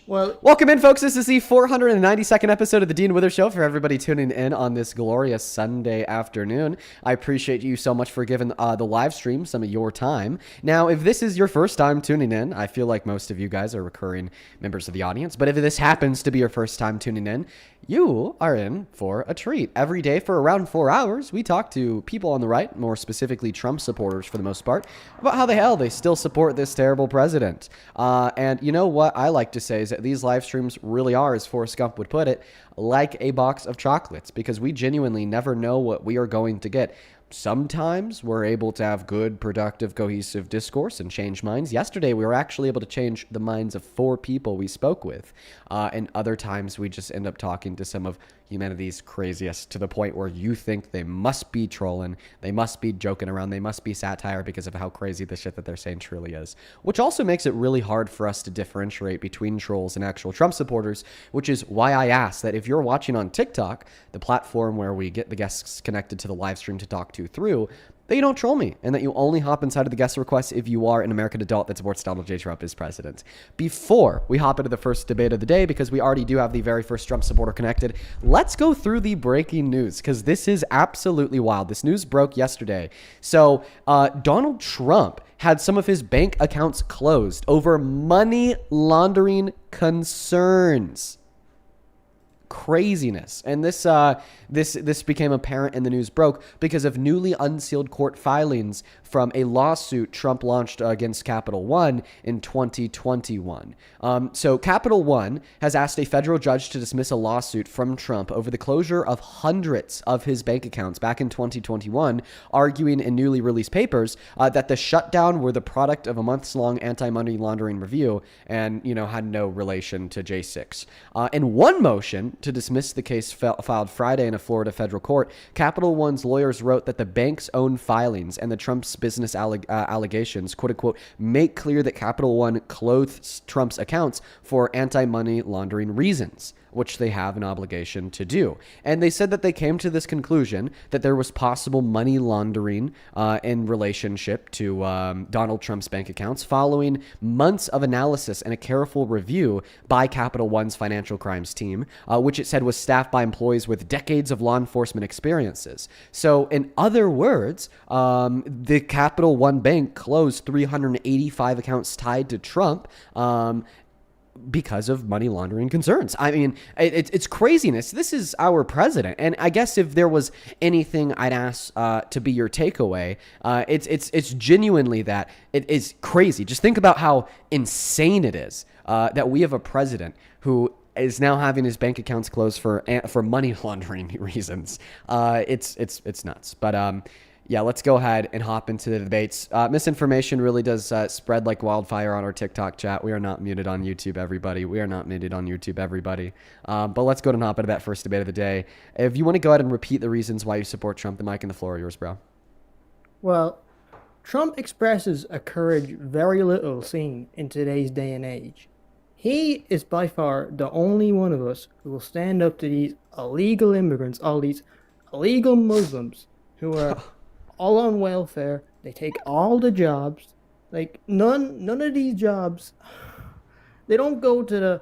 Well, Welcome in, folks. This is the 492nd episode of the Dean Wither Show for everybody tuning in on this glorious Sunday afternoon. I appreciate you so much for giving the live stream some of your time. Now, if this is your first time tuning in, I feel like most of you guys are recurring members of the audience, but if this happens to be your first time tuning in, you are in for a treat. Every day for around 4 hours, we talk to people on the right, more specifically Trump supporters for the most part, about how the hell they still support this terrible president. And you know what I like to say is that these live streams really are, as Forrest Gump would put it, like a box of chocolates, because we genuinely never know what we are going to get. Sometimes we're able to have good, productive, cohesive discourse and change minds. Yesterday, we were actually able to change the minds of 4 people we spoke with. And other times, we just end up talking to some of humanity's craziest, to the point where you think they must be trolling, they must be joking around, they must be satire because of how crazy the shit that they're saying truly is. Which also makes it really hard for us to differentiate between trolls and actual Trump supporters, which is why I ask that if you're watching on TikTok, the platform where we get the guests connected to the live stream to talk to through, that you don't troll me, and that you only hop inside of the guest requests if you are an American adult that supports Donald J. Trump as president. Before we hop into the first debate of the day, because we already do have the very first Trump supporter connected, let's go through the breaking news, because this is absolutely wild. This news broke yesterday. So Donald Trump had some of his bank accounts closed over money laundering concerns. Craziness. And this became apparent, and the news broke because of newly unsealed court filings from a lawsuit Trump launched against Capital One in 2021. So Capital One has asked a federal judge to dismiss a lawsuit from Trump over the closure of hundreds of his bank accounts back in 2021, arguing in newly released papers that the shutdown were the product of a months-long anti-money laundering review and, had no relation to J6. In one motion to dismiss the case filed Friday in a Florida federal court, Capital One's lawyers wrote that the bank's own filings and the Trump's business allegations, quote unquote, make clear that Capital One clothes Trump's accounts for anti-money laundering reasons, which they have an obligation to do. And they said that they came to this conclusion that there was possible money laundering in relationship to Donald Trump's bank accounts following months of analysis and a careful review by Capital One's financial crimes team, which it said was staffed by employees with decades of law enforcement experiences. So in other words, the Capital One bank closed 385 accounts tied to Trump, because of money laundering concerns. I mean, it's craziness. This is our president. And I guess if there was anything I'd ask to be your takeaway, it's genuinely that it is crazy. Just think about how insane it is that we have a president who is now having his bank accounts closed for money laundering reasons. It's nuts. But yeah, let's go ahead and hop into the debates. Misinformation really does spread like wildfire on our TikTok chat. We are not muted on YouTube, everybody. We are not muted on YouTube, everybody. But let's go ahead and hop into that first debate of the day. If you want to go ahead and repeat the reasons why you support Trump, the mic and the floor are yours, bro. well, Trump expresses a courage very little seen in today's day and age. He is by far the only one of us who will stand up to these illegal immigrants, all these illegal Muslims who are all on welfare. They take all the jobs. Like none of these jobs. They don't go to the.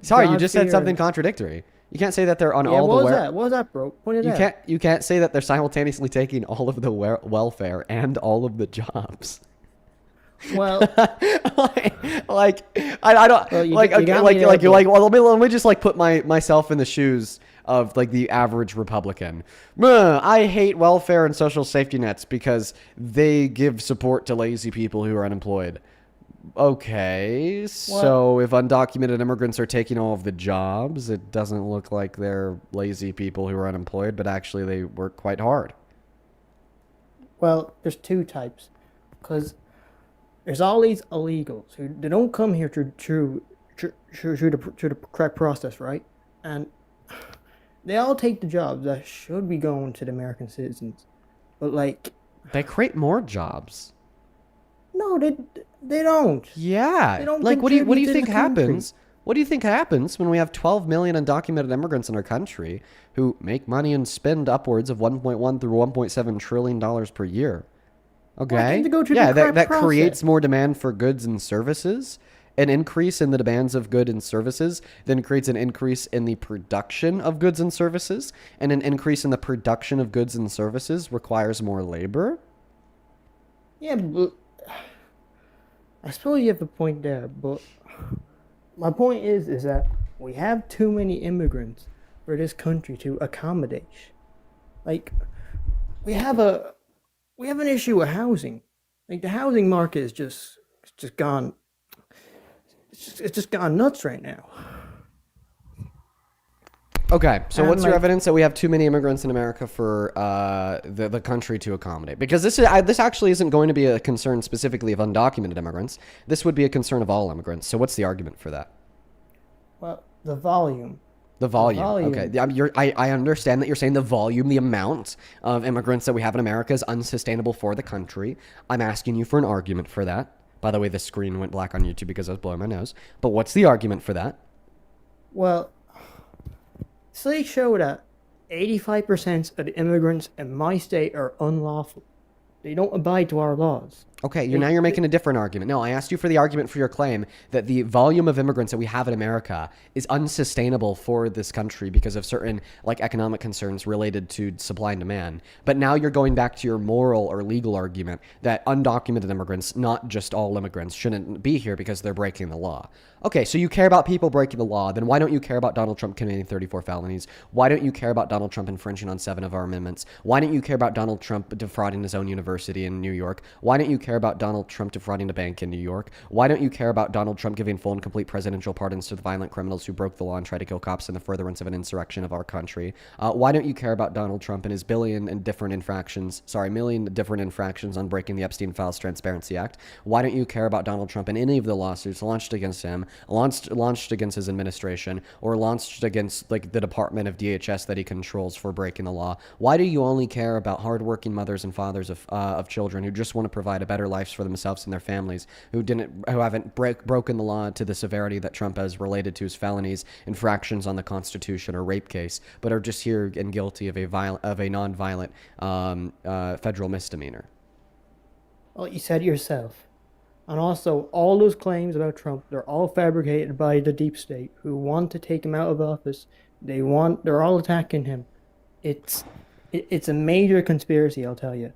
Sorry, you jobs just said fair something and- contradictory. You can't say that they're on Yeah, all what the was that? What was that, bro? Point it out. You can't say that they're simultaneously taking all of the welfare and all of the jobs. Well, like I don't Well, you like got okay, me like there, like you're but- like well let me just like put myself in the shoes of like the average Republican. I hate welfare and social safety nets because they give support to lazy people who are unemployed. Okay, so if undocumented immigrants are taking all of the jobs, it doesn't look like they're lazy people who are unemployed, but actually they work quite hard. well, there's two types, because there's all these illegals who they don't come here through the correct process, right? And they all take the jobs that should be going to the American citizens, but like, They create more jobs. no, they don't. Yeah. They don't Like, what do you contribute to think the country. happens? What do you think happens when we have 12 million undocumented immigrants in our country who make money and spend upwards of 1.1 through 1.7 trillion dollars per year? Okay. Why can't they go through yeah, the correct that process? creates more demand for goods and services. an increase in the demands of goods and services then creates an increase in the production of goods and services, and an increase in the production of goods and services requires more labor. Yeah, but I suppose you have a point there, but my point is that we have too many immigrants for this country to accommodate. Like, we have an issue with housing. Like, the housing market is just gone. It's just gone nuts right now. Okay, so And what's your like, evidence that we have too many immigrants in America for the country to accommodate? Because this actually isn't going to be a concern specifically of undocumented immigrants. This would be a concern of all immigrants. So what's the argument for that? well, the volume. The The volume. volume. Okay, I understand that you're saying the volume, the amount of immigrants that we have in America is unsustainable for the country. I'm asking you for an argument for that. By the way, the screen went black on YouTube because I was blowing my nose. But what's the argument for that? Well, studies show that 85% of the immigrants in my state are unlawful. They don't abide to our laws. Okay, now you're making a different argument. No, I asked you for the argument for your claim that the volume of immigrants that we have in America is unsustainable for this country because of certain like economic concerns related to supply and demand. But now you're going back to your moral or legal argument that undocumented immigrants, not just all immigrants, shouldn't be here because they're breaking the law. Okay, so you care about people breaking the law, then why don't you care about Donald Trump committing 34 felonies? Why don't you care about Donald Trump infringing on 7 of our amendments? Why don't you care about Donald Trump defrauding his own university in New York? Why don't you care about Donald Trump defrauding a bank in New York? Why don't you care about Donald Trump giving full and complete presidential pardons to the violent criminals who broke the law and tried to kill cops in the furtherance of an insurrection of our country? Why don't you care about Donald Trump and his million different infractions on breaking the Epstein Files Transparency Act? Why don't you care about Donald Trump and any of the lawsuits launched against him, launched against his administration, or launched against like the Department of DHS that he controls for breaking the law? Why do you only care about hardworking mothers and fathers of children who just want to provide a better life for themselves and their families, who haven't broken the law to the severity that Trump has related to his felonies, infractions on the Constitution, or rape case, but are just here and guilty of a non-violent federal misdemeanor? Well, you said it yourself. And also, all those claims about Trump, they're all fabricated by the deep state who want to take him out of office. They're all attacking him. It's a major conspiracy, I'll tell you.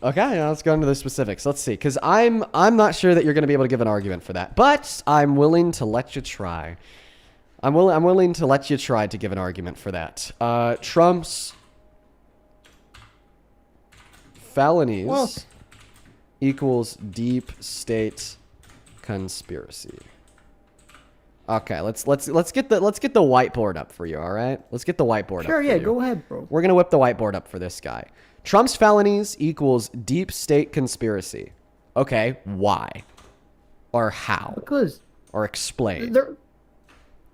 Okay, now let's go into the specifics. Let's see, because I'm not sure that you're going to be able to give an argument for that, but I'm willing to let you try. I'm willing to let you try to give an argument for that. Trump's felonies equals deep state conspiracy. Okay, let's get the whiteboard up for you. All right, let's get the whiteboard up. Sure, for yeah, you. go ahead, bro. We're gonna whip the whiteboard up for this guy. Trump's felonies equals deep state conspiracy. Okay, why? Or how? Because Or explain.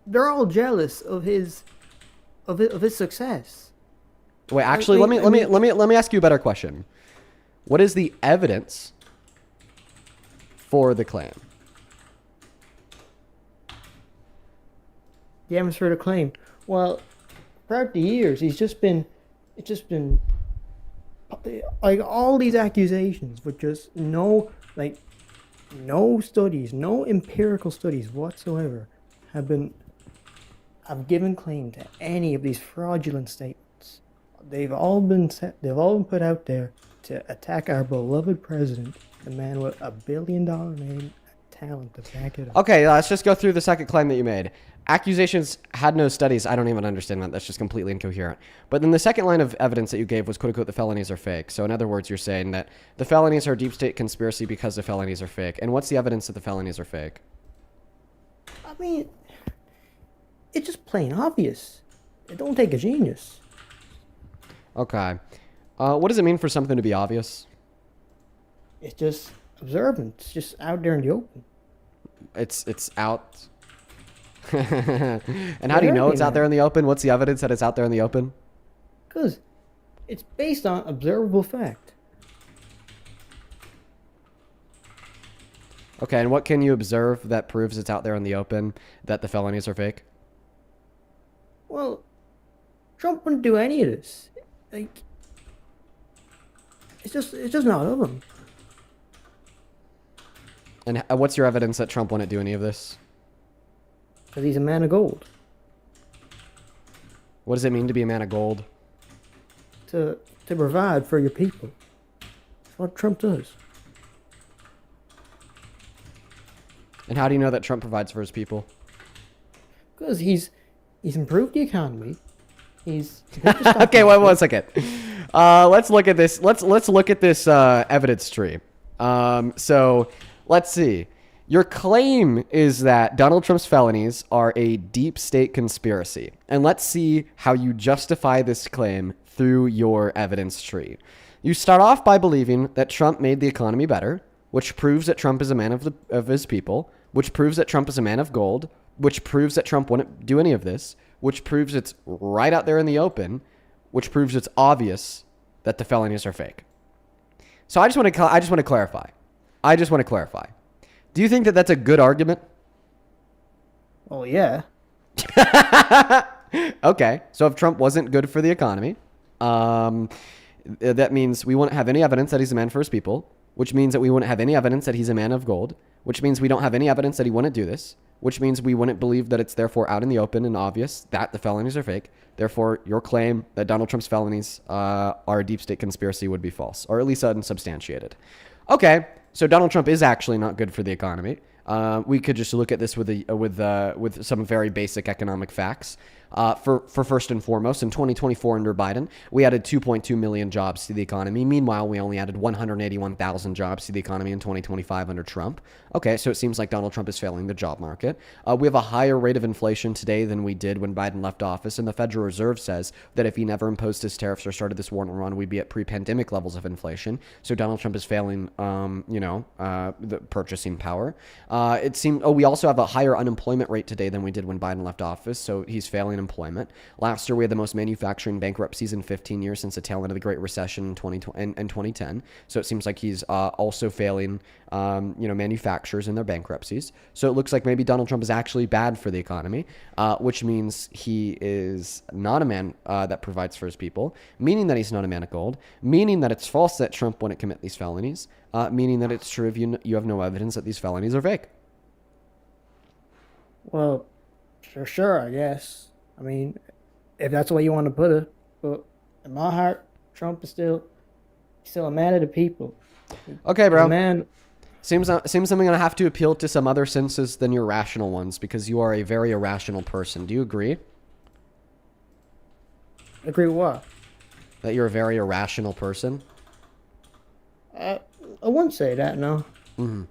they're all jealous of his success. Wait, actually, I let mean- me ask you a better question. What is the evidence for the claim? The evidence for the claim. Well, throughout the years, it's just been like all these accusations with just no studies, no empirical studies whatsoever have given claim to any of these fraudulent statements. They've all been put out there to attack our beloved president, the man with $1 billion name, talent to back it up. Okay, let's just go through the second claim that you made. Accusations had no studies. I don't even understand that. That's just completely incoherent. But then the second line of evidence that you gave was, quote unquote, the felonies are fake. So in other words, you're saying that the felonies are deep state conspiracy because the felonies are fake. And what's the evidence that the felonies are fake? I mean, it's just plain obvious. It don't take a genius. Okay. What does it mean for something to be obvious? It's just observant. It's just out there in the open. It's out. And how do you know it's out there in the open? What's the evidence that it's out there in the open? Because it's based on observable fact. Okay, and what can you observe that proves it's out there in the open that the felonies are fake? Well, Trump wouldn't do any of this. Like, it's just not of him. And what's your evidence that Trump wouldn't do any of this? Because he's a man of gold. What does it mean to be a man of gold? To provide for your people. That's what Trump does. And how do you know that Trump provides for his people? Because he's improved the economy. He's okay, wait 1 second. Let's look at this. Let's look at this evidence tree. So let's see. Your claim is that Donald Trump's felonies are a deep state conspiracy. And let's see how you justify this claim through your evidence tree. You start off by believing that Trump made the economy better, which proves that Trump is a man of his people, which proves that Trump is a man of gold, which proves that Trump wouldn't do any of this, which proves it's right out there in the open, which proves it's obvious that the felonies are fake. So I just want to clarify. Do you think that that's a good argument? Oh, yeah. Okay. So if Trump wasn't good for the economy, that means we wouldn't have any evidence that he's a man for his people, which means that we wouldn't have any evidence that he's a man of gold, which means we don't have any evidence that he wouldn't do this, which means we wouldn't believe that it's therefore out in the open and obvious that the felonies are fake. Therefore, your claim that Donald Trump's felonies are a deep state conspiracy would be false, or at least unsubstantiated. Okay, so Donald Trump is actually not good for the economy. We could just look at this with some very basic economic facts. For first and foremost, in 2024 under Biden, we added 2.2 million jobs to the economy. Meanwhile, we only added 181,000 jobs to the economy in 2025 under Trump. Okay, so it seems like Donald Trump is failing the job market. We have a higher rate of inflation today than we did when Biden left office, and the Federal Reserve says that if he never imposed his tariffs or started this war in Iran, we'd be at pre-pandemic levels of inflation. So Donald Trump is failing, the purchasing power. We also have a higher unemployment rate today than we did when Biden left office, so he's failing employment. Last year, we had the most manufacturing bankruptcies in 15 years since the tail end of the Great Recession in 2010. So it seems like he's also failing, manufacturers in their bankruptcies. So it looks like maybe Donald Trump is actually bad for the economy, which means he is not a man that provides for his people, meaning that he's not a man of gold, meaning that it's false that Trump wouldn't commit these felonies, meaning that it's true if you have no evidence that these felonies are fake. Well, sure, I guess. I mean, if that's the way you want to put it. But in my heart, Trump is still a man of the people. Okay, bro. Man. Seems I'm going to have to appeal to some other senses than your rational ones because you are a very irrational person. Do you agree? Agree with what? That you're a very irrational person? I wouldn't say that, no. Mm-hmm.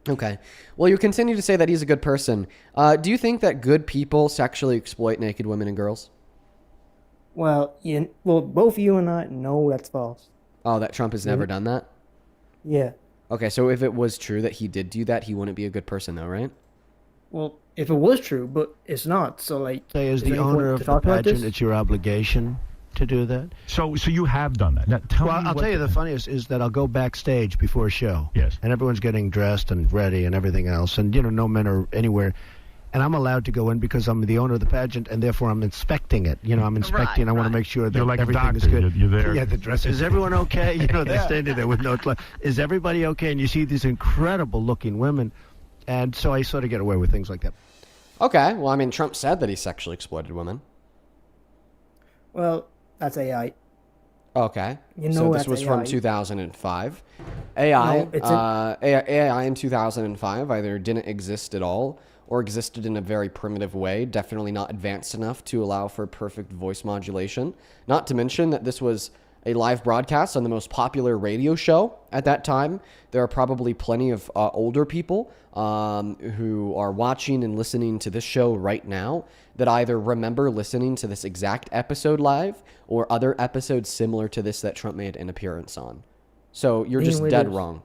Okay. Well, you continue to say that he's a good person. Do you think that good people sexually exploit naked women and girls? Well, both you and I know that's false. Oh, that Trump has never done that? Yeah. Okay, so if it was true that he did do that, he wouldn't be a good person though, right? Well, if it was true, but it's not, so like... Say, as the owner of the pageant, it's your obligation to do that? So you have done that. Now, I'll tell you the funniest is that I'll go backstage before a show. Yes. And everyone's getting dressed and ready and everything else. And, no men are anywhere. And I'm allowed to go in because I'm the owner of the pageant, and therefore I'm inspecting it. I'm inspecting. I want to make sure that You're like everything is doctor. good. You're there. Yeah, the dress. Is everyone okay? They're standing there with no clothes. Is everybody okay? And you see these incredible-looking women. And so I sort of get away with things like that. Okay. Well, I mean, Trump said that he sexually exploited women. Well, that's AI. Okay. So this was AI. from 2005. AI in 2005 either didn't exist at all or existed in a very primitive way, definitely not advanced enough to allow for perfect voice modulation. Not to mention that this was a live broadcast on the most popular radio show at that time. There are probably plenty of older people who are watching and listening to this show right now that either remember listening to this exact episode live or other episodes similar to this that Trump made an appearance on. So you're just dead wrong.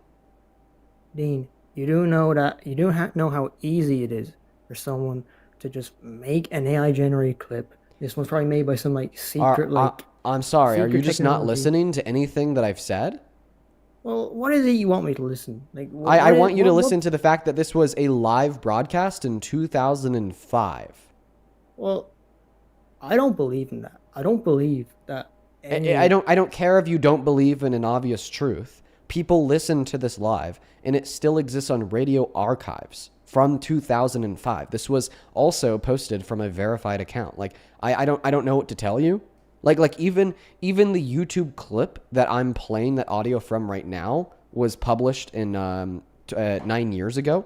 Dean, you do know that you do know how easy it is for someone to just make an AI generated clip. This one's probably made by some secret I'm sorry. Are you just not technology. listening to anything that I've said? Well, what is it you want me to listen? I want you to listen to the fact that this was a live broadcast in 2005. Well, I don't believe in that. I don't believe that. I don't care if you don't believe in an obvious truth. People listen to this live, and it still exists on radio archives from 2005. This was also posted from a verified account. Like, I don't know what to tell you. Like even the YouTube clip that I'm playing that audio from right now was published in 9 years ago.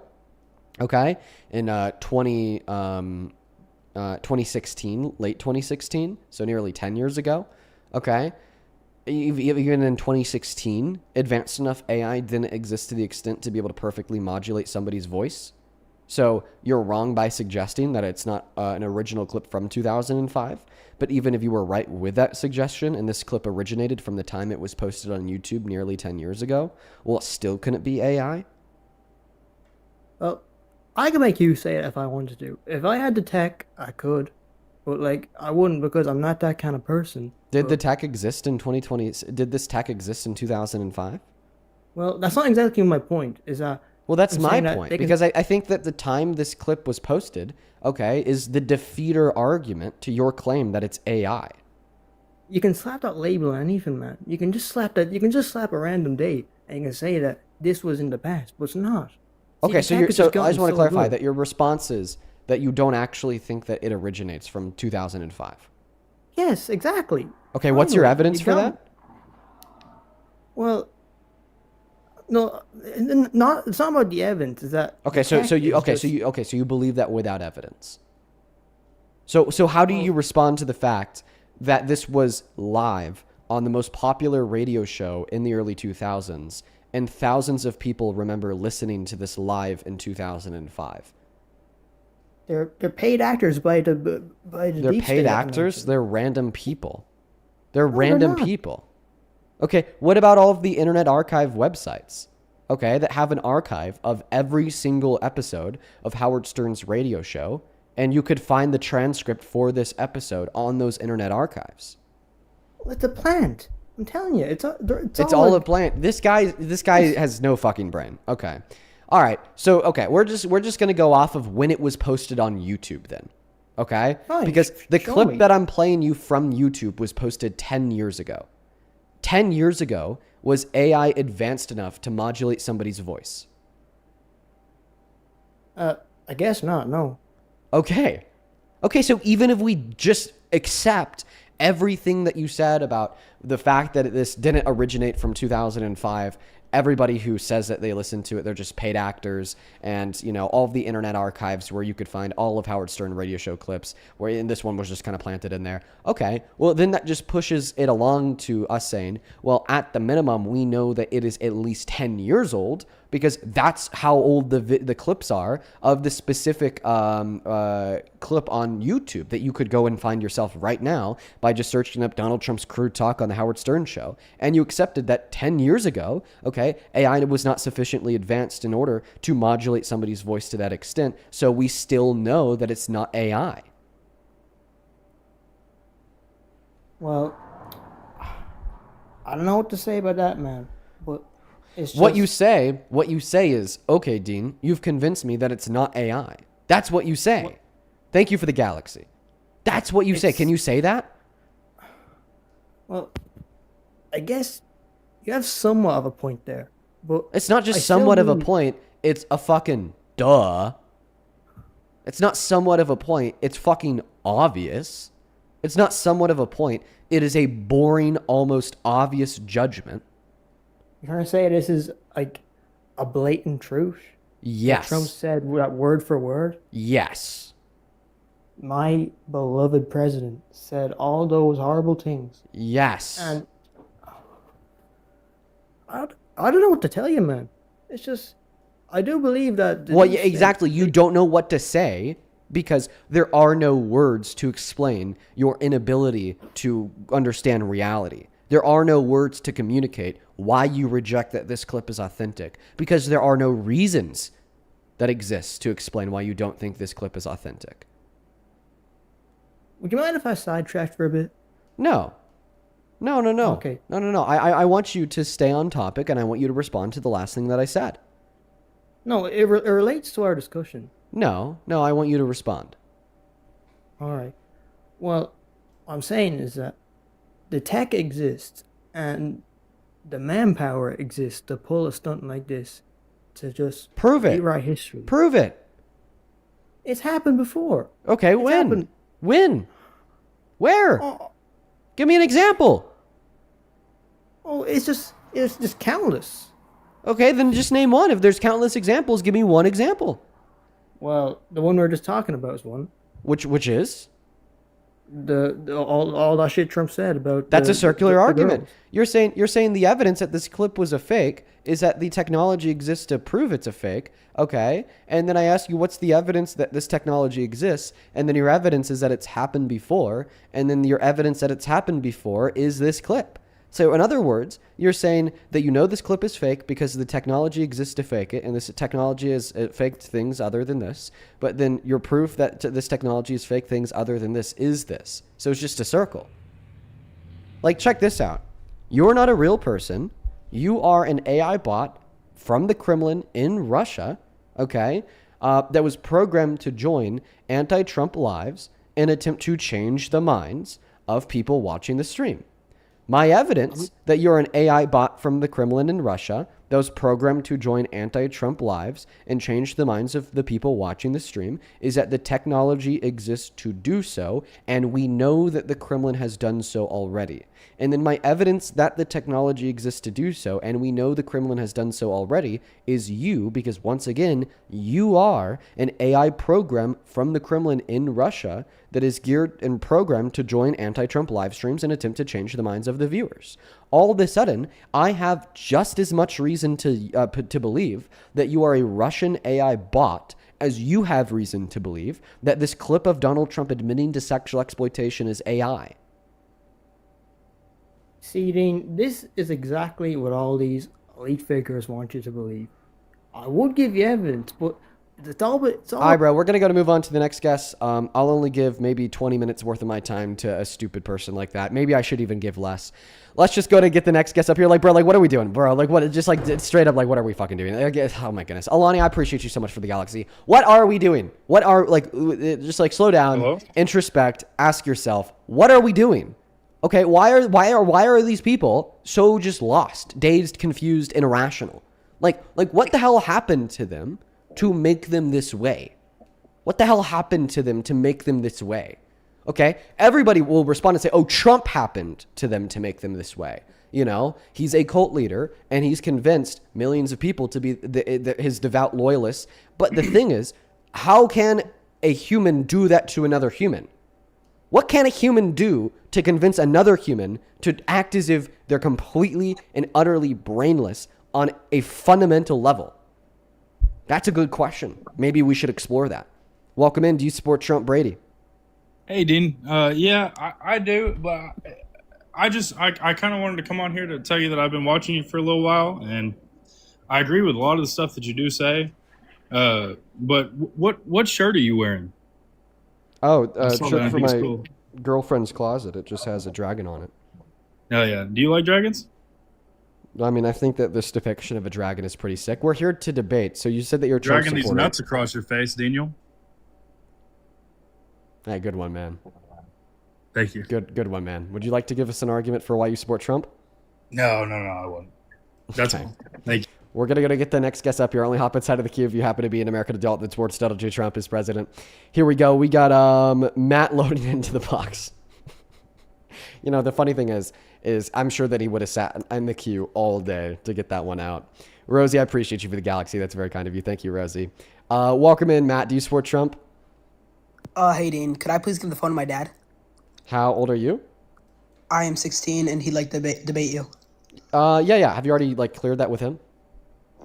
Okay, in 2016, late 2016, so nearly 10 years ago. Okay, even in 2016, advanced enough AI didn't exist to the extent to be able to perfectly modulate somebody's voice. So you're wrong by suggesting that it's not an original clip from 2005. But even if you were right with that suggestion, and this clip originated from the time it was posted on YouTube nearly 10 years ago, well, it still couldn't be AI. Well, I could make you say it if I wanted to. If I had the tech, I could. But, like, I wouldn't because I'm not that kind of person. Did the tech exist in 2020? Did this tech exist in 2005? Well, that's not exactly my point. Is that... Well, that's I'm my saying that point, they can- because I think that the time this clip was posted, okay, is the defeater argument to your claim that it's AI. You can slap that label on anything, man. You can just slap that. You can just slap a random date and you can say that this was in the past, but it's not. See, Okay, the so tech you're has so just I gotten just want to so clarify good. that your response is that you don't actually think that it originates from 2005. Yes, exactly. Okay, what's your Finally, evidence you for got that? it. Well, no, not. It's not about the evidence. Is that Okay, the so tech you is just- so you believe that without evidence. So how do you respond to the fact that this was live on the most popular radio show in the early 2000s, and thousands of people remember listening to this live in 2005? They're paid actors by the They're deep paid state, I actors. mentioned. They're random people. They're they're random not. people. Okay, what about all of the Internet Archive websites? Okay, that have an archive of every single episode of Howard Stern's radio show, and you could find the transcript for this episode on those Internet Archives. It's a plant. I'm telling you, it's It's all a plant. This guy has no fucking brain. Okay. All right. So, okay, we're just going to go off of when it was posted on YouTube then. Okay? Fine, Because the show clip me. that I'm playing you from YouTube was posted 10 years ago. 10 years ago, was AI advanced enough to modulate somebody's voice? I guess not. No. Okay. Okay, so even if we just accept everything that you said about the fact that this didn't originate from 2005, everybody who says that they listen to it, they're just paid actors, and, you know, all of the Internet Archives where you could find all of Howard Stern radio show clips, and this one was just kind of planted in there. Okay, well, then that just pushes it along to us saying, well, at the minimum, we know that it is at least 10 years old, because that's how old the clips are of the specific clip on YouTube that you could go and find yourself right now by just searching up Donald Trump's crude talk on the Howard Stern show. And you accepted that 10 years ago, okay, AI was not sufficiently advanced in order to modulate somebody's voice to that extent. So we still know that it's not AI. Well, I don't know what to say about that, man. But it's just, What you say is, okay, Dean, you've convinced me that it's not AI. That's what you say. Thank you for the galaxy. That's what you say. Can you say that? Well, I guess you have somewhat of a point there, but It's not I just still somewhat of a believe- point. It's a fucking duh. It's not somewhat of a point. It's fucking obvious. It's not somewhat of a point. It is a boring, almost obvious judgment. You're trying to say this is like a blatant truth? Yes. Trump said that word for word. Yes. My beloved president said all those horrible things, Yes. and I don't know what to tell you, man. It's just I do believe that. Well, yeah, exactly. You don't know what to say because there are no words to explain your inability to understand reality. There are no words to communicate why you reject that this clip is authentic because there are no reasons that exist to explain why you don't think this clip is authentic. Would you mind if I sidetracked for a bit? No. No. Okay. No. I want you to stay on topic and I want you to respond to the last thing that I said. No, it relates to our discussion. No, I want you to respond. All right. Well, what I'm saying is that the tech exists, and the manpower exists to pull a stunt like this, to just Prove it. rewrite history. Prove it. It's happened before. Okay, It's when? happened. When? Where? Oh, Give me an example. it's just countless. Okay, then just name one. If there's countless examples, give me one example. Well, the one we were just talking about is one. Which is? All that shit Trump said about That's a circular the argument. girls. You're saying the evidence that this clip was a fake is that the technology exists to prove it's a fake. Okay. And then I ask you, what's the evidence that this technology exists? And then your evidence is that it's happened before. And then your evidence that it's happened before is this clip. So in other words, you're saying that you know this clip is fake because the technology exists to fake it, and this technology has faked things other than this. But then your proof that this technology is fake things other than this is this. So it's just a circle. Like, check this out. You're not a real person. You are an AI bot from the Kremlin in Russia, okay, that was programmed to join anti-Trump lives and attempt to change the minds of people watching the stream. My evidence that you're an AI bot from the Kremlin in Russia that was programmed to join anti-Trump lives and change the minds of the people watching the stream is that the technology exists to do so, and we know that the Kremlin has done so already. And then my evidence that the technology exists to do so, and we know the Kremlin has done so already, is you, because once again, you are an AI program from the Kremlin in Russia that is geared and programmed to join anti-Trump live streams and attempt to change the minds of the viewers. All of a sudden, I have just as much reason to believe that you are a Russian AI bot as you have reason to believe that this clip of Donald Trump admitting to sexual exploitation is AI. See, Dean, this is exactly what all these elite figures want you to believe. I would give you evidence, but it's all. All right, bro, we're going to move on to the next guest. I'll only give maybe 20 minutes worth of my time to a stupid person like that. Maybe I should even give less. Let's just go to get the next guest up here. Like, bro, like, what are we doing, bro? Like, what? Just like straight up, like, what are we fucking doing? Oh my goodness. Alani, I appreciate you so much for the galaxy. What are we doing? What are, like, just like slow down, Hello? introspect, ask yourself, what are we doing? Okay, why are these people so just lost, dazed, confused, and irrational? Like what the hell happened to them to make them this way? What the hell happened to them to make them this way? Okay, everybody will respond and say, oh, Trump happened to them to make them this way. You know, he's a cult leader and he's convinced millions of people to be his devout loyalists. But the thing is, how can a human do that to another human? What can a human do to convince another human to act as if they're completely and utterly brainless on a fundamental level? That's a good question. Maybe we should explore that. Welcome in. Do you support Trump Brady? Hey, Dean. Yeah, I do, but I kind of wanted to come on here to tell you that I've been watching you for a little while, and I agree with a lot of the stuff that you do say. But what shirt are you wearing? Oh, I saw that. shirt I for think it's my cool. girlfriend's closet. It just has a dragon on it. Oh, yeah. Do you like dragons? I mean, I think that this depiction of a dragon is pretty sick. We're here to debate. So you said that you're a Trump Dragging these supporter. nuts across your face, Daniel. Hey, good one, man. Thank you. Good one, man. Would you like to give us an argument for why you support Trump? No, I won't. That's Okay. fine. Thank you. We're going to get the next guest up here. Only hop inside of the queue if you happen to be an American adult that supports Donald J. Trump as president. Here we go. We got Matt loading into the box. You know, the funny thing is I'm sure that he would have sat in the queue all day to get that one out. Rosie, I appreciate you for the galaxy. That's very kind of you. Thank you, Rosie. Welcome in, Matt. Do you support Trump? Hey, Dean, could I please give the phone to my dad? How old are you? I am 16, and he'd like to debate you. Yeah. Have you already, like, cleared that with him?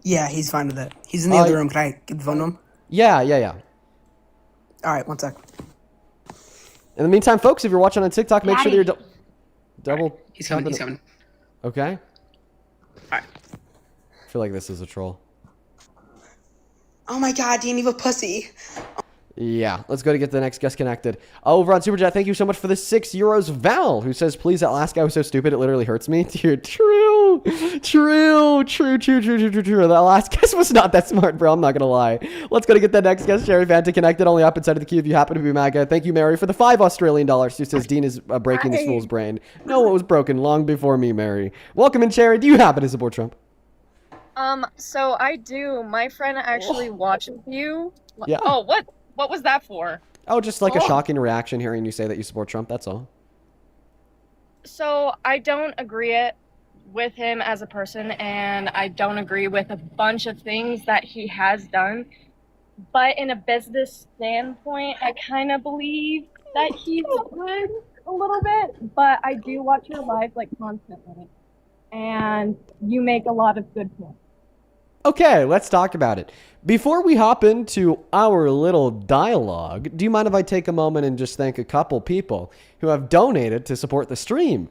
Yeah, he's fine with it. He's in the other room. Can I give the phone to him? Yeah. All right, one sec. In the meantime, folks, if you're watching on TikTok, make sure that you're double. He's coming. He's coming. Okay. All right. I feel like this is a troll. Oh my God, Dean, you have a pussy. Yeah, let's go to get the next guest connected. Over on Super Chat, thank you so much for the €6. Val, who says, please, that last guy was so stupid, it literally hurts me. Dude, true. True. That last guess was not that smart, bro. I'm not gonna lie. Let's go to get that next guest, Sherry Fanta, connected only up inside of the queue if you happen to be MAGA. Thank you, Mary, for the $5 who says Dean is breaking this fool's brain. No, it was broken long before me, Mary. Welcome in, Sherry. Do you happen to support Trump? So I do. My friend actually watches you. Yeah. Oh, what was that for? Oh, just like a shocking reaction hearing you say that you support Trump. That's all. So I don't agree with him as a person, and I don't agree with a bunch of things that he has done. But in a business standpoint, I kind of believe that he's good a little bit. But I do watch your live like constantly, and you make a lot of good points. Okay, let's talk about it. Before we hop into our little dialogue, do you mind if I take a moment and just thank a couple people who have donated to support the stream?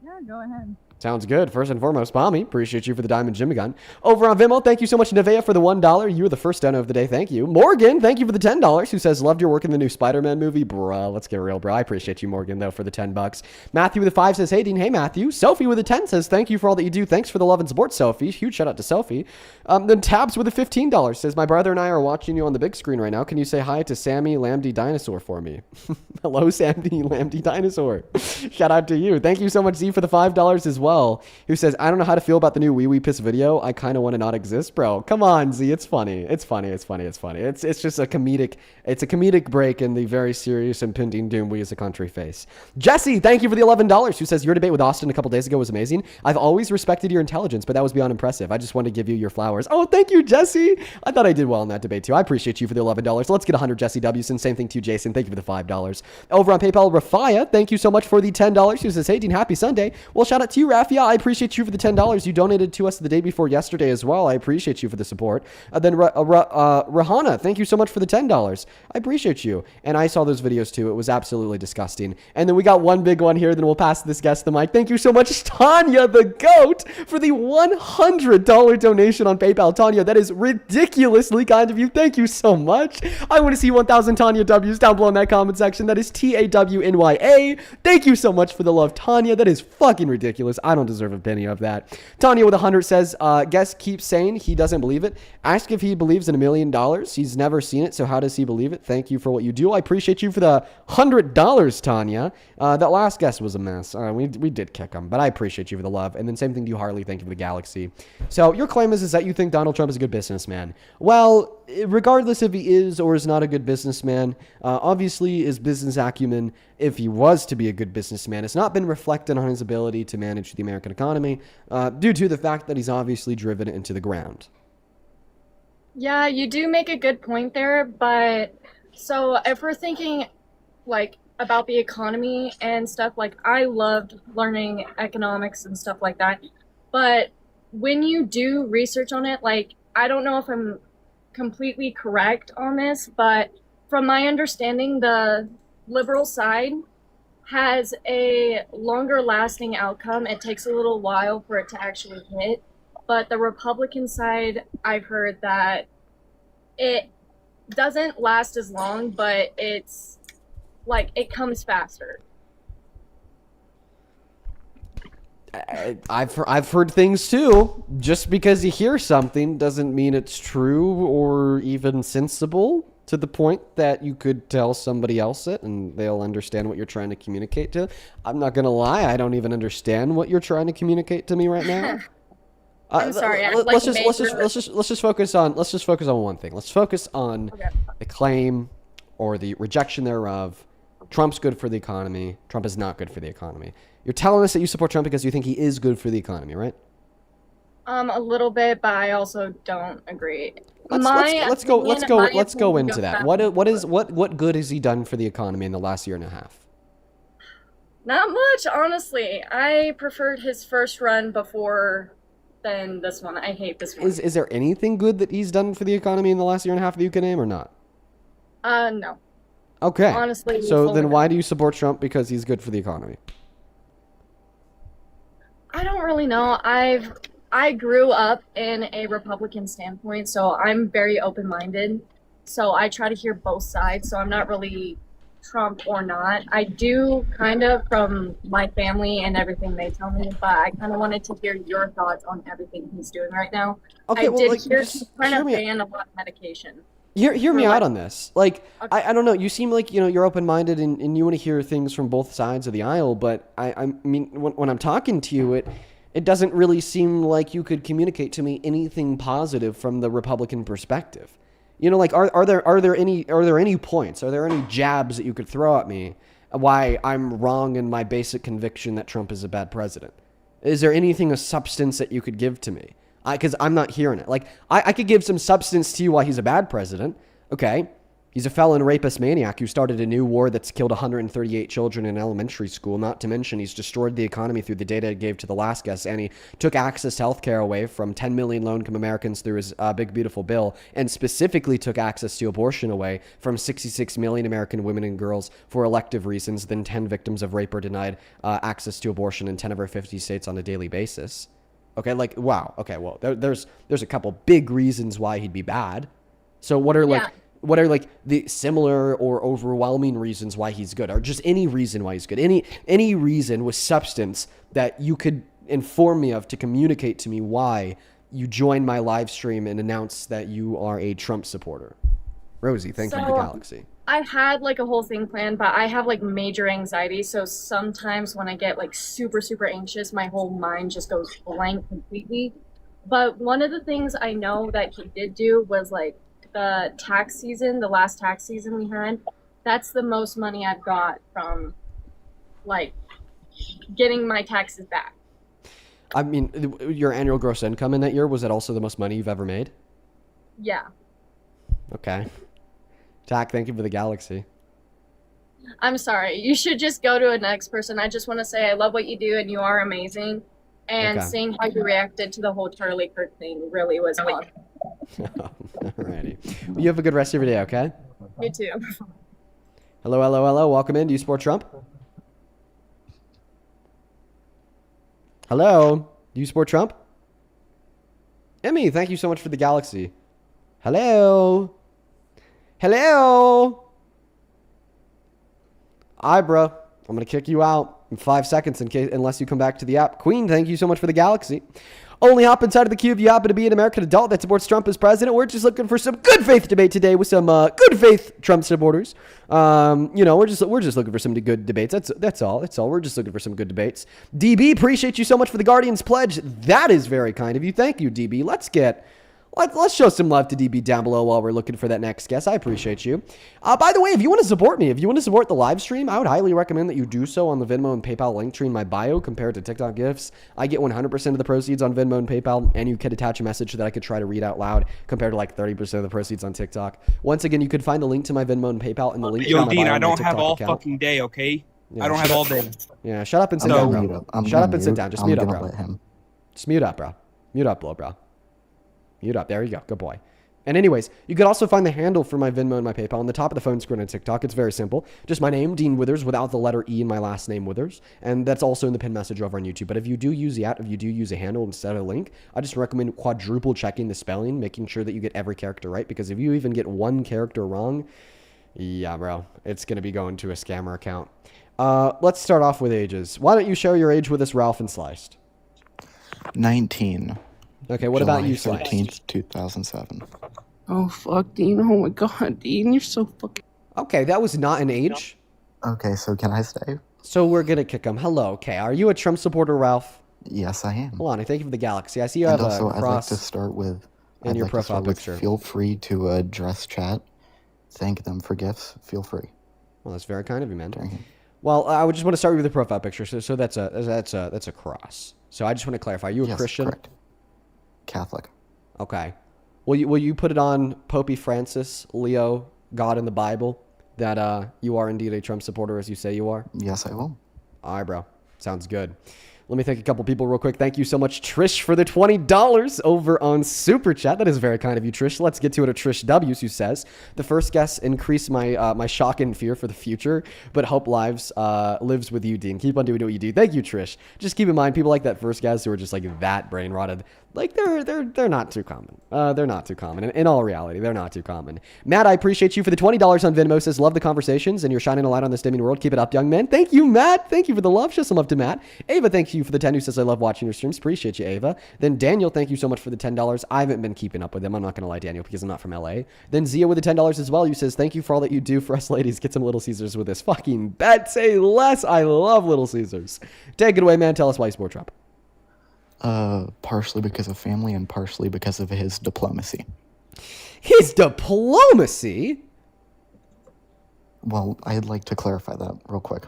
Yeah, go ahead. Sounds good. First and foremost, Pommy, appreciate you for the Diamond Jimmy Gun. Over on Vimeo, thank you so much, Nevea, for the $1. You were the first dono of the day. Thank you. Morgan, thank you for the $10, who says, loved your work in the new Spider-Man movie. Bruh, let's get real, bro. I appreciate you, Morgan, though, for the $10. Matthew with a 5 says, hey, Dean. Hey, Matthew. Sophie with a 10 says, thank you for all that you do. Thanks for the love and support, Sophie. Huge shout out to Sophie. Then Tabs with a $15 says, my brother and I are watching you on the big screen right now. Can you say hi to Sammy Lambdy Dinosaur for me? Hello, Sammy Lambdy Dinosaur. Shout out to you. Thank you so much, Z, for the $5 as well, who says, I don't know how to feel about the new Wee Wee Piss video. I kind of want to not exist, bro. Come on, Z. It's funny. It's just a comedic break in the very serious impending doom we as a country face. Jesse, thank you for the $11, who says, your debate with Austin a couple days ago was amazing. I've always respected your intelligence, but that was beyond impressive. I just wanted to give you your flowers. Oh, thank you, Jesse. I thought I did well in that debate, too. I appreciate you for the $11. Let's get 100 Jesse Wson. Same thing to you, Jason. Thank you for the $5. Over on PayPal, Rafia, thank you so much for the $10, who says, hey, Dean, happy Sunday. Well, shout out to you, Rafia. I appreciate you for the $10. You donated to us the day before yesterday as well. I appreciate you for the support. Then Rahana, thank you so much for the $10. I appreciate you. And I saw those videos too. It was absolutely disgusting. And then we got one big one here. Then we'll pass this guest the mic. Thank you so much, Tanya the GOAT, for the $100 donation on PayPal. Tanya, that is ridiculously kind of you. Thank you so much. I want to see 1,000 Tanya W's down below in that comment section. That is TAWNYA. Thank you so much for the love, Tanya. That is fucking ridiculous. I don't deserve a penny of that. Tanya with 100 says, guest keeps saying he doesn't believe it. Ask if he believes in $1 million. He's never seen it, so how does he believe it? Thank you for what you do. I appreciate you for the $100, Tanya. That last guest was a mess. We did kick him, but I appreciate you for the love. And then same thing to you, Harley. Thank you for the galaxy. So your claim is that you think Donald Trump is a good businessman. Well, regardless if he is or is not a good businessman, obviously his business acumen, if he was to be a good businessman, has not been reflected on his ability to manage the American economy due to the fact that he's obviously driven it into the ground. Yeah, you do make a good point there, but so if we're thinking like about the economy and stuff, like I loved learning economics and stuff like that, but when you do research on it, like I don't know if I'm completely correct on this, but from my understanding, the liberal side has a longer lasting outcome. It takes a little while for it to actually hit. But the Republican side, I've heard that it doesn't last as long, but it's like it comes faster. I've heard things too. Just because you hear something doesn't mean it's true or even sensible to the point that you could tell somebody else it and they'll understand what you're trying to communicate to. I'm not gonna lie, I don't even understand what you're trying to communicate to me right now. I'm sorry. Let's just focus on one thing. Let's focus on the claim or the rejection thereof. Trump's good for the economy. Trump is not good for the economy. You're telling us that you support Trump because you think he is good for the economy, right? A little bit, but I also don't agree. Let's go into that. What good has he done for the economy in the last year and a half? Not much, honestly. I preferred his first run before than this one. I hate this one. Is there anything good that he's done for the economy in the last year and a half that you can name or not? No. Okay. Honestly. So then why do you support Trump? Because he's good for the economy. I don't really know. I grew up in a Republican standpoint, so I'm very open-minded. So I try to hear both sides, so I'm not really Trump or not. I do kind of from my family and everything they tell me, but I kind of wanted to hear your thoughts on everything he's doing right now. Okay, I well, did like, hear just he's trying hear to me- ban a lot of medication. Hear me For, out like- on this. Like, Okay. I don't know. You seem like, you're open-minded and you want to hear things from both sides of the aisle. But I mean, when I'm talking to you, it doesn't really seem like you could communicate to me anything positive from the Republican perspective. Like, are there any points? Are there any jabs that you could throw at me why I'm wrong in my basic conviction that Trump is a bad president? Is there anything of substance that you could give to me? Because I'm not hearing it. Like, I could give some substance to you why he's a bad president. Okay. He's a felon rapist maniac who started a new war that's killed 138 children in elementary school. Not to mention he's destroyed the economy through the data he gave to the last guest. And he took access to healthcare away from 10 million low-income Americans through his big, beautiful bill. And specifically took access to abortion away from 66 million American women and girls for elective reasons. Then 10 victims of rape are denied access to abortion in 10 of our 50 states on a daily basis. Okay, like, wow. Okay, well, there's a couple big reasons why he'd be bad. So what are like the similar or overwhelming reasons why he's good, or just any reason why he's good? Any reason with substance that you could inform me of to communicate to me why you joined my live stream and announce that you are a Trump supporter. Rosie, thank you for the galaxy. I had like a whole thing planned, but I have like major anxiety. So sometimes when I get like super, super anxious, my whole mind just goes blank completely. But one of the things I know that he did do was like the tax season, the last tax season we had. That's the most money I've got from like getting my taxes back. I mean, your annual gross income in that year, was that also the most money you've ever made? Yeah. Okay. Tack, thank you for the galaxy. I'm sorry. You should just go to a next person. I just want to say I love what you do and you are amazing. And Okay. seeing how you reacted to the whole Charlie Kirk thing really was fun. Alrighty. Well, you have a good rest of your day, okay? You too. Hello, hello, hello. Welcome in. Do you support Trump? Hello? Do you support Trump? Emmy, thank you so much for the galaxy. Hello? Hello? All right, bro. I'm going to kick you out in 5 seconds unless you come back to the app. Queen, thank you so much for the galaxy. Only hop inside of the queue if you happen to be an American adult that supports Trump as president. We're just looking for some good faith debate today with some good faith Trump supporters. We're just looking for some good debates. That's all. We're just looking for some good debates. DB, appreciate you so much for the Guardians pledge. That is very kind of you. Thank you, DB. Let's show some love to DB down below while we're looking for that next guest. I appreciate you. By the way, if you want to support me, if you want to support the live stream, I would highly recommend that you do so on the Venmo and PayPal link tree in my bio compared to TikTok gifts. I get 100% of the proceeds on Venmo and PayPal, and you could attach a message that I could try to read out loud compared to like 30% of the proceeds on TikTok. Once again, you could find the link to my Venmo and PayPal in the link tree in Yo, my Dean, bio I on my don't TikTok have all account. fucking day, okay? Yeah, I don't have all day. Yeah, shut up and sit No. down, bro. Shut up and sit down. Just mute up, bro. Let him. Just mute up, bro. Mute up, bro. Mute up. There you go. Good boy. And anyways, you could also find the handle for my Venmo and my PayPal on the top of the phone screen on TikTok. It's very simple. Just my name, Dean Withers, without the letter E in my last name, Withers. And that's also in the pinned message over on YouTube. But if you do use the app, if you do use a handle instead of a link, I just recommend quadruple checking the spelling, making sure that you get every character right. Because if you even get one character wrong, yeah, bro, it's going to be going to a scammer account. Let's start off with ages. Why don't you share your age with us, Ralph and Sliced? 19. Okay, what July about you, Sliced? 13th, 2007. Oh, fuck, Dean. Oh, my God, Dean. You're so fucking... Okay, that was not an age. Okay, so can I stay? So we're going to kick him. Hello, okay. Are you a Trump supporter, Ralph? Yes, I am. Hold on, thank you for the galaxy. I see you And have also, a I'd like cross to start with... in your profile picture. Feel free to address chat. Thank them for gifts. Feel free. Well, that's very kind of you, man. Thank you. Well, I would just want to start with the profile picture. So that's a cross. So I just want to clarify. Are you a Yes, Christian? correct. Catholic. Okay. Will you put it on Pope Francis, Leo, God in the Bible, that you are indeed a Trump supporter as you say you are? Yes, I will. All right, bro. Sounds good. Let me thank a couple people real quick. Thank you so much, Trish, for the $20 over on Super Chat. That is very kind of you, Trish. Let's get to it. Trish W's, who says, the first guest increased my my shock and fear for the future, but hope lives lives with you, Dean. Keep on doing what you do. Thank you, Trish. Just keep in mind, people like that first guest who are just like that brain rotted, Like they're not too common. They're not too common. In all reality, they're not too common. Matt, I appreciate you for the $20 on Venmo. Says love the conversations and you're shining a light on this dimming world. Keep it up, young man. Thank you, Matt. Thank you for the love. Show some love to Matt. Ava, thank you for the 10 who says I love watching your streams. Appreciate you, Ava. Then Daniel, thank you so much for the $10. I haven't been keeping up with them. I'm not gonna lie, Daniel, because I'm not from LA. Then Zia with the $10 as well. You says thank you for all that you do for us ladies. Get some Little Caesars with this fucking bet. Say less. I love Little Caesars. Take it away, man. Tell us why you support Trump. Partially because of family and partially because of his diplomacy. His diplomacy? Well, I'd like to clarify that real quick.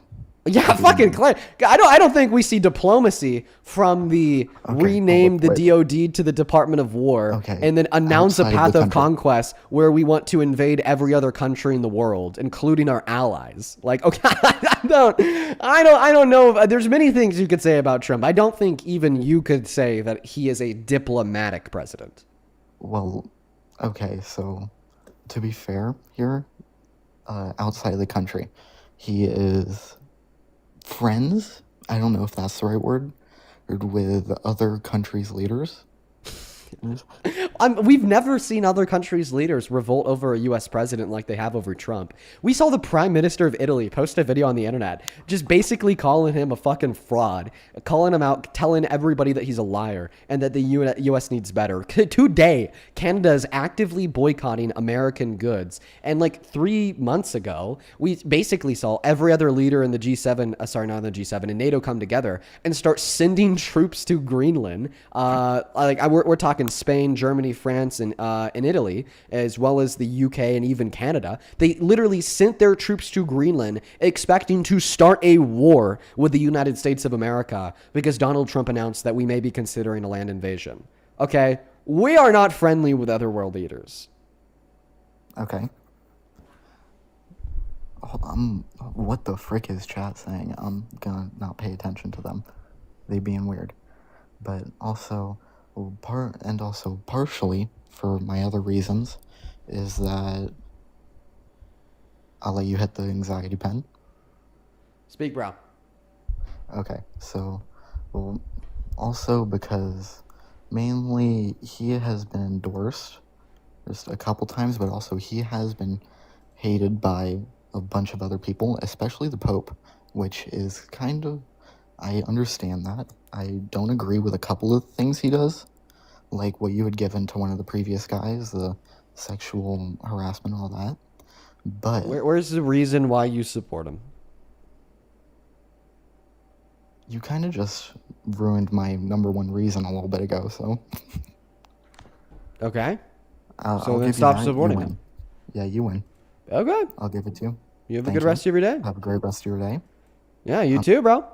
Yeah, fucking clear. I don't think we see diplomacy from the rename the DOD to the Department of War and then announce a path of conquest where we want to invade every other country in the world, including our allies. Like, okay, I don't know. There's many things you could say about Trump. I don't think even you could say that he is a diplomatic president. Well, okay, so to be fair here, outside of the country, he is friends, I don't know if that's the right word, with other countries' leaders. We've never seen other countries' leaders revolt over a U.S. president like they have over Trump. We saw the Prime Minister of Italy post a video on the internet just basically calling him a fucking fraud, calling him out, telling everybody that he's a liar and that the U.S. needs better. Today, Canada is actively boycotting American goods. And like 3 months ago, we basically saw every other leader in the G7, not the G7, in NATO come together and start sending troops to Greenland. We're talking Spain, Germany, France, and Italy, as well as the UK and even Canada. They literally sent their troops to Greenland expecting to start a war with the United States of America because Donald Trump announced that we may be considering a land invasion. Okay? We are not friendly with other world leaders. Okay. What the frick is chat saying? I'm gonna not pay attention to them. They being weird. But also partially for my other reasons is that I'll let you hit the anxiety pen. Speak, bro. Okay, so also because mainly he has been endorsed just a couple times, but also he has been hated by a bunch of other people, especially the Pope, which is kind of, I understand that. I don't agree with a couple of things he does, like what you had given to one of the previous guys, the sexual harassment, all that. But where's the reason why you support him? You kind of just ruined my number one reason a little bit ago, so. Okay. So then stop supporting him. Yeah, you win. Okay. I'll give it to you. You have a good rest of your day. Have a great rest of your day. Yeah, you too, bro.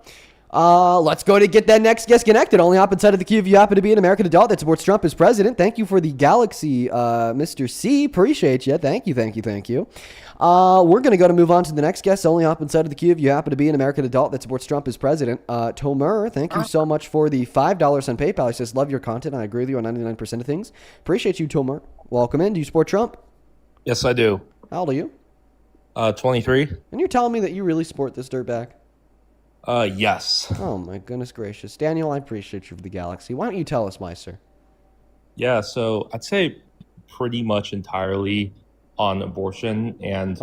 Let's go to get that next guest connected. Only opposite side of the queue if you happen to be an American adult that supports Trump as president. Thank you for the galaxy, Mr. C. Appreciate you. Thank you. We're going to move on to the next guest. Only opposite side of the queue if you happen to be an American adult that supports Trump as president. Tomer, thank you so much for the $5 on PayPal. He says, love your content. I agree with you on 99% of things. Appreciate you, Tomer. Welcome in. Do you support Trump? Yes, I do. How old are you? 23. And you're telling me that you really support this dirtbag? Yes. Oh my goodness gracious. Daniel, I appreciate you for the galaxy. Why don't you tell us why, sir? Yeah, so I'd say pretty much entirely on abortion. And,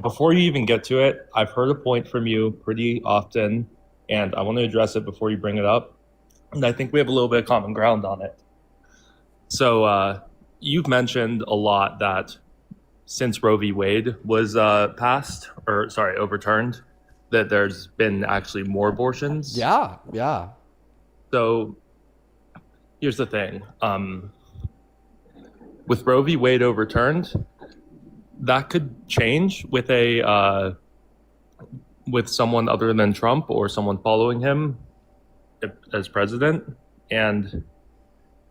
before you even get to it, I've heard a point from you pretty often, and I want to address it before you bring it up. And I think we have a little bit of common ground on it. So you've mentioned a lot that since Roe v. Wade was overturned, that there's been actually more abortions. Yeah. So here's the thing. With Roe v. Wade overturned, that could change with with someone other than Trump or someone following him as president. And,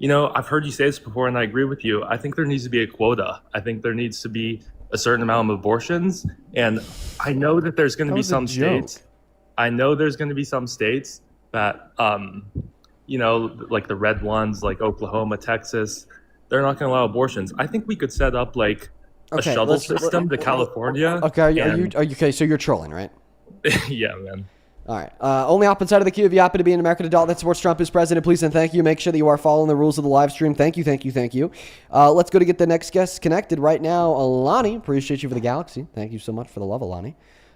I've heard you say this before, and I agree with you. I think there needs to be a quota. I think there needs to be a certain amount of abortions. And I know that there's going to be some states. I know there's going to be some states that, like the red ones, like Oklahoma, Texas, they're not going to allow abortions. I think we could set up like a shuttle system to California. Okay, are you okay? So you're trolling, right? Yeah, man. All right. Only op inside of the queue if you happen to be an American adult that supports Trump as president, please and thank you. Make sure that you are following the rules of the live stream. Thank you, thank you, thank you. Let's go to get the next guest connected right now. Alani, appreciate you for the galaxy. Thank you so much for the love, Alani.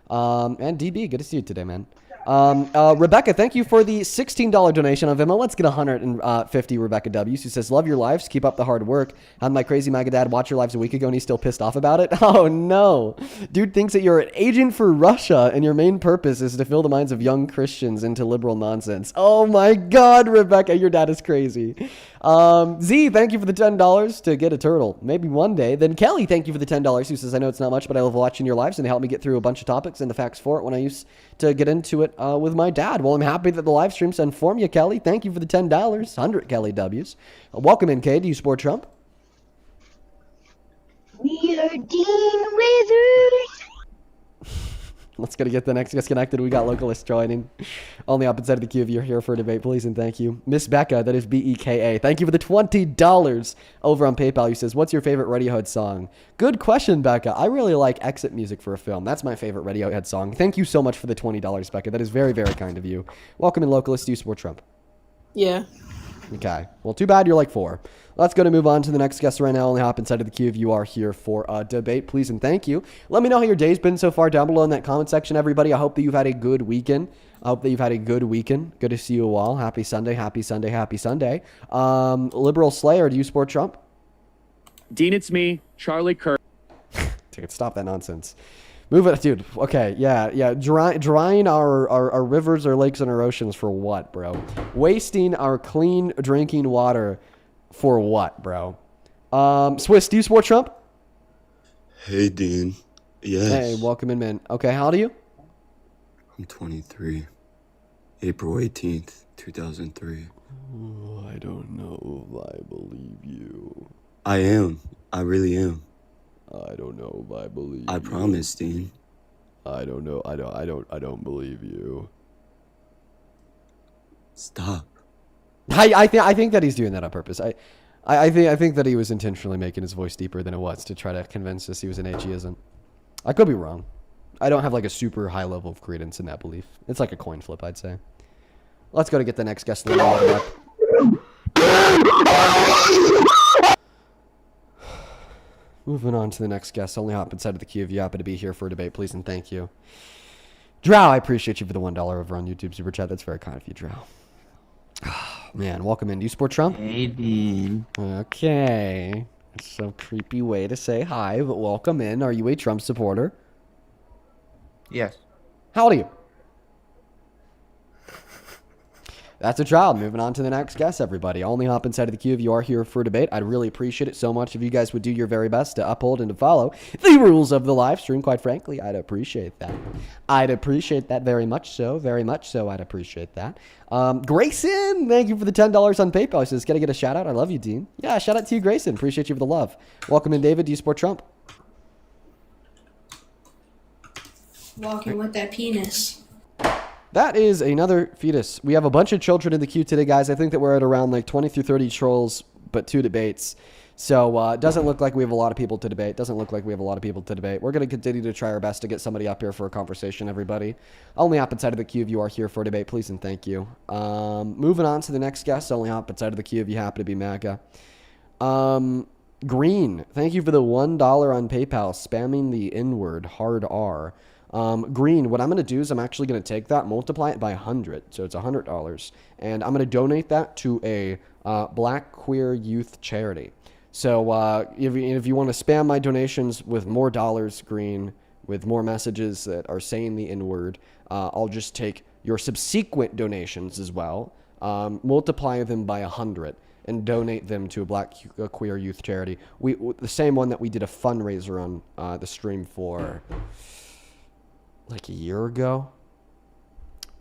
And DB, good to see you today, man. Rebecca, thank you for the $16 donation on Venmo. Let's get 150 Rebecca W's, who says, love your lives. Keep up the hard work. Had my crazy MAGA dad watch your lives a week ago and he's still pissed off about it. Oh, no. Dude thinks that you're an agent for Russia and your main purpose is to fill the minds of young Christians into liberal nonsense. Oh, my God, Rebecca, your dad is crazy. Z, thank you for the $10 to get a turtle. Maybe one day. Then Kelly, thank you for the $10, who says, I know it's not much, but I love watching your lives and they help me get through a bunch of topics and the facts for it when I used to get into it with my dad. Well, I'm happy that the live streams inform you, Kelly. Thank you for the $10. 100 Kelly W's. Welcome in, Kay. Do you support Trump? We are Dean Wizards. Let's go to get the next guest connected. We got localists joining. Only up inside of the queue if you're here for a debate, please and thank you. Miss Becca, that is Beka. Thank you for the $20 over on PayPal. Who says, what's your favorite Radiohead song? Good question, Becca. I really like exit music for a film. That's my favorite Radiohead song. Thank you so much for the $20, Becca. That is very, very kind of you. Welcome in, localists. Do you support Trump? Yeah. Okay. Well, too bad you're like 4. Let's go to move on to the next guest right now. Only hop inside of the queue if you are here for a debate, please and thank you. Let me know how your day's been so far down below in that comment section, everybody. I hope that you've had a good weekend. Good to see you all. Happy Sunday, happy Sunday, happy Sunday. Liberal Slayer, do you support Trump? Dean, it's me, Charlie Kirk. Dude, stop that nonsense. Move it, dude. Okay, yeah. Drying our rivers, our lakes, and our oceans for what, bro? Wasting our clean drinking water for what, bro? Swiss, do you support Trump? Hey, Dean. Yes. Hey, welcome in, man. Okay, how old are you? I'm 23. April 18th, 2003. Oh, I don't know if I believe you. I am. I really am. I don't know if I believe I promise, Dean. I don't know. I don't believe you. Stop. I think that he's doing that on purpose. I think that he was intentionally making his voice deeper than it was to try to convince us he was an H. He isn't. I could be wrong. I don't have like a super high level of credence in that belief. It's like a coin flip, I'd say. Let's go to get the next guest. Moving on to the next guest. Only hop inside of the queue if you happen to be here for a debate, please and thank you. Drow, I appreciate you for the $1 over on YouTube Super Chat. That's very kind of you, Drow. Man, welcome in. Do you support Trump? Hey, Dean. Okay. That's so creepy way to say hi, but welcome in. Are you a Trump supporter? Yes. How old are you? That's a child. Moving on to the next guest, everybody. Only hop inside of the queue if you are here for a debate. I'd really appreciate it so much if you guys would do your very best to uphold and to follow the rules of the live stream. Quite frankly, I'd appreciate that. I'd appreciate that very much so. Very much so, I'd appreciate that. Grayson, thank you for the $10 on PayPal. He says, can I get a shout out? I love you, Dean. Yeah, shout out to you, Grayson. Appreciate you for the love. Welcome in, David. Do you support Trump? Walking with that penis. That is another fetus. We have a bunch of children in the queue today, guys. I think that we're at around like 20 through 30 trolls, but 2 debates. So it doesn't look like we have a lot of people to debate. We're going to continue to try our best to get somebody up here for a conversation, everybody. Only hop inside of the queue if you are here for a debate, please and thank you. Moving on to the next guest. Only hop inside of the queue if you happen to be MAGA. Green, thank you for the $1 on PayPal, spamming the N-word, hard R. Green, what I'm going to do is I'm actually going to take that, multiply it by 100. So it's $100. And I'm going to donate that to a black queer youth charity. So if you want to spam my donations with more dollars, Green, with more messages that are saying the N-word, I'll just take your subsequent donations as well, multiply them by 100, and donate them to a black queer youth charity. The same one that we did a fundraiser on the stream for like a year ago.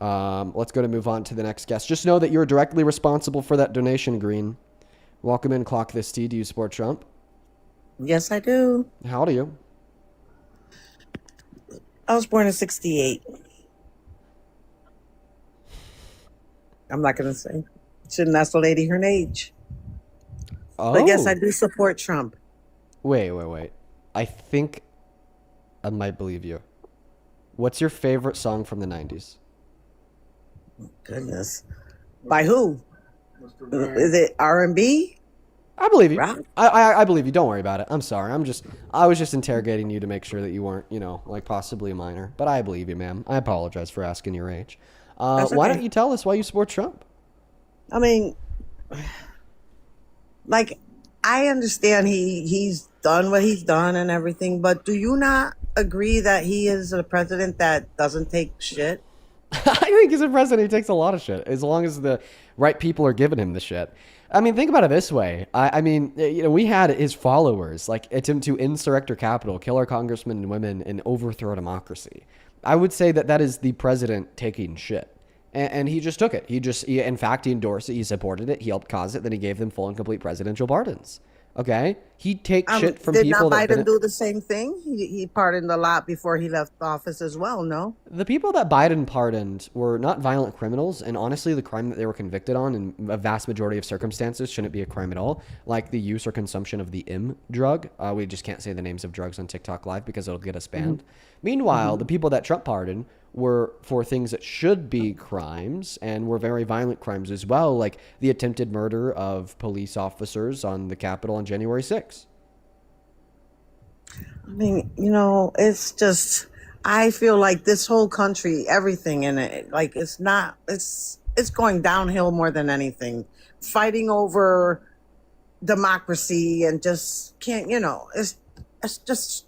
Let's go to move on to the next guest. Just know that you're directly responsible for that donation, Green. Welcome in, Clock This T. Do you support Trump? Yes, I do. How old are you? I was born in 68. I'm not going to say. Shouldn't ask the lady her age. Oh. But yes, I do support Trump. Wait. I think I might believe you. What's your favorite song from the 90s? Goodness. By who? Is it R&B? I believe you. Rap? I believe you. Don't worry about it. I'm sorry. I was just interrogating you to make sure that you weren't, like possibly a minor. But I believe you, ma'am. I apologize for asking your age. That's Why okay. don't you tell us why you support Trump? I mean, like, I understand he's done what he's done and everything, but do you not agree that he is a president that doesn't take shit? I think he's a president who takes a lot of shit, as long as the right people are giving him the shit. I mean, think about it this way. I mean, we had his followers like attempt to insurrect our capital, kill our congressmen and women, and overthrow democracy. I would say that that is the president taking shit. And he just took it. In fact, he endorsed it. He supported it. He helped cause it. Then he gave them full and complete presidential pardons. Okay? He takes shit from Did people not that Biden didn't. do the same thing? He pardoned a lot before he left office as well, no? The people that Biden pardoned were not violent criminals, and honestly, the crime that they were convicted on in a vast majority of circumstances shouldn't be a crime at all, like the use or consumption of the M drug. We just can't say the names of drugs on TikTok Live because it'll get us banned. Meanwhile, the people that Trump pardoned were for things that should be crimes and were very violent crimes as well, like the attempted murder of police officers on the Capitol on January 6th. I mean, it's just, I feel like this whole country, everything in it, like it's going downhill more than anything. Fighting over democracy and just can't, it's just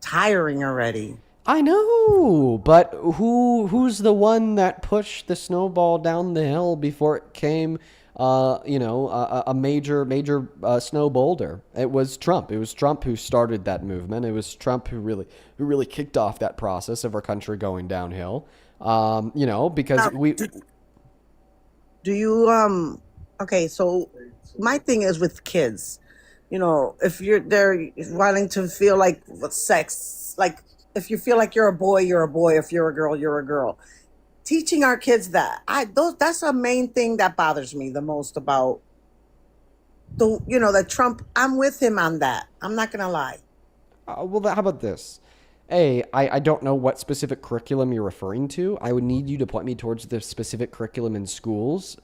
tiring already. I know, but who's the one that pushed the snowball down the hill before it came, a major snow boulder? It was Trump. It was Trump who started that movement. It was Trump who really kicked off that process of our country going downhill. Because Now, do you okay, so my thing is with kids, if they're wanting to feel like what sex, like if you feel like you're a boy, you're a boy. If you're a girl, you're a girl. Teaching our kids that's a main thing that bothers me the most about that Trump. I'm with him on that. I'm not gonna lie. Well, how about this? I don't know what specific curriculum you're referring to. I would need you to point me towards the specific curriculum in schools,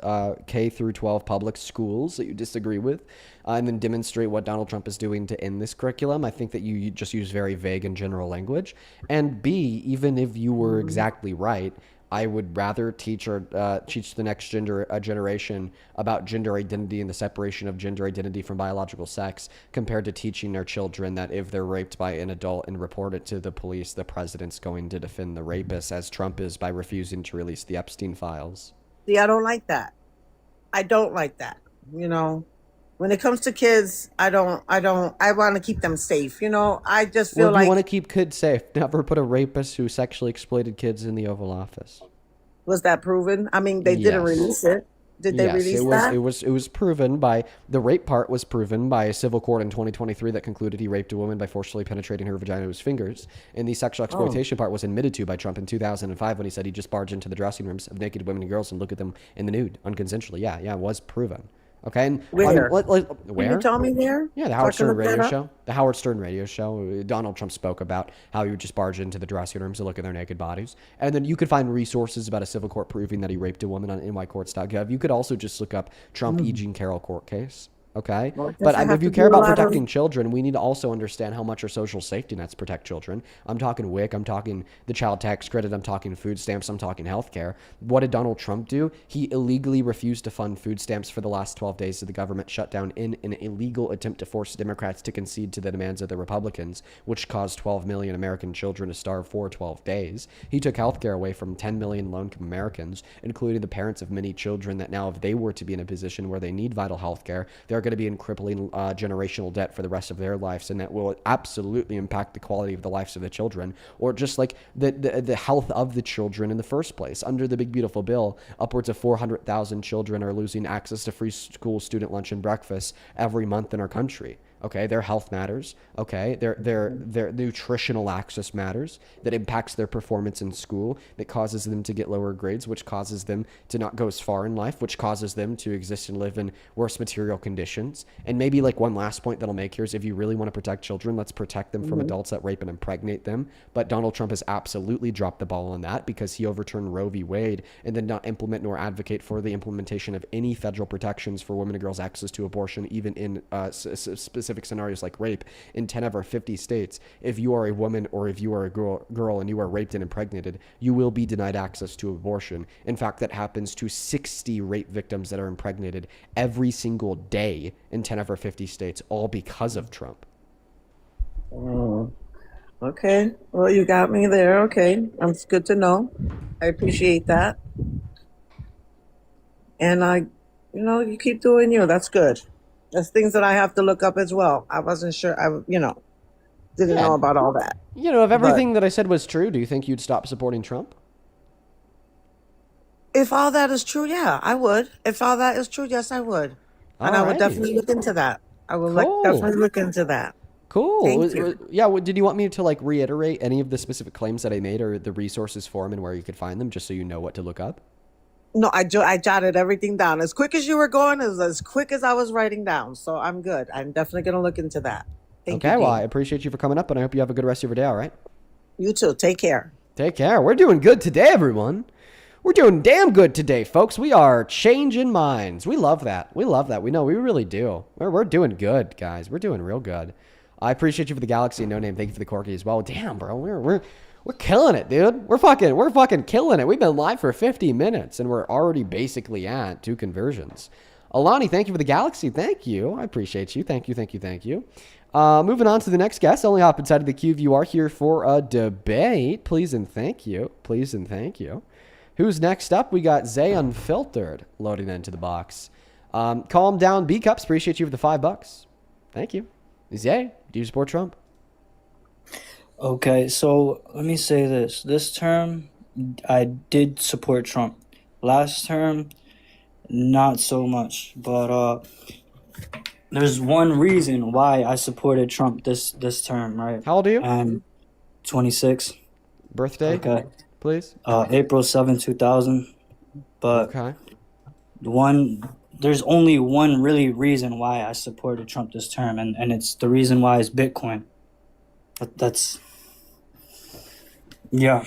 K through 12 public schools that you disagree with, and then demonstrate what Donald Trump is doing to end this curriculum. I think that you just use very vague and general language. And B, even if you were exactly right, I would rather teach the next generation about gender identity and the separation of gender identity from biological sex, compared to teaching our children that if they're raped by an adult and report it to the police, the president's going to defend the rapist, as Trump is by refusing to release the Epstein files. See, I don't like that. I don't like that. When it comes to kids, I want to keep them safe. I just feel Well, if you like, want to keep kids safe, never put a rapist who sexually exploited kids in the Oval Office. was that proven? I mean, they didn't Yes. release it. Did they release that? It was proven by the rape part was proven by a civil court in 2023 that concluded he raped a woman by forcibly penetrating her vagina with his fingers. And the sexual exploitation part was admitted to by Trump in 2005 when he said he just barged into the dressing rooms of naked women and girls and looked at them in the nude unconsensually. Yeah, it was proven. Okay, and Where? where? Can you tell me where? Yeah, the So I Howard can Stern look that radio up? show. The Howard Stern radio show. Donald Trump spoke about how he would just barge into the dressing rooms to look at their naked bodies. And then you could find resources about a civil court proving that he raped a woman on nycourts.gov. You could also just look up Trump E. Jean Carroll court case. Okay? Well, I guess But I have if you to care do a about lot of- protecting children, we need to also understand how much our social safety nets protect children. I'm talking WIC, I'm talking the child tax credit, I'm talking food stamps, I'm talking healthcare. What did Donald Trump do? He illegally refused to fund food stamps for the last 12 days of the government shutdown in an illegal attempt to force Democrats to concede to the demands of the Republicans, which caused 12 million American children to starve for 12 days. He took healthcare away from 10 million low-income Americans, including the parents of many children that now, if they were to be in a position where they need vital healthcare, they're going to be in crippling generational debt for the rest of their lives, and that will absolutely impact the quality of the lives of the children, or just like the health of the children in the first place. Under the big beautiful bill, upwards of 400,000 children are losing access to free school, student lunch, and breakfast every month in our country. Okay, their health matters. Okay, their nutritional access matters. That impacts their performance in school. That causes them to get lower grades, which causes them to not go as far in life, which causes them to exist and live in worse material conditions. And maybe like one last point that I'll make here is, if you really want to protect children, let's protect them from adults that rape and impregnate them. But Donald Trump has absolutely dropped the ball on that, because he overturned Roe v. Wade and did not implement nor advocate for the implementation of any federal protections for women and girls' access to abortion, even in specific scenarios like rape. In 10 of our 50 states, if you are a woman or if you are a girl and you are raped and impregnated, you will be denied access to abortion. In fact, that happens to 60 rape victims that are impregnated every single day in 10 of our 50 states, all because of Trump. Okay. Well, you got me there. Okay. That's good to know. I appreciate that. And you keep doing you. That's good. There's things that I have to look up as well. I wasn't sure. Didn't know about all that. If everything that I said was true, do you think you'd stop supporting Trump? If all that is true, yeah, I would. If all that is true, yes, I would. And I would definitely look into that. I will definitely look into that. Cool. Thank you. Yeah. Did you want me to reiterate any of the specific claims that I made, or the resources for them and where you could find them, just so you know what to look up? No, I jotted everything down. As quick as you were going is as quick as I was writing down. So I'm good. I'm definitely going to look into that. Thank you. Okay, well, I appreciate you for coming up, and I hope you have a good rest of your day, all right? You too. Take care. Take care. We're doing good today, everyone. We're doing damn good today, folks. We are changing minds. We love that. We love that. We know we really do. We're doing good, guys. We're doing real good. I appreciate you for the Galaxy and No Name. Thank you for the Corky as well. Damn, bro. We're killing it, dude. We're fucking killing it. We've been live for 50 minutes, and we're already basically at 2 conversions. Alani, thank you for the Galaxy. Thank you. I appreciate you. Thank you. Moving on to the next guest. Only hop inside of the queue if you are here for a debate. Please and thank you. Who's next up? We got Zay Unfiltered loading into the box. Calm down, B-Cups. Appreciate you for the $5. Thank you. Zay, do you support Trump? Okay, so let me say this. This term, I did support Trump. Last term, not so much. But there's one reason why I supported Trump this term, right? How old are you? 26. Birthday? Okay. Please? April 7, 2000. But okay. There's only one really reason why I supported Trump this term, and it's the reason why is Bitcoin. That's... Yeah.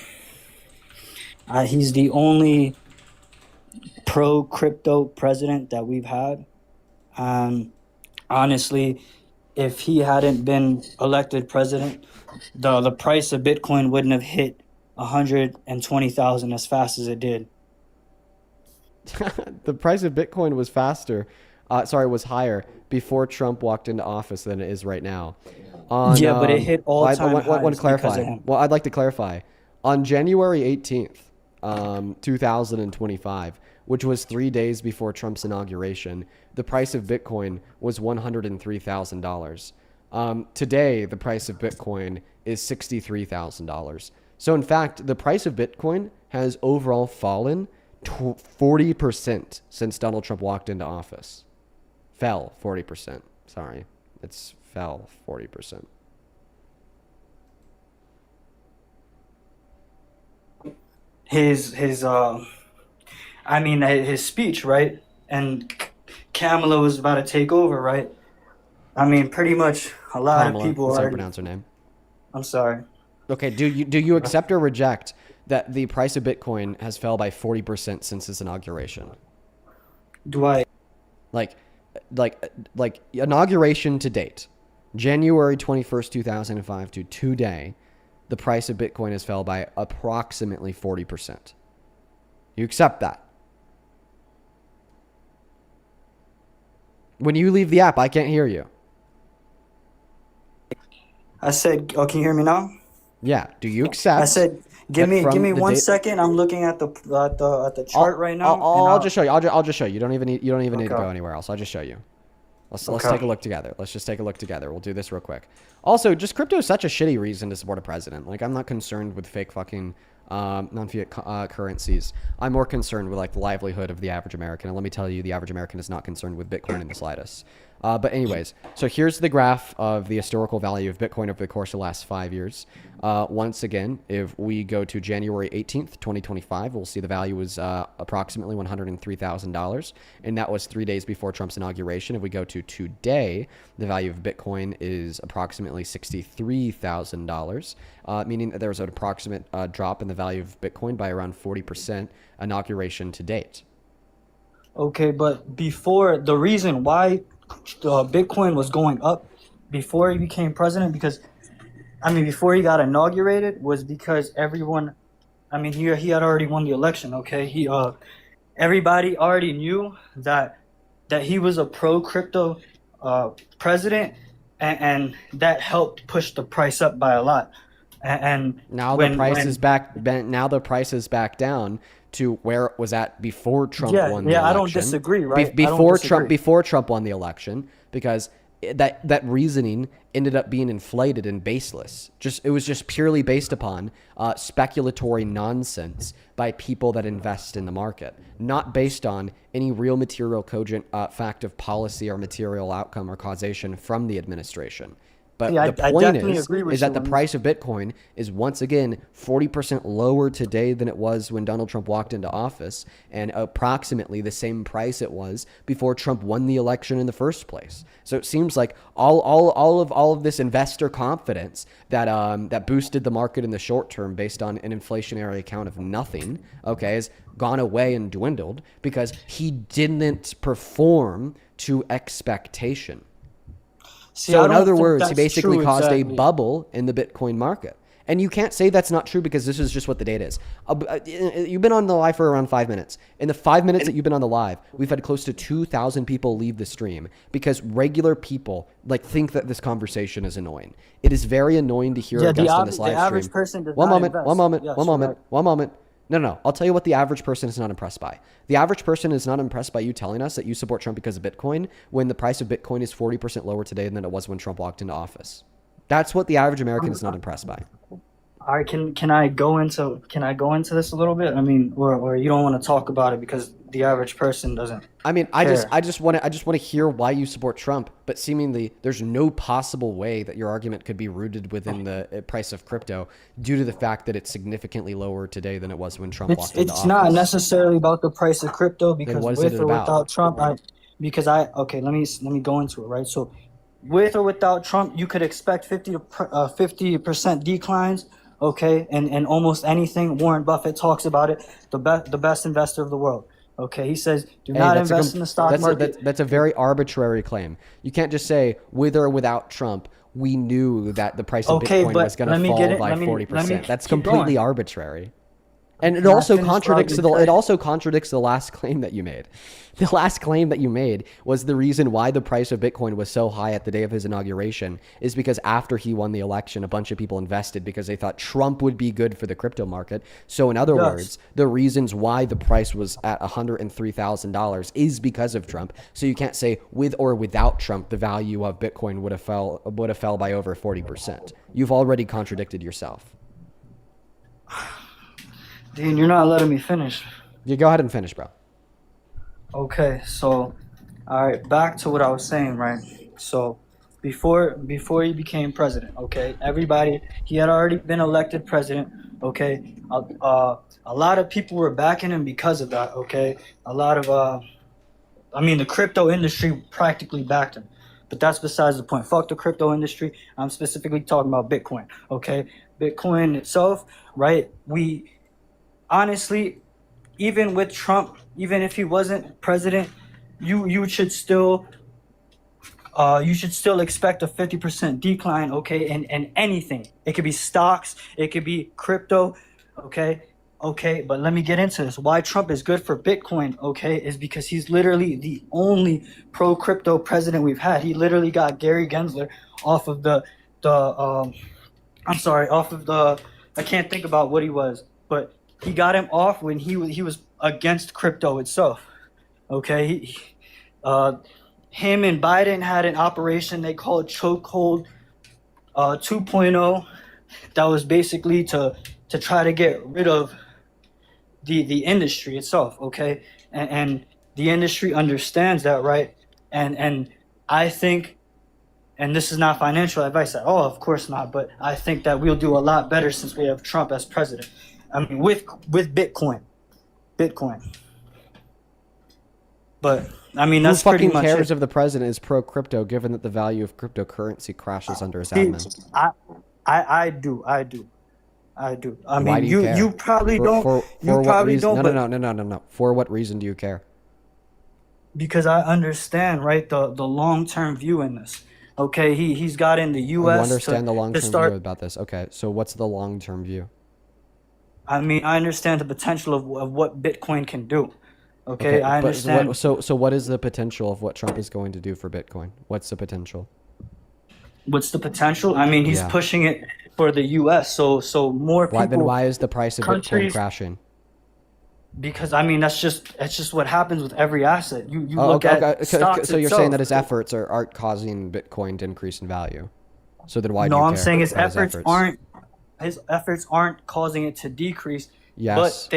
He's the only pro-crypto president that we've had. Honestly, if he hadn't been elected president, the price of Bitcoin wouldn't have hit 120,000 as fast as it did. The price of Bitcoin was was higher before Trump walked into office than it is right now. But it hit all-time highs. I want to clarify. Well, I'd like to clarify. On January 18th, 2025, which was 3 days before Trump's inauguration, the price of Bitcoin was $103,000. Today, the price of Bitcoin is $63,000. So, in fact, the price of Bitcoin has overall fallen 40% since Donald Trump walked into office. Fell 40%. Sorry. It's fell 40%. His speech, right? And Kamala was about to take over, right? I mean, pretty much a lot of people That's how you pronounce her name. I'm sorry. Okay, do you accept or reject that the price of Bitcoin has fell by 40% since his inauguration? Do I? Like inauguration to date, January 21st, 2005 to today, the price of Bitcoin has fell by approximately 40%. You accept that? When you leave the app, I can't hear you. I said, can you hear me now? Yeah. Do you accept? I said, give me 1 second. I'm looking at the chart right now. I'll just show you. I'll just show you. You don't even need to go anywhere else. I'll just show you. Let's take a look together. Let's just take a look together. We'll do this real quick. Also, just crypto is such a shitty reason to support a president. Like, I'm not concerned with fake fucking non-fiat currencies. I'm more concerned with the livelihood of the average American. And let me tell you, the average American is not concerned with Bitcoin in the slightest. But anyways, so here's the graph of the historical value of Bitcoin over the course of the last 5 years. Once again, if we go to January 18th, 2025, we'll see the value was approximately $103,000. And that was 3 days before Trump's inauguration. If we go to today, the value of Bitcoin is approximately $63,000, meaning that there was an approximate drop in the value of Bitcoin by around 40% inauguration to date. Okay, but before, the reason why Bitcoin was going up before he became president, because before he got inaugurated, was because everyone, he had already won the election. Okay, everybody already knew that he was a pro crypto president, and that helped push the price up by a lot. And now the price is back. Now the price is back down to where it was at before Trump won the election. Yeah, I don't disagree, right? Before Trump won the election, because that reasoning ended up being inflated and baseless. It was just purely based upon speculatory nonsense by people that invest in the market, not based on any real material cogent fact of policy or material outcome or causation from the administration. But the point is that the price of Bitcoin is once again 40% lower today than it was when Donald Trump walked into office, and approximately the same price it was before Trump won the election in the first place. So it seems like all of this investor confidence that boosted the market in the short term based on an inflationary account of nothing, okay, has gone away and dwindled because he didn't perform to expectation. So in other words, he basically caused a bubble in the Bitcoin market. And you can't say that's not true because this is just what the data is. You've been on the live for around 5 minutes. In the 5 minutes that you've been on the live, we've had close to 2,000 people leave the stream because regular people think that this conversation is annoying. It is very annoying to hear a guest on this live stream. The average person does One not moment. invest. No. I'll tell you what the average person is not impressed by. The average person is not impressed by you telling us that you support Trump because of Bitcoin when the price of Bitcoin is 40% lower today than it was when Trump walked into office. That's what the average American is not impressed by. All right, can I go into this a little bit? Or you don't want to talk about it because the average person doesn't. I just want to hear why you support Trump, but seemingly there's no possible way that your argument could be rooted within the price of crypto due to the fact that it's significantly lower today than it was when Trump walked into office. It's not necessarily about the price of crypto because with or without Trump, let me go into it, right? So with or without Trump, you could expect 50% declines. Okay, and almost anything. Warren Buffett talks about it. The best investor of the world. Okay, he says, do not invest in the stock market. That's a very arbitrary claim. You can't just say with or without Trump, we knew that the price of Bitcoin was going to fall by 40%. That's completely arbitrary. And it also contradicts the last claim that you made. The last claim that you made was the reason why the price of Bitcoin was so high at the day of his inauguration is because after he won the election, a bunch of people invested because they thought Trump would be good for the crypto market. So in other words, the reasons why the price was at $103,000 is because of Trump. So you can't say with or without Trump, the value of Bitcoin would have fell by over 40%. You've already contradicted yourself. Dean, you're not letting me finish. You go ahead and finish, bro. Okay, so, all right, back to what I was saying, right? So, before he became president, okay, he had already been elected president, okay? A lot of people were backing him because of that, okay? A lot of, the crypto industry practically backed him. But that's besides the point. Fuck the crypto industry. I'm specifically talking about Bitcoin, okay? Bitcoin itself, right? Honestly, even with Trump, even if he wasn't president, you should still expect a 50% decline, okay, in anything. It could be stocks, it could be crypto, okay, but let me get into this. Why Trump is good for Bitcoin, okay, is because he's literally the only pro-crypto president we've had. He literally got Gary Gensler off of I can't think about what he was, but he got him off when he was against crypto itself. Okay, him and Biden had an operation they called Chokehold 2.0 that was basically to try to get rid of the industry itself. Okay, and the industry understands that, right? And I think, and this is not financial advice at all, of course not, but I think that we'll do a lot better since we have Trump as president. I mean, with Bitcoin. But I mean, that's Who pretty fucking much cares it. if the president is pro crypto, given that the value of cryptocurrency crashes under his admin? I do. I Why mean, do you care? you probably don't. For You what probably reason? don't. No, But no. For what reason do you care? because I understand, right, the long term view in this. Okay, he's got in the You U.S. understand the to long-term start. view about this. Okay, so what's the long-term view? I mean, I understand the potential of what Bitcoin can do. Okay, I but understand. so what is the potential of what Trump is going to do for Bitcoin? What's the potential? What's the potential? I mean, he's Yeah. pushing it for the U.S. So more people. Why is the price of Bitcoin countries- crashing? Because I mean, that's just what happens with every asset. You look at stocks So you're saying that itself. his efforts aren't causing Bitcoin to increase in value. So then why do No, you care? I'm saying his about efforts aren't causing it to decrease. Yes. But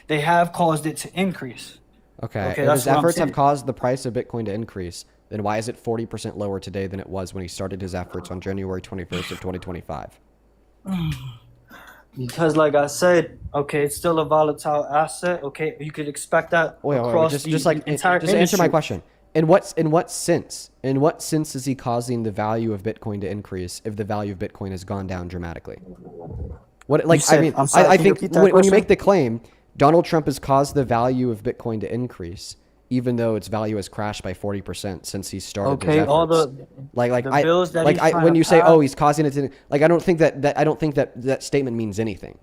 they have caused it to increase. Okay. Okay, If that's his what I'm efforts have saying. caused the price of Bitcoin to increase, then why is it 40% lower today than it was when he started his efforts on January 21st of 2025? Because, like I said, okay, it's still a volatile asset. Okay, you could expect that across the entire just answer industry. my question. In what sense? In what sense is he causing the value of Bitcoin to increase if the value of Bitcoin has gone down dramatically? What You said- I'm sorry, I can you think repeat that when you question? make the claim, Donald Trump has caused the value of Bitcoin to increase, even though its value has crashed by 40% since he started his Okay, efforts. all the bills that he's trying when to you say, pass- oh, he's causing it to, like, I don't think that statement means anything.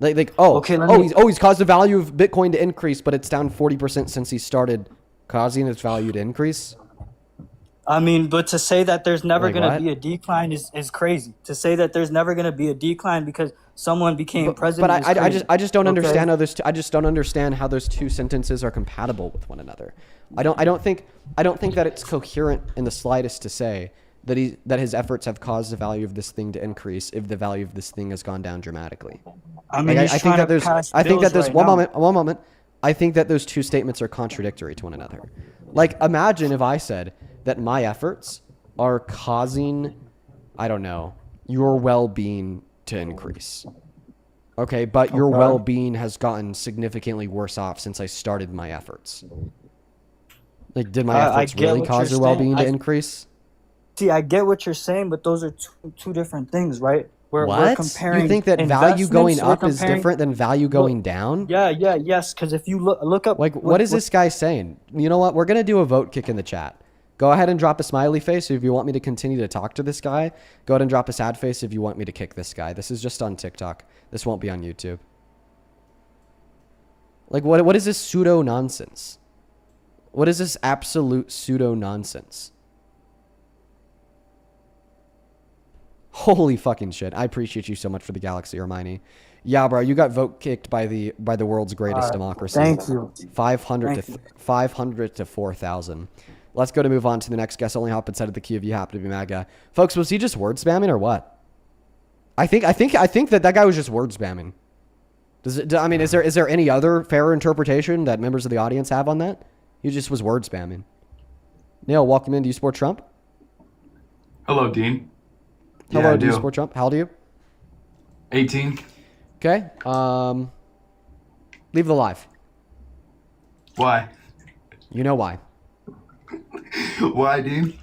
Okay, let me- He's caused the value of Bitcoin to increase, but it's down 40% since he started causing its value to increase. I mean, but to say that there's never Like going to what? be a decline is crazy. To say that there's never going to be a decline because someone became president But is I crazy. just don't Okay? understand how I just don't understand how those two sentences are compatible with one another. I don't think that it's coherent in the slightest to say that his efforts have caused the value of this thing to increase if the value of this thing has gone down dramatically. I mean, Like, he's I think trying that to there's pass I think that bills there's right one now. moment. I think that those two statements are contradictory to one another. Like, imagine if I said that my efforts are causing, I don't know, your well-being to increase. Okay, but your Okay. well-being has gotten significantly worse off since I started my efforts. Like, did my I efforts get really what cause you're your well-being to saying. increase? See, I get what you're saying, but those are two different things, right? We're What? comparing You think that value going investments, we're up is comparing- different than value going down? Yes, because if you look up... Like, what is this guy saying? You know what? We're going to do a vote kick in the chat. Go ahead and drop a smiley face if you want me to continue to talk to this guy. Go ahead and drop a sad face if you want me to kick this guy. This is just on TikTok. This won't be on YouTube. Like, what is this pseudo nonsense? What is this absolute pseudo nonsense? Holy fucking shit. I appreciate you so much for the galaxy, Hermione. Yeah, bro, you got vote kicked by the world's greatest democracy. Thank you. 500 to 4,000. Let's go to move on to the next guest. Only hop inside of the queue if you happen to be MAGA. Folks, was he just word spamming or what? I think that guy was just word spamming. I mean, is there any other fair interpretation that members of the audience have on that? He just was word spamming. Neil, welcome in. Do you support Trump? Hello, Dean. Hello, Yeah, I do you do. support Trump? How old are you? 18. Okay. Leave the live. Why? You know why. Why, Dean?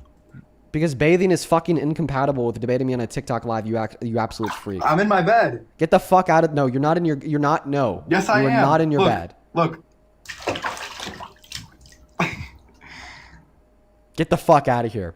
Because bathing is fucking incompatible with debating me on a TikTok live, you absolute freak. I'm in my bed. Get the fuck out of... No, you're not in your... You're not... No. Yes, I am. You are not in your Look, bed. Look. Get the fuck out of here.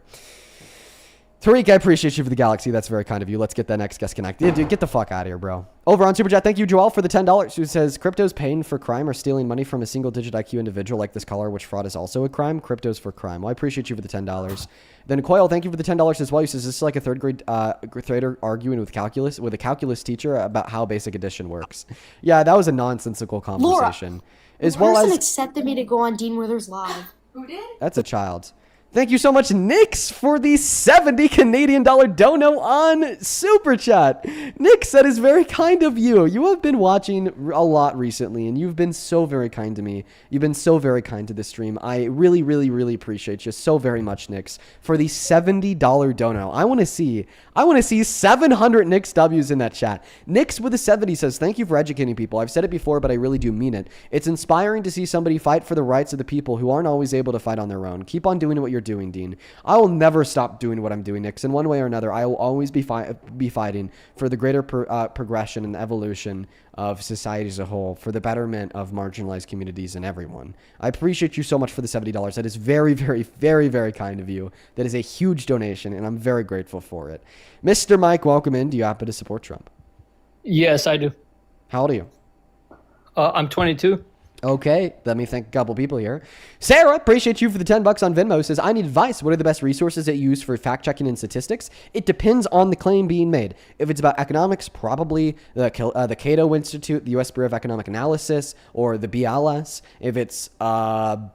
Tariq, I appreciate you for the galaxy. That's very kind of you. Let's get that next guest connected. Yeah, dude, get the fuck out of here, bro. Over on Super Chat, thank you, Joel, for the $10. Who says, crypto's paying for crime or stealing money from a single-digit IQ individual like this caller, which fraud is also a crime. Crypto's for crime. Well, I appreciate you for the $10. Then Coyle, thank you for the $10 as well. He says, this is like a third grader arguing with a calculus teacher about how basic addition works. Yeah, that was a nonsensical conversation. The As well person as... accepted me to go on Dean Withers Live. Who did? That's a child. Thank you so much, Nix, for the 70 Canadian dollar dono on Super Chat. Nix, that is very kind of you. You have been watching a lot recently, and you've been so very kind to me. You've been so very kind to the stream. I really, really, really appreciate you so very much, Nix, for the $70 dono. I want to see 700 Nix W's in that chat. Nix with a 70 says, thank you for educating people. I've said it before, but I really do mean it. It's inspiring to see somebody fight for the rights of the people who aren't always able to fight on their own. Keep on doing what you're doing, Dean. I will never stop doing what I'm doing, Nix. In one way or another, I will always be fighting for the greater progression and evolution of society as a whole, for the betterment of marginalized communities and everyone. I appreciate you so much for the $70. That is very, very, very, very kind of you. That is a huge donation, and I'm very grateful for it. Mr. Mike, welcome in. Do you happen to support Trump? Yes, I do. How old are you? I'm 22. Okay, let me thank a couple people here. Sarah, appreciate you for the $10 on Venmo. Says, I need advice. What are the best resources that you use for fact checking and statistics? It depends on the claim being made. If it's about economics, probably the Cato Institute, the U.S. Bureau of Economic Analysis, or the BLS. If it's about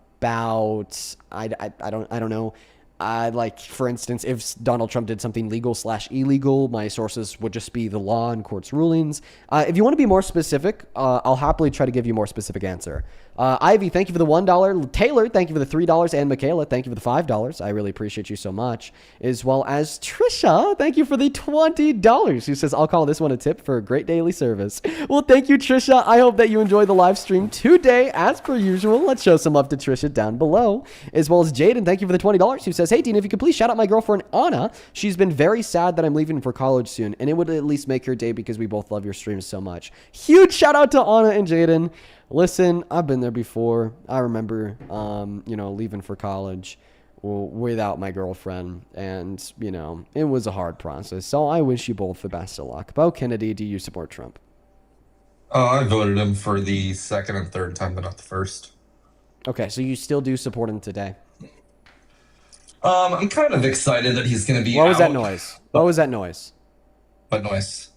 I don't know. Like, for instance, if Donald Trump did something legal/illegal, my sources would just be the law and court's rulings. If you want to be more specific, I'll happily try to give you a more specific answer. Ivy, thank you for the $1. Taylor, thank you for the $3. And Michaela, thank you for the $5. I really appreciate you so much. As well as Trisha, thank you for the $20, who says, I'll call this one a tip for a great daily service. Well, thank you, Trisha. I hope that you enjoy the live stream today, as per usual. Let's show some love to Trisha down below. As well as Jaden, thank you for the $20, who says, hey, Dean, if you could please shout out my girlfriend, Anna. She's been very sad that I'm leaving for college soon, and it would at least make her day because we both love your streams so much. Huge shout out to Anna and Jaden. Listen, I've been there before. I remember, leaving for college without my girlfriend, and, it was a hard process. So I wish you both the best of luck. Bo Kennedy, do you support Trump? I voted him for the second and third time, but not the first. Okay, so you still do support him today? I'm kind of excited that he's going to be What was that noise? What was that noise? What noise?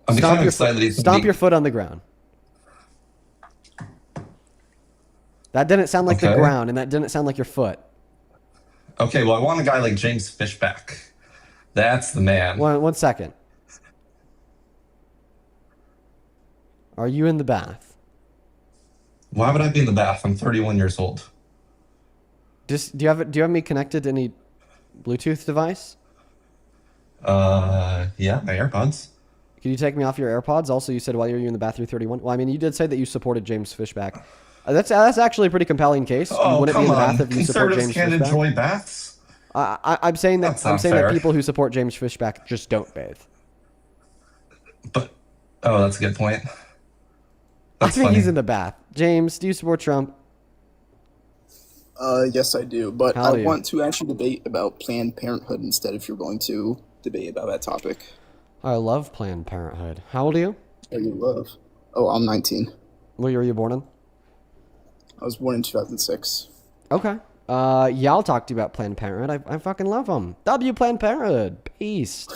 I'm kind of excited that he's Stomp your foot on the ground. That didn't sound like the ground, and that didn't sound like your foot. Okay, well, I want a guy like James Fishback. That's the man. One second. Are you in the bath? Why would I be in the bath? I'm 31 years old. Do you have me connected to any Bluetooth device? Yeah, my AirPods. Can you take me off your AirPods? Also, you said while you're in the bath, you're 31. Well, I mean, you did say that you supported James Fishback. That's actually a pretty compelling case. Oh, you wouldn't come be in the on. bath if you support Conservatives James can't Fishback. enjoy baths? I'm saying that fair. people who support James Fishback just don't bathe. Oh, that's a good point. I think he's in the bath. James, do you support Trump? Yes, I do, but How do I you? want to actually debate about Planned Parenthood instead if you're going to debate about that topic. I love Planned Parenthood. How old are you? I do love. Oh, I'm 19. What year were you born in? I was born in 2006. Okay. Yeah, I'll talk to you about Planned Parenthood. I fucking love them. W Planned Parenthood. Peace.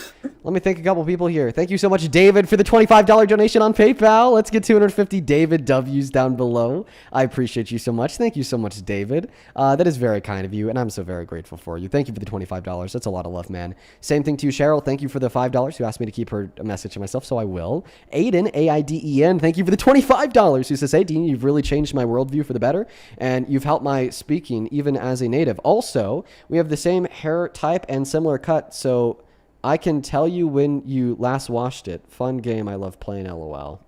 Let me thank a couple people here. Thank you so much, David, for the $25 donation on PayPal. Let's get 250 David W's down below. I appreciate you so much. Thank you so much, David. That is very kind of you, and I'm so very grateful for you. Thank you for the $25. That's a lot of love, man. Same thing to you, Cheryl. Thank you for the $5 who asked me to keep her a message to myself, so I will. Aiden, A-I-D-E-N, thank you for the $25 who says, hey, Dean, you've really changed my worldview for the better, and you've helped my speaking even as a native. Also, we have the same hair type and similar cut, so I can tell you when you last washed it. Fun game. I love playing, LOL.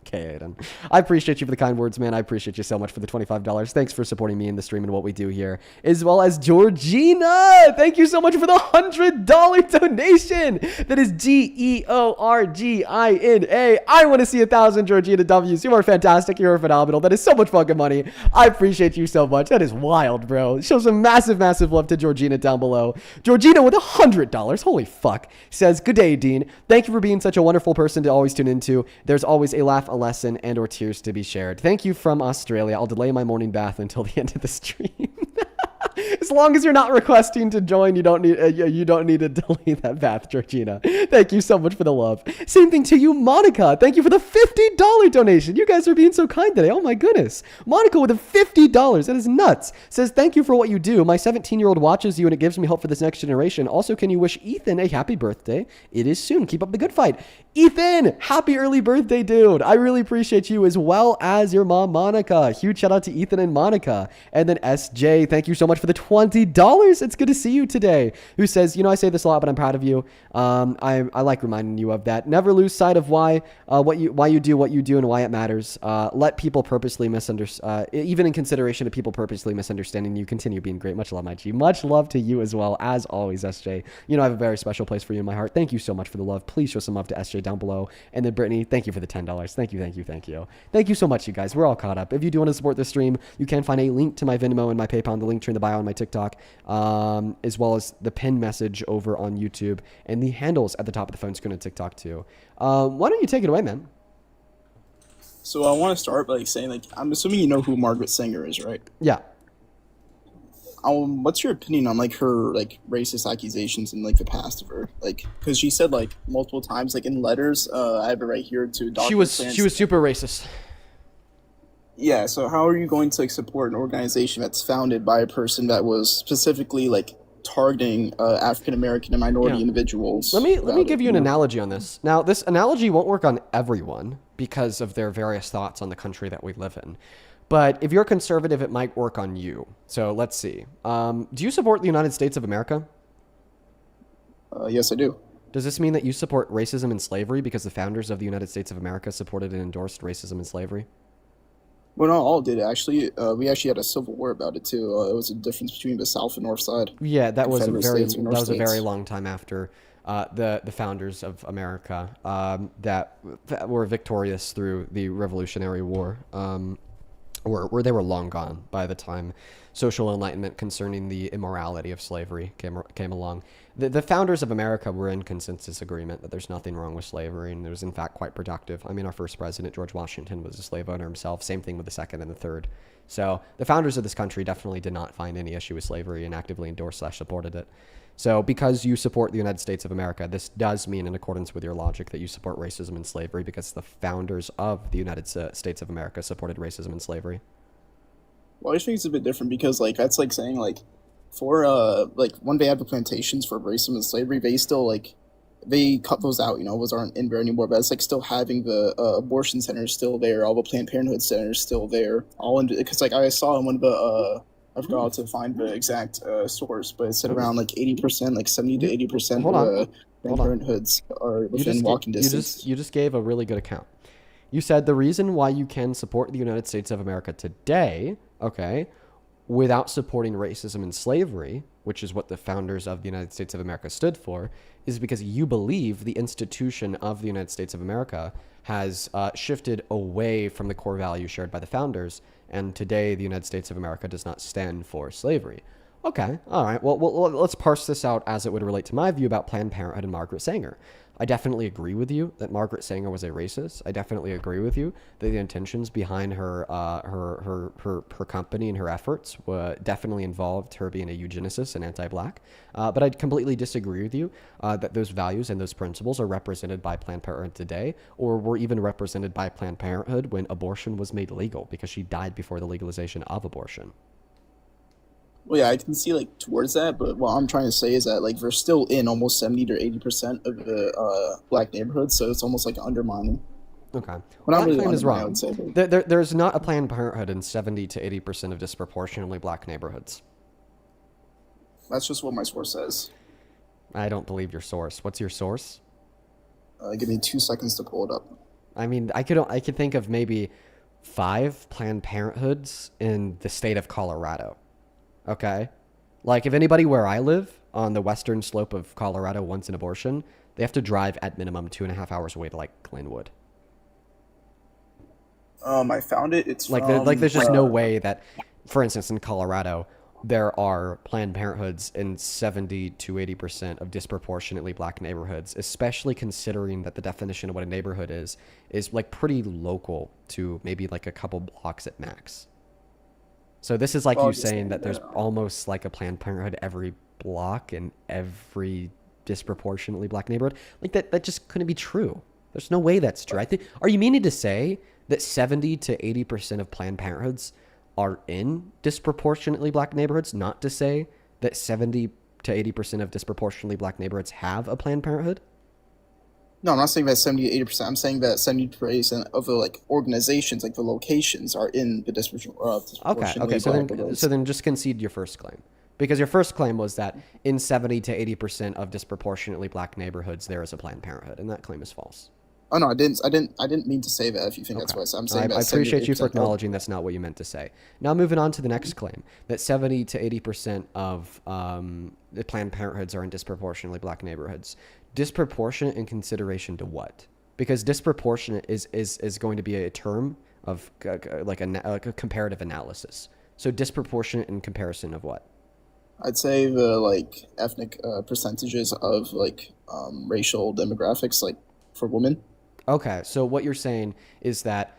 Okay, Aiden. I appreciate you for the kind words, man. I appreciate you so much for the $25. Thanks for supporting me in the stream and what we do here. As well as Georgina. Thank you so much for the $100 donation. That is Georgina. I want to see 1,000 Georgina W's. You are fantastic. You are phenomenal. That is so much fucking money. I appreciate you so much. That is wild, bro. Show some massive, massive love to Georgina down below. Georgina with $100. Holy fuck. Says, good day, Dean. Thank you for being such a wonderful person to always tune into. There's always a laugh, a lesson, and or tears to be shared. Thank you from Australia. I'll delay my morning bath until the end of the stream. As long as you're not requesting to join, you don't need to delete that path, Georgina. Thank you so much for the love. Same thing to you, Monica. Thank you for the $50 donation. You guys are being so kind today. Oh my goodness. Monica with a $50. That is nuts. Says, thank you for what you do. My 17-year-old watches you and it gives me hope for this next generation. Also, can you wish Ethan a happy birthday? It is soon. Keep up the good fight. Ethan, happy early birthday, dude. I really appreciate you as well as your mom, Monica. Huge shout out to Ethan and Monica. And then SJ, thank you so much for the $20. It's good to see you today. Who says, I say this a lot, but I'm proud of you. I like reminding you of that. Never lose sight of why you do what you do and why it matters. Let people purposely misunderstand, even in consideration of people purposely misunderstanding you. Continue being great. Much love, my G. Much love to you as well, as always, SJ. I have a very special place for you in my heart. Thank you so much for the love. Please show some love to SJ down below. And then Brittany, thank you for the $10. Thank you. Thank you so much, you guys. We're all caught up. If you do want to support this stream, you can find a link to my Venmo and my PayPal in the link tree in the bio on my TikTok, as well as the pinned message over on YouTube and the handles at the top of the phone screen on TikTok too. Why don't you take it away, man? So I want to start by saying, I'm assuming you know who Margaret Sanger is, right? Yeah. What's your opinion on her racist accusations in the past of her? Because she said multiple times in letters. I have it right here to Dr. She was super racist. Yeah. So how are you going to support an organization that's founded by a person that was specifically targeting African American and minority individuals? Let me give you an analogy on this. Now, this analogy won't work on everyone because of their various thoughts on the country that we live in. But if you're conservative, it might work on you. So let's see. Do you support the United States of America? Yes, I do. Does this mean that you support racism and slavery because the founders of the United States of America supported and endorsed racism and slavery? Well, not all did, actually. We actually had a civil war about it, too. It was a difference between the South and North side. Yeah, that was a very long time after the founders of America that were victorious through the Revolutionary War. Where they were long gone by the time social enlightenment concerning the immorality of slavery came along. The founders of America were in consensus agreement that there's nothing wrong with slavery, and it was in fact quite productive. I mean, our first president, George Washington, was a slave owner himself. Same thing with the second and the third. So the founders of this country definitely did not find any issue with slavery and actively endorsed/supported it. So because you support the United States of America, this does mean, in accordance with your logic, that you support racism and slavery because the founders of the United States of America supported racism and slavery. Well, I just think it's a bit different because, that's saying, for, when they had the plantations for racism and slavery, they still, they cut those out, those aren't in there anymore, but it's, still having the abortion centers still there, all the Planned Parenthood centers still there, all in, because, I saw in one of the, I forgot to find the exact source, but it said around 80%, 70 to 80% of Planned Parenthoods are within walking distance. You just gave a really good account. You said the reason why you can support the United States of America today, without supporting racism and slavery, which is what the founders of the United States of America stood for, is because you believe the institution of the United States of America has shifted away from the core values shared by the founders. And today, the United States of America does not stand for slavery. Okay, all right. Well, let's parse this out as it would relate to my view about Planned Parenthood and Margaret Sanger. I definitely agree with you that Margaret Sanger was a racist. I definitely agree with you that the intentions behind her company and her efforts definitely involved her being a eugenicist and anti-black. But I completely disagree with you that those values and those principles are represented by Planned Parenthood today, or were even represented by Planned Parenthood when abortion was made legal, because she died before the legalization of abortion. Well, yeah, I can see towards that, but what I'm trying to say is that they're still in almost 70 to 80% of the black neighborhoods, so it's almost undermining. Okay. Well, that really claim is wrong. I would say, but... There's not a Planned Parenthood in 70 to 80% of disproportionately black neighborhoods. That's just what my source says. I don't believe your source. What's your source? Give me 2 seconds to pull it up. I mean, I could think of maybe 5 Planned Parenthoods in the state of Colorado. Okay? If anybody where I live on the western slope of Colorado wants an abortion, they have to drive at minimum 2.5 hours away to Glenwood. I found it. It's there's just no way that, for instance, in Colorado, there are Planned Parenthoods in 70 to 80% of disproportionately black neighborhoods, especially considering that the definition of what a neighborhood is pretty local to maybe a couple blocks at max. So this is like Well, you I'm just saying saying that there's that, almost like a Planned Parenthood every block in every disproportionately black neighborhood. Like that just couldn't be true. There's no way that's true. Are you meaning to say that 70 to 80% of Planned Parenthoods are in disproportionately black neighborhoods, not to say that 70 to 80% of disproportionately black neighborhoods have a Planned Parenthood? No, I'm not saying that 70 to 80%. I'm saying that 70% of the like organizations, like the locations, are in the disproportionately So black neighborhoods. then just concede your first claim. Because your first claim was that in 70 to 80% of disproportionately black neighborhoods there is a Planned Parenthood, and that claim is false. Oh no, I didn't mean to say that. If you think that's what I said, I'm saying that I appreciate you for 70 to 80% acknowledging that's not what you meant to say. Now moving on to the next claim, that 70 to 80% of the Planned Parenthoods are in disproportionately black neighborhoods. Disproportionate in consideration to what? Because disproportionate is going to be a term of like a comparative analysis. So disproportionate in comparison of what? I'd say the like ethnic percentages of like racial demographics, like for women. Okay, so what you're saying is that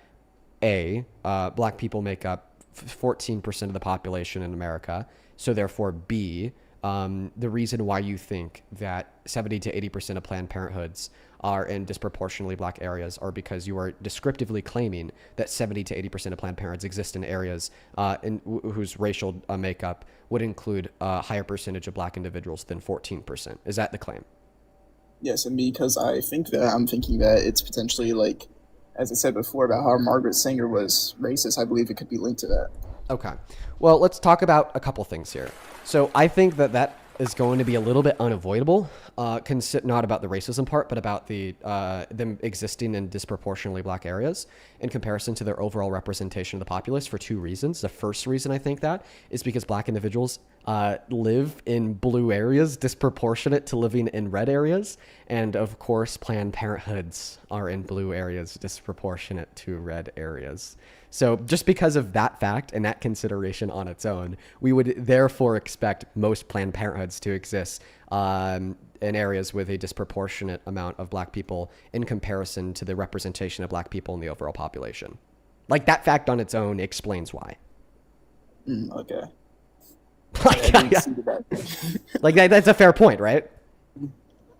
black people make up 14% of the population in America. So therefore, B, the reason why you think that 70 to 80% of Planned Parenthoods are in disproportionately black areas are because you are descriptively claiming that 70 to 80% of Planned Parenthoods exist in areas whose racial makeup would include a higher percentage of black individuals than 14%. Is that the claim? Yes, and because I'm thinking that it's potentially like, as I said before about how Margaret Sanger was racist, I believe it could be linked to that. Okay. Well, let's talk about a couple things here. So I think that is going to be a little bit unavoidable, not about the racism part, but about the them existing in disproportionately black areas in comparison to their overall representation of the populace for two reasons. The first reason I think that is because black individuals live in blue areas disproportionate to living in red areas. And of course, Planned Parenthoods are in blue areas disproportionate to red areas. So just because of that fact and that consideration on its own, we would therefore expect most Planned Parenthoods to exist in areas with a disproportionate amount of black people in comparison to the representation of black people in the overall population. Like that fact on its own explains why. Okay. Like that's a fair point, right?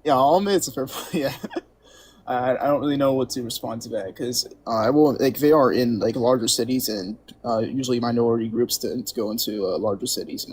Yeah, I'll admit it's a fair point. Yeah. I don't really know what to respond to that because they are in like larger cities and usually minority groups tend to go into larger cities,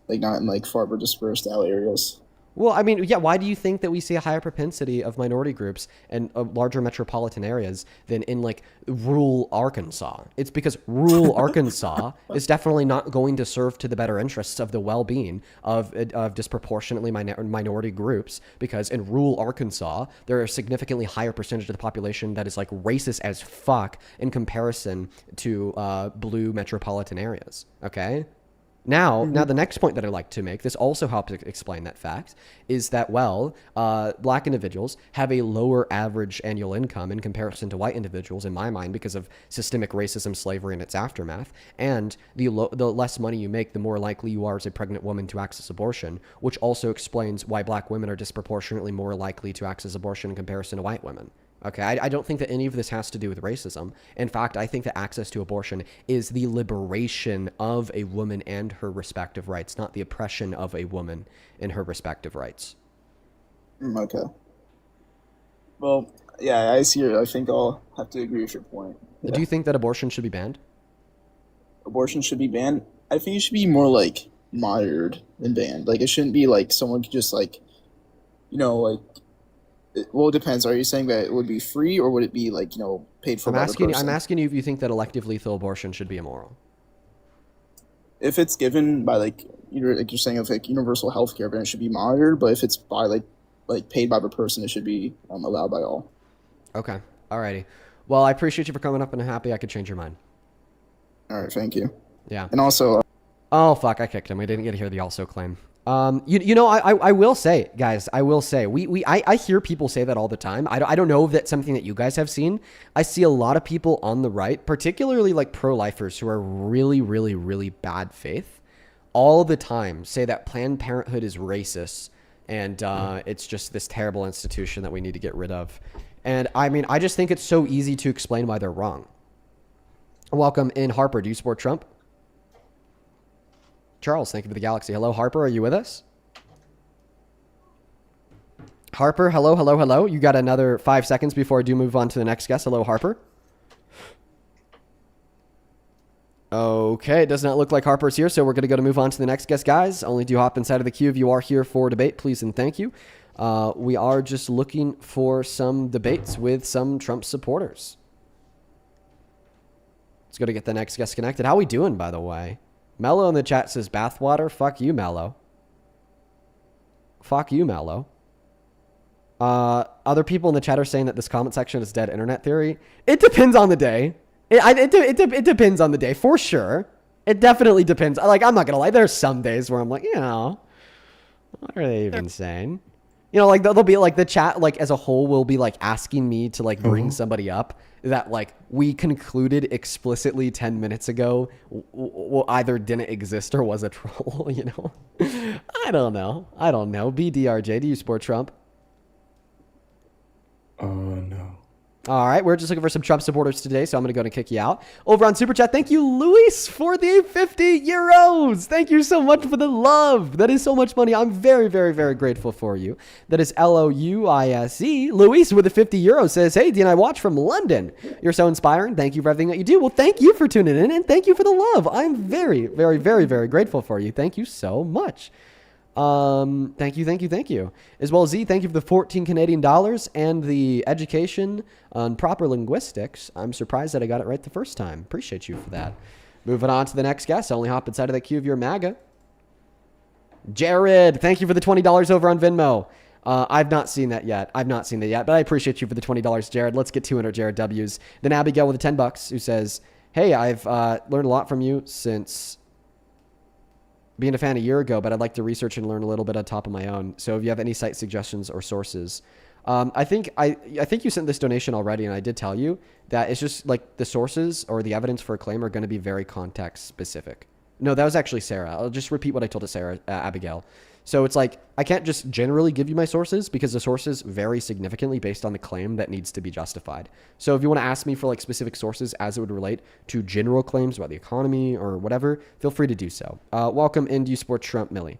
like not in like farther dispersed out areas. Well, I mean, yeah, why do you think that we see a higher propensity of minority groups in larger metropolitan areas than in like rural Arkansas? It's because rural Arkansas is definitely not going to serve to the better interests of the well-being of disproportionately minority groups, because in rural Arkansas, there are a significantly higher percentage of the population that is like racist as fuck in comparison to blue metropolitan areas, okay? Now, the next point that I'd like to make, this also helps explain that fact, is that, black individuals have a lower average annual income in comparison to white individuals, in my mind, because of systemic racism, slavery, and its aftermath. And the less money you make, the more likely you are as a pregnant woman to access abortion, which also explains why black women are disproportionately more likely to access abortion in comparison to white women. Okay, I don't think that any of this has to do with racism. In fact, I think that access to abortion is the liberation of a woman and her respective rights, not the oppression of a woman in her respective rights. Okay. Well, yeah, I see. I think I'll have to agree with your point. Yeah. Do you think that abortion should be banned? Abortion should be banned? I think it should be more like monitored than banned. Like it shouldn't be like someone could just like, well, it depends. Are you saying that it would be free or would it be like, paid for? I'm asking you if you think that elective lethal abortion should be immoral. If it's given by like you're saying of like universal health care, then it should be monitored. But if it's by like paid by the person, it should be allowed by all. Okay. Alrighty. Well, I appreciate you for coming up, and I'm happy I could change your mind. All right. Thank you. Yeah. And also. Oh fuck! I kicked him. I didn't get to hear the also claim. I will say, guys, I hear people say that all the time. I don't know if that's something that you guys have seen. I see a lot of people on the right, particularly like pro-lifers who are really, really, really bad faith, all the time say that Planned Parenthood is racist and it's just this terrible institution that we need to get rid of. And I mean, I just think it's so easy to explain why they're wrong. Welcome in, Harper. Do you support Trump? Charles, thank you for the galaxy. Hello, Harper. Are you with us? Harper, hello, hello, hello. You got another 5 seconds before I do move on to the next guest. Hello, Harper. Okay, it does not look like Harper's here, so we're going to move on to the next guest, guys. Only do hop inside of the queue if you are here for debate, please and thank you. We are just looking for some debates with some Trump supporters. Let's go to get the next guest connected. How we doing, by the way? Mello in the chat says bathwater. Fuck you, Mello. Fuck you, Mello. Other people in the chat are saying that this comment section is dead internet theory. It depends on the day. It depends on the day, for sure. It definitely depends. Like, I'm not going to lie. There's some days where I'm like, what are they even saying? Like, they'll be like, the chat, like, as a whole will be, like, asking me to, like, bring somebody up that, like, we concluded explicitly 10 minutes ago either didn't exist or was a troll, I don't know. BDRJ, do you support Trump? No. All right, we're just looking for some Trump supporters today, so I'm going to go and kick you out. Over on Super Chat, thank you, Luis, for the 50 euros. Thank you so much for the love. That is so much money. I'm very, very, very grateful for you. That is Louise. Luis with the 50 euros says, hey, Dean, I watch from London. You're so inspiring. Thank you for everything that you do. Well, thank you for tuning in, and thank you for the love. I'm very, very, very, very grateful for you. Thank you so much. Thank you. As well as Z, thank you for the 14 Canadian dollars and the education on proper linguistics. I'm surprised that I got it right the first time. Appreciate you for that. Moving on to the next guest. Only hop inside of that queue if you're MAGA. Jared, thank you for the $20 over on Venmo. I've not seen that yet, but I appreciate you for the $20, Jared. Let's get 200 Jared W's. Then Abigail with the $10 who says, hey, I've learned a lot from you since being a fan a year ago, but I'd like to research and learn a little bit on top of my own. So if you have any site suggestions or sources, I think you sent this donation already, and I did tell you that it's just like the sources or the evidence for a claim are going to be very context specific. No, that was actually Sarah. I'll just repeat what I told to Sarah, Abigail. So it's like, I can't just generally give you my sources because the sources vary significantly based on the claim that needs to be justified. So if you want to ask me for like specific sources as it would relate to general claims about the economy or whatever, feel free to do so. Welcome in. Do you support Trump, Millie?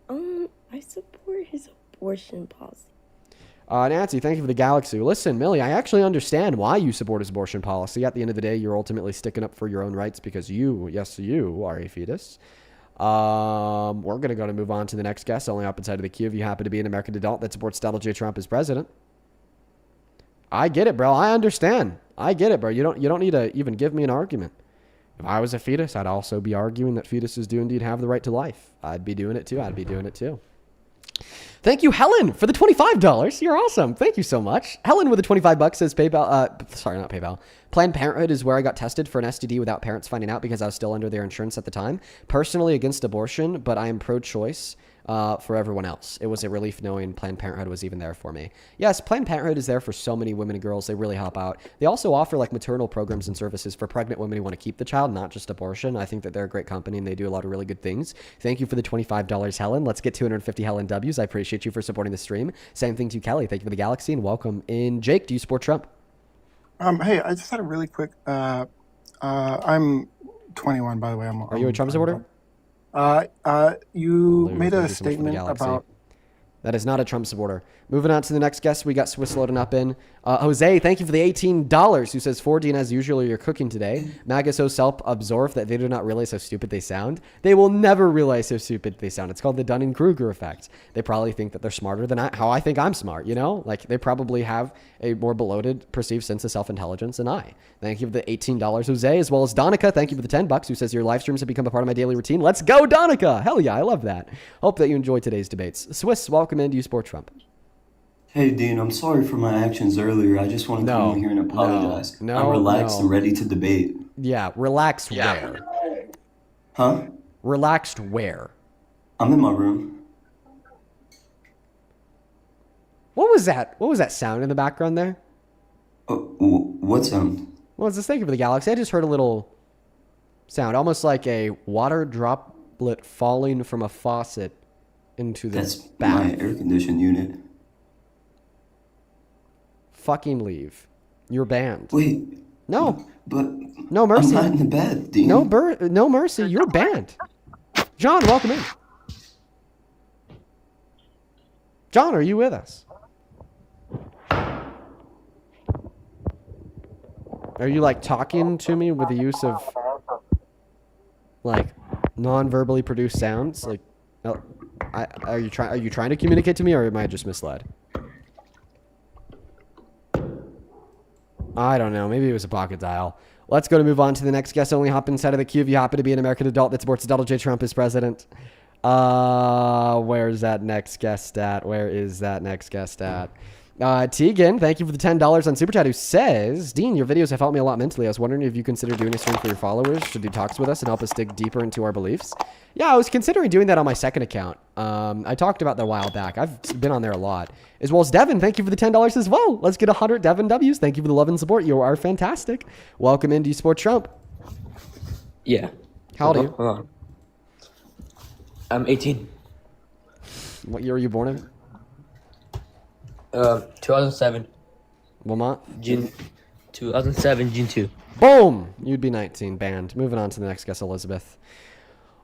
I support his abortion policy. Nancy, thank you for the galaxy. Listen, Millie, I actually understand why you support his abortion policy. At the end of the day, you're ultimately sticking up for your own rights because you are a fetus. We're going to move on to the next guest. Only up inside of the queue if you happen to be an American adult that supports Donald J. Trump as president. I get it, bro. I understand. I get it, bro. You don't need to even give me an argument. If I was a fetus, I'd also be arguing that fetuses do indeed have the right to life. I'd be doing it too. Thank you, Helen, for the $25. You're awesome. Thank you so much. Helen with the $25 says not PayPal. Planned Parenthood is where I got tested for an STD without parents finding out because I was still under their insurance at the time. Personally against abortion, but I am pro-choice for everyone else. It was a relief knowing Planned Parenthood was even there for me. Yes, Planned Parenthood is there for so many women and girls. They really help out. They also offer like maternal programs and services for pregnant women who want to keep the child, not just abortion. I think that they're a great company and they do a lot of really good things. Thank you for the $25, Helen. Let's get 250 Helen W's. I appreciate you for supporting the stream. Same thing to you, Kelly. Thank you for the galaxy and welcome in. Jake, do you support Trump? Hey, I just had a really quick. I'm 21, by the way. Are you a Trump supporter? You Lou, made thank a you so much for the statement galaxy. about. That is not a Trump supporter. Moving on to the next guest, we got Swiss loading up in. Jose, thank you for the $18, who says, 4D and as usual, you're cooking today. MAGA so self-absorbed that they do not realize how stupid they sound. They will never realize how stupid they sound. It's called the Dunning-Kruger effect. They probably think that they're smarter than how I think I'm smart, Like, they probably have a more bloated perceived sense of self-intelligence than I. Thank you for the $18, Jose, as well as Donica. Thank you for the $10, who says, your live streams have become a part of my daily routine. Let's go, Donica! Hell yeah, I love that. Hope that you enjoyed today's debates. Swiss, welcome in. Do you support Trump? Hey, Dean, I'm sorry for my actions earlier. I just want to come in here and apologize. I'm relaxed and ready to debate. Yeah, relaxed where? Huh? Relaxed where? I'm in my room. What was that? What was that sound in the background there? What sound? What was this? Thank you for the galaxy. I just heard a little sound, almost like a water droplet falling from a faucet into the bath. My air conditioning unit. Fucking leave. You're banned. Wait. No. But no mercy. I'm not in the bed, Dean. No mercy. You're banned. John, welcome in. John, are you with us? Are you like talking to me with the use of like non-verbally produced sounds? Like, are you trying to communicate to me, or am I just misled? I don't know. Maybe it was a pocket dial. Let's go to move on to the next guest. Only hop inside of the queue if you happen to be an American adult that supports Donald J. Trump as president. Where's that next guest at? Where is that next guest at? Tegan, thank you for the $10 on Super Chat, who says, Dean, your videos have helped me a lot mentally. I was wondering if you consider doing a stream for your followers to do talks with us and help us dig deeper into our beliefs. Yeah, I was considering doing that on my second account. I talked about that a while back. I've been on there a lot. As well as Devin, thank you for the $10 as well. Let's get 100 Devin W's. Thank you for the love and support. You are fantastic. Welcome in. Do you support Trump? Yeah. How old are you? Hold on. I'm 18. What year were you born in? 2007. What month? June 2007, June 2. Boom! You'd be 19. Banned. Moving on to the next guest, Elizabeth.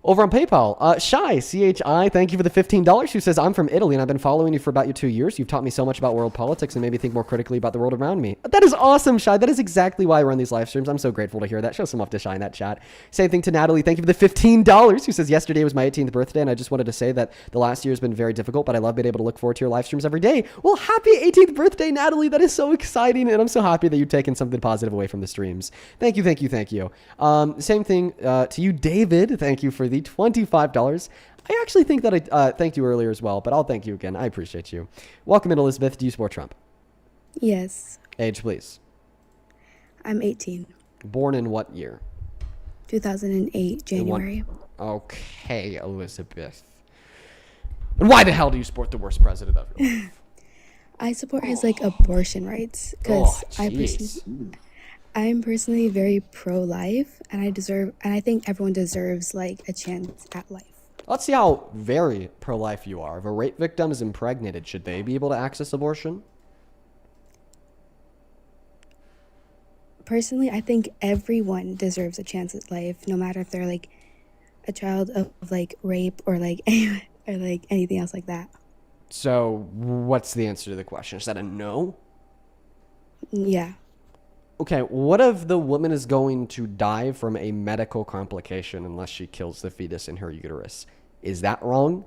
Over on PayPal, Shy, C-H-I, thank you for the $15, who says, I'm from Italy and I've been following you for about 2 years. You've taught me so much about world politics and made me think more critically about the world around me. That is awesome, Shy. That is exactly why I run these live streams. I'm so grateful to hear that. Show some love to Shy in that chat. Same thing to Natalie. Thank you for the $15, who says, yesterday was my 18th birthday and I just wanted to say that the last year has been very difficult, but I love being able to look forward to your live streams every day. Well, happy 18th birthday, Natalie. That is so exciting and I'm so happy that you've taken something positive away from the streams. Thank you, thank you, thank you. Same thing to you, David. Thank you for the $25. I actually think that I thanked you earlier as well, but I'll thank you again. I appreciate you. Welcome in, Elizabeth. Do you support Trump? Yes. Age, please. I'm 18. Born in what year? 2008, January. Okay, Elizabeth. And why the hell do you support the worst president of your life? I support his abortion rights because I'm personally very pro-life, and I think everyone deserves a chance at life. Let's see how very pro-life you are. If a rape victim is impregnated, should they be able to access abortion? Personally, I think everyone deserves a chance at life, no matter if they're a child of rape or anything else like that. So, what's the answer to the question? Is that a no? Yeah. Okay, what if the woman is going to die from a medical complication unless she kills the fetus in her uterus? Is that wrong?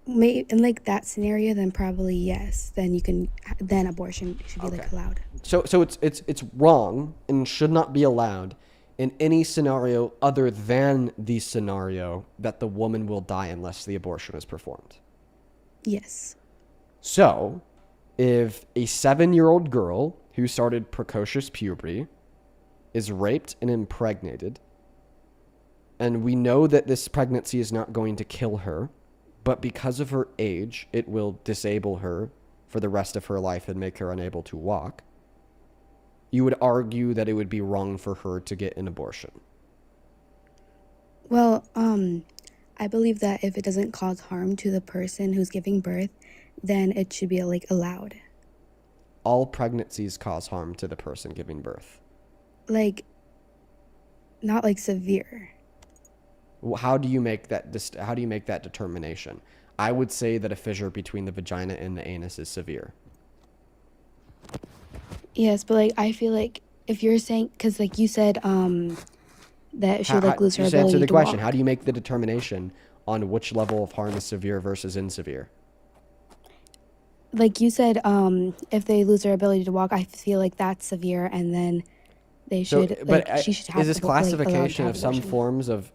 Maybe in that scenario, then probably yes. Then abortion should be allowed. So it's wrong and should not be allowed in any scenario other than the scenario that the woman will die unless the abortion is performed. Yes. So, if a 7-year-old girl who started precocious puberty is raped and impregnated, and we know that this pregnancy is not going to kill her, but because of her age, it will disable her for the rest of her life and make her unable to walk, you would argue that it would be wrong for her to get an abortion. Well, I believe that if it doesn't cause harm to the person who's giving birth, then it should be allowed. All pregnancies cause harm to the person giving birth. Not severe. How do you make that determination? I would say that a fissure between the vagina and the anus is severe. Yes, but I feel if you're saying, because you said that she would lose her just ability answer the to question. walk. How do you make the determination on which level of harm is severe versus insevere? You said, if they lose their ability to walk, I feel that's severe, and then they should. She should have. Is this allowed to classification have of some abortion. forms of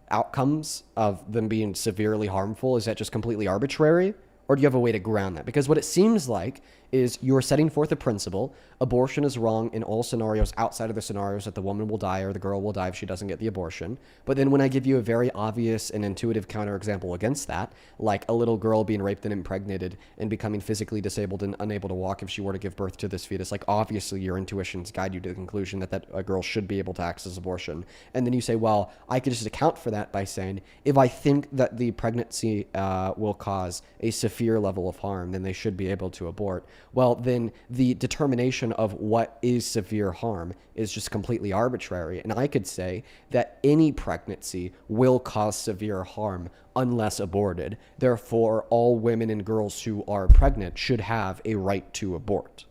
outcomes of them being severely harmful? Is that just completely arbitrary? Or do you have a way to ground that? Because what it seems like is you're setting forth a principle. Abortion is wrong in all scenarios outside of the scenarios that the woman will die or the girl will die if she doesn't get the abortion. But then when I give you a very obvious and intuitive counterexample against that, like a little girl being raped and impregnated and becoming physically disabled and unable to walk if she were to give birth to this fetus, obviously your intuitions guide you to the conclusion that a girl should be able to access abortion. And then you say, well, I could just account for that by saying, if I think that the pregnancy will cause a severe level of harm, then they should be able to abort. well, then the determination of what is severe harm is just completely arbitrary. And I could say that any pregnancy will cause severe harm unless aborted. Therefore, all women and girls who are pregnant should have a right to abort.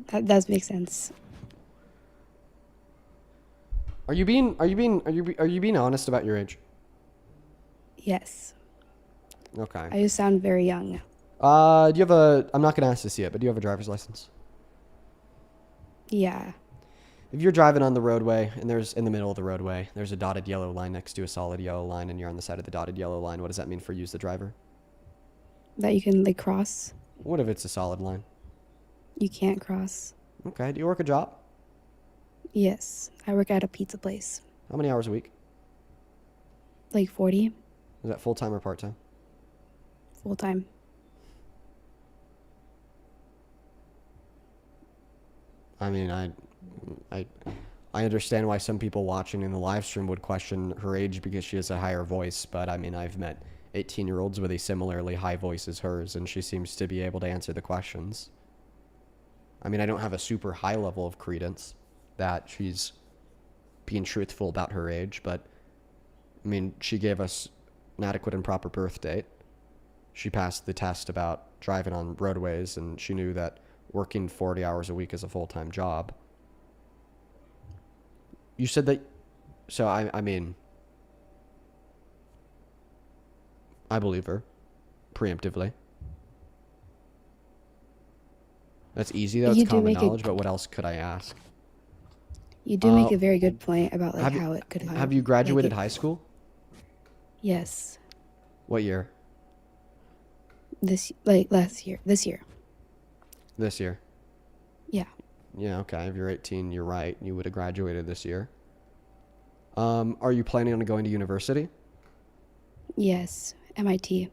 That does make sense. Are you being honest about your age? Yes. Okay. I just sound very young. Do you have I'm not going to ask to see it, but do you have a driver's license? Yeah. If you're driving on the roadway and there's in the middle of the roadway, there's a dotted yellow line next to a solid yellow line and you're on the side of the dotted yellow line, what does that mean for you as the driver? That you can like cross. What if it's a solid line? You can't cross. Okay. Do you work a job? Yes. I work at a pizza place. How many hours a week? Like 40 Is that full-time or part-time? full time. I mean, I understand why some people watching in the live stream would question her age because she has a higher voice, but I mean, I've met 18-year-olds with a similarly high voice as hers, and she seems to be able to answer the questions. I mean, I don't have a super high level of credence that she's being truthful about her age, but I mean, she gave us an adequate and proper birth date. She passed the test about driving on roadways, and she knew that working 40 hours a week is a full-time job. You said that, so I mean, I believe her, preemptively. That's easy, that's common knowledge, but what else could I ask? You do make a very good point about like how it could have you graduated high school? Yes. What year? This year. This year. Yeah. Yeah, okay. If you're 18, you're right. You would have graduated this year. Are you planning on going to university? Yes. MIT.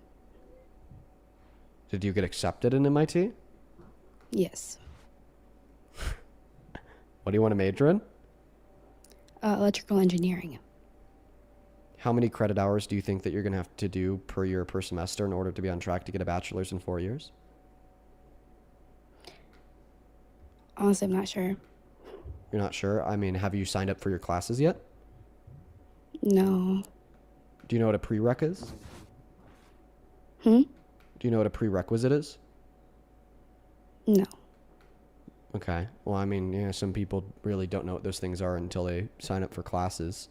Did you get accepted in MIT? Yes. What do you want to major in? Electrical engineering. How many credit hours do you think that you're going to have to do per year per semester in order to be on track to get a bachelor's in 4 years? Honestly, I'm not sure. You're not sure? I mean, have you signed up for your classes yet? No. Do you know what a prereq is? Hmm? Do you know what a prerequisite is? No. Okay. Well, I mean, yeah, some people really don't know what those things are until they sign up for classes.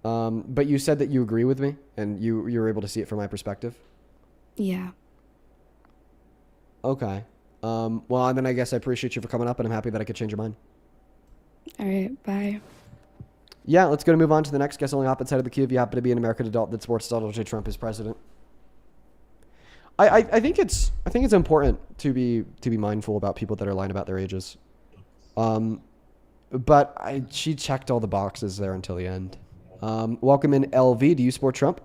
But you said that you agree with me and you were able to see it from my perspective? Yeah. Okay. Well, then I guess I appreciate you for coming up, and I'm happy that I could change your mind. All right. Bye. Yeah, let's go to move on to the next guest on the opposite side of the queue. If you happen to be an American adult that supports Donald J. Trump as president, I think it's important to be mindful about people that are lying about their ages. But she checked all the boxes there until the end. Welcome in, LV. Do you support Trump?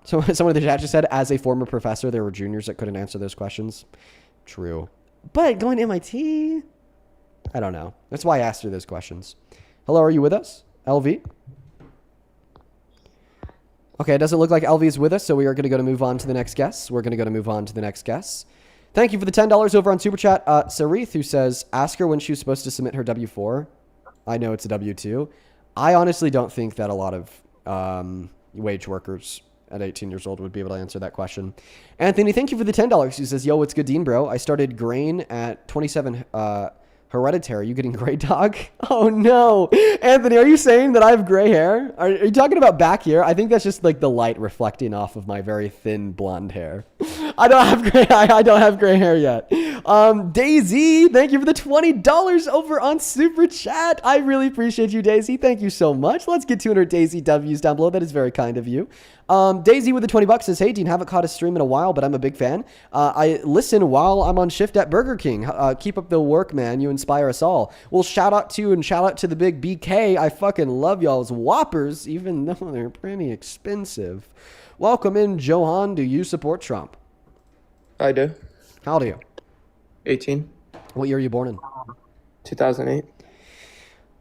So someone in the chat just said, as a former professor, there were juniors that couldn't answer those questions. True. But going to MIT, I don't know. That's why I asked her those questions. Hello, are you with us? LV? Okay, it doesn't look like LV is with us, so we are going to move on to the next guest. Thank you for the $10 over on Super Chat. Sarith, who says, ask her when she was supposed to submit her W-4. I know it's a W-2. I honestly don't think that a lot of wage workers at 18 years old would be able to answer that question. Anthony, thank you for the $10. He says, yo, what's good, Dean, bro? I started grain at 27 hereditary. You getting gray, dog? Oh, no. Anthony, are you saying that I have gray hair? Are you talking about back here? I think that's just like the light reflecting off of my very thin blonde hair. I don't have gray hair yet. Daisy, thank you for the $20 over on Super Chat. I really appreciate you, Daisy. Thank you so much. Let's get 200 Daisy W's down below. That is very kind of you. Daisy with the $20 says, hey, Dean, haven't caught a stream in a while, but I'm a big fan. I listen while I'm on shift at Burger King. Keep up the work, man. You inspire us all. Well, shout out to the big BK. I fucking love y'all's Whoppers, even though they're pretty expensive. Welcome in, Johan. Do you support Trump? I do. How old are you? 18. What year are you born in? 2008.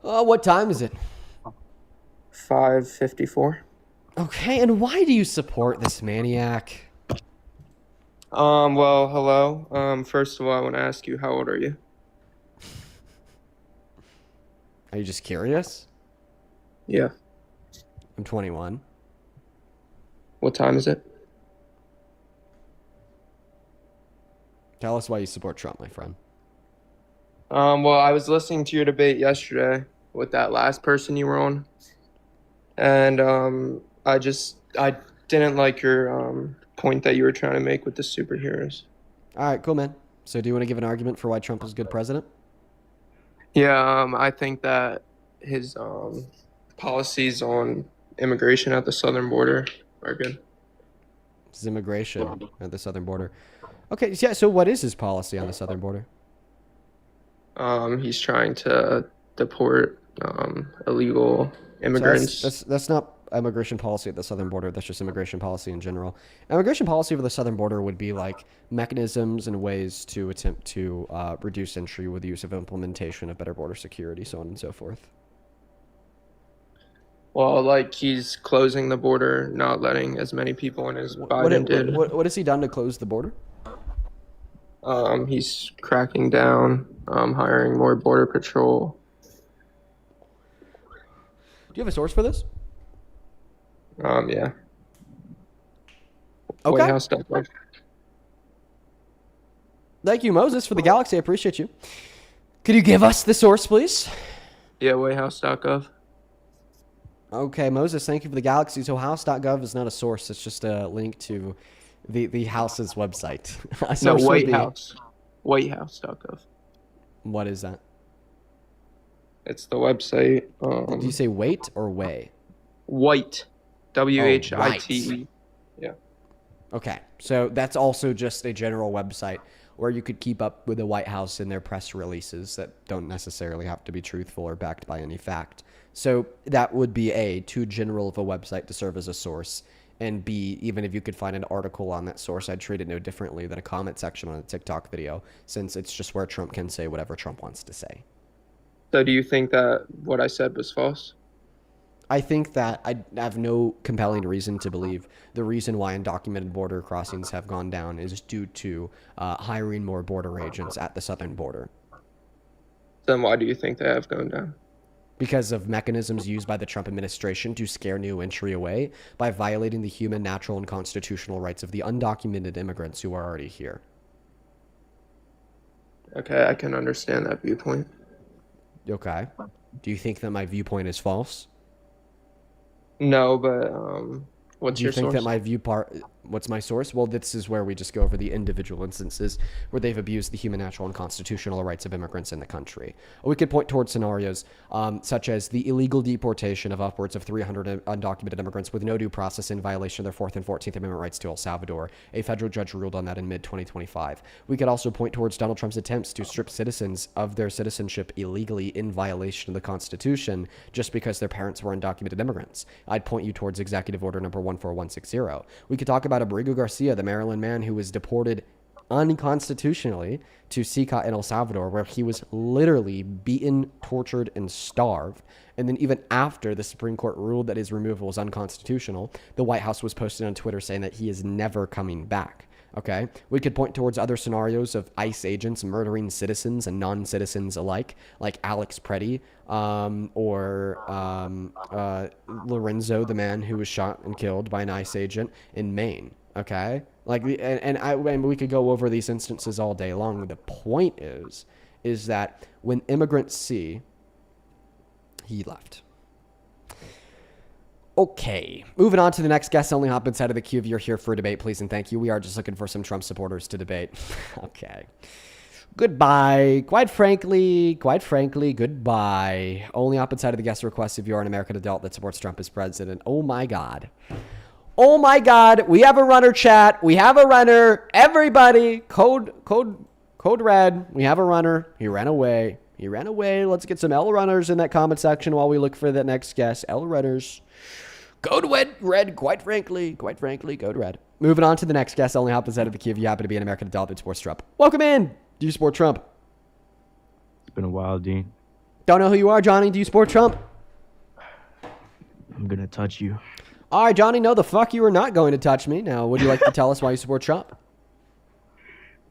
What time is it? 554. Okay, and why do you support this maniac? Well, hello. First of all, I want to ask you, how old are you? Are you just curious? Yeah. I'm 21. What time is it? Tell us why you support Trump, my friend. Well, I was listening to your debate yesterday with that last person you were on. And, I didn't like your, point that you were trying to make with the superheroes. All right, cool, man. So do you want to give an argument for why Trump is a good president? Yeah, I think that his, policies on immigration at the southern border are good. His immigration at the southern border. Okay, yeah, so what is his policy on the southern border? He's trying to deport, illegal immigrants. So that's not immigration policy at the southern border. That's just immigration policy in general. Immigration policy over the southern border would be like mechanisms and ways to attempt to reduce entry with the use of implementation of better border security, so on and so forth. Well, like he's closing the border, not letting as many people in as Biden did. What has he done to close the border? He's cracking down, hiring more border patrol. Do you have a source for this? Yeah. Okay. WhiteHouse.gov. Thank you, Moses, for the galaxy. I appreciate you. Could you give us the source, please? Yeah, WhiteHouse.gov. Okay, Moses, thank you for the galaxy. So house.gov is not a source. It's just a link to the house's website. No, White House. WhiteHouse.gov. What is that? It's the website. Did you say wait or way? White. WHITE. Right. Yeah. Okay, so that's also just a general website where you could keep up with the White House and their press releases that don't necessarily have to be truthful or backed by any fact. So that would be A, too general of a website to serve as a source, and B, even if you could find an article on that source, I'd treat it no differently than a comment section on a TikTok video, since it's just where Trump can say whatever Trump wants to say. So do you think that what I said was false? I think that I have no compelling reason to believe the reason why undocumented border crossings have gone down is due to hiring more border agents at the southern border. Then why do you think they have gone down? Because of mechanisms used by the Trump administration to scare new entry away by violating the human, natural, and constitutional rights of the undocumented immigrants who are already here. Okay, I can understand that viewpoint. Okay. Do you think that my viewpoint is false? No, but what's Do you your think source? that my what's my source? Well, this is where we just go over the individual instances where they've abused the human, natural, and constitutional rights of immigrants in the country. We could point towards scenarios such as the illegal deportation of upwards of 300 undocumented immigrants with no due process in violation of their 4th and 14th Amendment rights to El Salvador. A federal judge ruled on that in mid-2025. We could also point towards Donald Trump's attempts to strip citizens of their citizenship illegally in violation of the Constitution just because their parents were undocumented immigrants. I'd point you towards Executive Order number 14160. We could talk about Abrigo Garcia, the Maryland man who was deported unconstitutionally to Sica in El Salvador, where he was literally beaten, tortured, and starved. And then even after the Supreme Court ruled that his removal was unconstitutional, the White House was posting on Twitter saying that he is never coming back. Okay, we could point towards other scenarios of ICE agents murdering citizens and non-citizens alike, like Alex Preddy, or Lorenzo, the man who was shot and killed by an ICE agent in Maine. Okay, like, and we could go over these instances all day long. The point is that when immigrants see, he left. Okay, moving on to the next guest. Only hop inside of the queue if you're here for a debate, please and thank you. We are just looking for some Trump supporters to debate. Okay. Goodbye. Quite frankly, goodbye. Only hop inside of the guest request if you are an American adult that supports Trump as president. Oh my God. Oh my God. We have a runner, chat. We have a runner. Everybody, code red. We have a runner. He ran away. Let's get some L runners in that comment section while we look for that next guest. L runners. Code red, quite frankly, code red. Moving on to the next guest. Only hop inside of the queue if you happen to be an American adult that supports Trump. Welcome in. Do you support Trump? It's been a while, Dean. Don't know who you are, Johnny. Do you support Trump? I'm gonna touch you. All right, Johnny, no, the fuck you are not going to touch me. Now, would you like to tell us why you support Trump?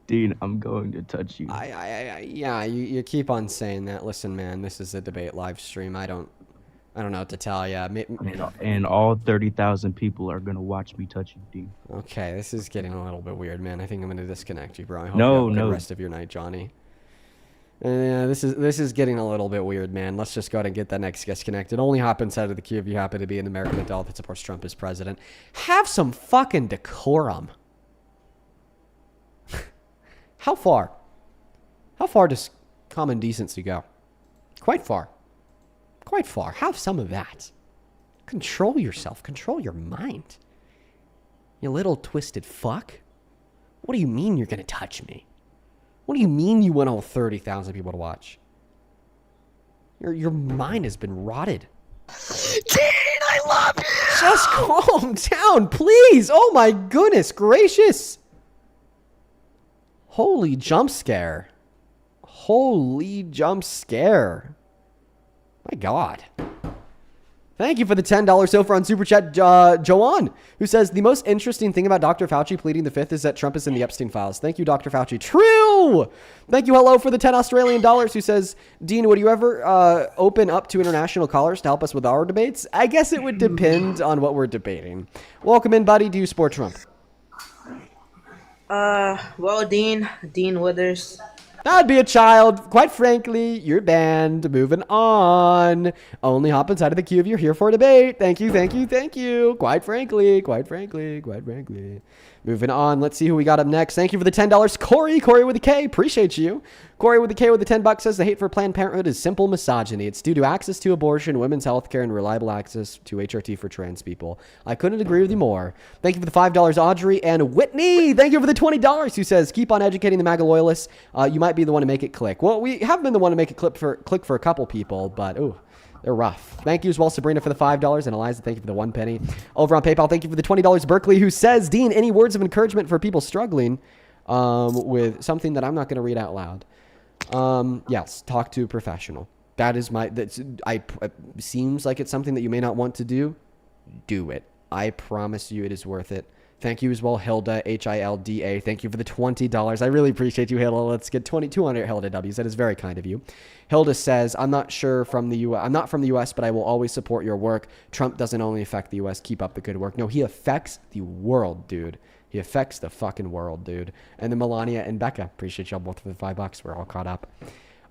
Dean, I'm going to touch you. Yeah, you keep on saying that. Listen, man, this is a debate live stream. I don't know what to tell you. And all 30,000 people are gonna watch me touch you, Dean. Okay, this is getting a little bit weird, man. I think I'm gonna disconnect you, bro. I hope No, you have a good no. rest of your night, Johnny. Yeah, this is getting a little bit weird, man. Let's just go ahead and get that next guest connected. Only hop inside of the queue if you happen to be an American adult that supports Trump as president. Have some fucking decorum. How far? How far does common decency go? Quite far. Quite far. Have some of that. Control yourself. Control your mind. You little twisted fuck. What do you mean you're gonna touch me? What do you mean you want all 30,000 people to watch? Your mind has been rotted. Dean, I love you! Just calm down, please. Oh my goodness gracious. Holy jump scare. Holy jump scare. My God. Thank you for the $10 so far on Super Chat, Joanne, who says, the most interesting thing about Dr. Fauci pleading the fifth is that Trump is in the Epstein files. Thank you, Dr. Fauci. True! Thank you, hello, for the 10 Australian dollars, who says, Dean, would you ever open up to international callers to help us with our debates? I guess it would depend on what we're debating. Welcome in, buddy. Do you support Trump? Well, Dean Withers. That'd be a child. Quite frankly, you're banned. Moving on. Only hop inside of the queue if you're here for a debate. Thank you, thank you, thank you. Quite frankly. Moving on. Let's see who we got up next. Thank you for the $10. Corey with a K. Appreciate you. Corey with a K with the $10 says the hate for Planned Parenthood is simple misogyny. It's due to access to abortion, women's health care, and reliable access to HRT for trans people. I couldn't agree with you more. Thank you for the $5, Audrey and Whitney. Thank you for the $20, who says keep on educating the MAGA loyalists. You might be the one to make it click. Well, we have been the one to make it click for a couple people, but ooh. They're rough. Thank you as well, Sabrina, for the $5. And Eliza, thank you for the 1 penny. Over on PayPal, thank you for the $20. Berkeley, who says, Dean, any words of encouragement for people struggling with something that I'm not going to read out loud? Yes, talk to a professional. That is it seems like it's something that you may not want to do. Do it. I promise you it is worth it. Thank you as well, Hilda, Hilda. Thank you for the $20. I really appreciate you, Hilda. Let's get 2,200 Hilda W's. That is very kind of you. Hilda says, I'm not from the U.S., but I will always support your work. Trump doesn't only affect the U.S. Keep up the good work. No, he affects the world, dude. He affects the fucking world, dude. And then Melania and Becca, appreciate y'all both for the $5. We're all caught up.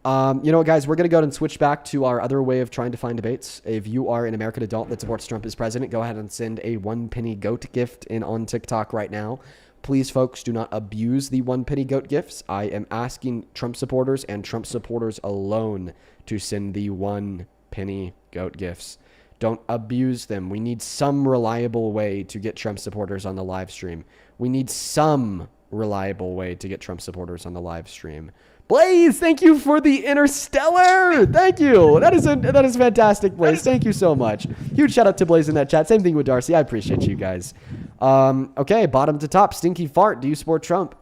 You know what, guys? We're going to go ahead and switch back to our other way of trying to find debates. If you are an American adult that supports Trump as president, go ahead and send a 1 penny goat gift in on TikTok right now. Please, folks, do not abuse the 1 penny goat gifts. I am asking Trump supporters and Trump supporters alone to send the 1 penny goat gifts. Don't abuse them. We need some reliable way to get Trump supporters on the live stream. We need some reliable way to get Trump supporters on the live stream. Blaze, thank you for the Interstellar. Thank you. That is fantastic, Blaze. Thank you so much. Huge shout out to Blaze in that chat. Same thing with Darcy. I appreciate you guys. Okay, bottom to top. Stinky Fart. Do you support Trump?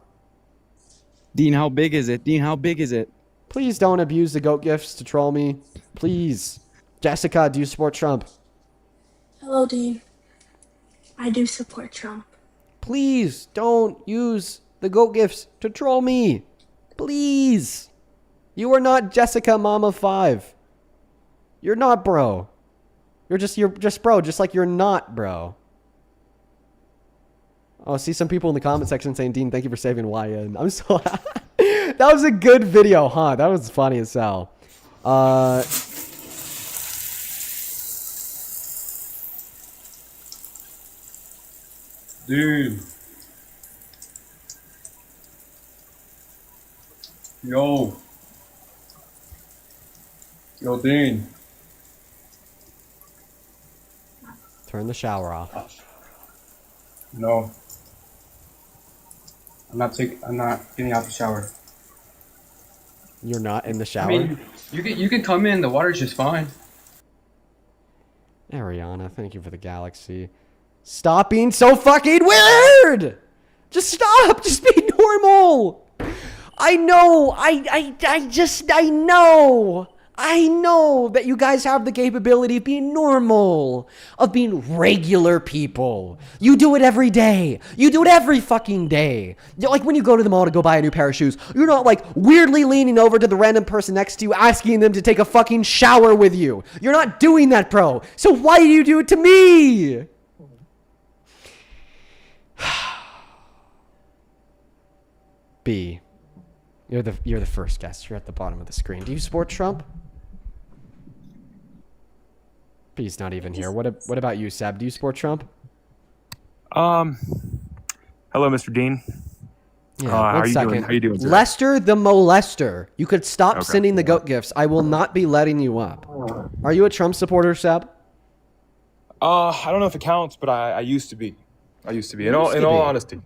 Dean, how big is it? Dean, how big is it? Please don't abuse the goat gifts to troll me. Please. Jessica, do you support Trump? Hello, Dean. I do support Trump. Please don't use the goat gifts to troll me. Please. You are not Jessica Mama 5. You're not, bro. You're just bro, just like you're not, bro. Oh, see some people in the comment section saying, Dean, thank you for saving YN. I'm so That was a good video, huh? That was funny as hell. Dude. Yo, Dean. Turn the shower off. No. I'm not getting out the shower. You're not in the shower? I mean, you can come in, the water's just fine. Ariana, thank you for the galaxy. Stop being so fucking weird! Just stop! Just be normal! I know! I know! I know that you guys have the capability of being normal, of being regular people. You do it every day. You do it every fucking day. Like when you go to the mall to go buy a new pair of shoes, you're not like weirdly leaning over to the random person next to you asking them to take a fucking shower with you. You're not doing that, bro. So why do you do it to me? B, you're the first guest. You're at the bottom of the screen. Do you support Trump? He's not even here. What about you, Seb? Do you support Trump? Hello, Mr. Dean. Yeah, how one are you second. doing? How you doing, sir? Lester the molester. You could stop Okay. sending the goat gifts. I will not be letting you up. Are you a Trump supporter, Seb? I don't know if it counts, but I used to be. In all honesty.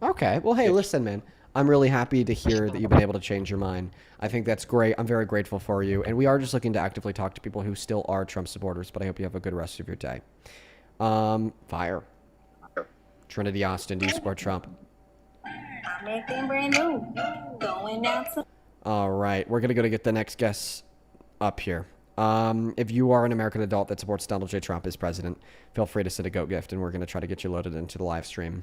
Okay. Well, hey, listen, man. I'm really happy to hear that you've been able to change your mind. I think that's great. I'm very grateful for you. And we are just looking to actively talk to people who still are Trump supporters, but I hope you have a good rest of your day. Fire. Trinity Austin, do you support Trump? I'm acting brand new. Going out to... All right. We're going to get the next guest up here. If you are an American adult that supports Donald J. Trump as president, feel free to send a goat gift, and we're going to try to get you loaded into the live stream.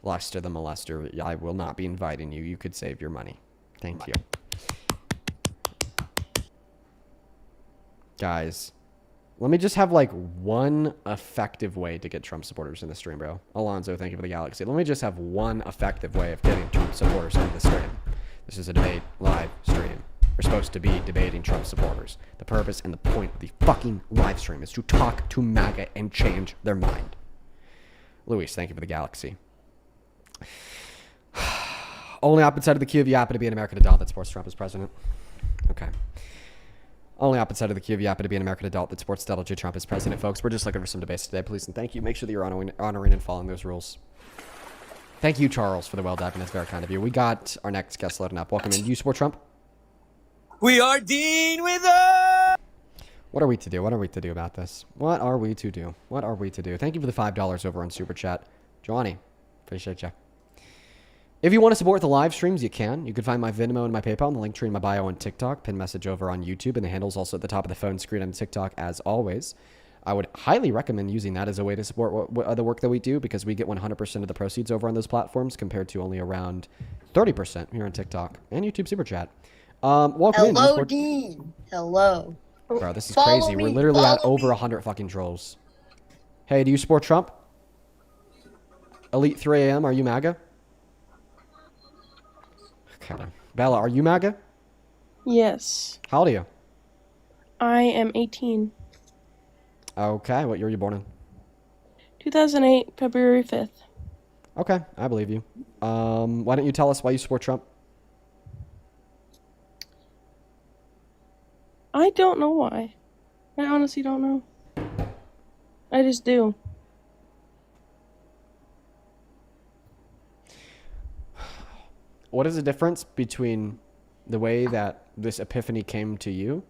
Lester the molester, I will not be inviting you. You could save your money. Thank you. Guys, let me just have like one effective way to get Trump supporters in the stream, bro. Alonzo, thank you for the galaxy. Let me just have one effective way of getting Trump supporters in the stream. This is a debate live stream. We're supposed to be debating Trump supporters. The purpose and the point of the fucking live stream is to talk to MAGA and change their mind. Luis, thank you for the galaxy. Only opposite of the queue if you happen to be an American adult that supports Trump as president. Okay. Only opposite of the queue if you happen to be an American adult that supports Donald J. Trump as president, folks. We're just looking for some debates today, please, and thank you. Make sure that you're honoring and following those rules. Thank you, Charles, for the well-diving. That's very kind of you. We got our next guest loading up. Welcome in. Do you support Trump? We are Dean with us. What are we to do? What are we to do about this? What are we to do? What are we to do? Thank you for the $5 over on Super Chat. Johnny, appreciate you. If you want to support the live streams, you can. You can find my Venmo and my PayPal in the link tree in my bio on TikTok, pin message over on YouTube, and the handle's also at the top of the phone screen on TikTok as always. I would highly recommend using that as a way to support the work that we do because we get 100% of the proceeds over on those platforms compared to only around 30% here on TikTok and YouTube Super Chat. Welcome in. Hello, Dean. Hello. Bro, this is Follow crazy. me, We're literally at follow over 100 fucking trolls. Hey, do you support Trump? Elite 3 a.m., are you MAGA? Okay. Bella, are you MAGA? Yes. How old are you? I am 18. Okay, what year were you born in? 2008, February 5th. Okay, I believe you. Why don't you tell us why you support Trump? I don't know why. I honestly don't know. I just do. What is the difference between the way that this epiphany came to you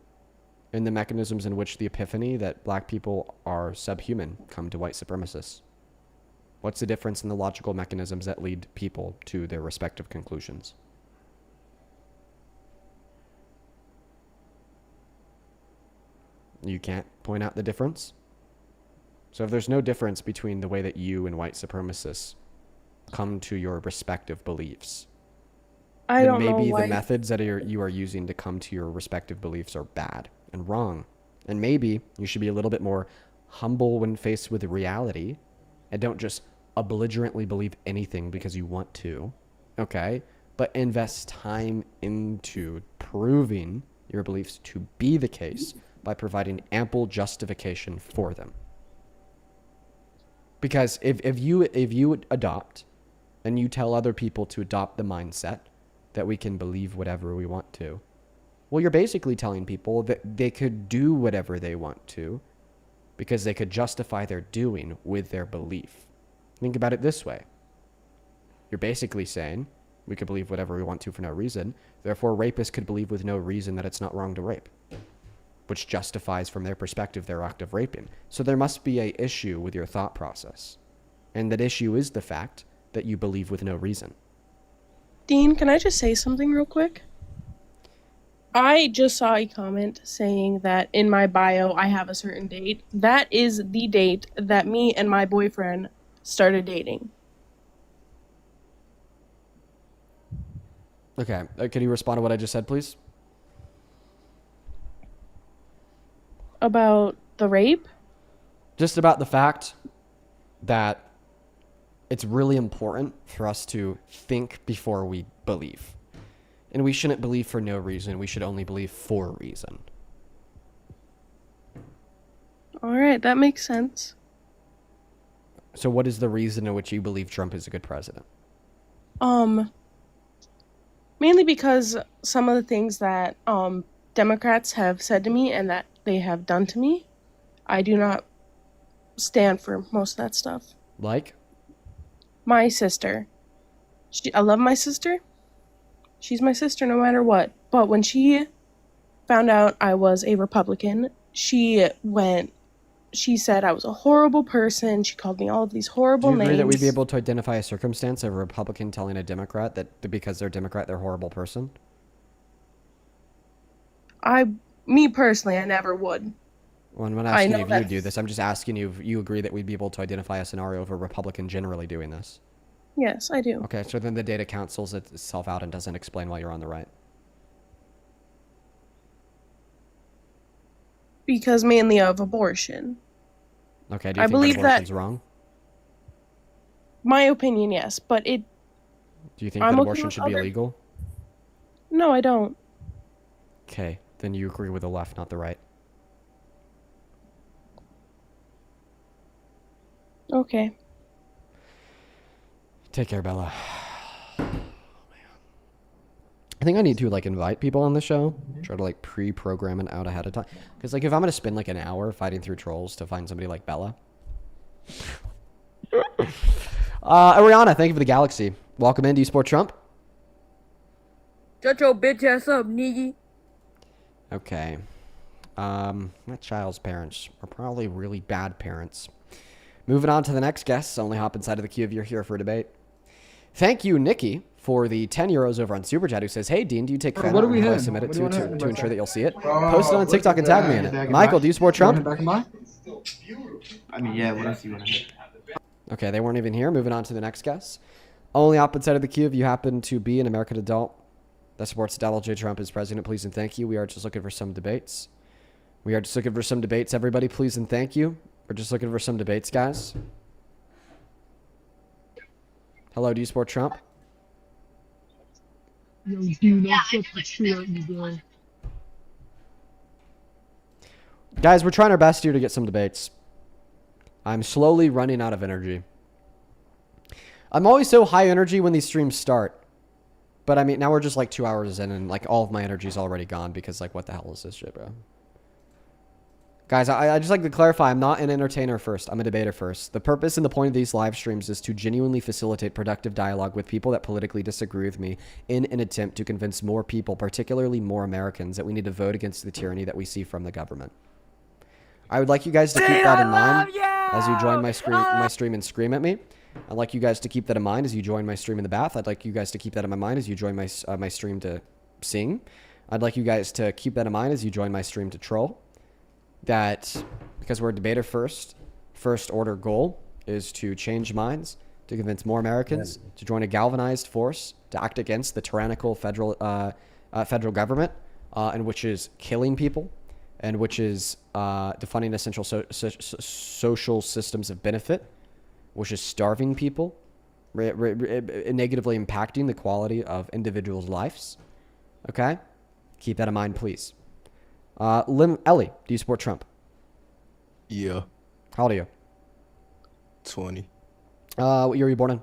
and the mechanisms in which the epiphany that black people are subhuman come to white supremacists? What's the difference in the logical mechanisms that lead people to their respective conclusions? You can't point out the difference? So if there's no difference between the way that you and white supremacists come to your respective beliefs, I don't know maybe why. the methods that you are using to come to your respective beliefs are bad and wrong. And maybe you should be a little bit more humble when faced with reality and don't just belligerently believe anything because you want to, okay? But invest time into proving your beliefs to be the case by providing ample justification for them. Because if you adopt and you tell other people to adopt the mindset that we can believe whatever we want to, well, you're basically telling people that they could do whatever they want to because they could justify their doing with their belief. Think about it this way. You're basically saying we could believe whatever we want to for no reason. Therefore, rapists could believe with no reason that it's not wrong to rape, which justifies from their perspective their act of raping. So there must be an issue with your thought process. And that issue is the fact that you believe with no reason. Dean, can I just say something real quick? I just saw a comment saying that in my bio I have a certain date. That is the date that me and my boyfriend started dating. Okay. Can you respond to what I just said, please? About the rape? Just about the fact that it's really important for us to think before we believe. And we shouldn't believe for no reason. We should only believe for a reason. All right, that makes sense. So what is the reason in which you believe Trump is a good president? Mainly because some of the things that Democrats have said to me and that they have done to me, I do not stand for most of that stuff. Like? My sister. I love my sister. She's my sister no matter what. But when she found out I was a Republican, she said I was a horrible person. She called me all of these horrible names. Do you agree that we'd be able to identify a circumstance of a Republican telling a Democrat that because they're Democrat, they're a horrible person? Me personally, I never would. Well, I'm not asking you if you do this. I'm just asking you if you agree that we'd be able to identify a scenario of a Republican generally doing this. Yes, I do. Okay, so then the data cancels itself out and doesn't explain why you're on the right. Because mainly of abortion. Okay, do you think that abortion's wrong? My opinion, yes, but Do you think that abortion should be illegal? No, I don't. Okay, then you agree with the left, not the right. Okay. Take care, Bella. Oh, man. I think I need to like invite people on the show. Try to like pre-program it out ahead of time. Because like if I'm gonna spend like an hour fighting through trolls to find somebody like Bella. Ariana, thank you for the galaxy. Welcome in. Do you support Trump? Shut your bitch ass up, nigga. Okay. That child's parents are probably really bad parents. Moving on to the next guest. Only hop inside of the queue if you're here for a debate. Thank you, Nikki, for the 10 euros over on Super Chat, who says, hey, Dean, do you take fan art and how I submit it to ensure that you'll see it? Post it on TikTok and tag me in it. Michael, do you support Trump? I mean, yeah, what else do you want to hit? Okay, they weren't even here. Moving on to the next guest. Only hop inside of the queue if you happen to be an American adult that supports Donald J. Trump as president, please and thank you. We are just looking for some debates. Everybody, please and thank you. We're just looking for some debates, guys. Hello, do you support Trump? Yo, dude, I'll set the shit out you, bro. Guys, we're trying our best here to get some debates. I'm slowly running out of energy. I'm always so high energy when these streams start. But I mean, now we're just like 2 hours in and like all of my energy's already gone because like what the hell is this shit, bro? Guys, I just like to clarify, I'm not an entertainer first. I'm a debater first. The purpose and the point of these live streams is to genuinely facilitate productive dialogue with people that politically disagree with me in an attempt to convince more people, particularly more Americans, that we need to vote against the tyranny that we see from the government. I would like you guys to keep that in mind as you join my stream and scream at me. I'd like you guys to keep that in mind as you join my stream in the bath. I'd like you guys to keep that in mind as you join my stream to sing. I'd like you guys to keep that in mind as you join my stream to troll. That, because we're a debater first order goal is to change minds, to convince more Americans to join a galvanized force to act against the tyrannical federal government, and which is killing people, and which is defunding essential social systems of benefit, which is starving people, negatively impacting the quality of individuals' lives. Okay? Keep that in mind, please. Ellie, do you support Trump? Yeah. How old are you? 20. What year were you born in?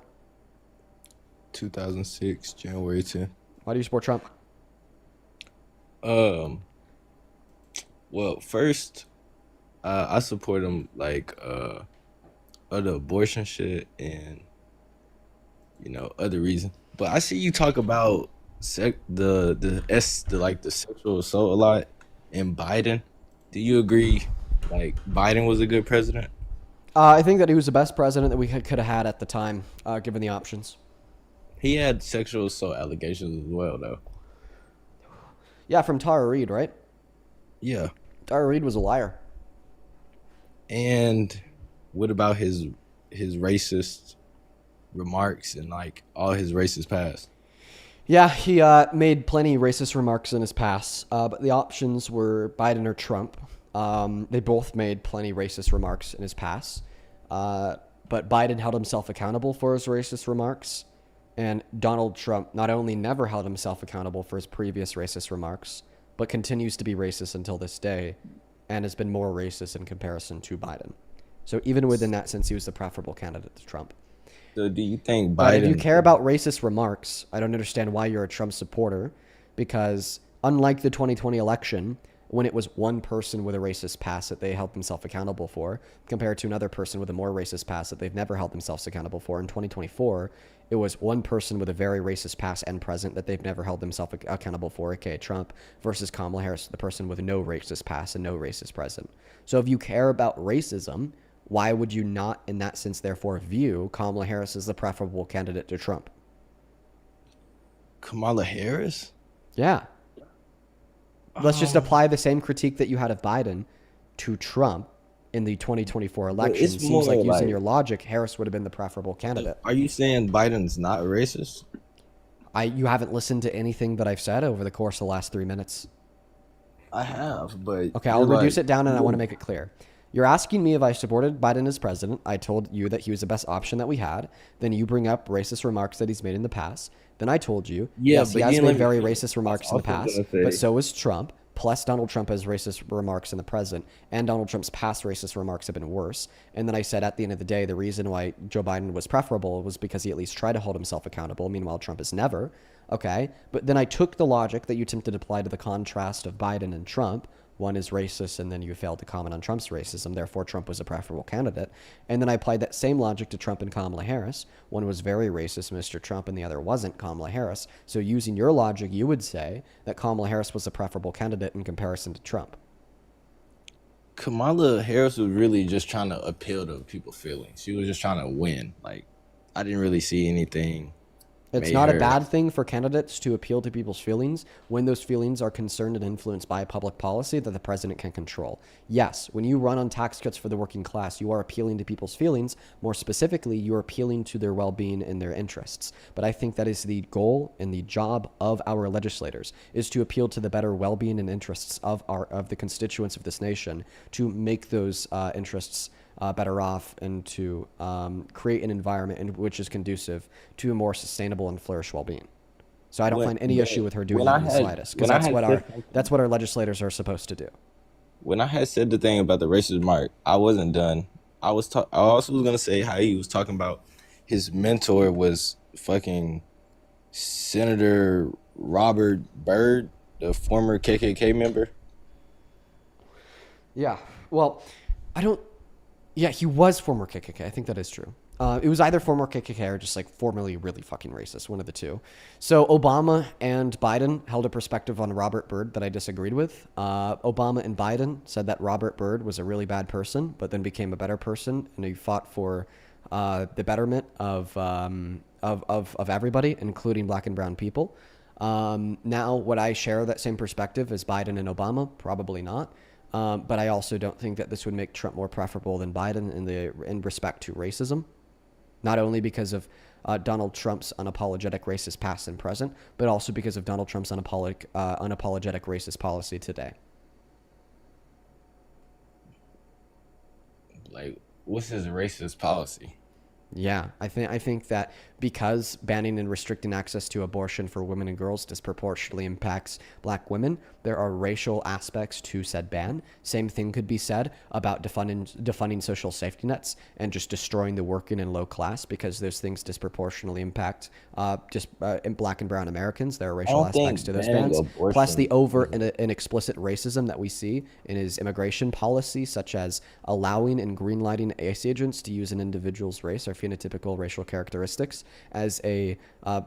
2006, January 10th. Why do you support Trump? Well, first, I support him like other abortion shit and other reasons. But I see you talk about the sexual assault a lot. And Biden, do you agree, like, Biden was a good president? I think that he was the best president that we could have had at the time, given the options. He had sexual assault allegations as well, though. Yeah, from Tara Reid, right? Yeah. Tara Reid was a liar. And what about his racist remarks and like all his racist past? Yeah, he made plenty racist remarks in his past, but the options were Biden or Trump. They both made plenty racist remarks in his past, but Biden held himself accountable for his racist remarks, and Donald Trump not only never held himself accountable for his previous racist remarks, but continues to be racist until this day, and has been more racist in comparison to Biden. So even within that sense, he was the preferable candidate to Trump. So do you think Biden... But if you care about racist remarks, I don't understand why you're a Trump supporter, because unlike the 2020 election, when it was one person with a racist past that they held themselves accountable for, compared to another person with a more racist past that they've never held themselves accountable for, in 2024, it was one person with a very racist past and present that they've never held themselves accountable for, aka Trump, versus Kamala Harris, the person with no racist past and no racist present. So if you care about racism, why would you not, in that sense, therefore, view Kamala Harris as the preferable candidate to Trump? Kamala Harris? Yeah. Let's just apply the same critique that you had of Biden to Trump in the 2024 election. It seems like using your logic, Harris would have been the preferable candidate. Are you saying Biden's not racist? You haven't listened to anything that I've said over the course of the last 3 minutes. I have, but... Okay, I'll reduce it down and I want to make it clear. You're asking me if I supported Biden as president. I told you that he was the best option that we had. Then you bring up racist remarks that he's made in the past. Then I told you, yes, he has made very racist remarks in the past, but so is Trump. Plus, Donald Trump has racist remarks in the present, and Donald Trump's past racist remarks have been worse. And then I said at the end of the day, the reason why Joe Biden was preferable was because he at least tried to hold himself accountable. Meanwhile, Trump has never. Okay, but then I took the logic that you attempted to apply to the contrast of Biden and Trump. One is racist, and then you failed to comment on Trump's racism. Therefore, Trump was a preferable candidate. And then I applied that same logic to Trump and Kamala Harris. One was very racist, Mr. Trump, and the other wasn't, Kamala Harris. So using your logic, you would say that Kamala Harris was a preferable candidate in comparison to Trump. Kamala Harris was really just trying to appeal to people's feelings. She was just trying to win. Like, I didn't really see anything. It's not a bad thing for candidates to appeal to people's feelings when those feelings are concerned and influenced by public policy that the president can control. Yes, when you run on tax cuts for the working class, you are appealing to people's feelings. More specifically, you're appealing to their well-being and their interests. But I think that is the goal and the job of our legislators, is to appeal to the better well-being and interests of the constituents of this nation, to make those interests better off, and to create an environment in which is conducive to a more sustainable and flourish well-being. So I don't find any issue with her doing that in the slightest, because that's what our legislators are supposed to do. When I had said the thing about the racist mark, I wasn't done. I also was gonna say how he was talking about his mentor was fucking Senator Robert Byrd, the former KKK member. Yeah, well, yeah, he was former KKK. I think that is true. It was either former KKK or just like formerly really fucking racist, one of the two. So Obama and Biden held a perspective on Robert Byrd that I disagreed with. Obama and Biden said that Robert Byrd was a really bad person, but then became a better person, and he fought for the betterment of everybody, including black and brown people. Now, would I share that same perspective as Biden and Obama? Probably not. But I also don't think that this would make Trump more preferable than Biden in respect to racism, not only because of Donald Trump's unapologetic racist past and present, but also because of Donald Trump's unapologetic racist policy today. Like, what's his racist policy? Yeah, I think that because banning and restricting access to abortion for women and girls disproportionately impacts black women, there are racial aspects to said ban. Same thing could be said about defunding social safety nets and just destroying the working and low class, because those things disproportionately impact black and brown Americans. There are racial aspects to those bans. Plus the overt and explicit racism that we see in his immigration policy, such as allowing and greenlighting ICE agents to use an individual's race or phenotypical racial characteristics as a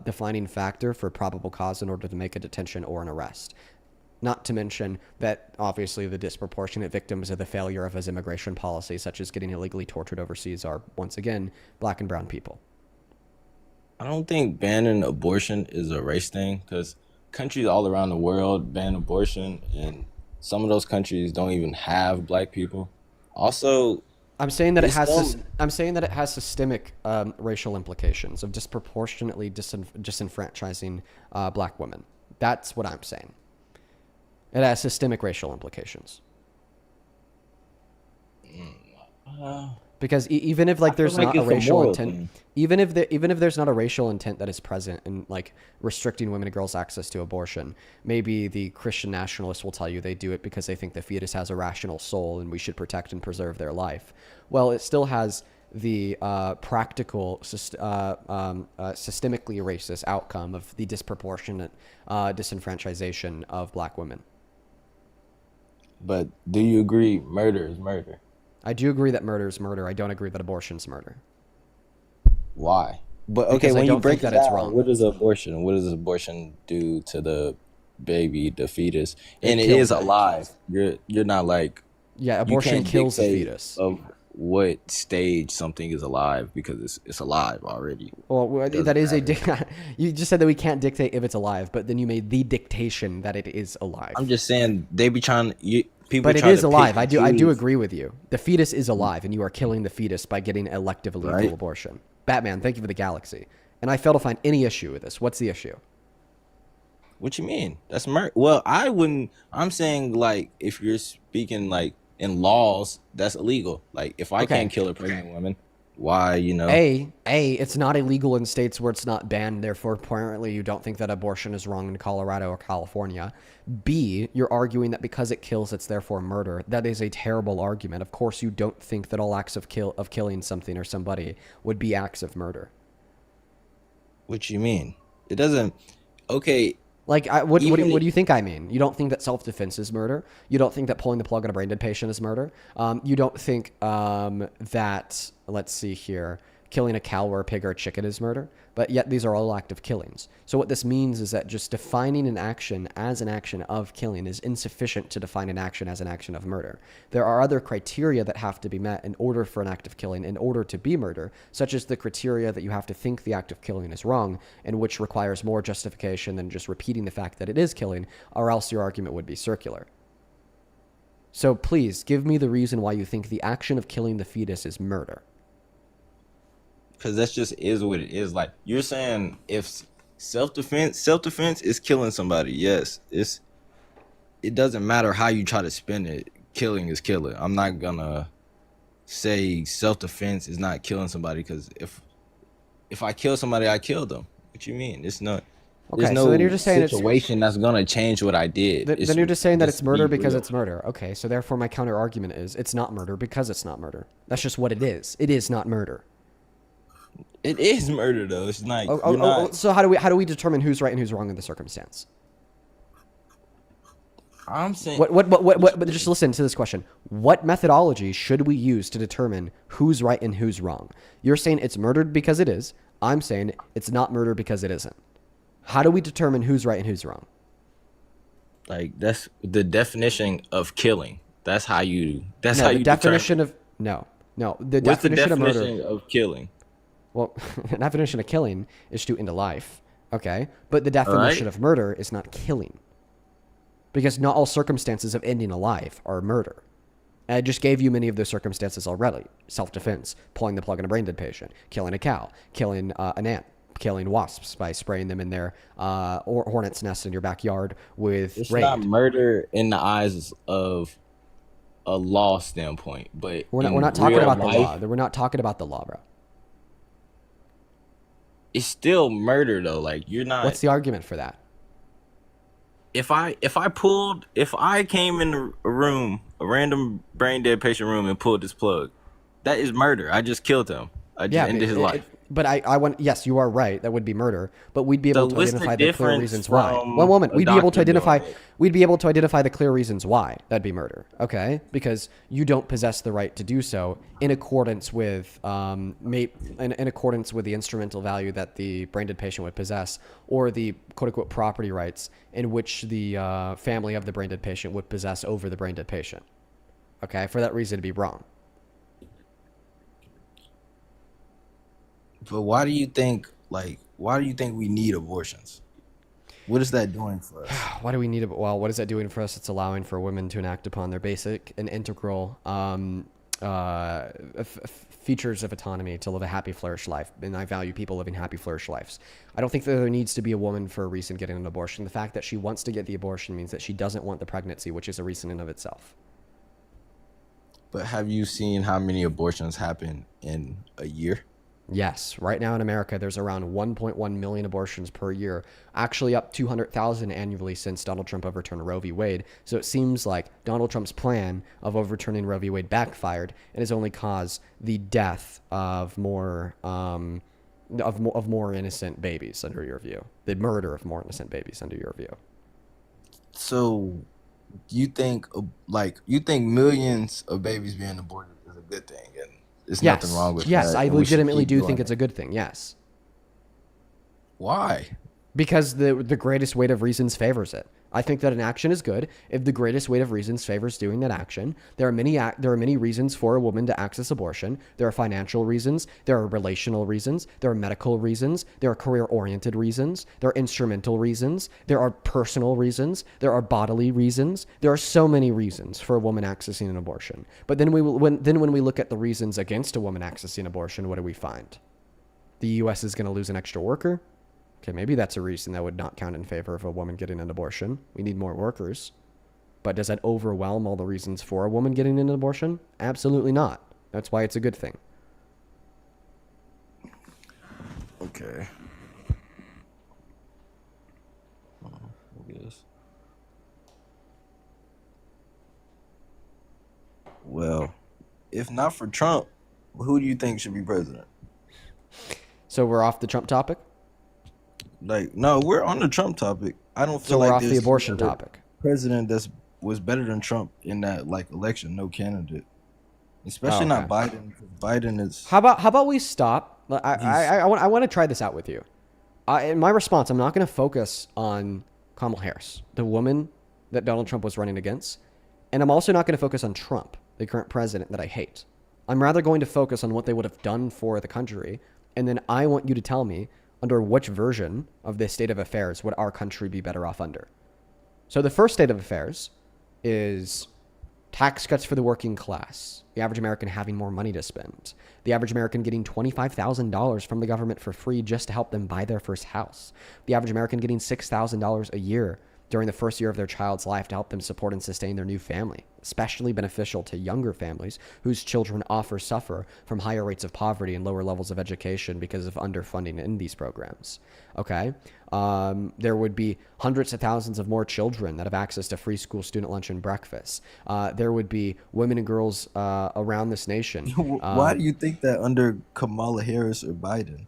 defining factor for probable cause in order to make a detention or an arrest. Not to mention that obviously the disproportionate victims of the failure of his immigration policy, such as getting illegally tortured overseas, are once again black and brown people. I don't think banning abortion is a race thing, because countries all around the world ban abortion, and some of those countries don't even have black people. Also, I'm saying that it it's has dumb. I'm saying that it has systemic racial implications of disproportionately disenfranchising black women. That's what I'm saying. It has systemic racial implications. Because even if like there's not a racial intent, even if there's not a racial intent that is present in like restricting women and girls' access to abortion, maybe the Christian nationalists will tell you they do it because they think the fetus has a rational soul and we should protect and preserve their life. Well, it still has the practical, systemically racist outcome of the disproportionate disenfranchisation of black women. But do you agree murder is murder? I do agree that murder is murder. I don't agree that abortion's murder. Why? But Because okay, I when don't you break think it that it's down, wrong. what is abortion? What does abortion do to the baby, the fetus? And it kills is it. alive. You're not like, Yeah, you abortion can't kills the dictate fetus. of what stage something is alive because it's alive already. Well, Doesn't that is matter. you just said that we can't dictate if it's alive, but then you made the dictation that it is alive. I'm just saying they be trying. People But it try is to pick alive. and I do choose. agree with you. The fetus is alive, and you are killing the fetus by getting elective lethal Right. abortion. Batman, thank you for the galaxy. And I fail to find any issue with this. What's the issue? What you mean? That's murder. Well, I wouldn't. I'm saying like if you're speaking like in laws, that's illegal. Like if I Okay. can't kill a pregnant woman, why? It's not illegal in states where it's not banned. Therefore, apparently, you don't think that abortion is wrong in Colorado or California. B, you're arguing that because it kills, it's therefore murder. That is a terrible argument. Of course, you don't think that all acts of killing something or somebody would be acts of murder. What you mean? It doesn't. Okay. Like, what do Even you think I mean? You don't think that self-defense is murder? You don't think that pulling the plug on a brain dead patient is murder? You don't think that, let's see here, killing a cow or a pig or a chicken is murder? But yet these are all active killings. So what this means is that just defining an action as an action of killing is insufficient to define an action as an action of murder. There are other criteria that have to be met in order for an act of killing, in order to be murder, such as the criteria that you have to think the act of killing is wrong, and which requires more justification than just repeating the fact that it is killing, or else your argument would be circular. So please, give me the reason why you think the action of killing the fetus is murder. Because that's just is what it is. Like you're saying, if self-defense is killing somebody. Yes, it doesn't matter how you try to spin it. Killing is killing. I'm not gonna say self-defense is not killing somebody because if I kill somebody, I kill them. What you mean? It's not. Okay, There's no so then you're just saying situation that's gonna change what I did. Then you're just saying that it's murder be because real. it's murder. Okay, so therefore my counter argument is it's not murder because it's not murder. That's just what it is. It is not murder. It is murder though. It's not. So how do we determine who's right and who's wrong in the circumstance? I'm saying But just listen to this question. What methodology should we use to determine who's right and who's wrong? You're saying it's murdered because it is. I'm saying it's not murder because it isn't. How do we determine who's right and who's wrong? Like that's the definition of killing. That's how you. That's No, how the you definition determine. of no. The What's the definition of definition murder. of killing? Well, the definition of killing is to end a life. Okay, but the definition of murder is not killing, because not all circumstances of ending a life are murder. I just gave you many of those circumstances already: self-defense, pulling the plug on a brain dead patient, killing a cow, killing an ant, killing wasps by spraying them in their hornet's nest in your backyard with It's rain. not murder in the eyes of a law standpoint, but We're not talking about the law. We're not talking about the law, bro. It's still murder though. Like you're not. What's the argument for that? If I came in a room, a random brain dead patient room, and pulled this plug, that is murder. I just killed him. I just ended his life. But I want, yes, you are right. That would be murder. But we'd be able to what's the identify the clear difference reasons why. from One moment. a We'd be able to doctor identify. doing it? We'd be able to identify the clear reasons why that'd be murder. Okay, because you don't possess the right to do so in accordance with in accordance with the instrumental value that the brain dead patient would possess, or the quote unquote property rights in which the family of the brain dead patient would possess over the brain dead patient. Okay, for that reason to be wrong. But why do you think we need abortions? What is that doing for us? Why do we need it? Well, what is that doing for us? It's allowing for women to enact upon their basic and integral features of autonomy to live a happy, flourish life. And I value people living happy, flourish lives. I don't think that there needs to be a woman for a reason getting an abortion. The fact that she wants to get the abortion means that she doesn't want the pregnancy, which is a reason in of itself. But have you seen how many abortions happen in a year? Yes. Right now in America, there's around 1.1 million abortions per year, actually up 200,000 annually since Donald Trump overturned Roe v. Wade. So it seems like Donald Trump's plan of overturning Roe v. Wade backfired and has only caused the death of more innocent babies under your view. The murder of more innocent babies under your view. So you think millions of babies being aborted is a good thing, and there's nothing wrong with that? Yes, I legitimately do think it's a good thing. Yes. Why? Because the greatest weight of reasons favors it. I think that an action is good if the greatest weight of reasons favors doing that action. There are many reasons for a woman to access abortion. There are financial reasons. There are relational reasons. There are medical reasons. There are career-oriented reasons. There are instrumental reasons. There are personal reasons. There are bodily reasons. There are so many reasons for a woman accessing an abortion. But then when we look at the reasons against a woman accessing abortion, what do we find? The U.S. is going to lose an extra worker. Okay, maybe that's a reason that would not count in favor of a woman getting an abortion. We need more workers. But does that overwhelm all the reasons for a woman getting an abortion? Absolutely not. That's why it's a good thing. Okay. I guess. Well, if not for Trump, who do you think should be president? So we're off the Trump topic? Like, no, we're on the Trump topic. I don't feel so like we're off the abortion topic. President was better than Trump in that election. No candidate, especially not Biden. Biden is. How about we stop? I want to try this out with you. In my response, I'm not going to focus on Kamala Harris, the woman that Donald Trump was running against, and I'm also not going to focus on Trump, the current president that I hate. I'm rather going to focus on what they would have done for the country, and then I want you to tell me under which version of this state of affairs would our country be better off under. So the first state of affairs is tax cuts for the working class, the average American having more money to spend, the average American getting $25,000 from the government for free just to help them buy their first house, the average American getting $6,000 a year during the first year of their child's life to help them support and sustain their new family, especially beneficial to younger families whose children often suffer from higher rates of poverty and lower levels of education because of underfunding in these programs. Okay? There would be hundreds of thousands of more children that have access to free school student lunch and breakfast. There would be women and girls around this nation. Why do you think that under Kamala Harris or Biden?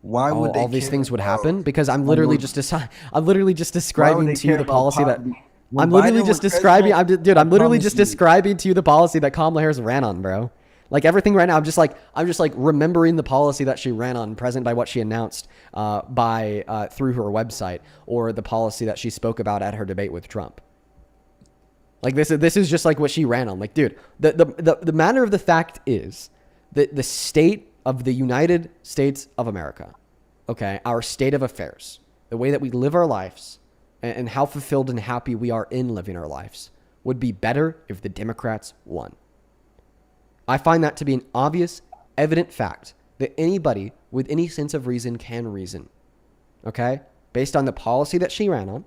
Why would all these things would happen? Because I'm literally just describing to you the policy that I'm literally just describing. I'm literally just describing to you the policy that Kamala Harris ran on, bro. Like everything right now, I'm just like remembering the policy that she ran on, present by what she announced through her website, or the policy that she spoke about at her debate with Trump. Like this is just like what she ran on. Like, dude, the matter of the fact is that the state of the United States of America, okay, our state of affairs, the way that we live our lives, and how fulfilled and happy we are in living our lives, would be better if the Democrats won. I find that to be an obvious, evident fact that anybody with any sense of reason can reason, okay, based on the policy that she ran on,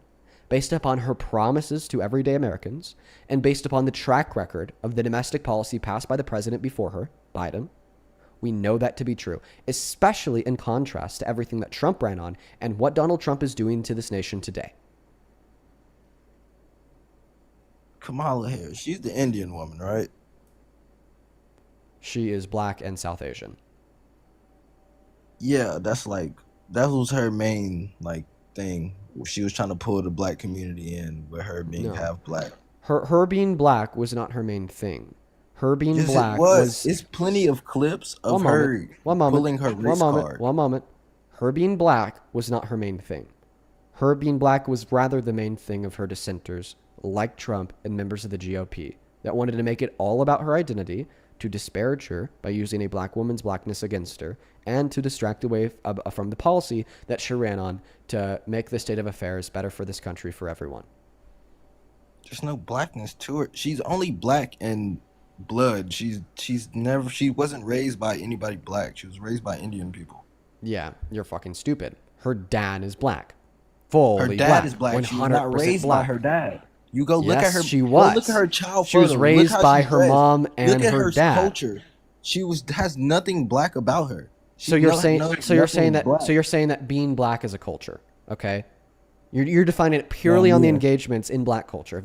based upon her promises to everyday Americans, and based upon the track record of the domestic policy passed by the president before her, Biden. We know that to be true, especially in contrast to everything that Trump ran on and what Donald Trump is doing to this nation today. Kamala Harris, she's the Indian woman, right? She is black and South Asian. Yeah, that was her main thing. She was trying to pull the black community in with her being half black. Her being black was not her main thing. Her being black was. It's plenty of clips of her pulling her wrist card. One moment. Her being black was not her main thing. Her being black was rather the main thing of her dissenters, like Trump and members of the GOP, that wanted to make it all about her identity, to disparage her by using a black woman's blackness against her and to distract away from the policy that she ran on to make the state of affairs better for this country for everyone. There's no blackness to her. She's only black in blood. She wasn't raised by anybody black. She was raised by Indian people. Yeah, you're fucking stupid. Her dad is black. Fully Her dad is black. She was not 100% raised black. by her dad. You go look Yes, at her. she was. Go look at her child She was photo. raised Look how by she's her dressed. mom and Look at her her dad. culture. Has nothing black about her. So you're saying that being black is a culture, okay? You're defining it purely on the engagements in black culture.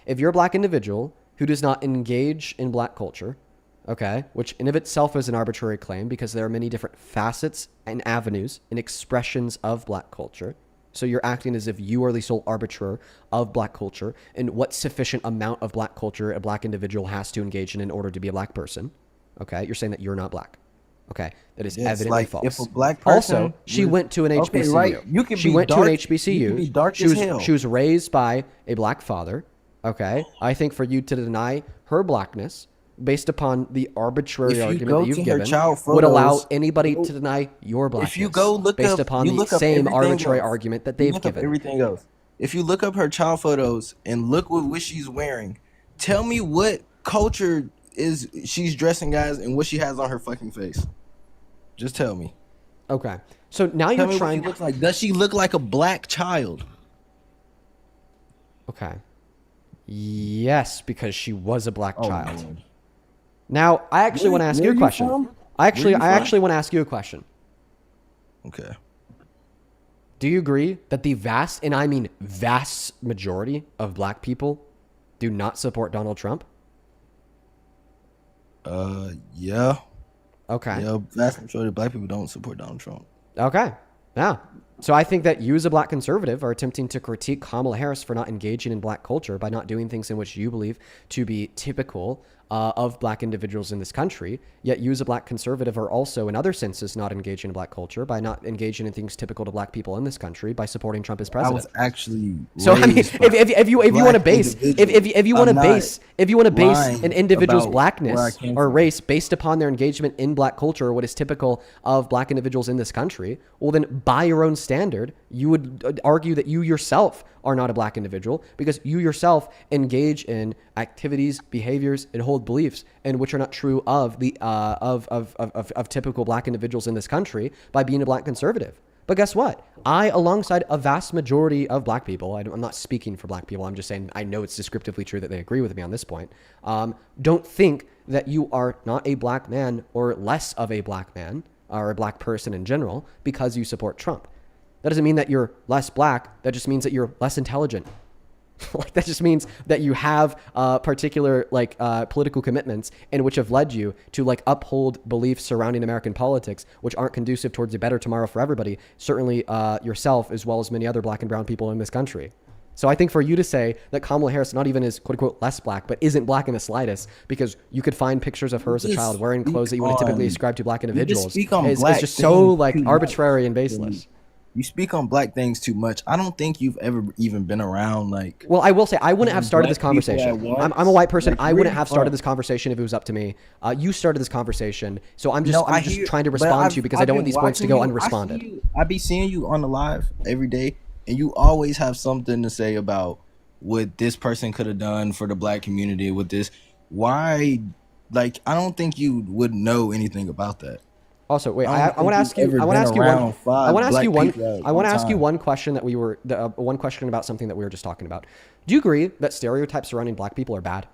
If you're a black individual who does not engage in black culture, okay, which in of itself is an arbitrary claim because there are many different facets and avenues and expressions of black culture. So you're acting as if you are the sole arbiter of black culture and what sufficient amount of black culture a black individual has to engage in order to be a black person. Okay, you're saying that you're not black. Okay, that is evidently false. If a black person also, she went to an HBCU. Okay, right. You can she be went dark, to an HBCU. You can be dark as hell. She was raised by a black father. Okay, I think for you to deny her blackness based upon the arbitrary argument that you've given would allow anybody to deny your blackness. If you go look based up, upon you the look up same everything arbitrary else. argument that You they've look up given. everything else. If you look up her child photos and look what she's wearing, tell me what culture is she's dressing as and what she has on her fucking face. Just tell me. Okay, so now Tell you're me trying. what she looks like. Does she look like a black child? Okay. Yes, because she was a black child. Man. Now, I actually want to ask you a question. I actually want to ask you a question. Okay. Do you agree that the vast, and I mean vast majority of black people do not support Donald Trump? Yeah. Okay. Yeah, vast majority of black people don't support Donald Trump. Okay. Yeah. So I think that you as a black conservative are attempting to critique Kamala Harris for not engaging in black culture by not doing things in which you believe to be typical of black individuals in this country. Yet you as a black conservative are also in other senses not engaging in black culture by not engaging in things typical to black people in this country by supporting Trump as I president. was actually So I mean, if you want to base an individual's blackness or race based upon their engagement in black culture or what is typical of black individuals in this country, well then by your own standard, you would argue that you yourself are not a black individual because you yourself engage in activities, behaviors, and hold beliefs and which are not true of the of typical black individuals in this country by being a black conservative. But guess what? I, alongside a vast majority of black people, I'm not speaking for black people, I'm just saying I know it's descriptively true that they agree with me on this point, don't think that you are not a black man or less of a black man or a black person in general because you support Trump. That doesn't mean that you're less black. That just means that you're less intelligent. Like that just means that you have particular political commitments in which have led you to uphold beliefs surrounding American politics, which aren't conducive towards a better tomorrow for everybody. Certainly yourself as well as many other black and brown people in this country. So I think for you to say that Kamala Harris not even is quote unquote less black, but isn't black in the slightest because you could find pictures of her as a child wearing clothes that you would typically ascribe to black individuals is just so arbitrary and baseless. You speak on black things too much. I don't think you've ever even been around Well, I will say I wouldn't have started this conversation. I'm a white person. I wouldn't have started this conversation if it was up to me. You started this conversation, so I'm just trying to respond to you because I don't want these points to go unresponded. I be seeing you on the live every day, and you always have something to say about what this person could have done for the black community with this. Why? I don't think you would know anything about that. Also, wait. I want to ask you. I want to ask you one question that one question about something that we were just talking about. Do you agree that stereotypes surrounding black people are bad?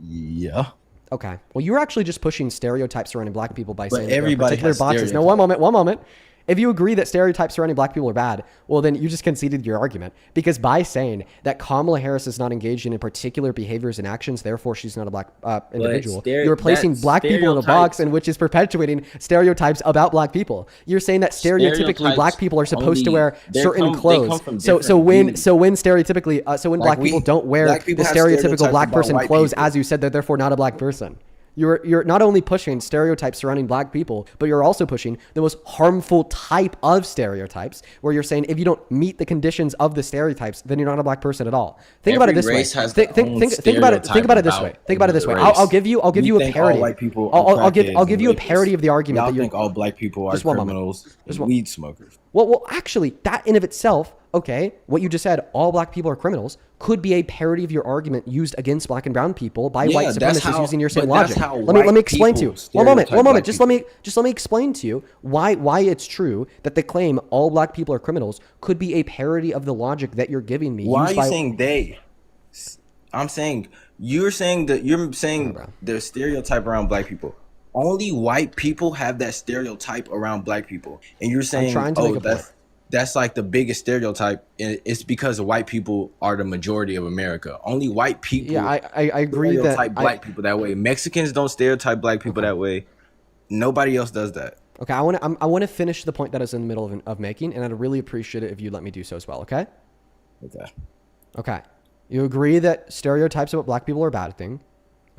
Yeah. Okay. Well, you're actually just pushing stereotypes surrounding black people by saying everybody particular boxes. No, one moment. If you agree that stereotypes surrounding black people are bad, well, then you just conceded your argument. Because by saying that Kamala Harris is not engaging in particular behaviors and actions, therefore she's not a black individual, you're placing black people in a box in which is perpetuating stereotypes about black people. You're saying that stereotypically black people are supposed to wear certain clothes. So when black people don't wear the stereotypical black person clothes, as you said, they're therefore not a black person. You're not only pushing stereotypes surrounding black people, but you're also pushing the most harmful type of stereotypes, where you're saying if you don't meet the conditions of the stereotypes, then you're not a black person at all. Think about it this way. Think about it this way. Think about it this way. I'll give you a parody. I'll give you a parody of the argument. Y'all think all black people are criminals and weed smokers. Well, actually, that in of itself, okay, what you just said, all black people are criminals, could be a parody of your argument used against black and brown people by white supremacists using your same logic. Let me explain to you. One moment. Just let me explain to you why it's true that the claim all black people are criminals could be a parody of the logic that you're giving me. Why are you saying they? I'm saying you're saying the stereotype around black people. Only white people have that stereotype around black people, and you're saying, that's like the biggest stereotype. It's because white people are the majority of America. Only white people. Yeah, I agree that stereotype black people that way. Mexicans don't stereotype black people that way. Nobody else does that. Okay, I want to finish the point that I was in the middle of making, and I'd really appreciate it if you let me do so as well. Okay. Okay. You agree that stereotypes about black people are a bad thing.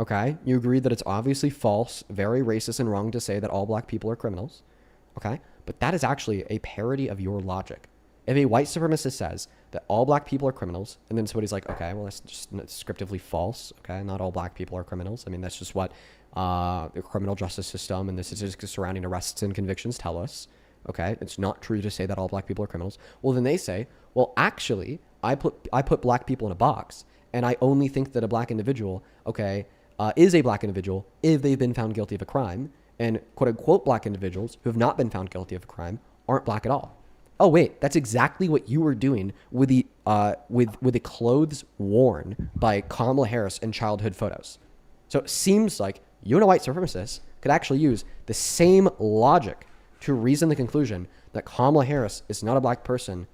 Okay. You agree that it's obviously false, very racist and wrong to say that all black people are criminals. Okay. But that is actually a parody of your logic. If a white supremacist says that all black people are criminals, and then somebody's like, okay, well, that's just descriptively false. Okay. Not all black people are criminals. I mean, that's just what the criminal justice system and the statistics surrounding arrests and convictions tell us. Okay. It's not true to say that all black people are criminals. Well, then they say, well, actually, I put black people in a box, and I only think that a black individual, okay, is a black individual if they've been found guilty of a crime, and quote unquote black individuals who have not been found guilty of a crime aren't black at all. Oh wait, that's exactly what you were doing with the clothes worn by Kamala Harris in childhood photos. So it seems like you and a white supremacist could actually use the same logic to reason the conclusion that Kamala Harris is not a black person,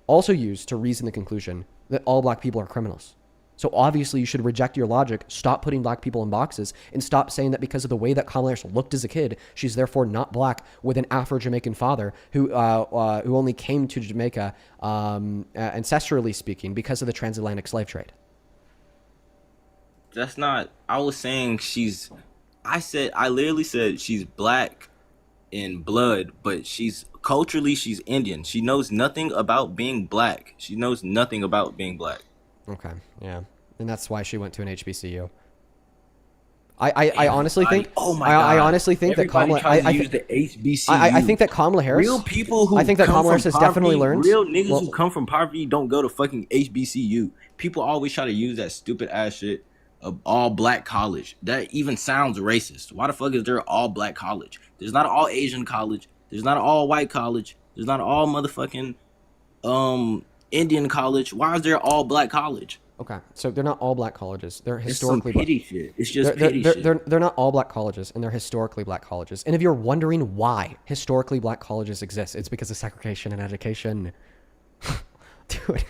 also used to reason the conclusion that all black people are criminals. So obviously you should reject your logic, stop putting black people in boxes, and stop saying that because of the way that Kamala Harris looked as a kid, she's therefore not black with an Afro-Jamaican father who only came to Jamaica, ancestrally speaking, because of the transatlantic slave trade. That's not. I was saying I literally said she's black in blood, but culturally she's Indian. She knows nothing about being black. She knows nothing about being black. Okay, yeah, and that's why she went to an HBCU. I honestly think. Oh my God! I honestly think that Kamala. I use the HBCU. I think that Kamala Harris. Real people who. I think that Kamala Harris has definitely learned. Real niggas who come from poverty don't go to fucking HBCU. People always try to use that stupid ass shit of all black college. That even sounds racist. Why the fuck is there all black college? There's not all Asian college. There's not all white college. There's not all motherfucking Indian college. Why is there all black college? Okay, so they're not all black colleges. They're historically black. Shit. It's just petty shit. They're not all black colleges, and they're historically black colleges. And if you're wondering why historically black colleges exist, it's because of segregation in education. Dude,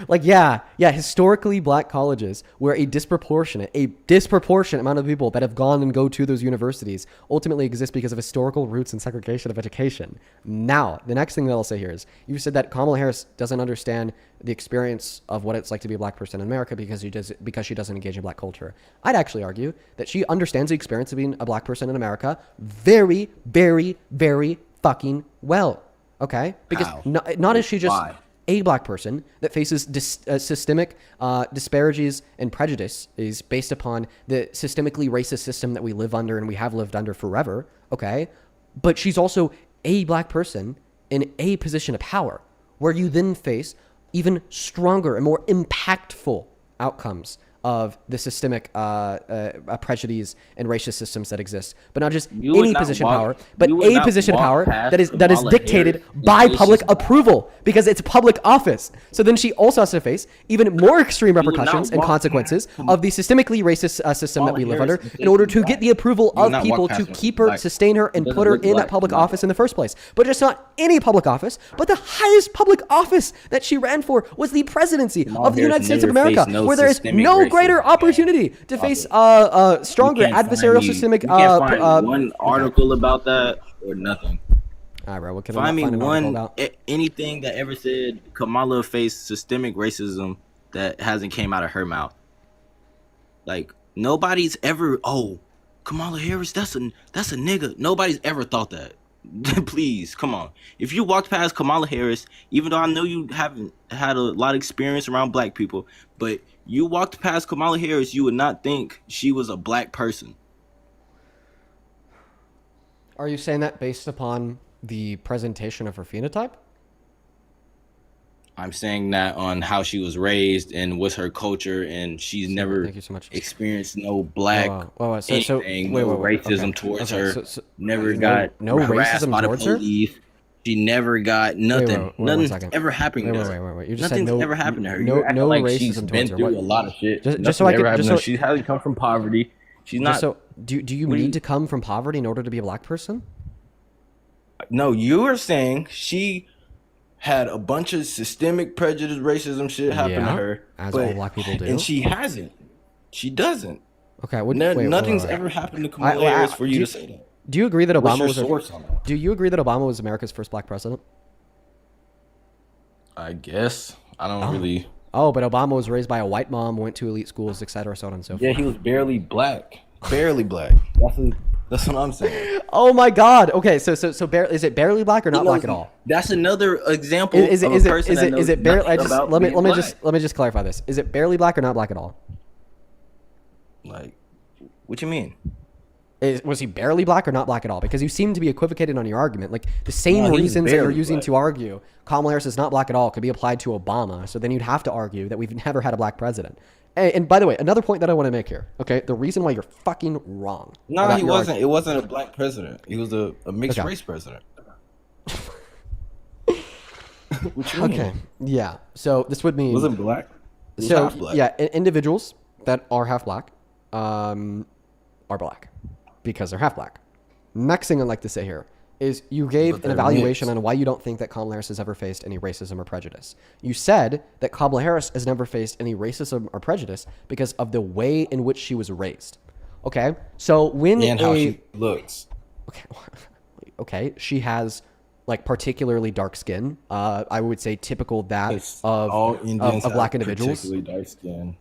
like, yeah, historically black colleges where a disproportionate amount of people that have gone and go to those universities ultimately exist because of historical roots and segregation of education. Now, the next thing that I'll say here is, you said that Kamala Harris doesn't understand the experience of what it's like to be a black person in America because she doesn't engage in black culture. I'd actually argue that she understands the experience of being a black person in America very, very, very fucking well. Okay? Because not is she just... Why? A black person that faces systemic disparities and prejudice is based upon the systemically racist system that we live under and we have lived under forever, okay? But she's also a black person in a position of power where you then face even stronger and more impactful outcomes of the systemic prejudice and racist systems that exist, but not just any position of power, but a position of power that is dictated by public approval because it's public office. So then she also has to face even more extreme repercussions and consequences of the systemically racist system that we live under in order to get the approval of people to keep her, sustain her, and put her in that public office in the first place. But just not any public office, but the highest public office that she ran for was the presidency of the United States of America, where there is no greater opportunity to face stronger adversarial systemic. You can't find one article about that or nothing. All right, what can find me one anything that ever said Kamala faced systemic racism that hasn't came out of her mouth. Like nobody's ever Kamala Harris, that's a nigga. Nobody's ever thought that. Please, come on. If you walked past Kamala Harris, even though I know you haven't had a lot of experience around black people, but you walked past Kamala Harris, you would not think she was a black person. Are you saying that based upon the presentation of her phenotype? I'm saying that on how she was raised and what's her culture, and she's never Thank you so much. experienced no black anything, no racism towards her. Never got no harassed racism by the towards her? police. She never got nothing. Nothing's ever happened to her. Wait. You just said Nothing's no, ever happened to her. No, You're acting no like racism she's towards been her. through a lot of shit. Just so I can. She hasn't come from poverty. She's not. So do you need to come from poverty in order to be a black person? No, you are saying she had a bunch of systemic prejudice, racism shit happen to her, as all black people do, and she hasn't. She doesn't. Okay, nothing's ever happened to Kamala Harris for you to say that. Do you agree that What's Obama your was? Source on that? Do you agree that Obama was America's first black president? I guess I don't really. Oh, but Obama was raised by a white mom, went to elite schools, etc., so on and so forth. Yeah, he was barely black. Barely black. That's what I'm saying. Oh my God. Okay, so is it barely black or not black at all? That's another example Is of a person that knows is it barely? nothing about being black. Let me just clarify this. Is it barely black or not black at all? Like, what you mean? Was he barely black or not black at all? Because you seem to be equivocating on your argument. Like the same No, he was reasons that you're barely using black. to argue Kamala Harris is not black at all could be applied to Obama. So then you'd have to argue that we've never had a black president. And by the way, another point that I want to make here. Okay, the reason why you're fucking wrong. No, about he your wasn't. It wasn't a black president. He was a mixed race president. What you mean? Okay. Yeah. So this would mean Wasn't black. He was So half black. yeah, individuals that are half black are black because they're half black. Next thing I'd like to say here is you gave an evaluation on why you don't think that Kamala Harris has ever faced any racism or prejudice. You said that Kamala Harris has never faced any racism or prejudice because of the way in which she was raised. Okay, so when how she looks. Okay, she has like particularly dark skin. I would say typical that of black individuals. Particularly dark skin.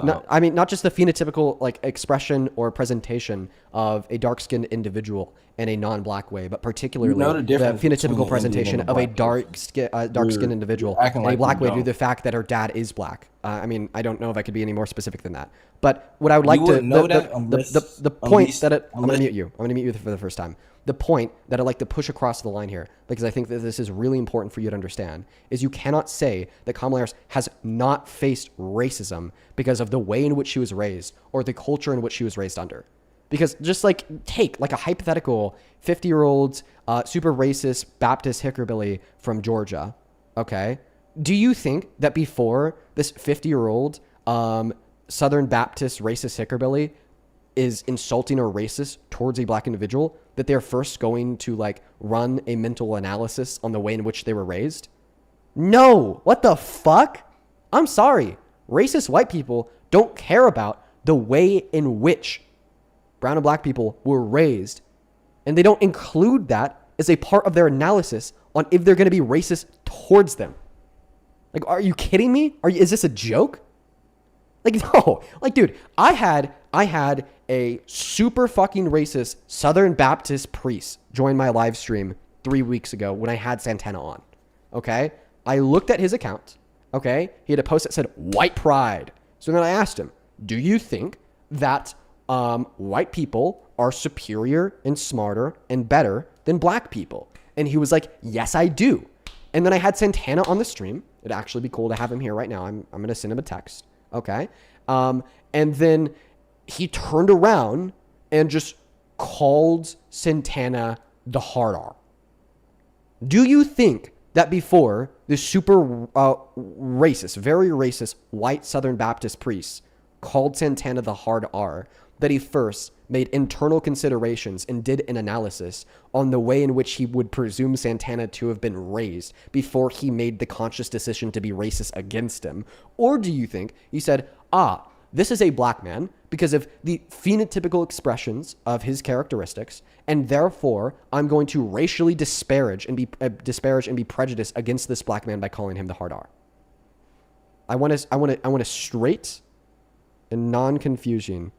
Not just the phenotypical like expression or presentation of a dark-skinned individual in a non-black way, but particularly the phenotypical presentation of a dark-skinned individual in a black way due to the fact that her dad is black. I don't know if I could be any more specific than that. But what I would like to the point that I'm going to mute you. I'm going to mute you for the first time. The point that I'd like to push across the line here, because I think that this is really important for you to understand, is you cannot say that Kamala Harris has not faced racism because of the way in which she was raised or the culture in which she was raised under. Because just take a hypothetical 50-year-old super racist Baptist hickerbilly from Georgia, okay? Do you think that before this 50-year-old Southern Baptist racist hickerbilly is insulting or racist towards a black individual, that they're first going to run a mental analysis on the way in which they were raised? No. What the fuck? I'm sorry. Racist white people don't care about the way in which brown and black people were raised, and they don't include that as a part of their analysis on if they're going to be racist towards them. Are you kidding me? Is this a joke? No. Dude, I had a super fucking racist Southern Baptist priest join my live stream 3 weeks ago when I had Santana on. Okay? I looked at his account. Okay? He had a post that said white pride. So then I asked him, do you think that white people are superior and smarter and better than black people? And he was like, yes, I do. And then I had Santana on the stream. It'd actually be cool to have him here right now. I'm going to send him a text. Okay? And then he turned around and just called Santana the hard R. Do you think that before this super racist, very racist white Southern Baptist priest called Santana the hard R, that he first made internal considerations and did an analysis on the way in which he would presume Santana to have been raised before he made the conscious decision to be racist against him? Or do you think he said, this is a black man because of the phenotypical expressions of his characteristics, and therefore I'm going to racially disparage and be prejudiced against this black man by calling him the hard R? I want a straight and non-confusing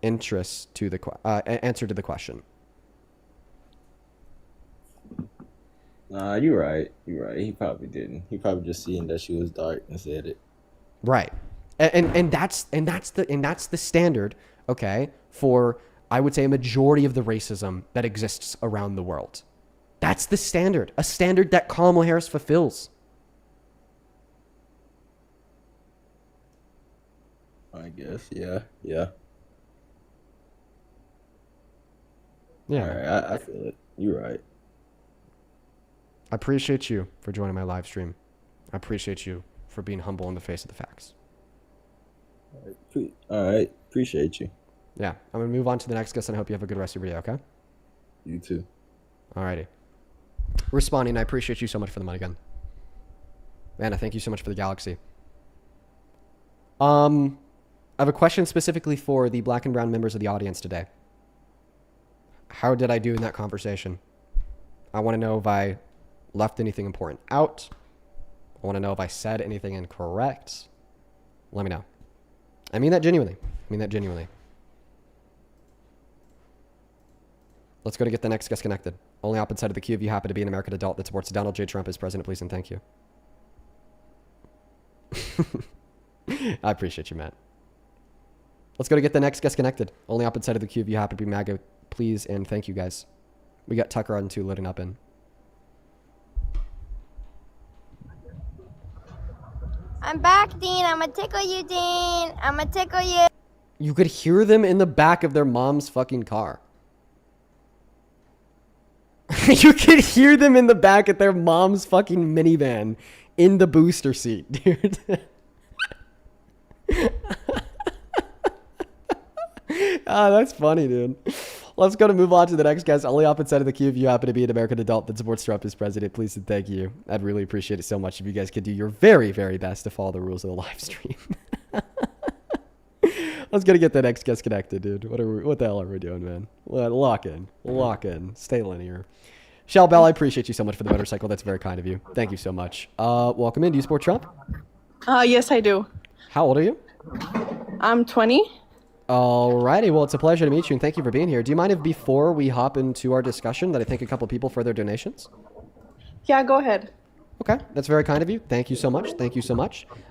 interest to the answer to the question. Nah, you're right. You're right. He probably didn't. He probably just seen that she was dark and said it. Right. And that's the standard, okay, for I would say a majority of the racism that exists around the world. That's the standard, a standard that Kamala Harris fulfills. I guess, yeah. Yeah. Yeah. All right, I feel it. You're right. I appreciate you for joining my live stream. I appreciate you for being humble in the face of the facts. All right. Appreciate you. Yeah. I'm going to move on to the next guest, and I hope you have a good rest of your day, okay? You too. Alrighty. Responding, I appreciate you so much for the money gun. Anna, thank you so much for the galaxy. I have a question specifically for the black and brown members of the audience today. How did I do in that conversation? I want to know if I left anything important out. I want to know if I said anything incorrect. Let me know. I mean that genuinely. Let's go to get the next guest connected. Only opposite side of the queue if you happen to be an American adult that supports Donald J. Trump as president, please and thank you. I appreciate you, Matt. Let's go to get the next guest connected. Only opposite side of the queue if you happen to be MAGA, please and thank you, guys. We got Tucker on 2 loading up in. I'm back, Dean. I'ma tickle you, Dean. I'ma tickle you. You could hear them in the back of their mom's fucking car. You could hear them in the back of their mom's fucking minivan in the booster seat, dude. That's funny, dude. Let's go to move on to the next guest. Only opposite side of the queue if you happen to be an American adult that supports Trump as president, please and thank you. I'd really appreciate it so much if you guys could do your very, very best to follow the rules of the live stream. Let's go to get the next guest connected, dude. What the hell are we doing, man? Lock in. Stay linear. Shell Bell, I appreciate you so much for the motorcycle. That's very kind of you. Thank you so much. Welcome in. Do you support Trump? Yes, I do. How old are you? I'm 20. Alrighty, well, it's a pleasure to meet you, and thank you for being here. Do you mind if before we hop into our discussion that I thank a couple people for their donations? Yeah, go ahead. Okay, that's very kind of you. Thank you so much.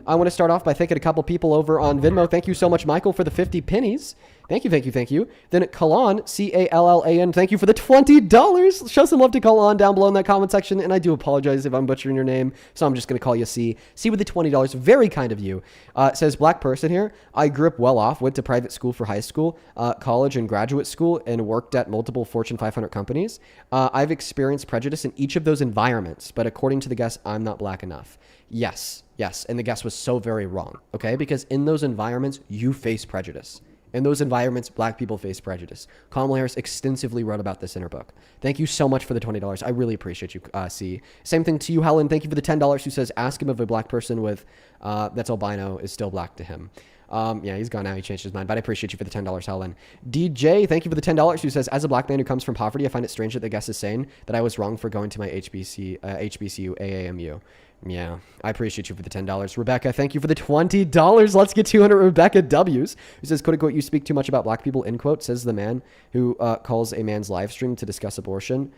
I want to start off by thanking a couple people over on Venmo. Thank you so much, Michael, for the 50 pennies. Thank you. Then Kalan, Callan, thank you for the $20. Show some love to Kalan down below in that comment section, and I do apologize if I'm butchering your name, so I'm just going to call you C. C with the $20, very kind of you. It says, black person here. I grew up well off, went to private school for high school, college and graduate school, and worked at multiple Fortune 500 companies. I've experienced prejudice in each of those environments, but according to the guest, I'm not black enough. Yes, and the guest was so very wrong, okay? Because in those environments, you face prejudice. In those environments, black people face prejudice. Kamala Harris extensively wrote about this in her book. Thank you so much for the $20. I really appreciate you, C. Same thing to you, Helen. Thank you for the $10 who says, ask him if a black person with that's albino is still black to him. Yeah, he's gone now. He changed his mind, but I appreciate you for the $10, Helen. DJ, thank you for the $10 who says, as a black man who comes from poverty, I find it strange that the guest is saying that I was wrong for going to my HBCU, AAMU. Yeah, I appreciate you for the $10. Rebecca, thank you for the $20. Let's get 200 Rebecca W's, who says, quote unquote, you speak too much about black people, end quote, says the man who calls a man's live stream to discuss abortion.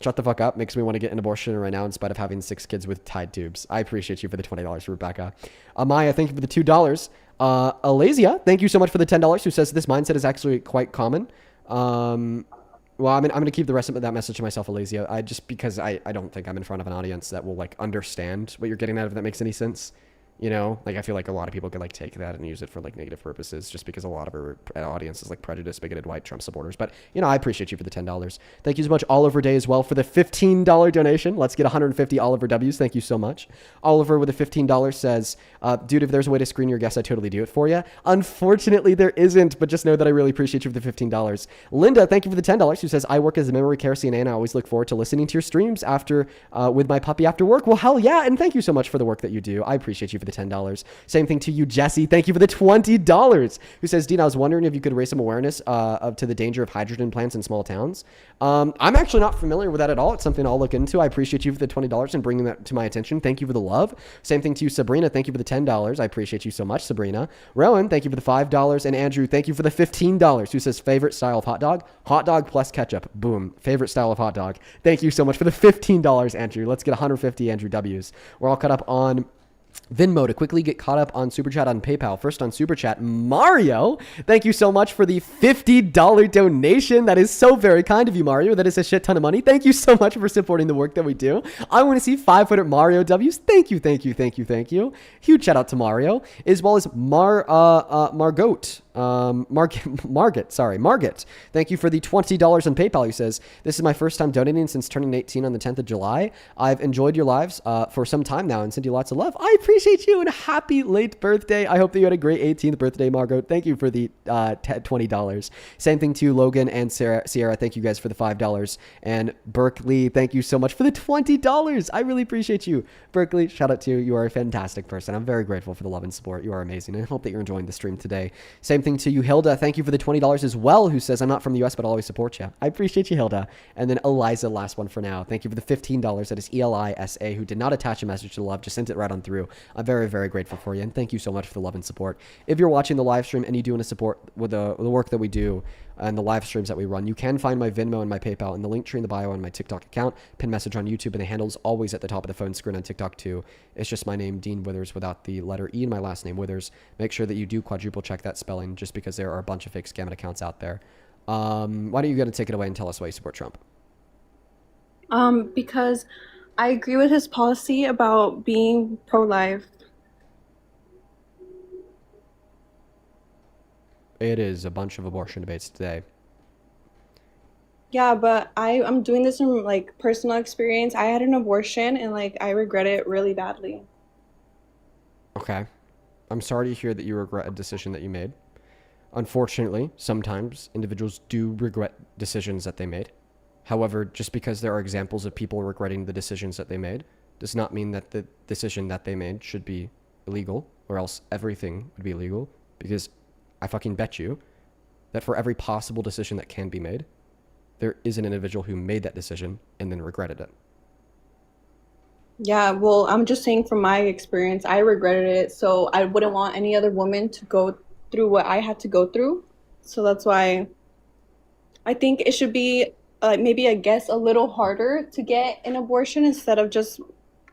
Shut the fuck up. Makes me want to get an abortion right now in spite of having 6 kids with tied tubes. I appreciate you for the $20, Rebecca. Amaya, thank you for the $2. Alazia, thank you so much for the $10, who says this mindset is actually quite common. Well, I'm going to keep the rest of that message to myself, Alazia. Because I don't think I'm in front of an audience that will like understand what you're getting at, if that makes any sense. You know, like I feel like a lot of people could like take that and use it for like negative purposes just because a lot of our audience is like prejudiced, bigoted white Trump supporters. But, you know, I appreciate you for the $10. Thank you so much, Oliver Day, as well, for the $15 donation. Let's get 150 Oliver W's. Thank you so much. Oliver with the $15 says, dude, if there's a way to screen your guests, I'd totally do it for you. Unfortunately, there isn't, but just know that I really appreciate you for the $15. Linda, thank you for the $10, who says, I work as a memory care CNA and I always look forward to listening to your streams after with my puppy after work. Well, hell yeah, and thank you so much for the work that you do. I appreciate you for the the $10. Same thing to you, Jesse. Thank you for the $20. Who says, Dean, I was wondering if you could raise some awareness to the danger of hydrogen plants in small towns. I'm actually not familiar with that at all. It's something I'll look into. I appreciate you for the $20 and bringing that to my attention. Thank you for the love. Same thing to you, Sabrina. Thank you for the $10. I appreciate you so much, Sabrina. Rowan, thank you for the $5. And Andrew, thank you for the $15. Who says favorite style of hot dog? Hot dog plus ketchup. Boom. Favorite style of hot dog. Thank you so much for the $15, Andrew. Let's get 150 Andrew W's. We're all caught up on Venmo to quickly get caught up on Super Chat on PayPal. First on Super Chat, Mario. Thank you so much for the $50 donation. That is so very kind of you, Mario. That is a shit ton of money. Thank you so much for supporting the work that we do. I want to see 500 Mario W's. Thank you, thank you, thank you, thank you. Huge shout out to Mario, as well as Margot. Margit. Thank you for the $20 on PayPal. He says, this is my first time donating since turning 18 on the 10th of July. I've enjoyed your lives for some time now and send you lots of love. I appreciate you and happy late birthday. I hope that you had a great 18th birthday, Margot. Thank you for the $20. Same thing to Logan and Sierra. Thank you guys for the $5. And Berkeley, thank you so much for the $20. I really appreciate you. Berkeley, shout out to you. You are a fantastic person. I'm very grateful for the love and support. You are amazing. And I hope that you're enjoying the stream today. Same thing to you, Hilda. Thank you for the $20 as well, who says, I'm not from the US, but I'll always support you. I appreciate you, Hilda. And then Eliza, last one for now. Thank you for the $15. That is ELISA, who did not attach a message to love, just sent it right on through. I'm very, very grateful for you. And thank you so much for the love and support. If you're watching the live stream and you do want to support with the work that we do and the live streams that we run, you can find my Venmo and my PayPal in the link tree in the bio on my TikTok account, pin message on YouTube, and the handle's always at the top of the phone screen on TikTok too. It's just my name, Dean Withers, without the letter E in my last name, Withers. Make sure that you do quadruple check that spelling, just because there are a bunch of fake scamming accounts out there. Why don't you go and take it away and tell us why you support Trump? Because I agree with his policy about being pro-life. It is a bunch of abortion debates today. Yeah, but I'm doing this from like personal experience. I had an abortion and like I regret it really badly. Okay. I'm sorry to hear that you regret a decision that you made. Unfortunately, sometimes individuals do regret decisions that they made. However, just because there are examples of people regretting the decisions that they made does not mean that the decision that they made should be illegal, or else everything would be illegal, because I fucking bet you that for every possible decision that can be made, there is an individual who made that decision and then regretted it. Yeah, well, I'm just saying from my experience, I regretted it. So I wouldn't want any other woman to go through what I had to go through. So that's why I think it should be maybe, I guess, a little harder to get an abortion instead of just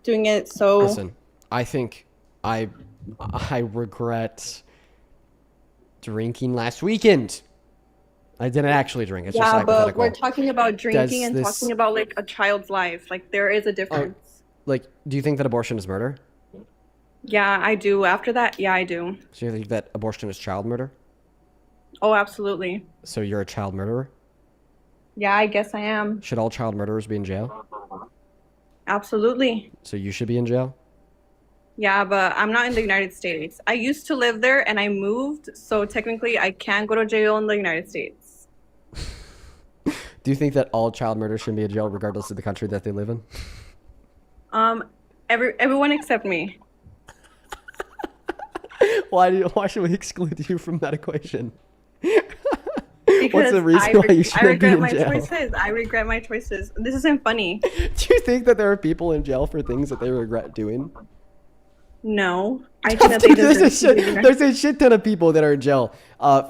doing it so... Listen, I think I regret drinking last weekend. I didn't actually drink. It's just hypothetical. But we're talking about drinking and talking about like a child's life. Like there is a difference. Like, do you think that abortion is murder? Yeah, I do. After that, yeah, I do. So you think that abortion is child murder? Oh, absolutely. So you're a child murderer? Yeah, I guess I am. Should all child murderers be in jail? Absolutely. So you should be in jail? Yeah, but I'm not in the United States. I used to live there and I moved, so technically I can go to jail in the United States. Do you think that all child murderers should be in jail regardless of the country that they live in? Everyone except me. Why should we exclude you from that equation? Because what's the reason why you shouldn't be in jail? I regret my choices. This isn't funny. Do you think that there are people in jail for things that they regret doing? No. I think that they there's a shit ton of people that are in jail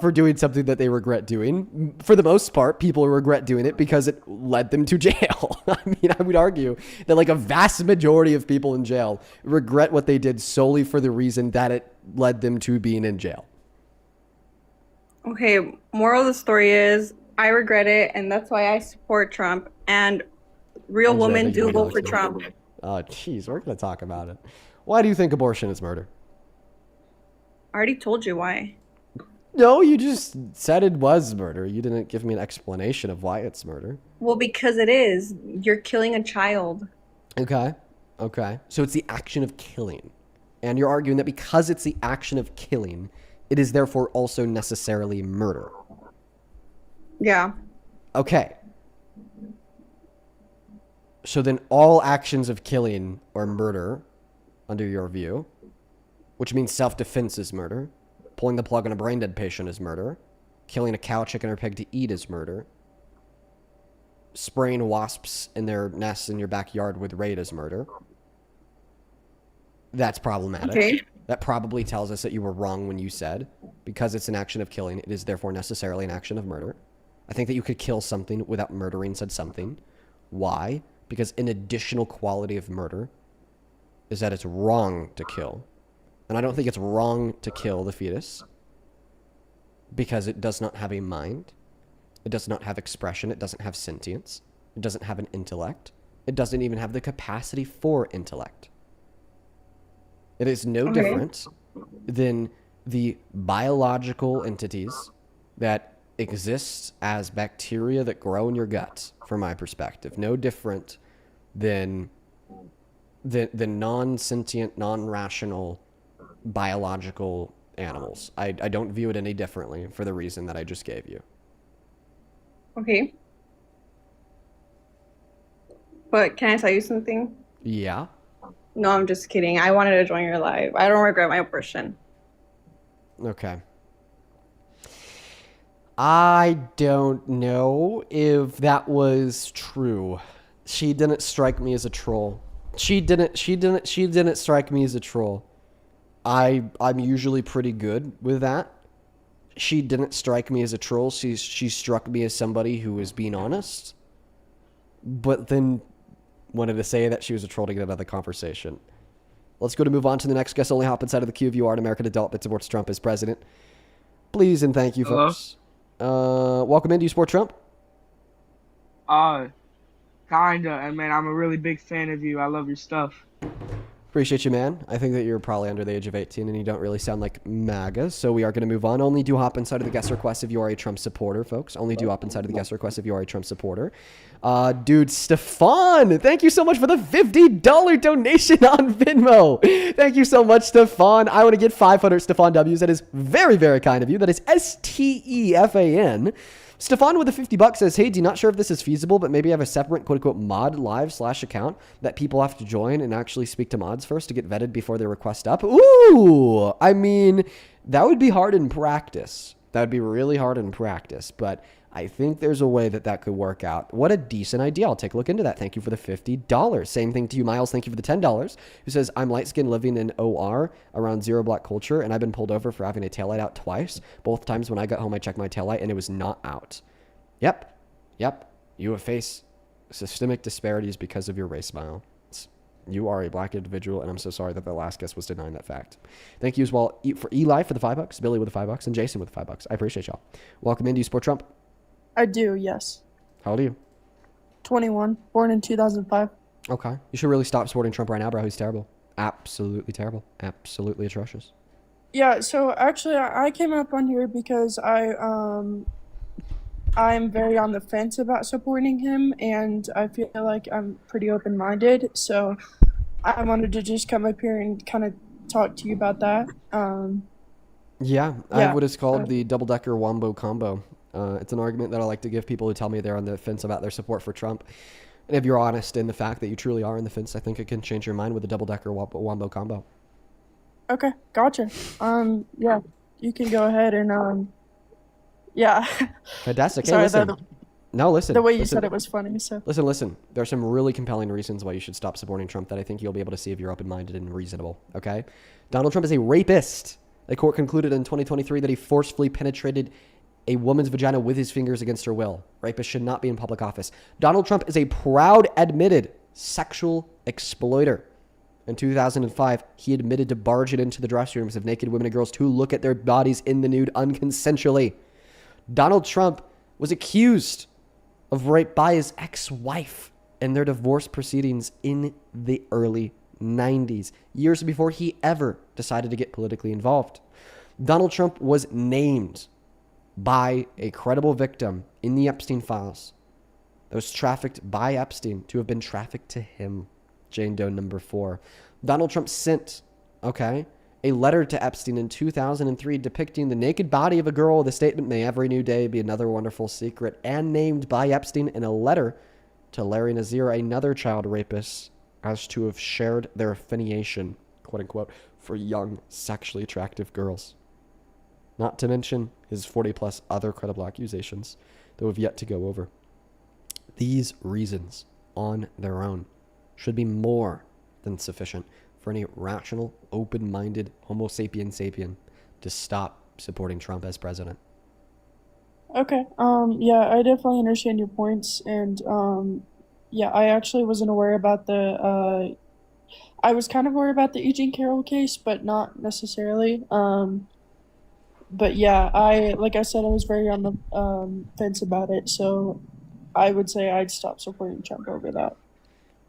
for doing something that they regret doing. For the most part, people regret doing it because it led them to jail. I mean, I would argue that like a vast majority of people in jail regret what they did solely for the reason that it led them to being in jail. Okay, moral of the story is I regret it, and that's why I support Trump. And real women do vote for Trump. Oh, jeez, we're going to talk about it. Why do you think abortion is murder? I already told you why. No, you just said it was murder. You didn't give me an explanation of why it's murder. Well, because it is. You're killing a child. Okay. So it's the action of killing. And you're arguing that because it's the action of killing, it is therefore also necessarily murder. Yeah. Okay. So then all actions of killing are murder, under your view. which means self-defense is murder. Pulling the plug on a brain-dead patient is murder. Killing a cow, chicken, or pig to eat is murder. Spraying wasps in their nests in your backyard with raid is murder. That's problematic. Okay. That probably tells us that you were wrong when you said, because it's an action of killing, it is therefore necessarily an action of murder. I think that you could kill something without murdering said something. Why? Because an additional quality of murder is that it's wrong to kill. And I don't think it's wrong to kill the fetus because it does not have a mind. It does not have expression. It doesn't have sentience. It doesn't have an intellect. It doesn't even have the capacity for intellect. It is no different than the biological entities that exist as bacteria that grow in your gut, from my perspective. No different than the non-sentient, non-rational biological animals. I don't view it any differently for the reason that I just gave you. Okay. But can I tell you something? Yeah? No, I'm just kidding. I wanted to join your live. I don't regret my abortion. Okay. I don't know if that was true. She didn't strike me as a troll. She didn't strike me as a troll. I'm usually pretty good with that. She didn't strike me as a troll. She struck me as somebody who was being honest, but then wanted to say that she was a troll to get out of the conversation. Let's go to move on to the next guest. Only hop inside of the queue if you are an American adult that supports Trump as president. Please and thank you, folks. Welcome in. Do you support Trump? Kinda. I mean, I'm a really big fan of you. I love your stuff. Appreciate you, man. I think that you're probably under the age of 18 and you don't really sound like MAGA, so we are going to move on. Only do hop inside of the guest request if you are a Trump supporter, folks. Only do hop inside of the guest request if you are a Trump supporter. Dude, Stefan, thank you so much for the $50 donation on Venmo. Thank you so much, Stefan. I want to get 500 Stefan W's. That is very, very kind of you. That is STEFAN. Stefan with the $50 says, hey, not sure if this is feasible, but maybe have a separate quote-unquote mod live/account that people have to join and actually speak to mods first to get vetted before they request up. Ooh, I mean, that would be hard in practice. That would be really hard in practice, but I think there's a way that could work out. What a decent idea. I'll take a look into that. Thank you for the $50. Same thing to you, Miles. Thank you for the $10. Who says, I'm light-skinned living in OR around zero black culture, and I've been pulled over for having a taillight out twice. Both times when I got home, I checked my taillight, and it was not out. Yep. You have faced systemic disparities because of your race, Miles. You are a black individual, and I'm so sorry that the last guest was denying that fact. Thank you as well for Eli for the $5, Billy with the $5, and Jason with the $5. I appreciate y'all. Welcome in. Do you support Trump? I do, yes. How old are you? 21, born in 2005. Okay. You should really stop supporting Trump right now, bro. He's terrible. Absolutely terrible. Absolutely atrocious. Yeah, so actually I came up on here because I'm very on the fence about supporting him, and I feel like I'm pretty open-minded, so I wanted to just come up here and kind of talk to you about that. Yeah, I have what is called the double-decker wombo combo. It's an argument that I like to give people who tell me they're on the fence about their support for Trump. And if you're honest in the fact that you truly are on the fence, I think it can change your mind with the double-decker wombo combo. Okay, gotcha. Yeah, you can go ahead and, yeah. Fantastic. Hey, Sorry, listen. Listen. The way you said it was funny, so. Listen. There are some really compelling reasons why you should stop supporting Trump that I think you'll be able to see if you're open-minded and reasonable, okay? Donald Trump is a rapist. The court concluded in 2023 that he forcefully penetrated a woman's vagina with his fingers against her will. Rapists should not be in public office. Donald Trump is a proud, admitted sexual exploiter. In 2005, he admitted to barging into the dressing rooms of naked women and girls to look at their bodies in the nude unconsensually. Donald Trump was accused of rape by his ex-wife in their divorce proceedings in the early 90s, years before he ever decided to get politically involved. Donald Trump was named by a credible victim in the Epstein files that was trafficked by Epstein to have been trafficked to him. Jane Doe number 4. Donald Trump sent, a letter to Epstein in 2003 depicting the naked body of a girl with the statement, "May every new day be another wonderful secret," and named by Epstein in a letter to Larry Nassar, another child rapist, as to have shared their affiliation, quote unquote, for young, sexually attractive girls. Not to mention his 40 plus other credible accusations that we've yet to go over. These reasons on their own should be more than sufficient for any rational, open-minded Homo sapien sapien to stop supporting Trump as president. Okay. Yeah, I definitely understand your points, and yeah, I actually wasn't aware about the I was kind of worried about the Eugene Carroll case, but not necessarily. But yeah, like I said, I was very on the fence about it, so I would say I'd stop supporting Trump over that.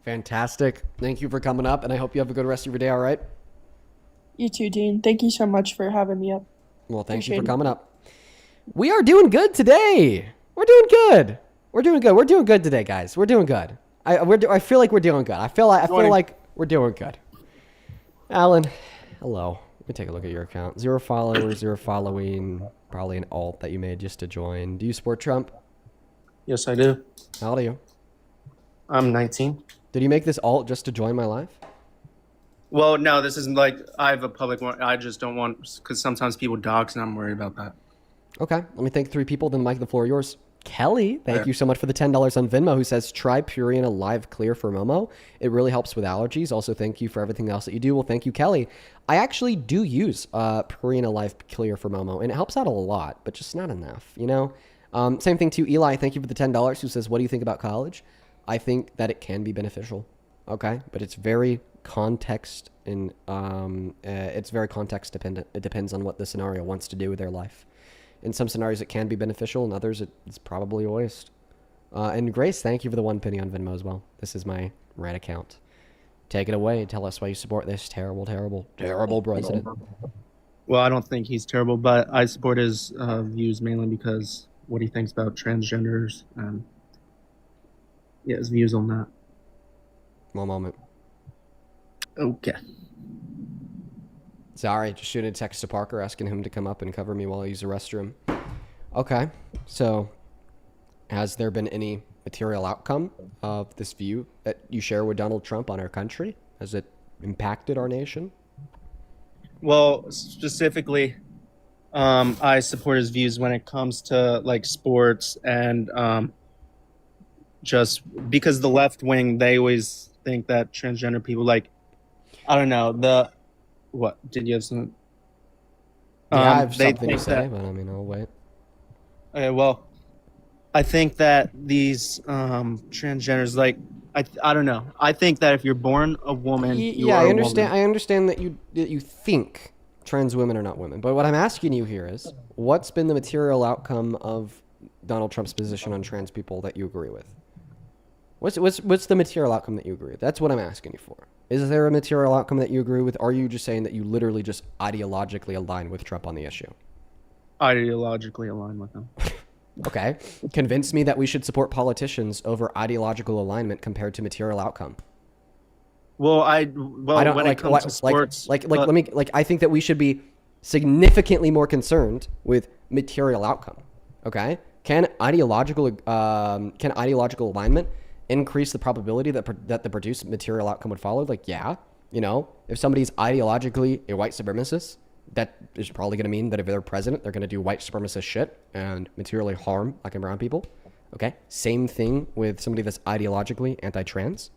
Fantastic. Thank you for coming up, and I hope you have a good rest of your day, all right? You too, Dean. Thank you so much for having me up. Well, thank you Appreciate for it. coming up. We are doing good today. We're doing good. We're doing good. We're doing good today, guys. We're doing good. I feel like we're doing good. I feel like we're doing good. Alan, hello. Let me take a look at your account. 0 followers, 0 following. Probably an alt that you made just to join. Do you support Trump? Yes, I do. How old are you? I'm 19. Did you make this alt just to join my live? Well, no, this isn't like I have a public one. I just don't want, because sometimes people dox and I'm worried about that. Okay, let me thank 3 people, then Mike, the floor yours. Kelly, thank you so much for the $10 on Venmo, who says, try Purina Live Clear for Momo. It really helps with allergies. Also, thank you for everything else that you do. Well, thank you, Kelly. I actually do use Purina Live Clear for Momo, and it helps out a lot, but just not enough, you know? Same thing to Eli. Thank you for the $10, who says, what do you think about college? I think that it can be beneficial, okay? But it's very context and it's very context dependent. It depends on what the scenario wants to do with their life. In some scenarios, it can be beneficial. In others, it's probably a waste. And Grace, thank you for the 1 penny on Venmo as well. This is my red account. Take it away. Tell us why you support this terrible, terrible, terrible president. Well, I don't think he's terrible, but I support his views mainly because what he thinks about transgenders and his views on that. One moment. Okay. Sorry, just shooting a text to Parker asking him to come up and cover me while I use the restroom. Okay, so has there been any material outcome of this view that you share with Donald Trump on our country? Has it impacted our nation? Well, specifically, I support his views when it comes to like sports and just because the left wing, they always think that transgender people, like, I don't know, what did you have some? Yeah, I have something to say, but I mean, I'll wait. Okay, well, I think that these transgenders, like, I don't know. I think that if you're born a woman, I understand. I understand that you think trans women are not women, but what I'm asking you here is, what's been the material outcome of Donald Trump's position on trans people that you agree with? What's the material outcome that you agree with? That's what I'm asking you for. Is there a material outcome that you agree with? Or are you just saying that you literally just ideologically align with Trump on the issue? Ideologically align with him. Okay. Convince me that we should support politicians over ideological alignment compared to material outcome. Well, I don't when it comes to sports, I think that we should be significantly more concerned with material outcome. Okay? Can ideological alignment increase the probability that the produced material outcome would follow? Like, yeah, you know, if somebody's ideologically a white supremacist, that is probably going to mean that if they're president, they're going to do white supremacist shit and materially harm black and brown people. Okay. Same thing with somebody that's ideologically anti-trans.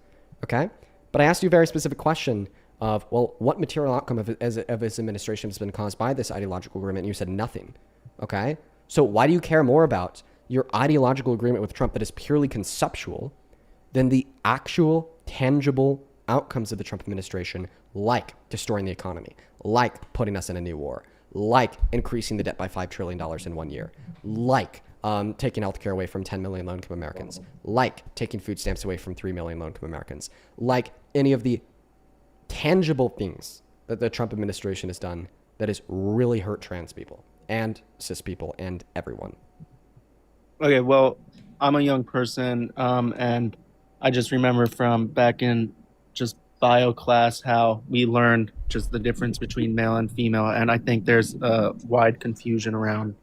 Okay. But I asked you a very specific question of, well, what material outcome of his administration has been caused by this ideological agreement? And you said nothing. Okay. So why do you care more about your ideological agreement with Trump that is purely conceptual than the actual tangible outcomes of the Trump administration, like destroying the economy, like putting us in a new war, like increasing the debt by $5 trillion in 1 year, like taking healthcare away from 10 million low-income Americans, like taking food stamps away from 3 million low-income Americans, like any of the tangible things that the Trump administration has done that has really hurt trans people and cis people and everyone. Okay, well, I'm a young person, and I just remember from back in just bio class how we learned just the difference between male and female, and I think there's a wide confusion around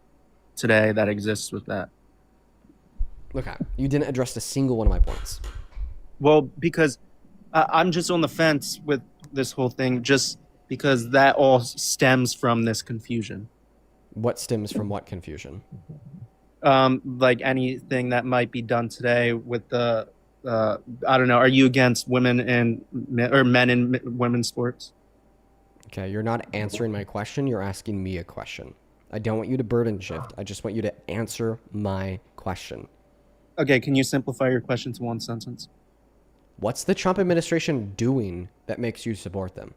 today that exists with that. Okay, you didn't address a single one of my points. Well, because I'm just on the fence with this whole thing. Just because that all stems from this confusion. What stems from what confusion? Like anything that might be done today with the, I don't know, are you against women and men in women's sports? Okay, you're not answering my question. You're asking me a question. I don't want you to burden shift. I just want you to answer my question. Okay, can you simplify your question to one sentence? What's the Trump administration doing that makes you support them?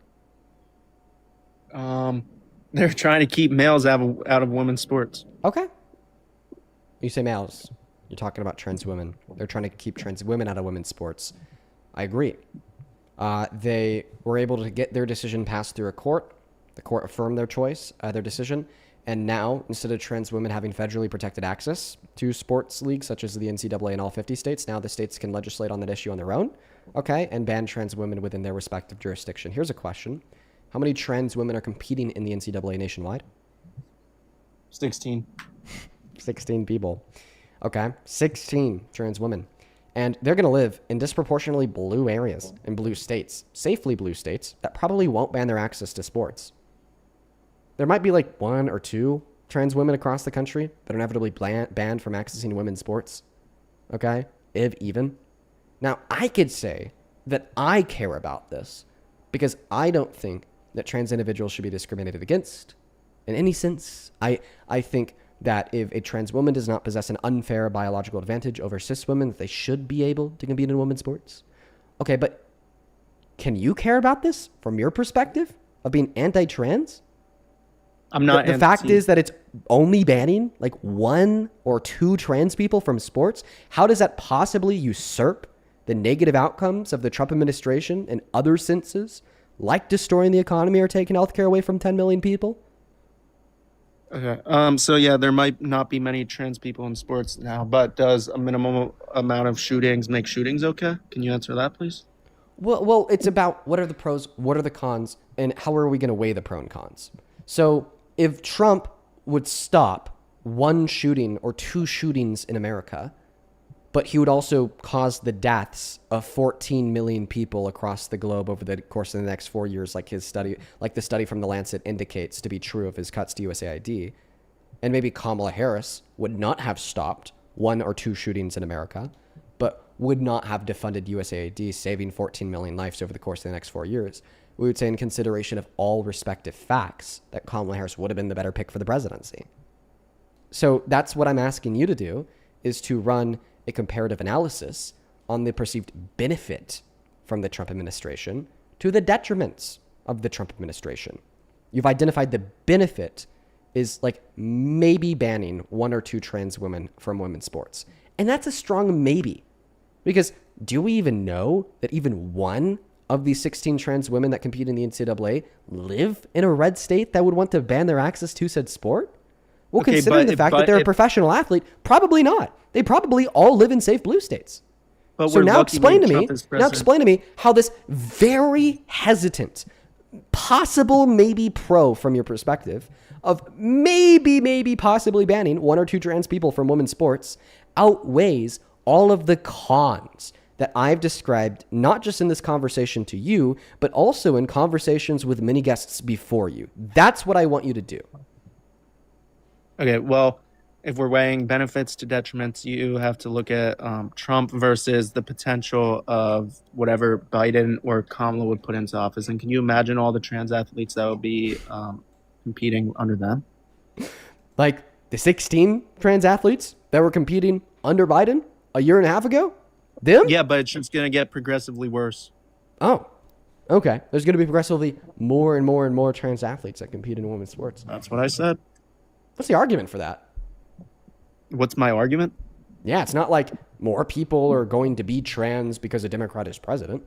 They're trying to keep males out of women's sports. Okay. You say males. You're talking about trans women. They're trying to keep trans women out of women's sports. I agree. They were able to get their decision passed through a court. The court affirmed their choice, their decision. And now, instead of trans women having federally protected access to sports leagues such as the NCAA in all 50 states, now the states can legislate on that issue on their own, okay, and ban trans women within their respective jurisdiction. Here's a question. How many trans women are competing in the NCAA nationwide? 16. 16 people. Okay, 16 trans women. And they're going to live in disproportionately blue areas, in blue states, safely blue states, that probably won't ban their access to sports. There might be like 1 or 2 trans women across the country that are inevitably banned from accessing women's sports. Okay? If even. Now, I could say that I care about this because I don't think that trans individuals should be discriminated against in any sense. I think that if a trans woman does not possess an unfair biological advantage over cis women, that they should be able to compete in women's sports. Okay, but can you care about this from your perspective of being anti-trans? I'm not. The fact is that it's only banning like 1 or 2 trans people from sports. How does that possibly usurp the negative outcomes of the Trump administration in other senses, like destroying the economy or taking healthcare away from 10 million people? Okay. So yeah, there might not be many trans people in sports now, but does a minimum amount of shootings make shootings okay? Can you answer that, please? Well, it's about what are the pros, what are the cons, and how are we going to weigh the pro and cons? So if Trump would stop 1 shooting or 2 shootings in America, but he would also cause the deaths of 14 million people across the globe over the course of the next 4 years, like his study, like the study from The Lancet indicates to be true of his cuts to USAID, and maybe Kamala Harris would not have stopped 1 or 2 shootings in America, but would not have defunded USAID, saving 14 million lives over the course of the next 4 years, we would say in consideration of all respective facts that Kamala Harris would have been the better pick for the presidency. So that's what I'm asking you to do, is to run a comparative analysis on the perceived benefit from the Trump administration to the detriments of the Trump administration. You've identified the benefit is like maybe banning 1 or 2 trans women from women's sports. And that's a strong maybe, because do we even know that even 1 of these 16 trans women that compete in the NCAA live in a red state that would want to ban their access to said sport? Well, Okay, considering but- the fact but that they're a if- professional athlete, probably not. They probably all live in safe blue states. But So we're now lucky explain to when me, Trump is now president. explain to me how this very hesitant, possible maybe pro from your perspective of maybe possibly banning 1 or 2 trans people from women's sports outweighs all of the cons that I've described, not just in this conversation to you, but also in conversations with many guests before you. That's what I want you to do. Okay, well, if we're weighing benefits to detriments, you have to look at Trump versus the potential of whatever Biden or Kamala would put into office. And can you imagine all the trans athletes that would be competing under them? Like the 16 trans athletes that were competing under Biden a year and a half ago? Them? Yeah, but it's just going to get progressively worse. Oh, okay. There's going to be progressively more and more trans athletes that compete in women's sports. That's what I said. What's the argument for that? What's my argument? Yeah, it's not like more people are going to be trans because a Democrat is president.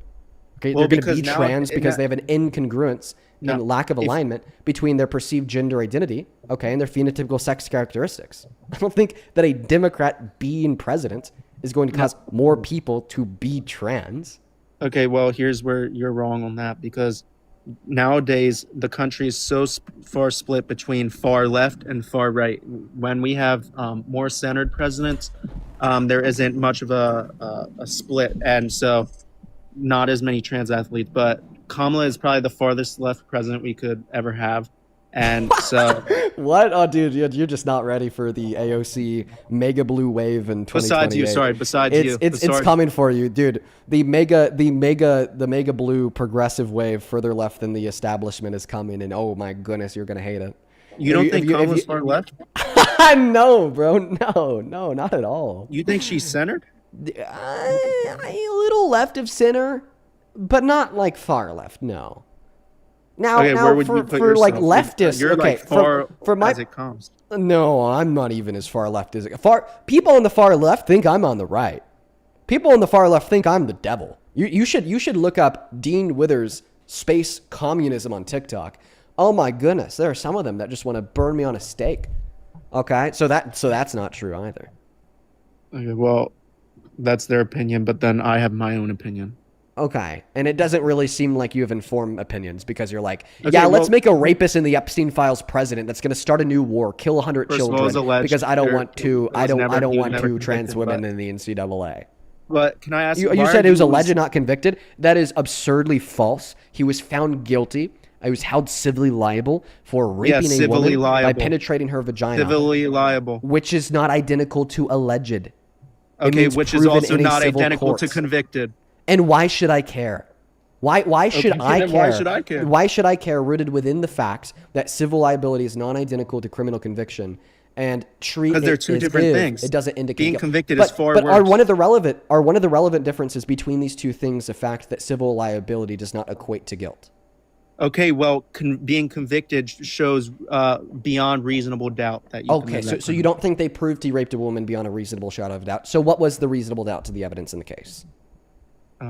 Okay, Well, they're going to because be now trans it- because that- they have an incongruence No, and lack of if- alignment between their perceived gender identity, okay, and their phenotypical sex characteristics. I don't think that a Democrat being president is going to cause more people to be trans. Okay, well, here's where you're wrong on that, because nowadays the country is so far split between far left and far right. When we have more centered presidents, there isn't much of a split, and so not as many trans athletes. But Kamala is probably the farthest left president we could ever have. And so what? Oh, dude, you're just not ready for the AOC mega blue wave in 2028. Besides you. It's coming for you, dude. The mega blue progressive wave further left than the establishment is coming, and oh my goodness, you're gonna hate it. You don't think Kamala's far left? No, bro. No, not at all. You think she's centered? A little left of center, but not like far left. No. Now, where would you put for like yourself? leftists, You're okay, like far for my, as it comes. No, I'm not even as far left as it. People on the far left think I'm on the right. People on the far left think I'm the devil. You should look up Dean Withers space communism on TikTok. Oh my goodness, there are some of them that just want to burn me on a stake. Okay, so that's not true either. Okay, well, that's their opinion, but then I have my own opinion. Okay, and it doesn't really seem like you have informed opinions because you're like, Okay, let's make a rapist in the Epstein files president that's going to start a new war, kill 100 children because I don't want two trans women in the NCAA. But can I ask you said it was alleged, not convicted? That is absurdly false. He was found guilty. He was held civilly liable for raping a woman by penetrating her vagina. Civilly liable. Which is not identical to alleged. Okay, which is also not identical to convicted. And why should I care? Why should I care? Why should I care? Why should I care? Rooted within the fact that civil liability is non-identical to criminal conviction, and treat because they're two different things. It doesn't indicate being convicted is far worse. But are one of the relevant differences between these two things the fact that civil liability does not equate to guilt? Okay, well, being convicted shows beyond reasonable doubt that you. Okay, so you don't think they proved he raped a woman beyond a reasonable shadow of doubt? So what was the reasonable doubt to the evidence in the case? I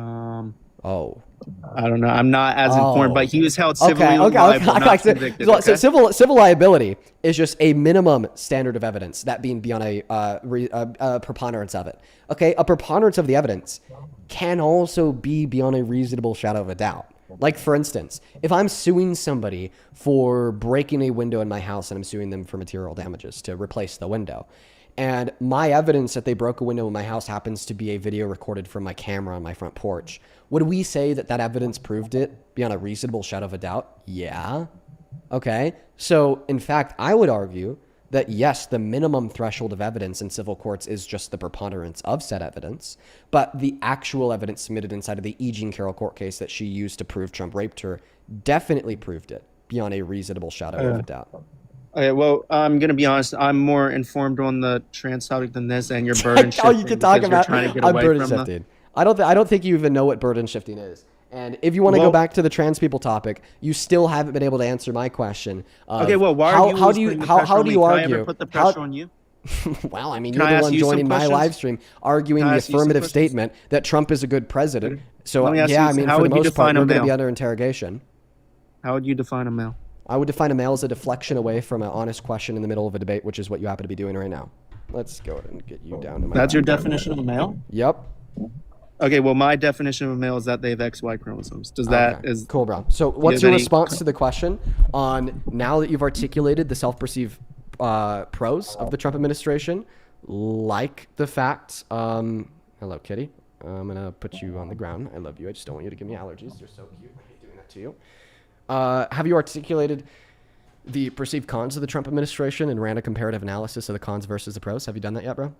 don't know. I'm not as informed, but he was held civilly liable, not convicted. So civil liability is just a minimum standard of evidence, that being beyond a preponderance of it. Okay, a preponderance of the evidence can also be beyond a reasonable shadow of a doubt. Like, for instance, if I'm suing somebody for breaking a window in my house and I'm suing them for material damages to replace the window, and my evidence that they broke a window in my house happens to be a video recorded from my camera on my front porch, would we say that evidence proved it beyond a reasonable shadow of a doubt? Yeah. Okay. So, in fact, I would argue that yes, the minimum threshold of evidence in civil courts is just the preponderance of said evidence, but the actual evidence submitted inside of the E. Jean Carroll court case that she used to prove Trump raped her definitely proved it beyond a reasonable shadow of a doubt. Okay, well, I'm gonna be honest. I'm more informed on the trans topic than this, and your burden shifting. You can talk about burden shifting. I don't think you even know what burden shifting is. And if you want to go back to the trans people topic, you still haven't been able to answer my question. Okay, well, how do you argue? Put the pressure on you? Well, I mean, you're the one joining my live stream, arguing the affirmative statement that Trump is a good president. So yeah, I mean, for the most part, we're going to be under interrogation. How would you define a male? I would define a male as a deflection away from an honest question in the middle of a debate, which is what you happen to be doing right now. Let's go ahead and get you down to my. That's your definition of a male? Yep. Okay, well, my definition of a male is that they have XY chromosomes. Does that is cool, bro? So, what's your response to the question on now that you've articulated the self-perceived pros of the Trump administration, like the fact? Hello, kitty. I'm gonna put you on the ground. I love you. I just don't want you to give me allergies. You're so cute. I hate doing that to you. Have you articulated the perceived cons of the Trump administration and ran a comparative analysis of the cons versus the pros? Have you done that yet, bro?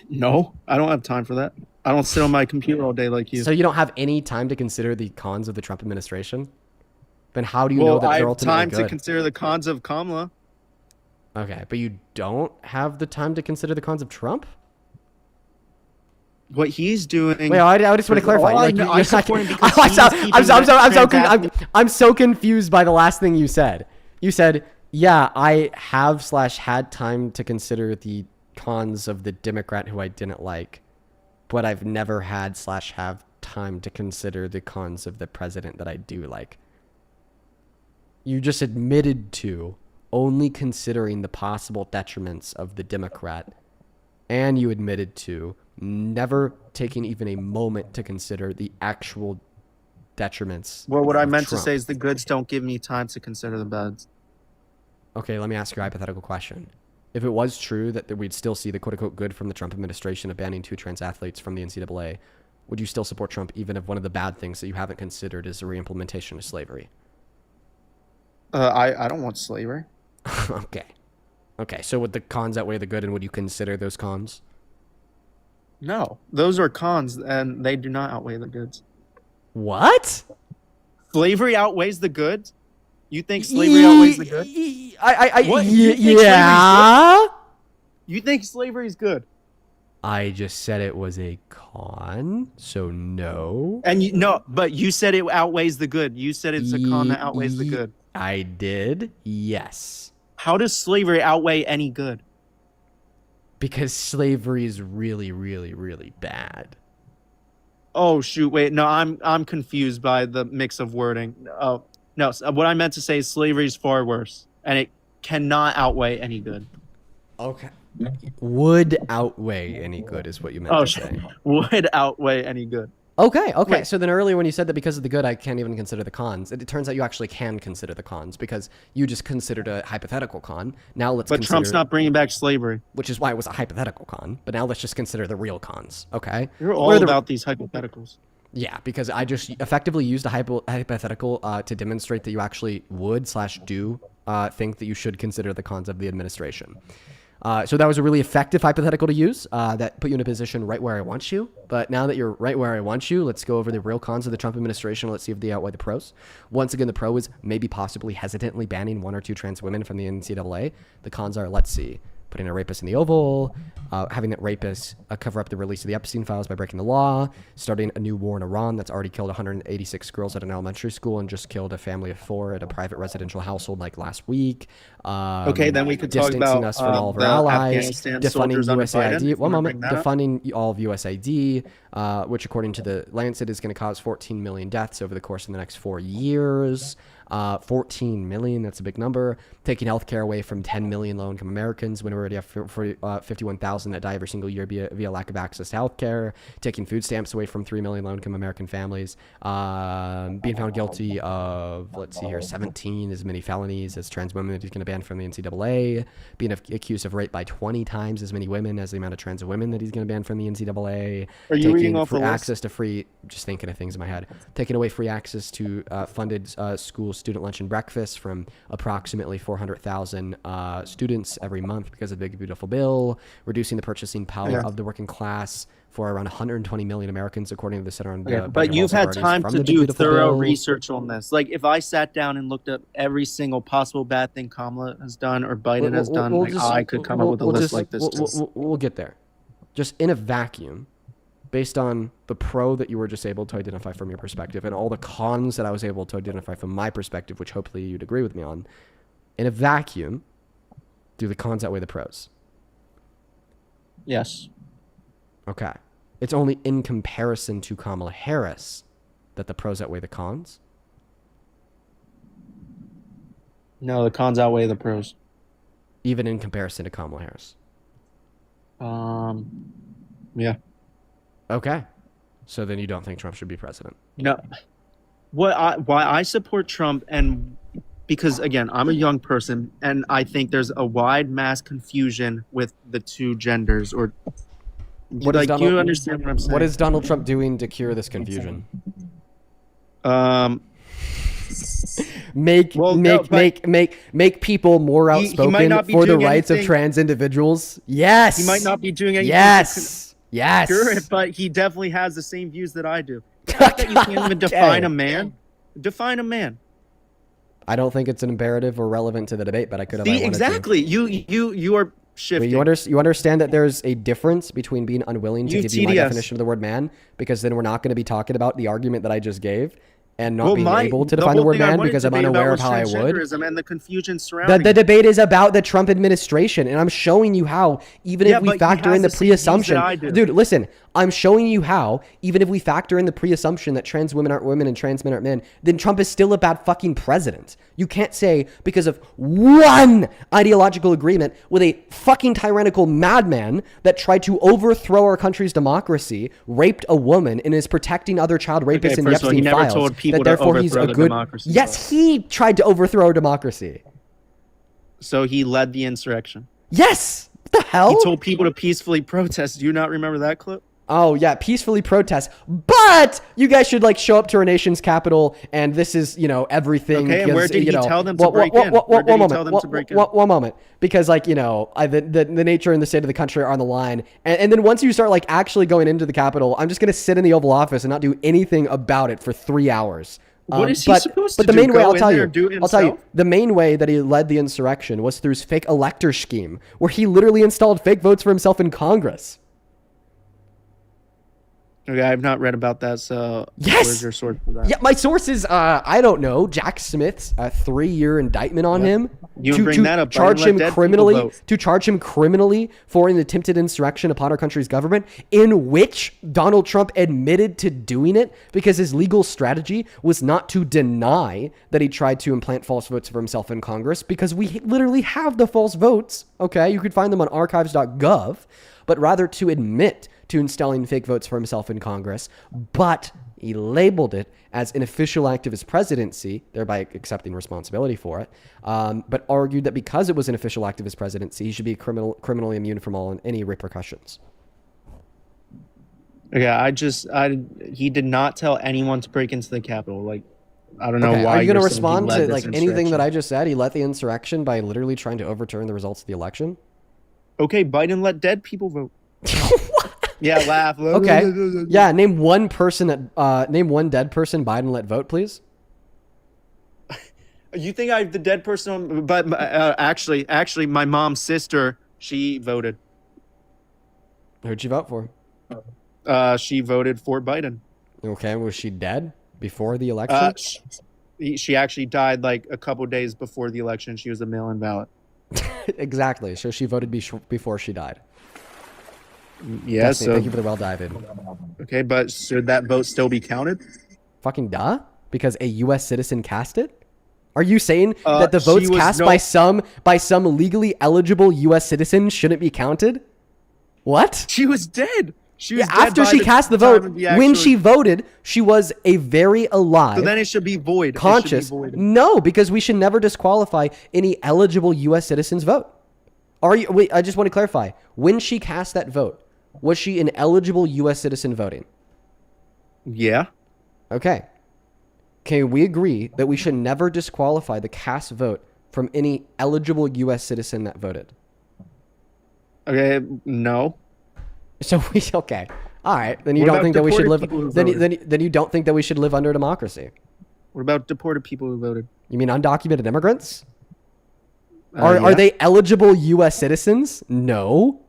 No, I don't have time for that. I don't sit on my computer all day like you. So you don't have any time to consider the cons of the Trump administration? Then how do you know that they're ultimately good? I have time to consider the cons of Kamala. Okay, but you don't have the time to consider the cons of Trump? What he's doing. Wait, I just want to clarify. I'm so confused by the last thing you said. You said, yeah, I have/had time to consider the cons of the Democrat who I didn't like, but I've never had/have time to consider the cons of the president that I do like. You just admitted to only considering the possible detriments of the Democrat, and you admitted to never taking even a moment to consider the actual detriments. Well, what I meant to say is the goods don't give me time to consider the bads. Okay, let me ask you a hypothetical question. If it was true that we'd still see the quote-unquote good from the Trump administration of banning 2 trans athletes from the NCAA, would you still support Trump even if one of the bad things that you haven't considered is the reimplementation of slavery? I don't want slavery. Okay, so would the cons outweigh the good, and would you consider those cons? No, those are cons, and they do not outweigh the goods. What? Slavery outweighs the goods? You think slavery outweighs the good? What? Yeah. You think slavery is good? I just said it was a con, so no. And but you said it outweighs the good. You said it's a con that outweighs the good. I did, yes. How does slavery outweigh any good? Because slavery is really, really, really bad. Oh shoot! Wait, no, I'm confused by the mix of wording. Oh no, what I meant to say is slavery is far worse, and it cannot outweigh any good. Okay. Would outweigh any good is what you meant to say. Would outweigh any good. Okay. Wait. So then earlier when you said that because of the good, I can't even consider the cons. It turns out you actually can consider the cons because you just considered a hypothetical con. Now let's But consider... Trump's not bringing back slavery. Which is why it was a hypothetical con. But now let's just consider the real cons, okay? You're all about these hypotheticals. Yeah, because I just effectively used a hypothetical to demonstrate that you actually would/do think that you should consider the cons of the administration. So that was a really effective hypothetical to use that put you in a position right where I want you. But now that you're right where I want you, let's go over the real cons of the Trump administration. Let's see if they outweigh the pros. Once again, the pro is maybe possibly hesitantly banning 1 or 2 trans women from the NCAA. The cons are, let's see, putting a rapist in the Oval, having that rapist cover up the release of the Epstein files by breaking the law, starting a new war in Iran that's already killed 186 girls at an elementary school and just killed a family of 4 at a private residential household like last week. Okay, then we could talk distancing about us from all of our allies, defunding USAID. One moment, defunding all of USAID, which according to the Lancet is going to cause 14 million deaths over the course of the next 4 years. 14 million, that's a big number. Taking healthcare away from 10 million low-income Americans when we already have 51,000 that die every single year via lack of access to healthcare. Taking food stamps away from 3 million low-income American families. Being found guilty of, let's see here, 17 as many felonies as trans women that he's going to ban from the NCAA. Being accused of rape by 20 times as many women as the amount of trans women that he's going to ban from the NCAA. Are you reading off the list? Access to free, just thinking of things in my head. Taking away free access to funded school student lunch and breakfast from approximately 400,000 students every month because of the Big Beautiful Bill, reducing the purchasing power of the working class for around 120 million Americans, according to the Center on but you've had time to do thorough research on this. Like, if I sat down and looked up every single possible bad thing Kamala has done or Biden has done, I could come up with a list like this. We'll get there. Just in a vacuum, based on the pro that you were just able to identify from your perspective and all the cons that I was able to identify from my perspective, which hopefully you'd agree with me on, in a vacuum, do the cons outweigh the pros? Yes. Okay. It's only in comparison to Kamala Harris that the pros outweigh the cons? No, the cons outweigh the pros. Even in comparison to Kamala Harris? Yeah. Okay. So then you don't think Trump should be president? No. Why I support Trump, and because, again, I'm a young person, and I think there's a wide mass confusion with the two genders. Or do you understand what I'm saying? What is Donald Trump doing to cure this confusion? Make people more outspoken for the rights of trans individuals? Yes. He might not be doing anything. Yes. Sure, but he definitely has the same views that I do. The fact that you can't even define a man. Define a man. I don't think it's an imperative or relevant to the debate, but I could have. Exactly. You are shifting. Wait, you understand that there's a difference between being unwilling to give you my definition of the word man, because then we're not going to be talking about the argument that I just gave, and not being able to define the word man because I'm unaware of how I would. And the confusion surrounding the debate is about the Trump administration, and I'm showing you how, even if we factor in the pre-assumption, dude, listen, I'm showing you how, even if we factor in the pre-assumption that trans women aren't women and trans men aren't men, then Trump is still a bad fucking president. You can't say because of one ideological agreement with a fucking tyrannical madman that tried to overthrow our country's democracy, raped a woman, and is protecting other child rapists in the Epstein files, that therefore he's a good... Yes, he tried to overthrow our democracy. So he led the insurrection. Yes! What the hell? He told people to peacefully protest. Do you not remember that clip? Oh yeah, peacefully protest, but you guys should like show up to our nation's capital, and this is everything. Okay, and where did he tell them to break in? in? Where did he tell them to break in? One moment, because like the nature and the state of the country are on the line, and then once you start like actually going into the Capitol, I'm just gonna sit in the Oval Office and not do anything about it for 3 hours. What is he supposed to do? But the main way, Go I'll in tell there you, and do it I'll tell you, himself? the main way that he led the insurrection was through his fake elector scheme, where he literally installed fake votes for himself in Congress. Okay, I've not read about that, so Yes! where's your source for that? Yeah, my source is, I don't know, Jack Smith's 3-year indictment on him. You would bring that up. I Charge didn't let him dead people criminally, vote. to charge him criminally for an attempted insurrection upon our country's government, in which Donald Trump admitted to doing it because his legal strategy was not to deny that he tried to implant false votes for himself in Congress, because we literally have the false votes. Okay, you could find them on archives.gov, but rather to admit to installing fake votes for himself in Congress, but he labeled it as an official act of his presidency, thereby accepting responsibility for it, but argued that because it was an official act of his presidency, he should be criminally immune from all and any repercussions. Okay, he did not tell anyone to break into the Capitol. Like, I don't know Okay, why. are you going to you're saying he respond led to this like anything that insurrection. I just said? He led the insurrection by literally trying to overturn the results of the election? Okay, Biden let dead people vote. Yeah, laugh. Okay. Yeah, name one person name one dead person Biden let vote, please. You think I have the dead person on, but actually, my mom's sister, she voted. Who'd she vote for? She voted for Biden. Okay, was she dead before the election? She actually died like a couple days before the election. She was a mail-in ballot. Exactly. So she voted before she died. Yeah, Destiny, so thank you for the well dive in. Okay, but should that vote still be counted? Fucking duh, because a U.S. citizen cast it. Are you saying that the votes she was cast no- by some legally eligible U.S. citizen shouldn't be counted? What? She was dead. She was Yeah, dead after by she the cast the time vote, of the when actual- she voted, she was a very alive, So then it should be void. conscious. It should be void. No, because we should never disqualify any eligible U.S. citizen's vote. Wait, I just want to clarify. When she cast that vote, was she an eligible U.S. citizen voting? Yeah. Okay. Can we agree that we should never disqualify the cast vote from any eligible U.S. citizen that voted? Okay, no. So okay. All right. Then you What don't about think that we should deported live people who then voted? then you don't think that we should live under a democracy? What about deported people who voted? You mean undocumented immigrants? Yeah. Are they eligible U.S. citizens? No.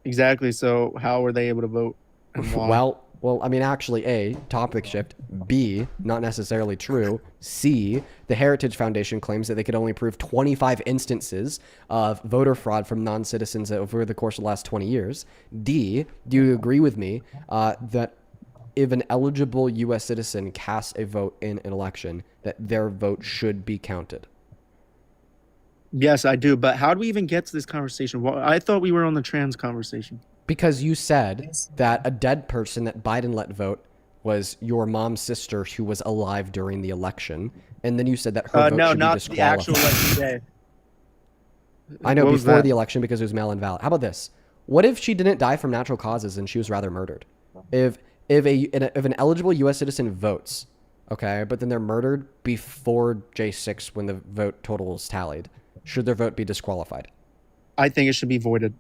Exactly. So how were they able to vote? And why? Well, I mean, actually, A, topic shift. B, not necessarily true. C, the Heritage Foundation claims that they could only prove 25 instances of voter fraud from non-citizens over the course of the last 20 years. D, do you agree with me that if an eligible U.S. citizen casts a vote in an election, that their vote should be counted? Yes, I do. But how do we even get to this conversation? Well, I thought we were on the trans conversation. Because you said that a dead person that Biden let vote was your mom's sister who was alive during the election, and then you said that her vote No, should be not the actual disqualified. election day. I know, What was before that? the election because it was mail-in-ballot. How about this? What if she didn't die from natural causes and she was rather murdered? If an eligible U.S. citizen votes, okay, but then they're murdered before J6 when the vote total is tallied, should their vote be disqualified? I think it should be voided.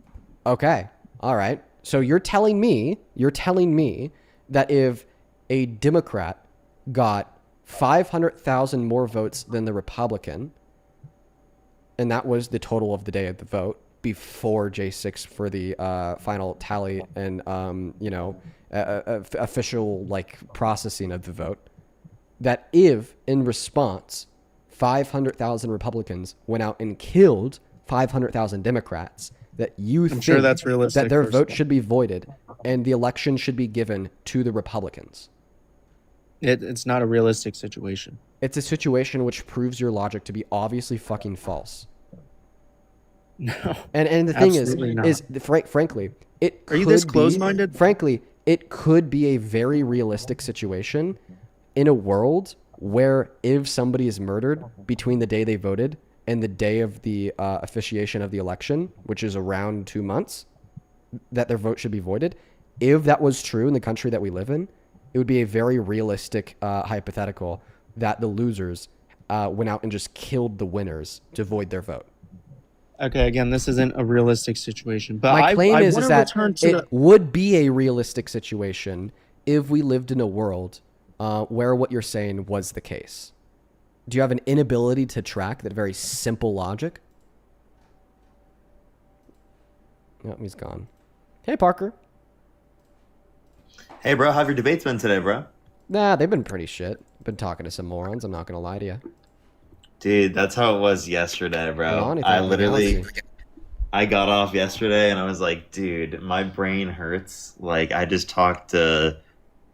Okay. All right. So you're telling me that if a Democrat got 500,000 more votes than the Republican, and that was the total of the day of the vote before J6 for the final tally and official like processing of the vote, that if in response 500,000 Republicans went out and killed 500,000 Democrats, that you think sure that's realistic, that their personally. vote should be voided and the election should be given to the Republicans. It's not a realistic situation. It's a situation which proves your logic to be obviously fucking false. No. And the thing absolutely not. is frankly, it could Are you this be- close-minded? Frankly, it could be a very realistic situation in a world where if somebody is murdered between the day they voted and the day of the officiation of the election, which is around 2 months, that their vote should be voided. if that was true in the country that we live in, it would be a very realistic hypothetical that the losers went out and just killed the winners to void their vote. Okay, again, this isn't a realistic situation, but My claim is that it the... would be a realistic situation if we lived in a world where what you're saying was the case. Do you have an inability to track that very simple logic? No, he's gone. Hey, Parker. Hey, bro, how have your debates been today, bro? Nah, they've been pretty shit. Been talking to some morons, I'm not gonna lie to you. Dude, that's how it was yesterday, bro. I got off yesterday and I was like, dude, my brain hurts. Like, I just talked to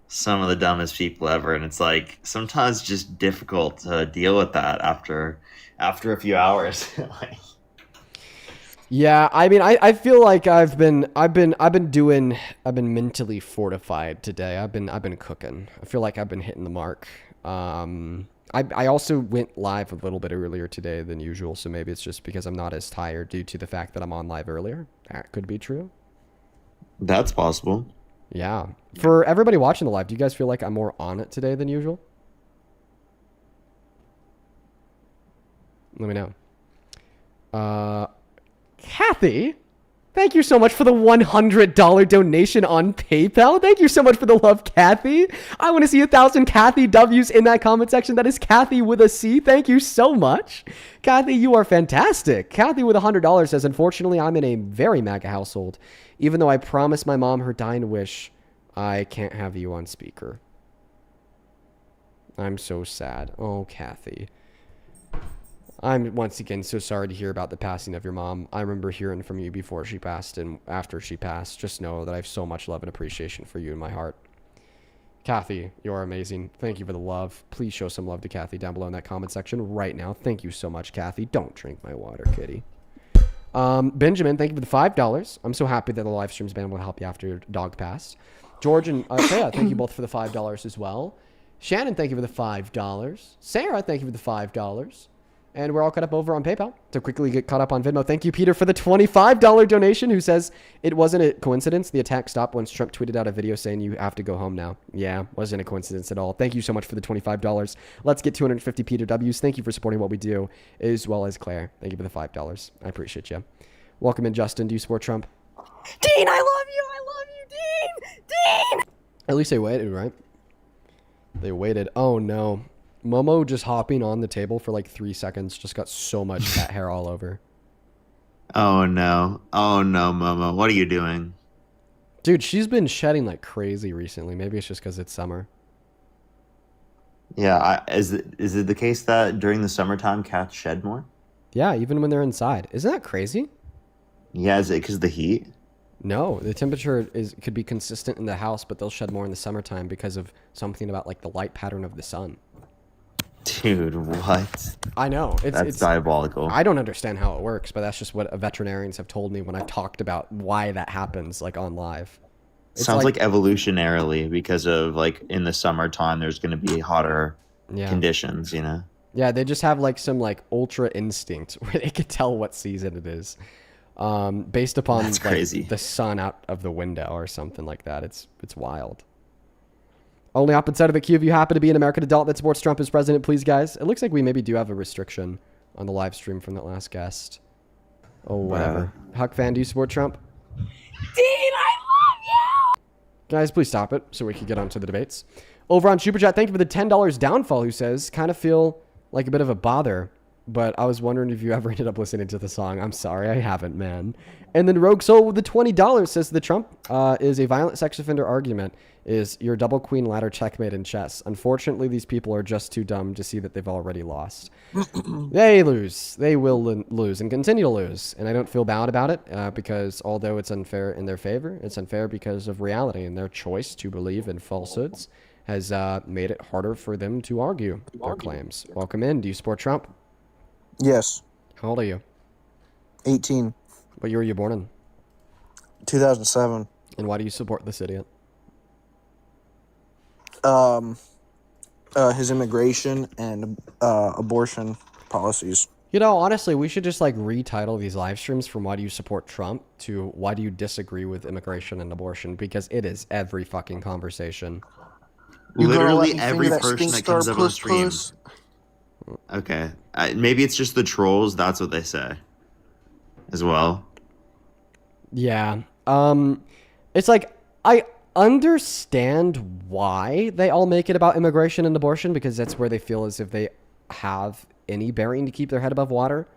some of the dumbest people ever, and it's like sometimes just difficult to deal with that after a few hours. Yeah, I mean, I feel like I've been mentally fortified today. I've been cooking. I feel like I've been hitting the mark. I also went live a little bit earlier today than usual, so maybe it's just because I'm not as tired due to the fact that I'm on live earlier. That could be true. That's possible. Yeah. For everybody watching the live, do you guys feel like I'm more on it today than usual? Let me know. Kathy, thank you so much for the $100 donation on PayPal. Thank you so much for the love, Kathy. I want to see 1,000 Kathy W's in that comment section. That is Kathy with a C. Thank you so much. Kathy, you are fantastic. Kathy with $100 says, unfortunately, I'm in a very MAGA household. Even though I promised my mom her dying wish, I can't have you on speaker. I'm so sad. Oh, Kathy. I'm once again so sorry to hear about the passing of your mom. I remember hearing from you before she passed and after she passed. Just know that I have so much love and appreciation for you in my heart. Kathy, you're amazing. Thank you for the love. Please show some love to Kathy down below in that comment section right now. Thank you so much, Kathy. Don't drink my water, kitty. Benjamin, thank you for the $5. I'm so happy that the live stream's been able to help you after your dog passed. George and Thea, thank you both for the $5 as well. Shannon, thank you for the $5. Sarah, thank you for the $5. And we're all caught up over on PayPal to quickly get caught up on Venmo. Thank you, Peter, for the $25 donation, who says it wasn't a coincidence. The attack stopped once Trump tweeted out a video saying you have to go home now. Yeah, wasn't a coincidence at all. Thank you so much for the $25. Let's get 250 Peter W's. Thank you for supporting what we do, as well as Claire. Thank you for the $5. I appreciate you. Welcome in, Justin. Do you support Trump? Dean, I love you. I love you, Dean. Dean. At least they waited, right? They waited. Oh, no. Momo just hopping on the table for like 3 seconds just got so much cat hair all over. Oh no. Oh no, Momo. What are you doing? Dude, she's been shedding like crazy recently. Maybe it's just because it's summer. Yeah, is it the case that during the summertime cats shed more? Yeah, even when they're inside. Isn't that crazy? Yeah, is it because of the heat? No, the temperature could be consistent in the house, but they'll shed more in the summertime because of something about like the light pattern of the sun. Dude, what? I know. It's diabolical. I don't understand how it works, but that's just what veterinarians have told me when I've talked about why that happens, like on live. Sounds like evolutionarily, because of like in the summertime, there's going to be hotter conditions, you know? Yeah, they just have like some like ultra instinct where they can tell what season it is, based upon That's crazy. the sun out of the window or something like that. It's wild. Only up inside of the queue if you happen to be an American adult that supports Trump as president, please, guys. It looks like we maybe do have a restriction on the live stream from that last guest. Oh, whatever. Huck fan, do you support Trump? Dean, I love you. Guys, please stop it so we can get on to the debates. Over on Super Chat, thank you for the $10 downfall, who says, kind of feel like a bit of a bother, but I was wondering if you ever ended up listening to the song. I'm sorry, I haven't, man. And then Rogue Soul with the $20 says the Trump is a violent sex offender argument is your double queen ladder checkmate in chess. Unfortunately, these people are just too dumb to see that they've already lost. They lose. They will lose and continue to lose. And I don't feel bad about it because although it's unfair in their favor, it's unfair because of reality, and their choice to believe in falsehoods has made it harder for them to argue their claims. Welcome in. Do you support Trump? Yes. How old are you? 18. What year were you born in? 2007. And why do you support this idiot? His immigration and abortion policies. You know, honestly, we should just like retitle these live streams from "Why do you support Trump" to "Why do you disagree with immigration and abortion?" Because it is every fucking conversation. Literally every person that comes up on stream. Okay, maybe it's just the trolls. That's what they say, as well. Yeah. It's like I understand why they all make it about immigration and abortion, because that's where they feel as if they have any bearing to keep their head above water,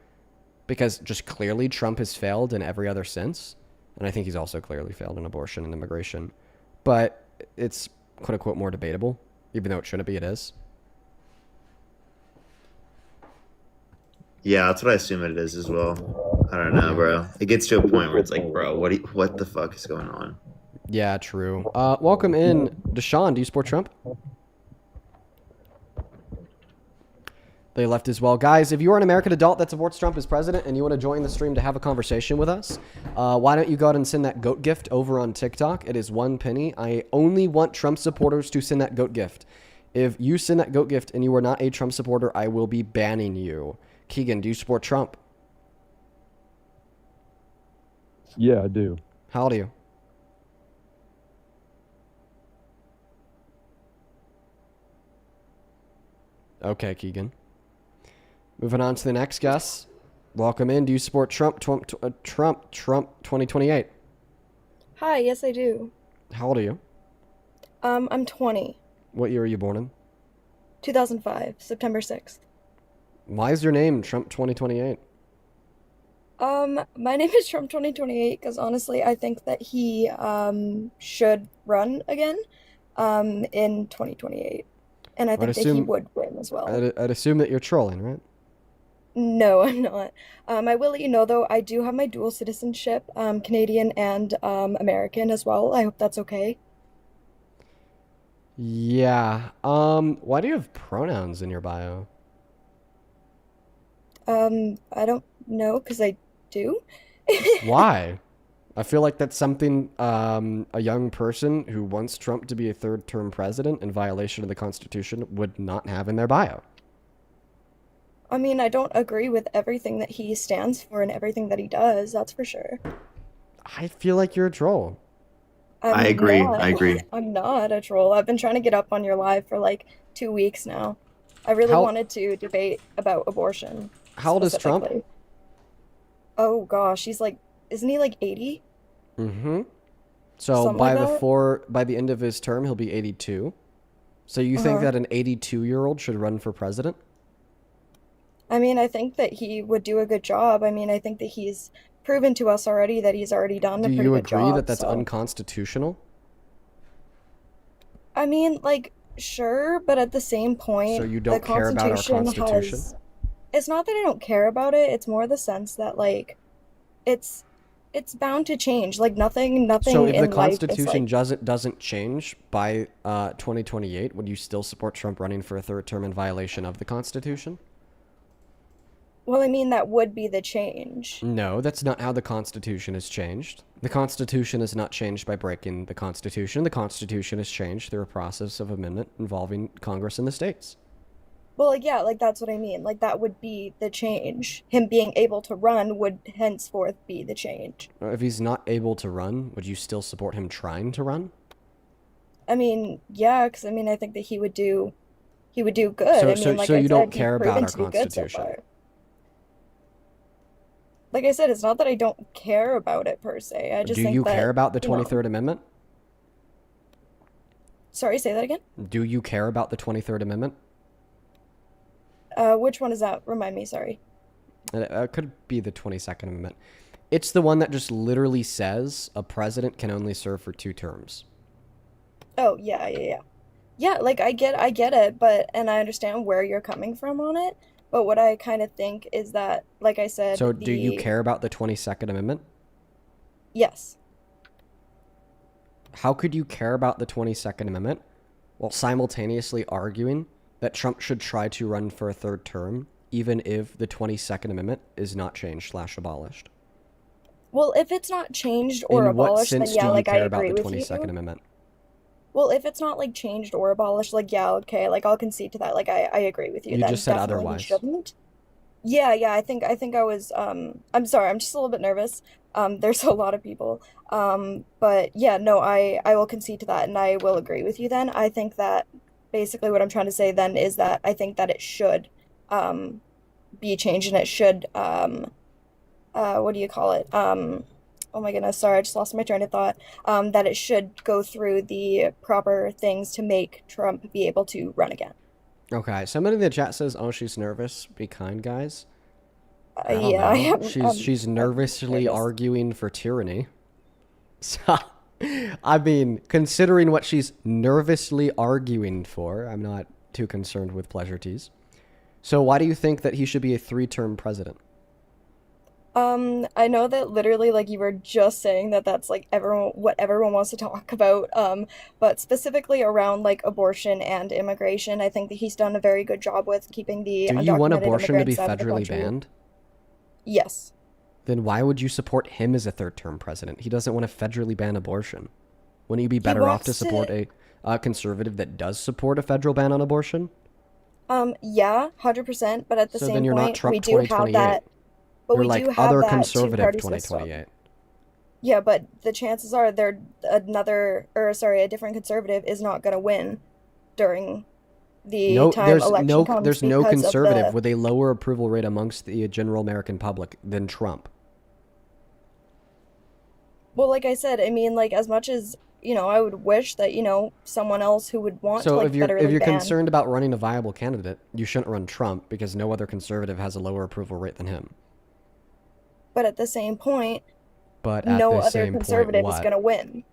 because just clearly Trump has failed in every other sense, and I think he's also clearly failed in abortion and immigration, but it's quote unquote more debatable, even though it shouldn't be. It is. Yeah, that's what I assume it is as well. I don't know, bro. It gets to a point where it's like, bro, what the fuck is going on? Yeah, true. Welcome in, Deshaun. Do you support Trump? They left as well. Guys, if you are an American adult that supports Trump as president and you want to join the stream to have a conversation with us, why don't you go ahead and send that goat gift over on TikTok? It is 1 penny. I only want Trump supporters to send that goat gift. If you send that goat gift and you are not a Trump supporter, I will be banning you. Keegan, do you support Trump? Yeah, I do. How old are you? Okay, Keegan. Moving on to the next guest. Welcome in. Do you support Trump 2028? Hi, yes I do. How old are you? I'm 20. What year are you born in? 2005, September 6th. Why is your name Trump 2028? My name is Trump 2028 because honestly, I think that he should run again in 2028. And I think that he would win as well. I'd assume that you're trolling, right? No, I'm not. I will let you know though, I do have my dual citizenship, Canadian and American as well. I hope that's okay. Yeah. Why do you have pronouns in your bio? I don't know, because I do. Why? I feel like that's something a young person who wants Trump to be a third-term president in violation of the Constitution would not have in their bio. I mean, I don't agree with everything that he stands for and everything that he does, that's for sure. I feel like you're a troll. I agree. I agree. I'm not a troll. I've been trying to get up on your live for like 2 weeks now. I really wanted to debate about abortion. How old is Trump? Oh gosh, he's like, isn't he like 80? Mm-hmm. So Something by like by the end of his term, he'll be 82. So you think that an 82-year-old should run for president? I mean, I think that he would do a good job. I mean, I think that he's proven to us already that he's already done a pretty good job. Do you agree that that's unconstitutional? I mean, like, sure, but at the same point, So you don't care about our Constitution? It's not that I don't care about it. It's more the sense that like, it's bound to change. Like nothing. So if in the life is, Constitution like, doesn't change by 2028, would you still support Trump running for a third term in violation of the Constitution? well, I mean, that would be the change. No, that's not how the Constitution is changed. The Constitution is not changed by breaking the Constitution. The Constitution is changed through a process of amendment involving Congress and the states. Well, like, yeah, like that's what I mean. Like that would be the change. Him being able to run would henceforth be the change. If he's not able to run, would you still support him trying to run? I mean, yeah, because I mean, I think that he would do good. So, I mean, like so I you said, don't he's care about proven our to be good so Constitution? far. Like I said, it's not that I don't care about it per se. I just Do think you that, care about the you know- 23rd Amendment? Sorry, say that again. Do you care about the 23rd Amendment? Which one is that? Remind me, sorry. It could be the 22nd Amendment. It's the one that just literally says a president can only serve for 2 terms. Oh, yeah. Yeah, like I get it, but and I understand where you're coming from on it, but what I kind of think is that, like I said, So do you care about the 22nd Amendment? Yes. How could you care about the 22nd Amendment while simultaneously arguing that Trump should try to run for a third term, even if the 22nd Amendment is not changed / abolished? Well, if it's not changed or In what abolished, then sense yeah, do you like I care about agree the with you. 22nd Amendment? Well, if it's not like changed or abolished, like yeah, okay, like I'll concede to that. Like I agree with you. You Then just said definitely he otherwise. shouldn't. Yeah, yeah, I think I was I'm sorry, I'm just a little bit nervous. There's a lot of people. But yeah, no, I will concede to that and I will agree with you then. I think that basically what I'm trying to say then is that I think that it should be changed and it should what do you call it? Oh my goodness, sorry, I just lost my train of thought. That it should go through the proper things to make Trump be able to run again. Okay, somebody in the chat says, "Oh, she's nervous. Be kind, guys." I don't Yeah, I know. am. She's nervously nervous. arguing for tyranny. So, I mean, considering what she's nervously arguing for, I'm not too concerned with pleasure teas. So, why do you think that he should be a 3-term president? I know that literally, like, you were just saying that that's like what everyone wants to talk about. But specifically around like abortion and immigration, I think that he's done a very good job with keeping the Do you want undocumented abortion to be immigrants out of the federally country. banned? Yes. Then why would you support him as a 3rd-term president? He doesn't want to federally ban abortion. Wouldn't you be better off to wants support a conservative that does support a federal ban on abortion? Yeah, 100%. But at the So same then you're not point, Trump we do have 2028. that. But You're we like do have other that conservative two-party system. 2028. Yeah, but the chances are a different conservative is not going to win during the time election comes There's no because of conservative the, with a lower approval rate amongst the general American public than Trump. well, like I said, I mean, like, as much as, I would wish that, someone else who would want to, So like, if you're federally ban. concerned about running a viable candidate, you shouldn't run Trump because no other conservative has a lower approval rate than him. But at the same point, But at no the other same conservative point, is going to win.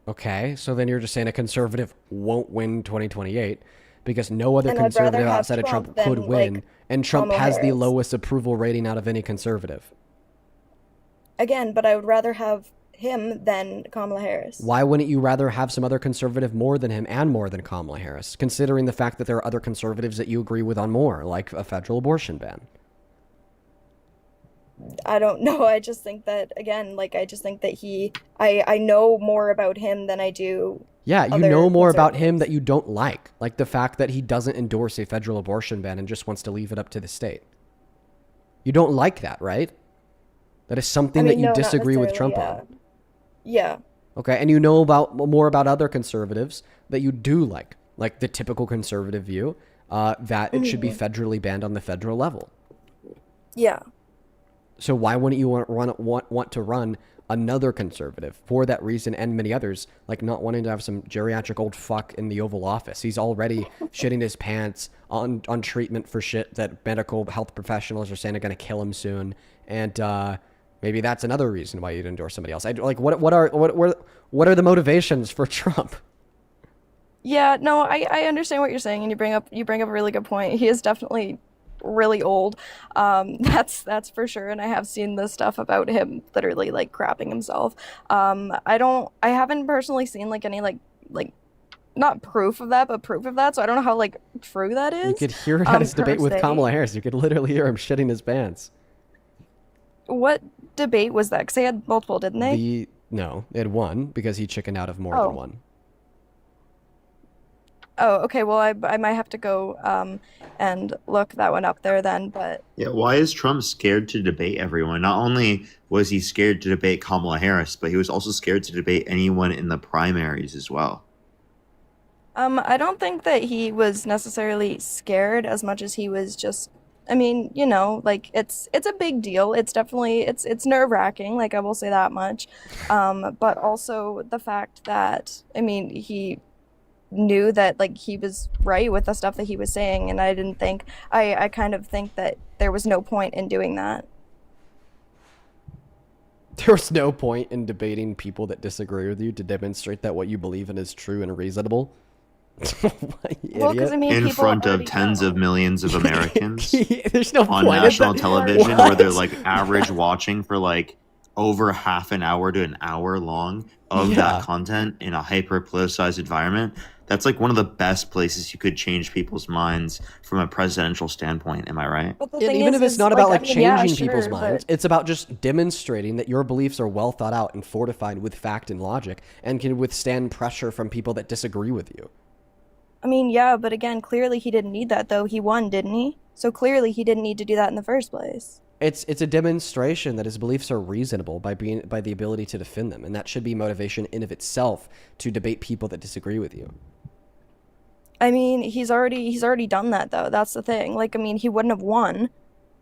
Okay, so then you're just saying a conservative won't win 2028 because no other And I'd rather conservative have outside of Trump Trump could than, win, like, and Trump Kamala has the Harris. lowest approval rating out of any conservative. Again, but I would rather have him than Kamala Harris. Why wouldn't you rather have some other conservative more than him and more than Kamala Harris, considering the fact that there are other conservatives that you agree with on more, like a federal abortion ban? I don't know. I just think that, again, like, I just think that I know more about him than I do. Yeah, you other know more about him conservatives. that you don't like the fact that he doesn't endorse a federal abortion ban and just wants to leave it up to the state. You don't like that, right? That is something that you no, not disagree with Trump necessarily, on. Yeah. Okay, and you know more about other conservatives that you do like the typical conservative view, that it should be federally banned on the federal level. Yeah. So why wouldn't you want to run another conservative for that reason and many others, like not wanting to have some geriatric old fuck in the Oval Office? He's already shitting his pants on treatment for shit that medical health professionals are saying are going to kill him soon, and maybe that's another reason why you'd endorse somebody else. What are the motivations for Trump? Yeah, no, I understand what you're saying, and you bring up a really good point. He is definitely really old. That's for sure, and I have seen this stuff about him literally like crapping himself. I haven't personally seen like any like not proof of that, but proof of that, so I don't know how like true that is. You could hear it at his debate with per se. Kamala Harris. You could literally hear him shitting his pants. What debate was that? Because they had multiple, didn't they? No, they had one because he chickened out of more than one. Oh, okay. Well, I might have to go and look that one up there then. But Yeah, why is Trump scared to debate everyone? Not only was he scared to debate Kamala Harris, but he was also scared to debate anyone in the primaries as well. I don't think that he was necessarily scared as much as he was just. I mean, like it's a big deal. It's definitely it's nerve-wracking, like I will say that much. But also the fact that he knew that like he was right with the stuff that he was saying, and I kind of think that there was no point in doing that. There was no point in debating people that disagree with you to demonstrate that what you believe in is true and reasonable. Well, 'cause, In people front of already tens of millions of Americans There's no on point. national television What? where they're like average watching for like over half an hour to an hour long of that content in a hyper politicized environment. That's like one of the best places you could change people's minds from a presidential standpoint. Am I right? But the And thing even is, if it's is, not like, about I like mean, yeah, changing sure, people's but- minds, it's about just demonstrating that your beliefs are well thought out and fortified with fact and logic and can withstand pressure from people that disagree with you. I mean, yeah, but again, clearly he didn't need that though. He won, didn't he? So clearly he didn't need to do that in the first place. It's a demonstration that his beliefs are reasonable by the ability to defend them, and that should be motivation in of itself to debate people that disagree with you. I mean, he's already done that though. That's the thing. Like, I mean, he wouldn't have won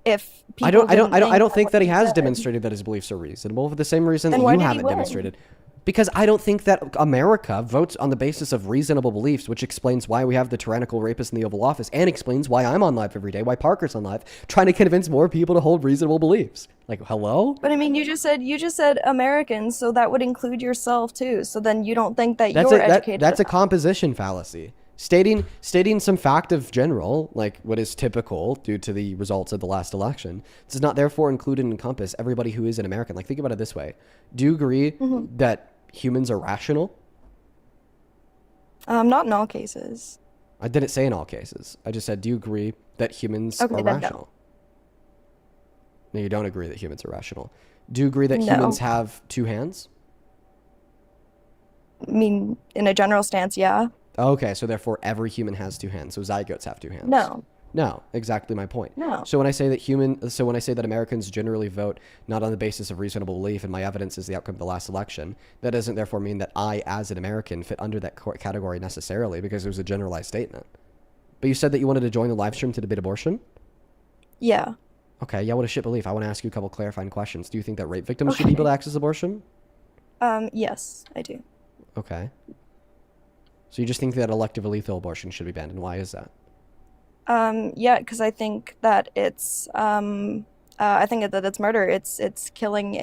if people I don't think that he has said. demonstrated that his beliefs are reasonable for the same reason Then that why you did he haven't win? demonstrated. Because I don't think that America votes on the basis of reasonable beliefs, which explains why we have the tyrannical rapist in the Oval Office, and explains why I'm on live every day, why Parker's on live, trying to convince more people to hold reasonable beliefs. Like, hello? But I mean, you just said Americans, so that would include yourself too. So then you don't think that you're educated. That's a enough. composition fallacy. Stating some fact of general, like what is typical due to the results of the last election, does not therefore include and encompass everybody who is an American. Like, think about it this way. Do you agree that humans are rational? Not in all cases. I didn't say in all cases. I just said, do you agree that humans are Okay, then no. rational? No, you don't agree that humans are rational. Do you agree that No. humans have two hands? I mean, in a general stance, yeah. Okay, so therefore every human has two hands. So zygotes have two hands. No, exactly my point. No. So when I say that Americans generally vote not on the basis of reasonable belief, and my evidence is the outcome of the last election, that doesn't therefore mean that I, as an American, fit under that category necessarily, because it was a generalized statement. But you said that you wanted to join the live stream to debate abortion? Yeah. Okay, yeah, what a shit belief. I want to ask you a couple clarifying questions. Do you think that rape victims should be able to access abortion? Yes, I do. Okay. So you just think that elective or lethal abortion should be banned, and why is that? Yeah, because I think that it's murder. It's killing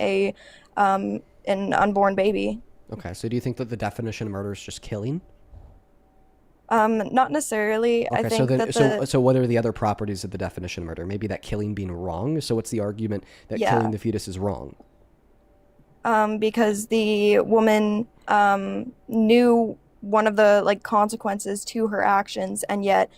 an unborn baby. Okay, so do you think that the definition of murder is just killing? Not necessarily. Okay, I think so what are the other properties of the definition of murder? Maybe that killing being wrong. So what's the argument that killing the fetus is wrong? Because the woman knew one of the consequences to her actions, and yet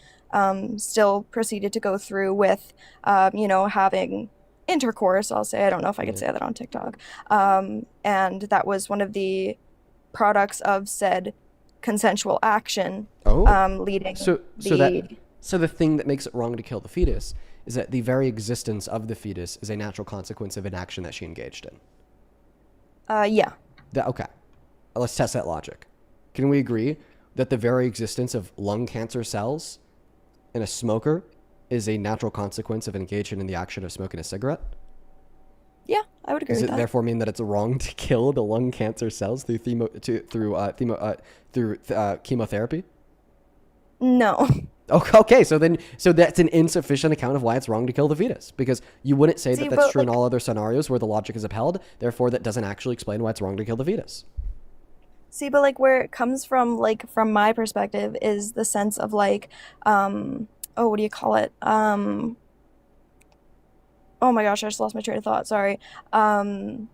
still proceeded to go through with having intercourse. I'll say, I don't know if I could say that on TikTok. And that was one of the products of said consensual action. Leading So the thing that makes it wrong to kill the fetus is that the very existence of the fetus is a natural consequence of an action that she engaged in. Yeah. Okay. Let's test that logic. Can we agree that the very existence of lung cancer cells in a smoker is a natural consequence of engaging in the action of smoking a cigarette? Yeah, I would agree Does with it that. therefore mean that it's wrong to kill the lung cancer cells through chemotherapy? No. Okay, so that's an insufficient account of why it's wrong to kill the fetus, because you wouldn't say that that's true in all other scenarios where the logic is upheld. Therefore, that doesn't actually explain why it's wrong to kill the fetus. See, but where it comes from, from my perspective, is the sense of what do you call it? Oh my gosh, I just lost my train of thought. Sorry. Having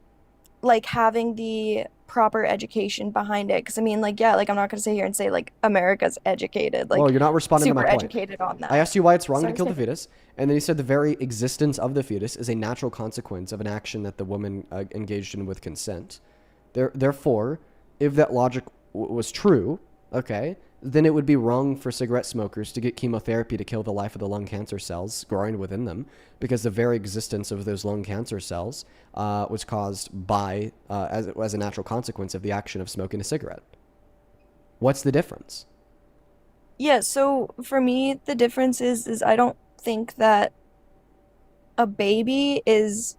the proper education behind it. Because I mean, I'm not going to sit here and say America's educated. Well, you're not responding to my point. Super educated on that. I asked you why it's wrong to kill the fetus, and then you said the very existence of the fetus is a natural consequence of an action that the woman engaged in with consent. Therefore, if that logic was true, okay, then it would be wrong for cigarette smokers to get chemotherapy to kill the life of the lung cancer cells growing within them, because the very existence of those lung cancer cells was caused by as a natural consequence of the action of smoking a cigarette. What's the difference? Yeah, so for me, the difference is I don't think that a baby is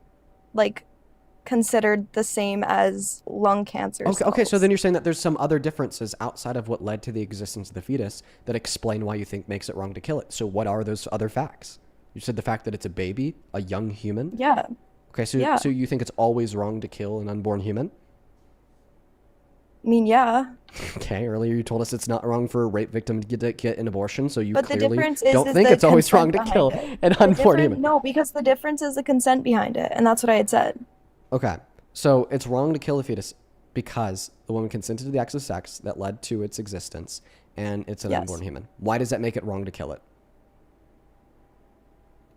considered the same as lung cancer cells. Okay, so then you're saying that there's some other differences outside of what led to the existence of the fetus that explain why you think makes it wrong to kill it. So what are those other facts? You said the fact that it's a baby, a young human? Yeah. Okay, so you think it's always wrong to kill an unborn human? I mean, yeah. Okay, earlier you told us it's not wrong for a rape victim to get an abortion, so you But the clearly difference is don't think the it's always wrong consent to kill behind it. an unborn human. No, because the difference is the consent behind it, and that's what I had said. Okay, so it's wrong to kill a fetus because the woman consented to the acts of sex that led to its existence, and it's an unborn human. Why does that make it wrong to kill it?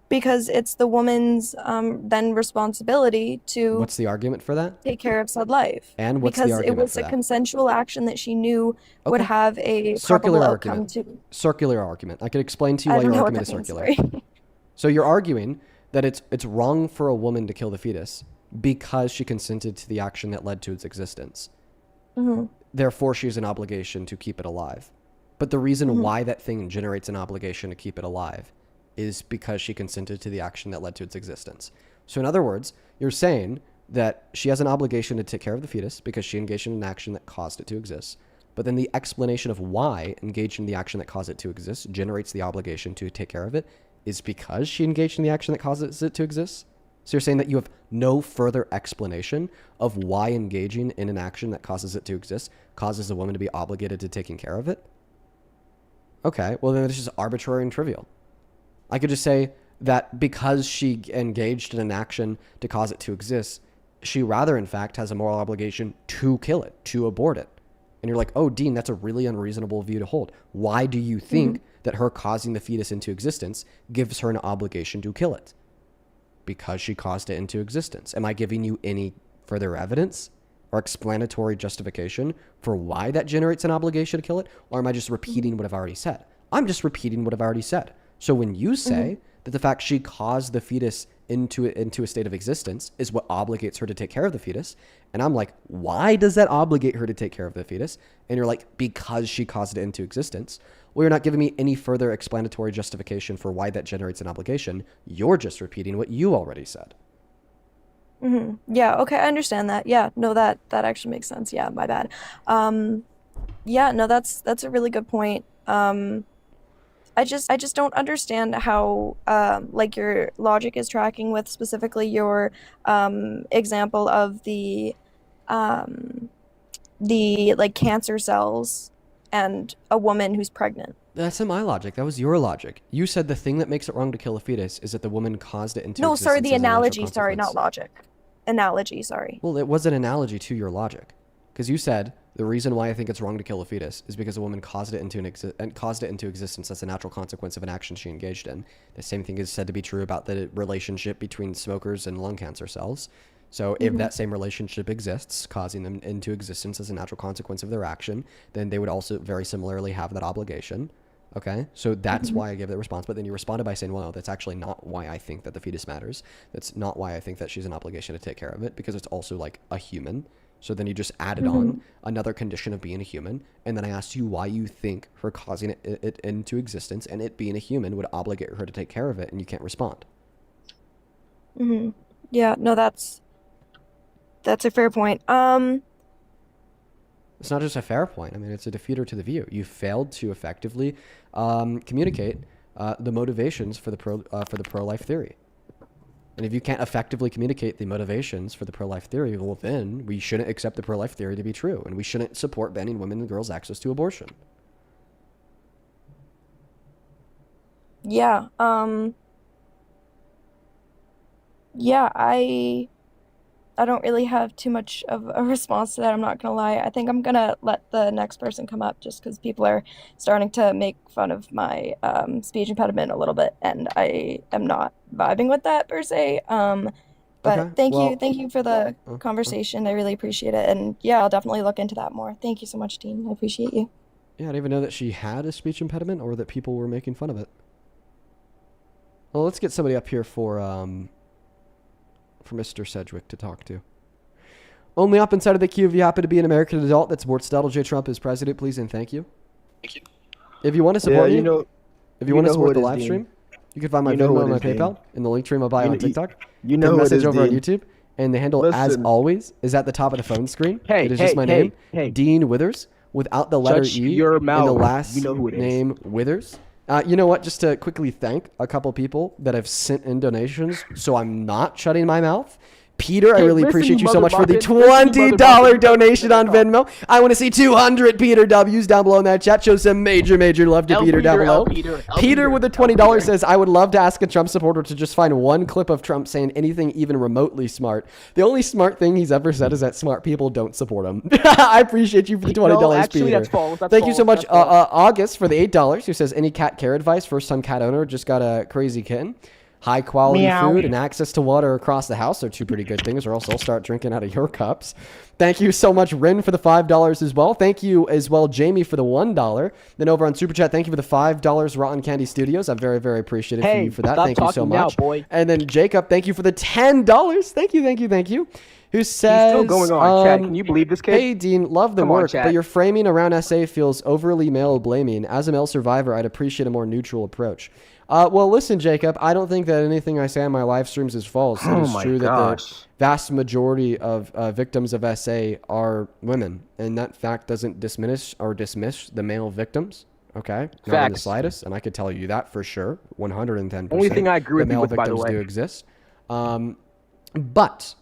Because it's the woman's then responsibility to What's the argument for that? take care of said life. And what's the because argument it was for a that? consensual action that she knew would have a Circular probable outcome argument. to. Circular argument. I could explain to you I why don't your know what argument is that means, circular. sorry. So you're arguing that it's wrong for a woman to kill the fetus because she consented to the action that led to its existence. Mm-hmm. Therefore, she has an obligation to keep it alive. But the reason why that thing generates an obligation to keep it alive is because she consented to the action that led to its existence. So in other words, you're saying that she has an obligation to take care of the fetus because she engaged in an action that caused it to exist. But then the explanation of why engaged in the action that caused it to exist generates the obligation to take care of it is because she engaged in the action that causes it to exist. So you're saying that you have no further explanation of why engaging in an action that causes it to exist causes a woman to be obligated to taking care of it? Okay, well then it's just arbitrary and trivial. I could just say that because she engaged in an action to cause it to exist, she rather, in fact, has a moral obligation to kill it, to abort it. And you're like, oh, Dean, that's a really unreasonable view to hold. Why do you think that her causing the fetus into existence gives her an obligation to kill it? Because she caused it into existence. Am I giving you any further evidence or explanatory justification for why that generates an obligation to kill it? Or am I just repeating what I've already said? I'm just repeating what I've already said. So when you say that the fact she caused the fetus into a state of existence is what obligates her to take care of the fetus, and I'm like, why does that obligate her to take care of the fetus? And you're like, because she caused it into existence. Well, you're not giving me any further explanatory justification for why that generates an obligation. You're just repeating what you already said. Yeah, okay, I understand that. Yeah, no, that actually makes sense. Yeah, my bad. Yeah, no, that's a really good point. I just don't understand how like your logic is tracking with specifically your example of the like cancer cells and a woman who's pregnant. That's not my logic. That was your logic. You said the thing that makes it wrong to kill a fetus is that the woman caused it into No, existence. sorry, the as a natural analogy, sorry, not consequence. logic. Analogy, sorry. Well, it was an analogy to your logic. Because you said the reason why I think it's wrong to kill a fetus is because a woman caused it into existence as a natural consequence of an action she engaged in. The same thing is said to be true about the relationship between smokers and lung cancer cells. So if that same relationship exists, causing them into existence as a natural consequence of their action, then they would also very similarly have that obligation. Okay, so that's why I gave the response. But then you responded by saying, well, that's actually not why I think that the fetus matters. That's not why I think that she's an obligation to take care of it, because it's also like a human. So then you just added on another condition of being a human. And then I asked you why you think her causing it into existence and it being a human would obligate her to take care of it, and you can't respond. Yeah, no, that's a fair point. It's not just a fair point. I mean, it's a defeater to the view. You failed to effectively communicate the motivations for the pro-life theory. And if you can't effectively communicate the motivations for the pro-life theory, well, then we shouldn't accept the pro-life theory to be true, and we shouldn't support banning women and girls' access to abortion. Yeah, yeah, I don't really have too much of a response to that, I'm not gonna lie. I think I'm gonna let the next person come up just because people are starting to make fun of my speech impediment a little bit, and I am not vibing with that per se. But Okay, thank well- you for the conversation. I really appreciate it, and yeah, I'll definitely look into that more. Thank you so much, Dean. I appreciate you. Yeah, I didn't even know that she had a speech impediment or that people were making fun of it. Well, let's get somebody up here for Mr. Sedgwick to talk to. Only up inside of the queue if you happen to be an American adult that supports Donald J. Trump as president, please and thank you. Thank you. If you want to support me, if you want to support the live stream, you can find my Venmo and my PayPal in the link tree in my bio on TikTok. You know Get a who it message is, over on Dean. YouTube, and the handle, as Listen. always, is at the top of the phone screen. Hey, it is hey, just my hey, name, hey. Dean Withers, without the letter Shut E your in the mouth. last You know who it is. name, Withers. You know what? Just to quickly thank a couple people that have sent in donations, so I'm not shutting my mouth. Peter, I Hey, really listen, appreciate you you so much for the motherfucker. Listen, you $20 motherfucker. donation on Venmo. I want to see 200 Peter W's down below in that chat. Show some major love to L Peter down Peter, below. L Peter, L Peter Peter, with the L $20 Peter. says, I would love to ask a Trump supporter to just find one clip of Trump saying anything even remotely smart. The only smart thing he's ever said is that smart people don't support him. I appreciate you for the $20, No, actually, Peter. that's false. That's Thank you so false. much, That's false. August, for the $8, who says, any cat care advice? First-time cat owner, just got a crazy kitten. High quality Meow. food and access to water across the house are two pretty good things, or else I'll start drinking out of your cups. Thank you so much, Rin, for the $5 as well. Thank you as well, Jamie, for the $1. Then over on Super Chat, thank you for the $5, Rotten Candy Studios. I'm very, very appreciative for you for that. Stop Thank you so talking now, much. boy. And then Jacob, thank you for the $10. Thank you. Who says, still going on, Chad. Can you believe this kid? Hey, Dean, love the Come on, work, Chad. but your framing around SA feels overly male-blaming. As a male survivor, I'd appreciate a more neutral approach. Well, listen, Jacob, I don't think that anything I say on my live streams is false. It is true that the vast majority of victims of SA are women, and that fact doesn't dismiss the male victims. Okay, not in the slightest, and I could tell you that for sure, 110%. Only thing I agree with the you male with, by the victims way. do exist, but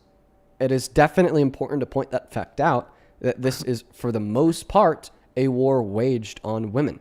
it is definitely important to point that fact out, that this is, for the most part, a war waged on women,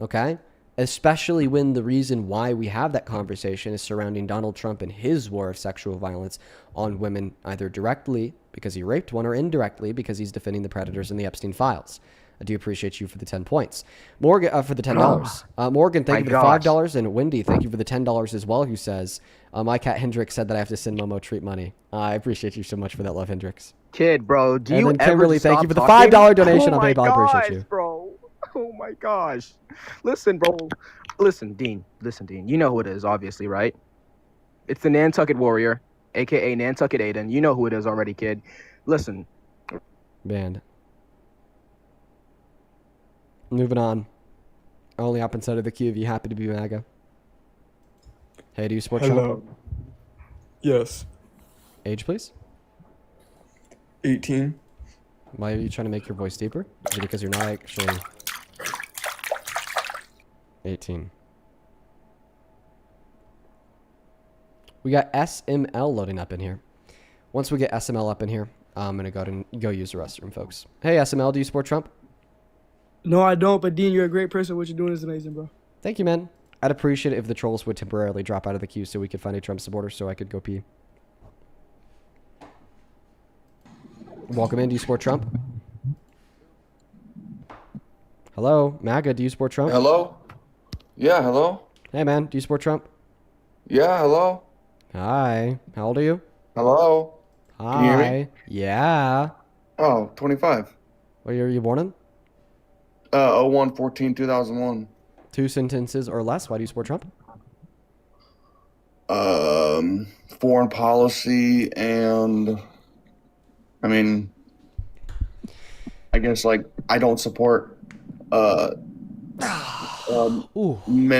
okay? Especially when the reason why we have that conversation is surrounding Donald Trump and his war of sexual violence on women, either directly because he raped one or indirectly because he's defending the predators in the Epstein files. I do appreciate you for the 10 points. Morgan, for the $10. Morgan, thank you for the $5. And Wendy, thank you for the $10 as well, who says, my cat Hendrix said that I have to send Momo treat money. I appreciate you so much for that love, Hendrix. Kid, bro, do And you then ever Kimberly, thank stop you for the talking? $5 donation on Oh my PayPal. I appreciate you. gosh, bro. Oh my gosh. Listen, bro. Listen, Dean. You know who it is, obviously, right? It's the Nantucket Warrior, a.k.a. Nantucket Aiden. You know who it is already, kid. Listen. Banned. Moving on. Only up inside of the queue if you happy to be MAGA. Hey, do you support Trump? Yes. Age, please. 18. Why are you trying to make your voice deeper? Is it because you're not actually 18? We got SML loading up in here. Once we get SML up in here, I'm going to go use the restroom, folks. Hey, SML, do you support Trump? No, I don't, but Dean, you're a great person. What you're doing is amazing, bro. Thank you, man. I'd appreciate it if the trolls would temporarily drop out of the queue so we could find a Trump supporter so I could go pee. Welcome in. Do you support Trump? Hello? MAGA, do you support Trump? Hello? Yeah, hello? Hey, man. Do you support Trump? Yeah, hello? Hi. How old are you? Hello? Hi. Can you hear me? Yeah. Oh, 25. What year are you born in? 01/14/2001. 2 sentences or less. Why do you support Trump? Foreign policy and, I mean, I guess, like, I don't support men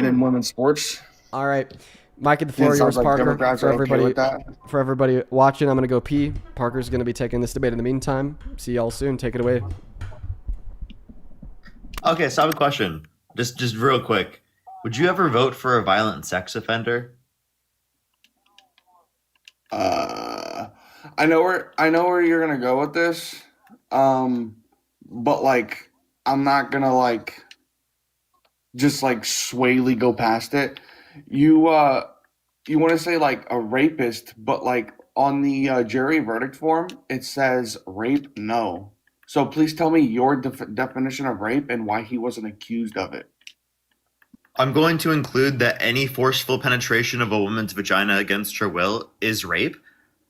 and women's sports. All right. Mike at the floor, yours, like Parker. Democrats For are okay everybody, with that. for everybody watching, I'm going to go pee. Parker's going to be taking this debate in the meantime. See y'all soon. Take it away. Okay, so I have a question. Just real quick. Would you ever vote for a violent sex offender? I know where you're gonna go with this. But like I'm not gonna like just like swayly go past it. You want to say like a rapist, but like on the jury verdict form it says rape no. So please tell me your definition of rape and why he wasn't accused of it. I'm going to include that any forceful penetration of a woman's vagina against her will is rape.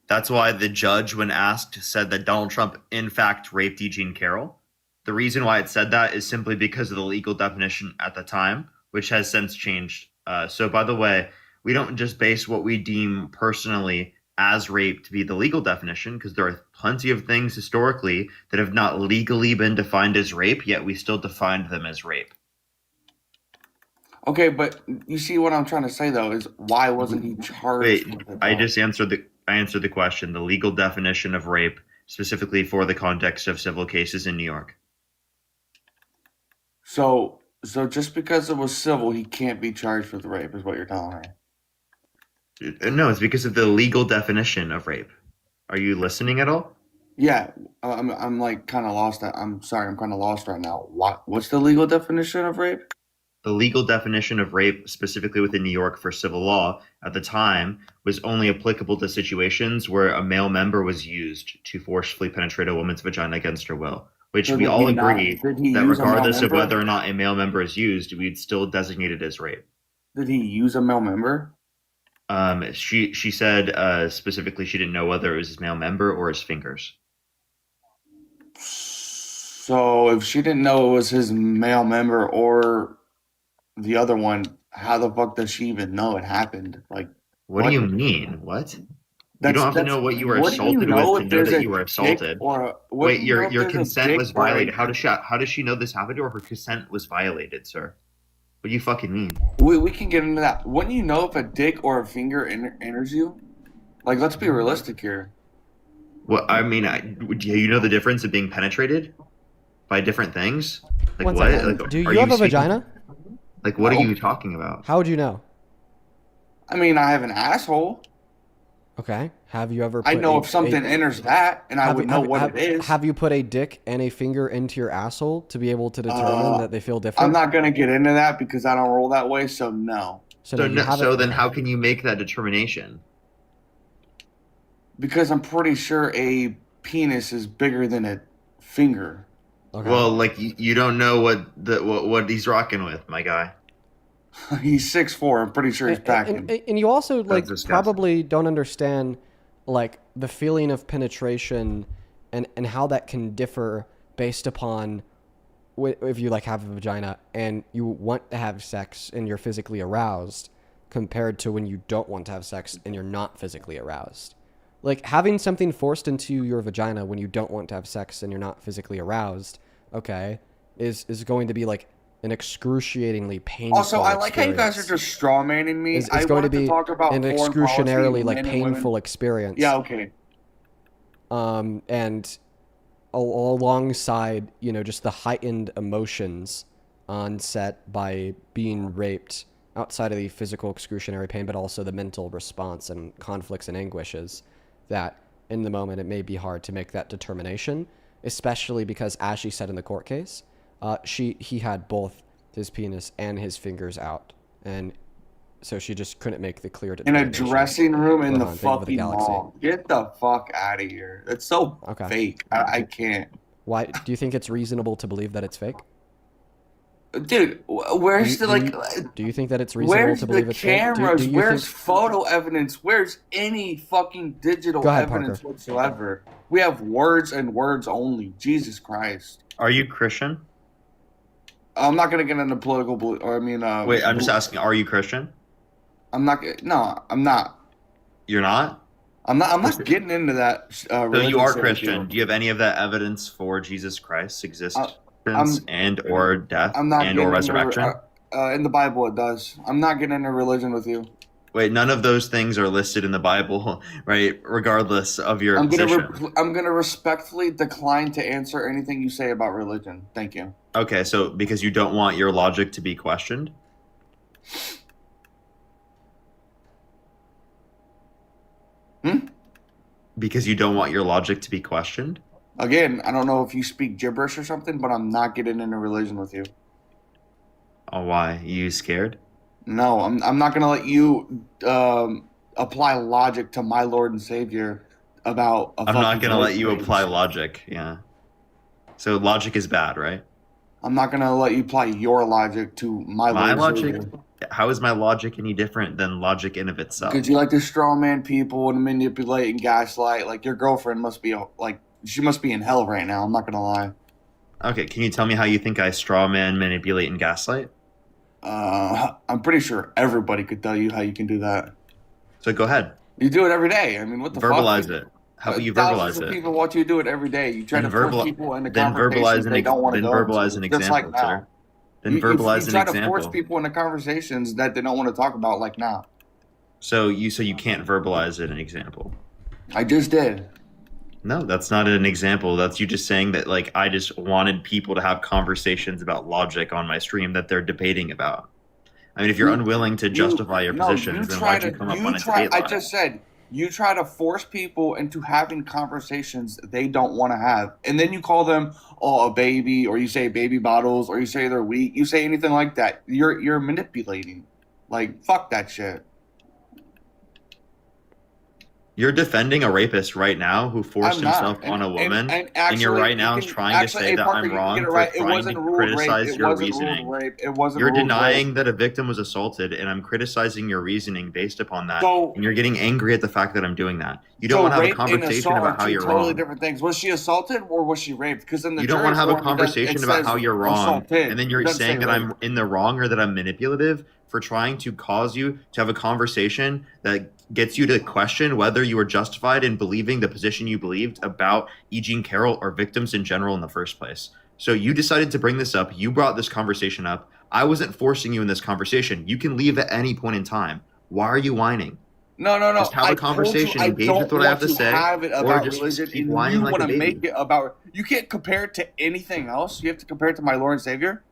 That's why the judge, when asked, said that Donald Trump, in fact, raped E. Jean Carroll. The reason why it said that is simply because of the legal definition at the time, which has since changed. So, by the way, we don't just base what we deem personally as rape to be the legal definition, because there are plenty of things historically that have not legally been defined as rape, yet we still defined them as rape. Okay, but you see what I'm trying to say though is why wasn't he charged? Wait, with it, I though? just answered the question. The legal definition of rape, specifically for the context of civil cases in New York. So just because it was civil, he can't be charged with rape, is what you're telling me. No, it's because of the legal definition of rape. Are you listening at all? Yeah, I'm like kind of lost. I'm sorry, I'm kind of lost right now. What's the legal definition of rape? The legal definition of rape, specifically within New York for civil law at the time, was only applicable to situations where a male member was used to forcefully penetrate a woman's vagina against her will. Which So we did all he not- agree did he that use a male regardless of member? whether or not a male member is used, we'd still designate it as rape. Did he use a male member? She said specifically she didn't know whether it was his male member or his fingers. So if she didn't know it was his male member or the other one, how the fuck does she even know it happened? Like, What do you mean? What? You That's don't have to that's. know what you were What do you assaulted know with to if know there's that a you were dick assaulted. or what Wait, do you know if your there's a consent dick was or a violated. How does she know this happened or her consent was violated, sir? What do you fucking mean? We can get into that. Wouldn't you know if a dick or a finger enters you? Like, let's be realistic here. Well, I mean, do you know the difference of being penetrated by different things? Like One what? second. Like, Do are you have a speaking- vagina? Like, what are No. you talking about? How would you know? I mean, I have an asshole. Okay. Have you ever? I Put know a, if something a, enters that, and I have would you- know have- what have- it is. Have you put a dick and a finger into your asshole to be able to determine that they feel different? I'm not gonna get into that because I don't roll that way. So no. So Then how can you make that determination? Because I'm pretty sure a penis is bigger than a finger. Well, like you don't know what he's rocking with, my guy. He's 6'4". I'm pretty sure he's packing. And you also like disgusting. probably don't understand like the feeling of penetration and how that can differ based upon if you like have a vagina and you want to have sex and you're physically aroused compared to when you don't want to have sex and you're not physically aroused. Like having something forced into your vagina when you don't want to have sex and you're not physically aroused, okay, is going to be like an excruciatingly painful Also, I like how you guys are experience. just straw manning me. It's I going to wanted be talk about an foreign policy, excruciatingly like men and women. painful experience. Yeah, okay. And alongside, you know, just the heightened emotions on set by being raped outside of the physical excruciating pain, but also the mental response and conflicts and anguishes that in the moment it may be hard to make that determination, especially because as she said in the court case, he had both his penis and his fingers out. And so she just couldn't make the clear In a determination. dressing room in the Rohan, thank you for fucking galaxy. mall. Get the fuck out of here. That's so fake. I can't. Why do you think it's reasonable to believe that it's fake? Dude, where's Do you think that it's reasonable where's to believe the it's fake? cameras? Do you Where's think... photo evidence? Where's any fucking digital Go ahead, evidence Parker. whatsoever? We have words and words only. Jesus Christ. Are you Christian? I'm not gonna get into political. Or I mean, Wait, I'm just asking. Are you Christian? I'm not. No, I'm not. You're not. I'm not getting into that. So you are Christian. Do you have any of that evidence for Jesus Christ's existence and or death I'm not and or getting resurrection? Into, in the Bible, it does. I'm not getting into religion with you. Wait, none of those things are listed in the Bible, right? Regardless of your position. I'm gonna respectfully decline to answer anything you say about religion. Thank you. Okay, so because you don't want your logic to be questioned? Because you don't want your logic to be questioned? Again, I don't know if you speak gibberish or something, but I'm not getting into religion with you. Oh, why? You scared? No, I'm not gonna let you apply logic to my Lord and Savior about. I'm not gonna let you apply logic. Yeah. So logic is bad, right? I'm not gonna let you apply your logic to my Lord logic. And Savior. How is my logic any different than logic in of itself? Because you like to straw man people and manipulate and gaslight. Like your girlfriend must be like she must be in hell right now. I'm not gonna lie. Okay, can you tell me how you think I straw man, manipulate, and gaslight? I'm pretty sure everybody could tell you how you can do that. So go ahead. You do it every day. I mean, what the fuck? Verbalize it. How about you verbalize Thousands of it? people watch you do it every day. You try Then to force people into then conversations they don't want to go verbalize into. an Just like example, now. sir. Then verbalize you an try example. to force people into conversations that they don't want to talk about, like now. So you can't verbalize an example. I just did. No, that's not an example. That's you just saying that like I just wanted people to have conversations about logic on my stream that they're debating about. I mean, if you're unwilling to justify your positions, then why'd you come up on a debate I line? just said you try to force people into having conversations they don't want to have, and then you call them a baby, or you say baby bottles, or you say they're weak. You say anything like that, you're manipulating. Like fuck that shit. You're defending a rapist right now who forced I'm not. himself on a woman, And and you're actually, right now you can trying to say hey, that Parker, I'm you can get wrong it for right. It trying to wasn't ruled rape. criticize It your wasn't reasoning. ruled rape. It wasn't You're ruled denying rape. that a victim was assaulted, and I'm criticizing your reasoning based upon that. So, and you're getting angry at the fact that I'm doing that. You don't so want to have a rape and conversation assault are about how two you're totally wrong. different things. Was she assaulted or was she raped? Because in the You don't jury want to have a form, conversation about how you're wrong, assaulted. and then you're It doesn't saying say that rape. I'm in the wrong or that I'm manipulative for trying to cause you to have a conversation that gets you to question whether you were justified in believing the position you believed about E. Jean Carroll or victims in general in the first place. So you decided to bring this up. You brought this conversation up. I wasn't forcing you in this conversation. You can leave at any point in time. Why are you whining? No. Just have a conversation, engage with what I have to say, have it or about just religion, keep and whining you like want a to baby. make it about. You can't compare it to anything else. You have to compare it to my Lord and Savior.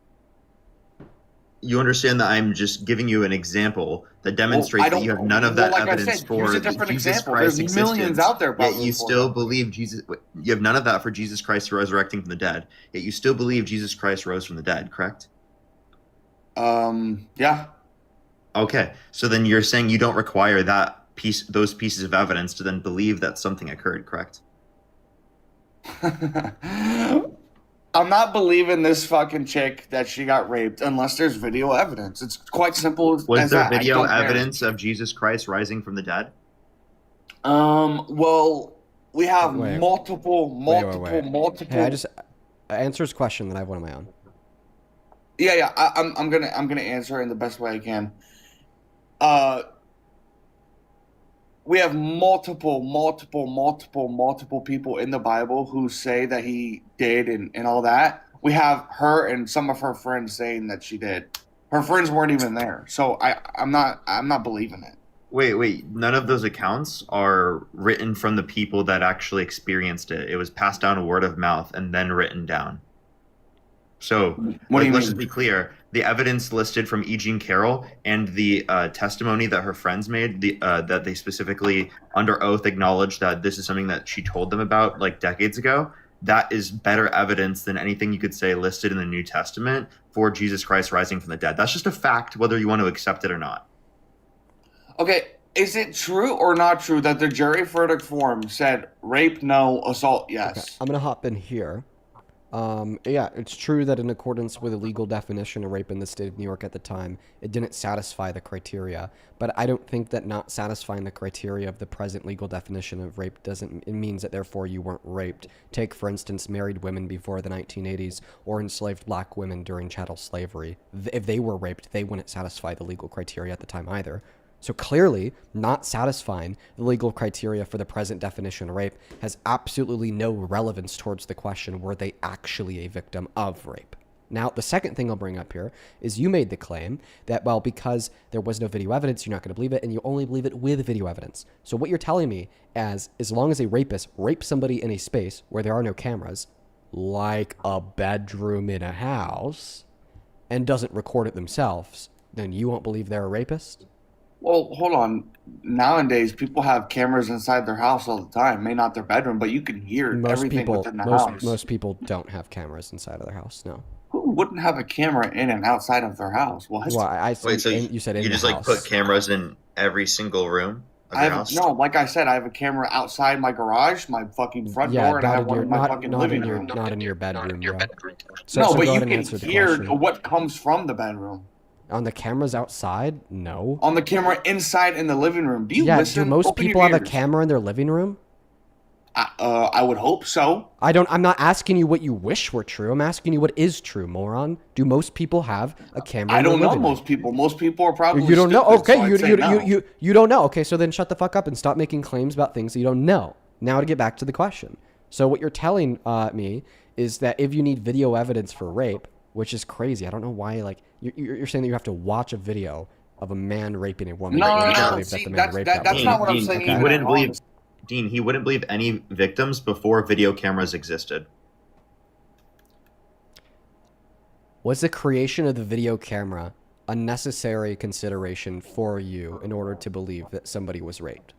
You understand that I'm just giving you an example that demonstrates that you have none of that like evidence I said, for use a different Jesus example. Christ's There's millions existence. out there. Yet Probably you for still that. believe Jesus. You have none of that for Jesus Christ resurrecting from the dead. Yet you still believe Jesus Christ rose from the dead. Correct? Yeah. Okay, so then you're saying you don't require those pieces of evidence to then believe that something occurred. Correct? I'm not believing this fucking chick that she got raped unless there's video evidence. It's quite simple Was as there that. video I don't care. evidence of Jesus Christ rising from the dead? Well, we have Wait. multiple. Hey, I just answer his question, then I have one of my own. Yeah. I'm gonna answer in the best way I can. We have multiple people in the Bible who say that he did and all that. We have her and some of her friends saying that she did. Her friends weren't even there, so I'm not believing it. Wait. None of those accounts are written from the people that actually experienced it. It was passed down word of mouth and then written down. So, What do you let's mean? just be clear. The evidence listed from E. Jean Carroll and the testimony that her friends made, that they specifically under oath acknowledged that this is something that she told them about like decades ago, that is better evidence than anything you could say listed in the New Testament for Jesus Christ rising from the dead. That's just a fact, whether you want to accept it or not. Okay, is it true or not true that the jury verdict form said rape no, assault yes? Okay, I'm gonna hop in here. Yeah, it's true that in accordance with a legal definition of rape in the state of New York at the time, it didn't satisfy the criteria. But I don't think that not satisfying the criteria of the present legal definition of rape it means that therefore you weren't raped. Take, for instance, married women before the 1980s or enslaved black women during chattel slavery. If they were raped, they wouldn't satisfy the legal criteria at the time either. So clearly, not satisfying the legal criteria for the present definition of rape has absolutely no relevance towards the question, were they actually a victim of rape? Now, the second thing I'll bring up here is you made the claim that, well, because there was no video evidence, you're not going to believe it, and you only believe it with video evidence. So what you're telling me as long as a rapist rapes somebody in a space where there are no cameras, like a bedroom in a house, and doesn't record it themselves, then you won't believe they're a rapist? Well, hold on. Nowadays, people have cameras inside their house all the time. May not their bedroom, but you can hear everything within the house. Most people don't have cameras inside of their house, no. Who wouldn't have a camera in and outside of their house? What? Well, Wait, so you said in you the just house. like put cameras in every single room of your house? No, like I said, I have a camera outside my garage, my fucking front door, and I have one in my fucking living room. Not in your bedroom, bro. No, but go you ahead and can answer the hear question. what comes from the bedroom. On the cameras outside? No. On the camera inside in the living room. Do you Yeah, listen? do most Open your people have a ears. camera in their living room? I would hope so. I'm not asking you what you wish were true. I'm asking you what is true, moron. Do most people have a camera I in their don't know living room? most people. Most people are probably You don't know? stupid, Okay, so I'd say no. you don't know. Okay, so then shut the fuck up and stop making claims about things that you don't know. Now to get back to the question. So what you're telling me is that if you need video evidence for rape, which is crazy. I don't know why, like, you're saying that you have to watch a video of a man raping a woman. No, in order to no. believe that See, the man raped that that's woman. not what I'm saying. He wouldn't believe, Dean, he wouldn't believe any victims before video cameras existed. Was the creation of the video camera a necessary consideration for you in order to believe that somebody was raped?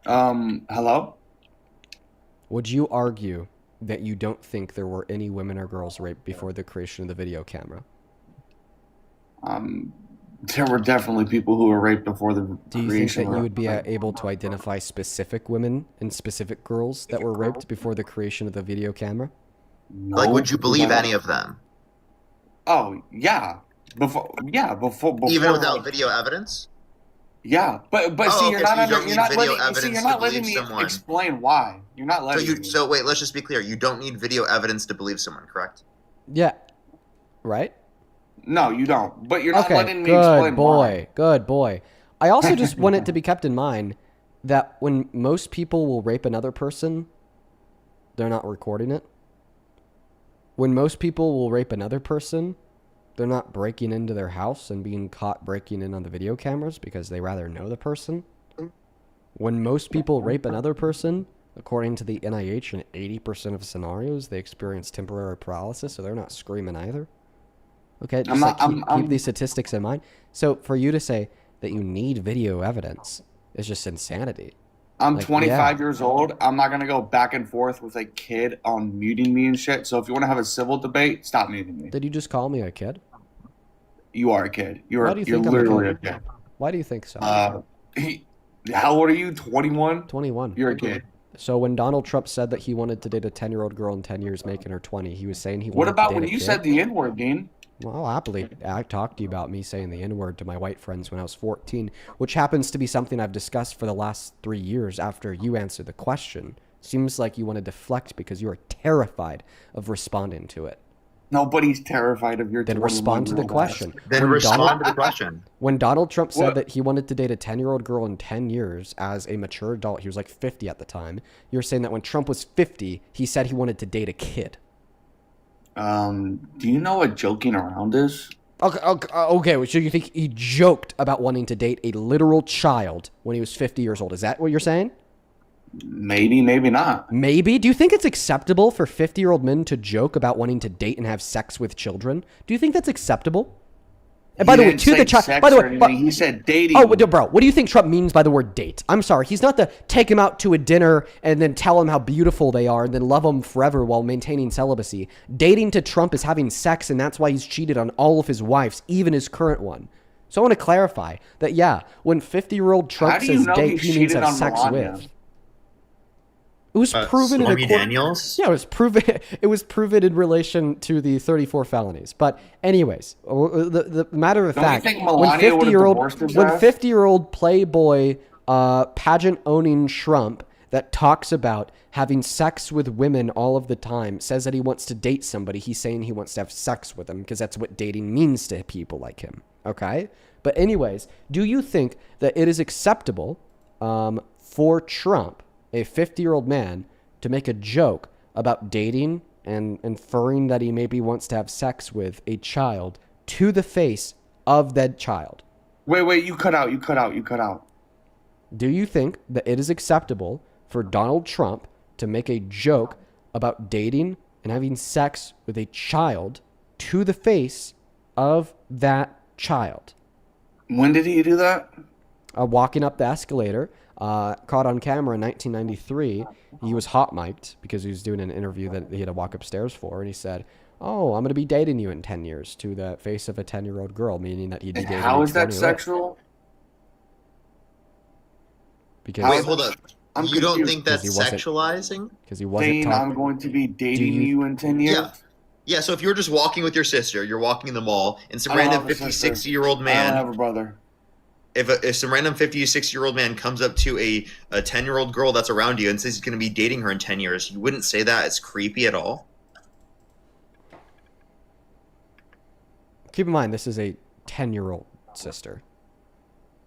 Hello? Would you argue that you don't think there were any women or girls raped before the creation of the video camera? There were definitely people who were raped before the Do you think creation. that you of would be the- able to identify specific women and specific girls that were raped before the creation of the video camera? Like, would you believe any of them? Oh yeah, before Even without video evidence? Yeah, but Oh, see, okay, you're so not you under, don't you're need not video letting, see, evidence you're to not letting believe me someone. explain why. You're not letting me. So wait, let's just be clear. You don't need video evidence to believe someone, correct? Yeah. Right? No, you don't. But you're not Okay, letting me explain good boy. why. Good boy. I also just want it to be kept in mind that when most people will rape another person, they're not recording it. When most people will rape another person, they're not breaking into their house and being caught breaking in on the video cameras because they rather know the person. When most people rape another person, according to the NIH, in 80% of scenarios, they experience temporary paralysis, so they're not screaming either. Okay, just keep these statistics in mind. So for you to say that you need video evidence is just insanity. I'm 25 years old. I'm not gonna go back and forth with a kid on muting me and shit. So if you want to have a civil debate, stop muting me. Did you just call me a kid? You are a kid. You're Why do you think I'm literally a a kid? kid. Why do you think so? How old are you? 21? 21. You're a kid. So when Donald Trump said that he wanted to date a 10-year-old girl in 10 years, making her 20, he was saying he wanted What about to date when a you kid? said the N-word, Dean? Well, I'll happily talk to you about me saying the N-word to my white friends when I was 14, which happens to be something I've discussed for the last 3 years after you answered the question. Seems like you want to deflect because you are terrified of responding to it. Nobody's terrified of your. Then respond to the question. Then respond to the question. When Donald Trump said What? that he wanted to date a 10-year-old girl in 10 years as a mature adult, he was like 50 at the time. You're saying that when Trump was 50, he said he wanted to date a kid. Do you know what joking around is? Okay, so you think he joked about wanting to date a literal child when he was 50 years old? Is that what you're saying? Maybe, maybe not. Maybe? Do you think it's acceptable for 50-year-old men to joke about wanting to date and have sex with children? Do you think that's acceptable? And by the way, to the child. By the way, he said dating. Oh, bro, what do you think Trump means by the word date? I'm sorry, he's not the take him out to a dinner and then tell him how beautiful they are and then love them forever while maintaining celibacy. Dating to Trump is having sex, and that's why he's cheated on all of his wives, even his current one. So I want to clarify that, yeah, when 50-year-old Trump says date, he means have sex with. It was proven in a court. Daniels? Yeah, it was proven. It was proven in relation to the 34 felonies. But anyways, the matter of Don't you fact, think when Melania would've divorced his ass? 50-year-old Playboy pageant owning Trump that talks about having sex with women all of the time says that he wants to date somebody, he's saying he wants to have sex with them because that's what dating means to people like him. Okay, but anyways, do you think that it is acceptable for Trump, a 50-year-old man, to make a joke about dating and inferring that he maybe wants to have sex with a child to the face of that child? Wait, you cut out. Do you think that it is acceptable for Donald Trump to make a joke about dating and having sex with a child to the face of that child? When did he do that? Walking up the escalator, caught on camera in 1993. He was hot mic'd because he was doing an interview that he had to walk upstairs for, and he said, "Oh, I'm going to be dating you in 10 years" to the face of a 10-year-old girl, meaning that he'd be dating. How a is that 20-year-old. sexual? Because Wait, hold up. You don't confused. think that's 'Cause he wasn't- sexualizing? Because he wasn't Saying talking. I'm going to be dating you in 10 years? Yeah. Yeah, so if you're just walking with your sister, you're walking in the mall, and some I don't random have a 50, sister. 60-year-old I man, don't have a brother. if some random 50, 60-year-old man comes up to a 10-year-old girl that's around you and says he's going to be dating her in 10 years, you wouldn't say that as creepy at all? Keep in mind, this is a 10-year-old sister.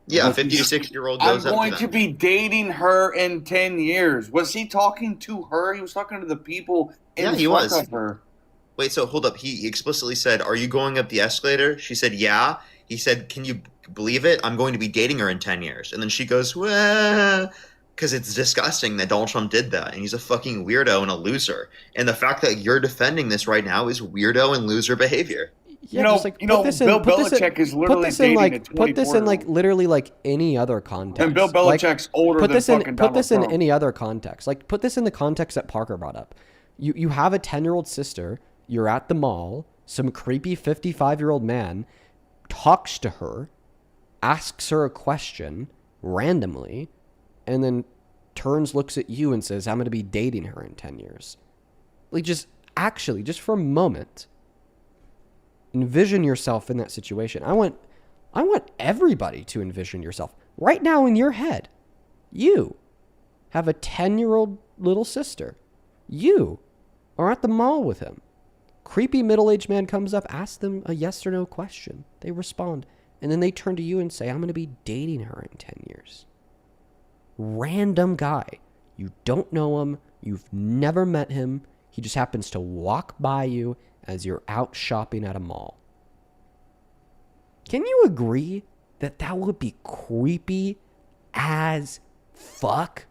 Yeah, a 50 to 60-year-old I'm goes up going to to them. be dating her in 10 years. Was he talking to her? He was talking to the people in Yeah, he front was. of her. Wait, so hold up. He explicitly said, "Are you going up the escalator?" She said, "Yeah." He said, "Can you believe it? I'm going to be dating her in 10 years." And then she goes, "Well," because it's disgusting that Donald Trump did that, and he's a fucking weirdo and a loser. And the fact that you're defending this right now is weirdo and loser behavior. Yeah, know- just like you know, put this in, Bill put this in- Belichick is put literally this in dating like a put this in like 24-year-old. literally like any other context. And Bill Like, Belichick's older put than this in fucking put this Donald in Trump. any other context. Like put this in the context that Parker brought up. You have a 10-year-old sister. You're at the mall. Some creepy 55-year-old man talks to her asks her a question randomly, and then turns, looks at you, and says, I'm going to be dating her in 10 years. Like, just for a moment, envision yourself in that situation. I want everybody to envision yourself right now in your head. You have a 10-year-old little sister. You are at the mall with him. Creepy middle-aged man comes up, asks them a yes or no question. They respond, and then they turn to you and say, I'm going to be dating her in 10 years. Random guy. You don't know him. You've never met him. He just happens to walk by you as you're out shopping at a mall. Can you agree that would be creepy as fuck?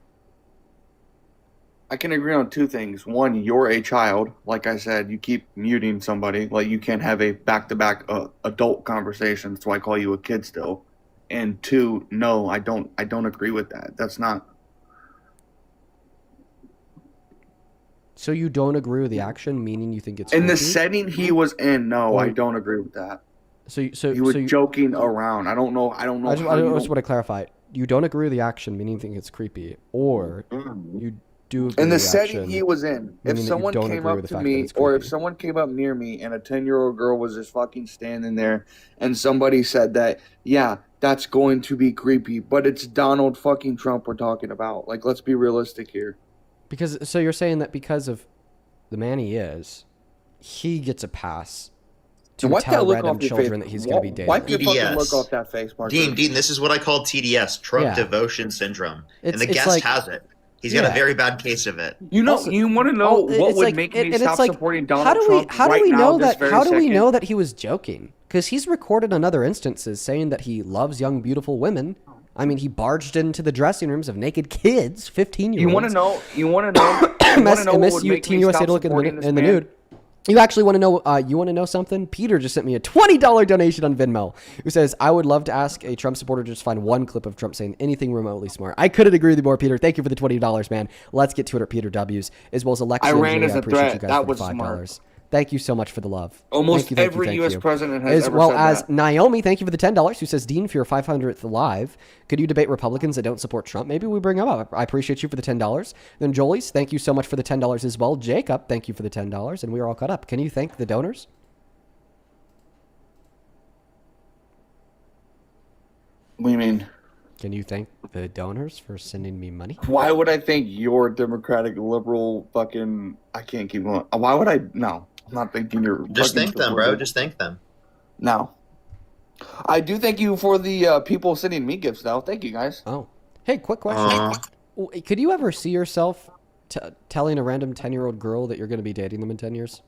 I can agree on two things. One, you're a child. Like I said, you keep muting somebody. Like, you can't have a back-to-back adult conversation, so I call you a kid still. And two, no, I don't agree with that. That's not. So you don't agree with the action, meaning you think it's in creepy? the setting he was in? No, I don't agree with that. So he was joking around. I don't know. I just want to clarify. You don't agree with the action, meaning you think it's creepy, or you do agree in the with setting action, he was in. If someone came up to me, or if someone came up near me, and a 10-year-old girl was just fucking standing there, and somebody said that, yeah, that's going to be creepy, but it's Donald fucking Trump we're talking about. Like, let's be realistic here. So you're saying that because of the man he is, he gets a pass to tell random children that he's going to be dating. Wipe your fucking look off that face, Parker. Dean, this is what I call TDS, Trump devotion syndrome. And the guest has it. He's got a very bad case of it. You know, you want to know what would make me stop supporting Donald Trump How do we know that he was joking? Because he's recorded on other instances saying that he loves young, beautiful women. I mean, he barged into the dressing rooms of naked kids, 15-year-olds. You want to know? You want to know what would make me stop supporting this man? Nude. You actually want to know? You want to know something? Peter just sent me a $20 donation on Venmo, who says, "I would love to ask a Trump supporter to just find one clip of Trump saying anything remotely smart." I couldn't agree with you more, Peter. Thank you for the $20, man. Let's get to it at Peter W's, as well as Alexia. I ran and as a appreciate threat. you guys That for was $5. smart. Thank you so much for the love. Almost every U.S. president has as ever well said as that. Naomi, thank you for the $10, who says, Dean, for your 500th live, could you debate Republicans that don't support Trump? Maybe we bring them up. I appreciate you for the $10. Then Jolie's, thank you so much for the $10 as well. Jacob, thank you for the $10, and we are all caught up. Can you thank the donors? What do you mean? Can you thank the donors for sending me money? Why would I think your Democratic liberal fucking? I can't keep going. Why would I? No, I'm not thinking you're. Just thank them, bro. Just thank them. No. I do thank you for the people sending me gifts, though. Thank you, guys. Oh. Hey, quick question. Could you ever see yourself telling a random 10-year-old girl that you're going to be dating them in 10 years?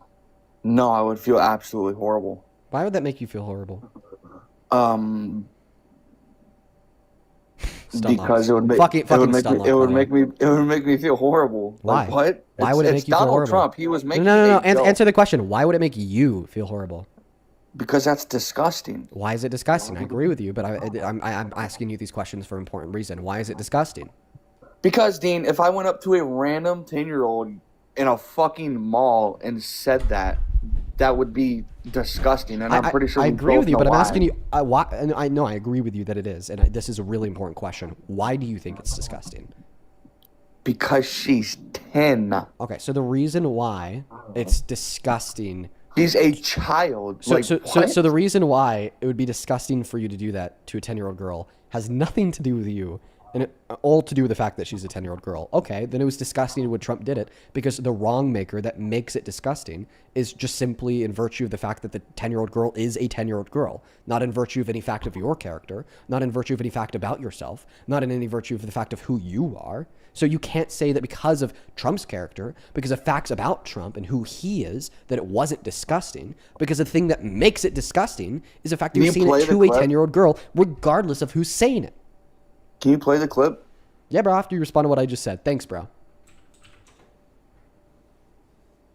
No, I would feel absolutely horrible. Why would that make you feel horrible? Because it would make me feel horrible. Why? Like, what? Why would it make you feel horrible? Donald Trump. He was making No. Answer the question. Why would it make you feel horrible? Because that's disgusting. Why is it disgusting? I agree with you, but I'm asking you these questions for an important reason. Why is it disgusting? Because, Dean, if I went up to a random 10-year-old in a fucking mall and said that would be disgusting, and I'm pretty sure I agree with you, but I'm asking you why. And I know I agree with you that it is, and this is a really important question. Why do you think it's disgusting? Because she's 10. Okay, so the reason why it's disgusting. She's a child. So the reason why it would be disgusting for you to do that to a 10-year-old girl has nothing to do with you. And all to do with the fact that she's a 10-year-old girl. Okay, then it was disgusting when Trump did it because the wrong maker that makes it disgusting is just simply in virtue of the fact that the 10-year-old girl is a 10-year-old girl, not in virtue of any fact of your character, not in virtue of any fact about yourself, not in any virtue of the fact of who you are. So you can't say that because of Trump's character, because of facts about Trump and who he is, that it wasn't disgusting, because the thing that makes it disgusting is the fact that you're saying it to a 10-year-old girl, regardless of who's saying it. Can you play the clip? Yeah, bro, after you respond to what I just said. Thanks, bro.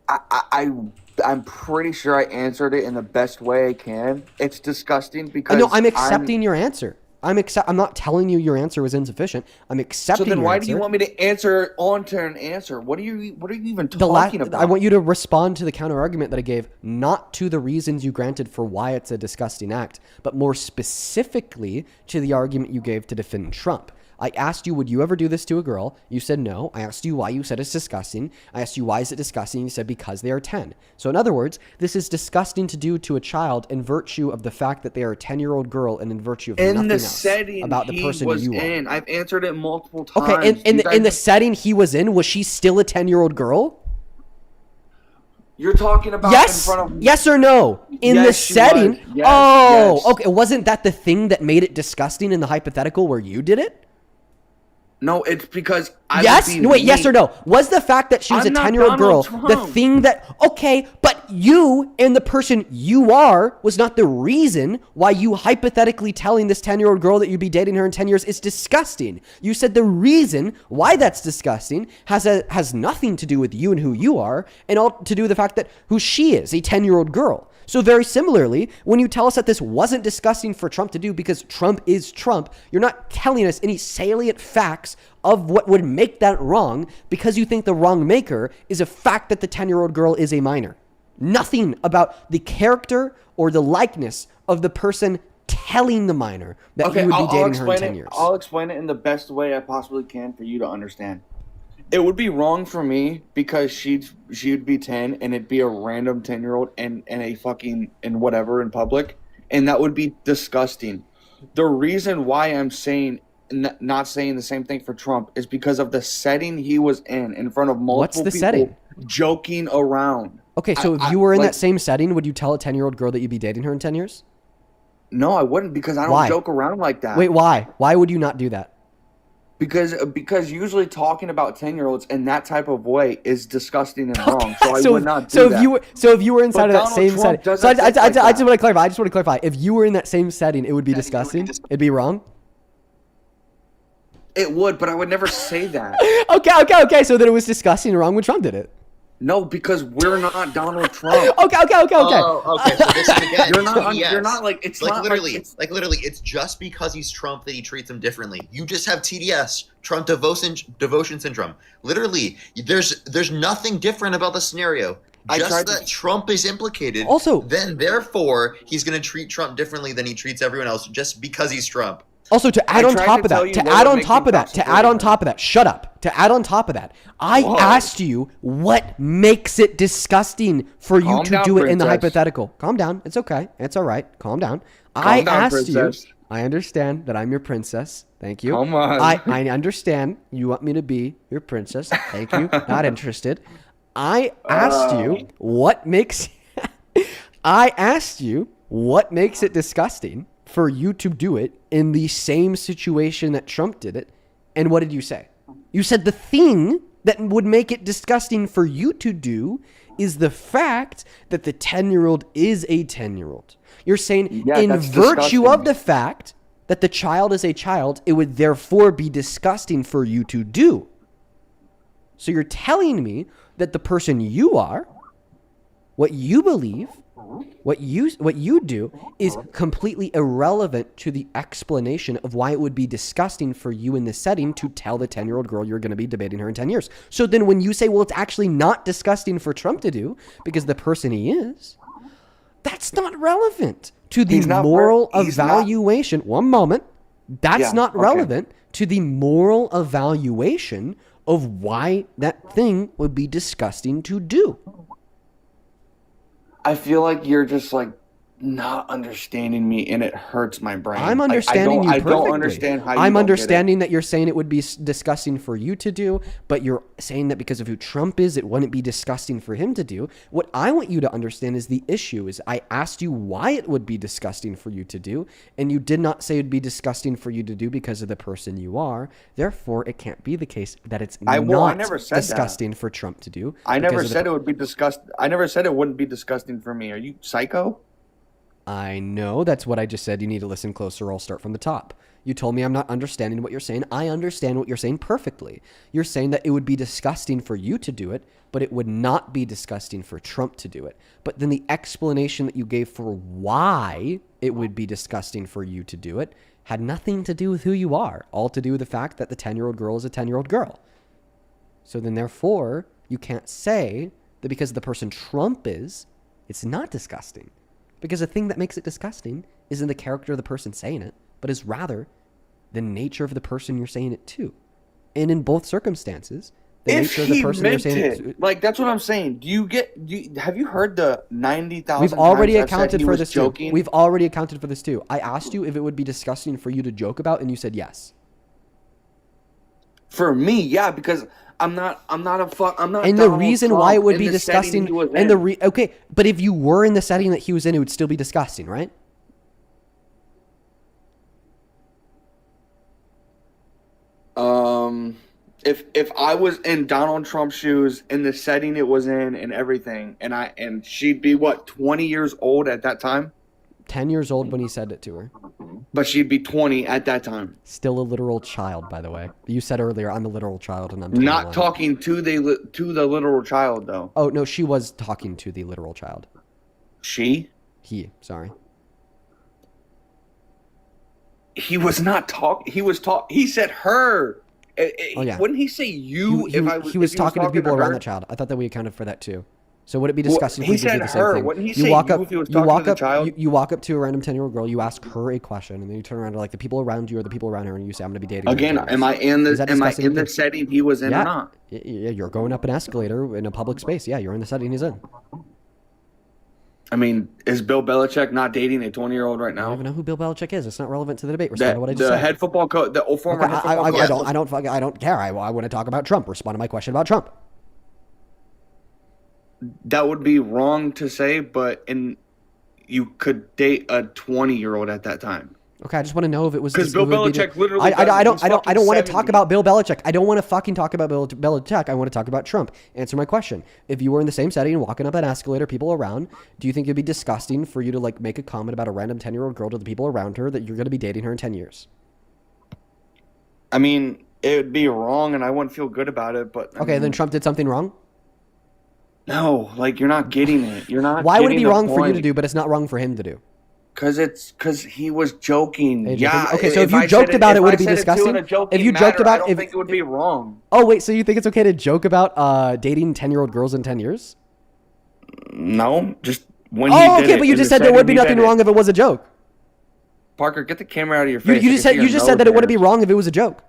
I'm pretty sure I answered it in the best way I can. It's disgusting because No, I'm accepting your answer. I'm not telling you your answer was insufficient. I'm accepting. So then, your why answer. do you want me to answer onto an answer? What are you even talking about? I want you to respond to the counter argument that I gave, not to the reasons you granted for why it's a disgusting act, but more specifically to the argument you gave to defend Trump. I asked you, would you ever do this to a girl? You said no. I asked you why. You said it's disgusting. I asked you why is it disgusting? You said because they are 10. So in other words, this is disgusting to do to a child in virtue of the fact that they are a 10-year-old girl and in virtue of nothing else about the person you are. I've answered it multiple times. Okay, in the setting he was in, was she still a 10-year-old girl? You're talking about in front of... Yes or no? In the setting? Yes. Okay. Wasn't that the thing that made it disgusting in the hypothetical where you did it? No, it's because yes or no? Was the fact that she was a 10-year-old girl the thing that... Okay, but you and the person you are was not the reason why you hypothetically telling this 10-year-old girl that you'd be dating her in 10 years is disgusting. You said the reason why that's disgusting has nothing to do with you and who you are, and all to do with the fact that who she is, a 10-year-old girl. So very similarly, when you tell us that this wasn't disgusting for Trump to do because Trump is Trump, you're not telling us any salient facts of what would make that wrong because you think the wrong maker is a fact that the 10-year-old girl is a minor. Nothing about the character or the likeness of the person telling the minor that he would be dating her in 10 years. I'll explain it in the best way I possibly can for you to understand. It would be wrong for me because she'd be 10 and it'd be a random 10-year-old and a fucking and whatever in public, and that would be disgusting. The reason why I'm saying not saying the same thing for Trump is because of the setting he was in front of multiple people setting? joking around. Okay, so if you were in that same setting, would you tell a 10-year-old girl that you'd be dating her in 10 years? No, I wouldn't because I don't joke around like that. Wait, why? Why would you not do that? Because usually talking about 10-year-olds in that type of way is disgusting and wrong. So I would not do that. So if you were inside of that same setting, so I just want to clarify. I just want to clarify. If you were in that same setting, it would be disgusting. It'd be wrong. It would, but I would never say that. Okay. So then it was disgusting and wrong when Trump did it. No, because we're not Donald Trump. Okay. Oh, okay. So this is again. You're not like it's like not literally it's just because he's Trump that he treats him differently. You just have TDS, Trump devotion syndrome. Literally, there's nothing different about the scenario. Just that Trump is implicated. Also, then therefore he's going to treat Trump differently than he treats everyone else just because he's Trump. Also, to add on top of that, shut up. To add on top of that, I asked you what makes it disgusting for you to do it in the hypothetical. Calm down. It's okay. It's all right. Calm down. I asked you. I understand that I'm your princess. Thank you. Come on. I understand you want me to be your princess. Thank you. Not interested. I asked you what makes it disgusting for you to do it in the same situation that Trump did it. And what did you say? You said the thing that would make it disgusting for you to do is the fact that the 10-year-old is a 10-year-old. You're saying in virtue of the fact that the child is a child, it would therefore be disgusting for you to do. So you're telling me that the person you are, what you believe, what you do is completely irrelevant to the explanation of why it would be disgusting for you in this setting to tell the 10-year-old girl you're going to be debating her in 10 years. So then when you say, well, it's actually not disgusting for Trump to do because the person he is, that's not relevant to the moral evaluation. One moment. That's not relevant to the moral evaluation of why that thing would be disgusting to do. I feel like you're just like not understanding me, and it hurts my brain. I'm understanding you perfectly. I don't understand how you I'm understanding that you're saying it would be disgusting for you to do, but you're saying that because of who Trump is, it wouldn't be disgusting for him to do. What I want you to understand is the issue is I asked you why it would be disgusting for you to do, and you did not say it'd be disgusting for you to do because of the person you are. Therefore, it can't be the case that it's not disgusting for Trump to do. I never said it would be disgusting. I never said it wouldn't be disgusting for me. Are you psycho? I know. That's what I just said. You need to listen closer or I'll start from the top. You told me I'm not understanding what you're saying. I understand what you're saying perfectly. You're saying that it would be disgusting for you to do it, but it would not be disgusting for Trump to do it. But then the explanation that you gave for why it would be disgusting for you to do it had nothing to do with who you are, all to do with the fact that the 10-year-old girl is a 10-year-old girl. So then therefore, you can't say that because the person Trump is, it's not disgusting. Because the thing that makes it disgusting isn't the character of the person saying it, but is rather the nature of the person you're saying it to. And in both circumstances, the If nature of the he person you're meant saying it, it. like that's what I'm saying. Have you heard the 90,000? We've already times I've said accounted he for was this joking? too. We've already accounted for this too. I asked you if it would be disgusting for you to joke about, and you said yes. For me, yeah, because I'm not. I'm not. And the Donald reason Trump why it would in be the setting disgusting, he was and in. okay, but if you were in the setting that he was in, it would still be disgusting, right? If I was in Donald Trump's shoes in the setting it was in and everything, and she'd be what 20 years old at that time, 10 years old when he said it to her. but she'd be 20 at that time. Still a literal child, by the way. You said earlier, I'm a literal child, and I'm 21. Not talking to the literal child though. Oh no, she was talking to the literal child. She? He. Sorry. He was not talking. He said her. Oh yeah. Wouldn't he say you? He was talking to people around the child. I thought that we accounted for that too. So would it be disgusting if we did the same thing? Wouldn't he say you if he was talking to the child? You walk up to a random 10-year-old girl, you ask her a question, and then you turn around to like the people around you or the people around her, and you say, "I'm going to be dating." Again, am I in the setting he was in or not? Yeah, you're going up an escalator in a public space. Yeah, you're in the setting he's in. I mean, is Bill Belichick not dating a 20-year-old right I now? don't even know who Bill Belichick is. It's not relevant to the debate. Respond to what I just The said. head football coach, the former Okay, head football coach. I don't care. I want to talk about Trump. Respond to my question about Trump. That would be wrong to say, but you could date a 20-year-old at that time. Okay, I just want to know if it was because Bill Belichick literally. I don't want to talk about Bill Belichick. I don't want to fucking talk about Bill Belichick. I want to talk about Trump. Answer my question. If you were in the same setting, walking up an escalator, people around, do you think it'd be disgusting for you to like make a comment about a random 10-year-old girl to the people around her that you're going to be dating her in 10 years? I mean, it would be wrong, and I wouldn't feel good about it. But okay, then Trump did something wrong. No, like you're not getting it. You're not. Why would it be wrong for you to do, but it's not wrong for him to do? Because he was joking. AJ, yeah. Okay, so if you joked about it, would it be disgusting? If you joked about, I don't think it would be wrong. Oh wait, so you think it's okay to joke about dating 10-year-old girls in 10 years? No, just when. Oh, okay, but you just said there would be nothing wrong if it was a joke. Parker, get the camera out of your face. You just said that it wouldn't be wrong if it was a joke.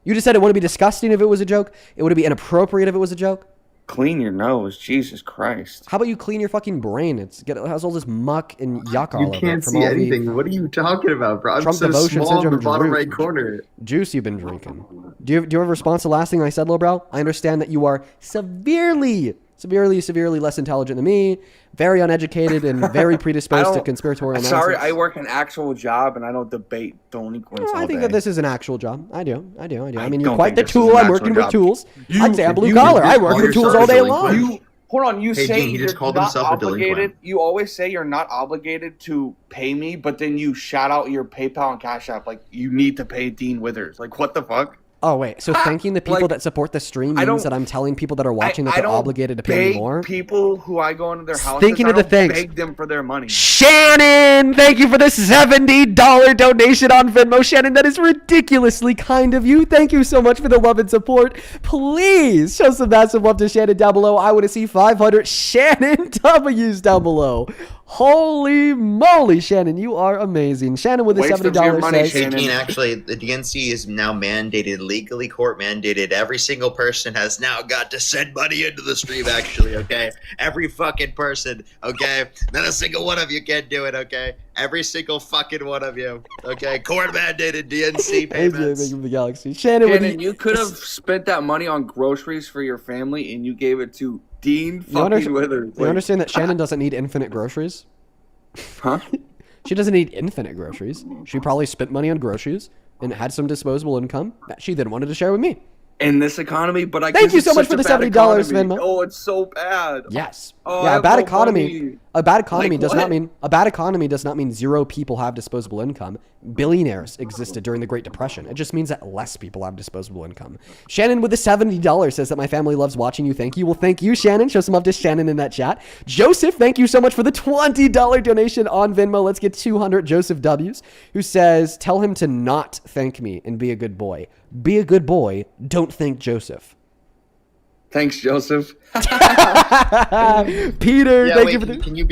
You just said it wouldn't be disgusting if it was a joke. It would be inappropriate if it was a joke. Clean your nose, Jesus Christ! How about you clean your fucking brain? It has all this muck and yuck all over it. You can't see anything. What are you talking about, bro? I'm Trump so devotion small in the syndrome bottom right corner. Juice you've been drinking. Do you have a response to the last thing I said, lowbrow? I understand that you are severely less intelligent than me, very uneducated, and very predisposed to conspiratorial nonsense. Sorry, I work an actual job and I don't debate delinquents. I think that this is an actual job. I do. I mean, you're don't quite the think this is tool. an I'm working actual with job. tools. I'd say I'm blue collar. I work with tools all day long. Hold on, you Hey, say Gene, he just you're called not himself a obligated. delinquent. You always say you're not obligated to pay me, but then you shout out your PayPal and Cash App like you need to pay Dean Withers. Like, what the fuck? Oh, wait. So thanking the people that support the stream means that I'm telling people that are watching that they're obligated to pay me more? People who I go into their houses, Thinking of the things. beg them for their money. Shannon, thank you for the $70 donation on Venmo. Shannon, that is ridiculously kind of you. Thank you so much for the love and support. Please show some massive love to Shannon down below. I want to see 500 Shannon W's down below. Holy moly, Shannon, you are amazing. Shannon with a $70 says. Actually, the DNC is now mandated, legally court mandated. Every single person has now got to send money into the stream, actually, okay? Every fucking person, okay? Not a single one of you can do it, okay? Every single fucking one of you, okay? Court mandated DNC payments. The galaxy. Shannon, you could have spent that money on groceries for your family and you gave it to Dean fucking Withers. You understand that Shannon doesn't need infinite groceries? Huh? She doesn't need infinite groceries. She probably spent money on groceries and had some disposable income that she then wanted to share with me. In this economy, but I thank you so much for the $70, Venmo. Oh, it's so bad. Yes. Oh, yeah, bad economy. Money. A bad economy Like does not what? mean 0 people have disposable income. Billionaires existed during the Great Depression. It just means that less people have disposable income. Shannon with the $70 says that my family loves watching you. Thank you. Well, thank you, Shannon. Show some love to Shannon in that chat. Joseph, thank you so much for the $20 donation on Venmo. Let's get 200. Joseph W's, who says, tell him to not thank me and be a good boy. Be a good boy. Don't thank Joseph. Thanks, Joseph. Peter, Yeah, thank wait, you for the... can you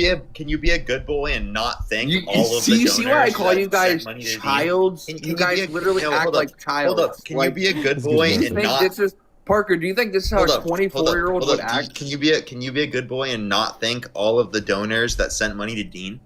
be a good boy and not thank all of the you donors? see why I call that you guys sent money to Dean? childs? Can You you guys be a- literally no, act hold up, like childs. Hold up. Can Like, you be a good That's boy good, do you and think not? this is Parker? Do you think this is how Hold a up, 24-year-old hold would up. act? Can you be a good boy and not thank all of the donors that sent money to Dean?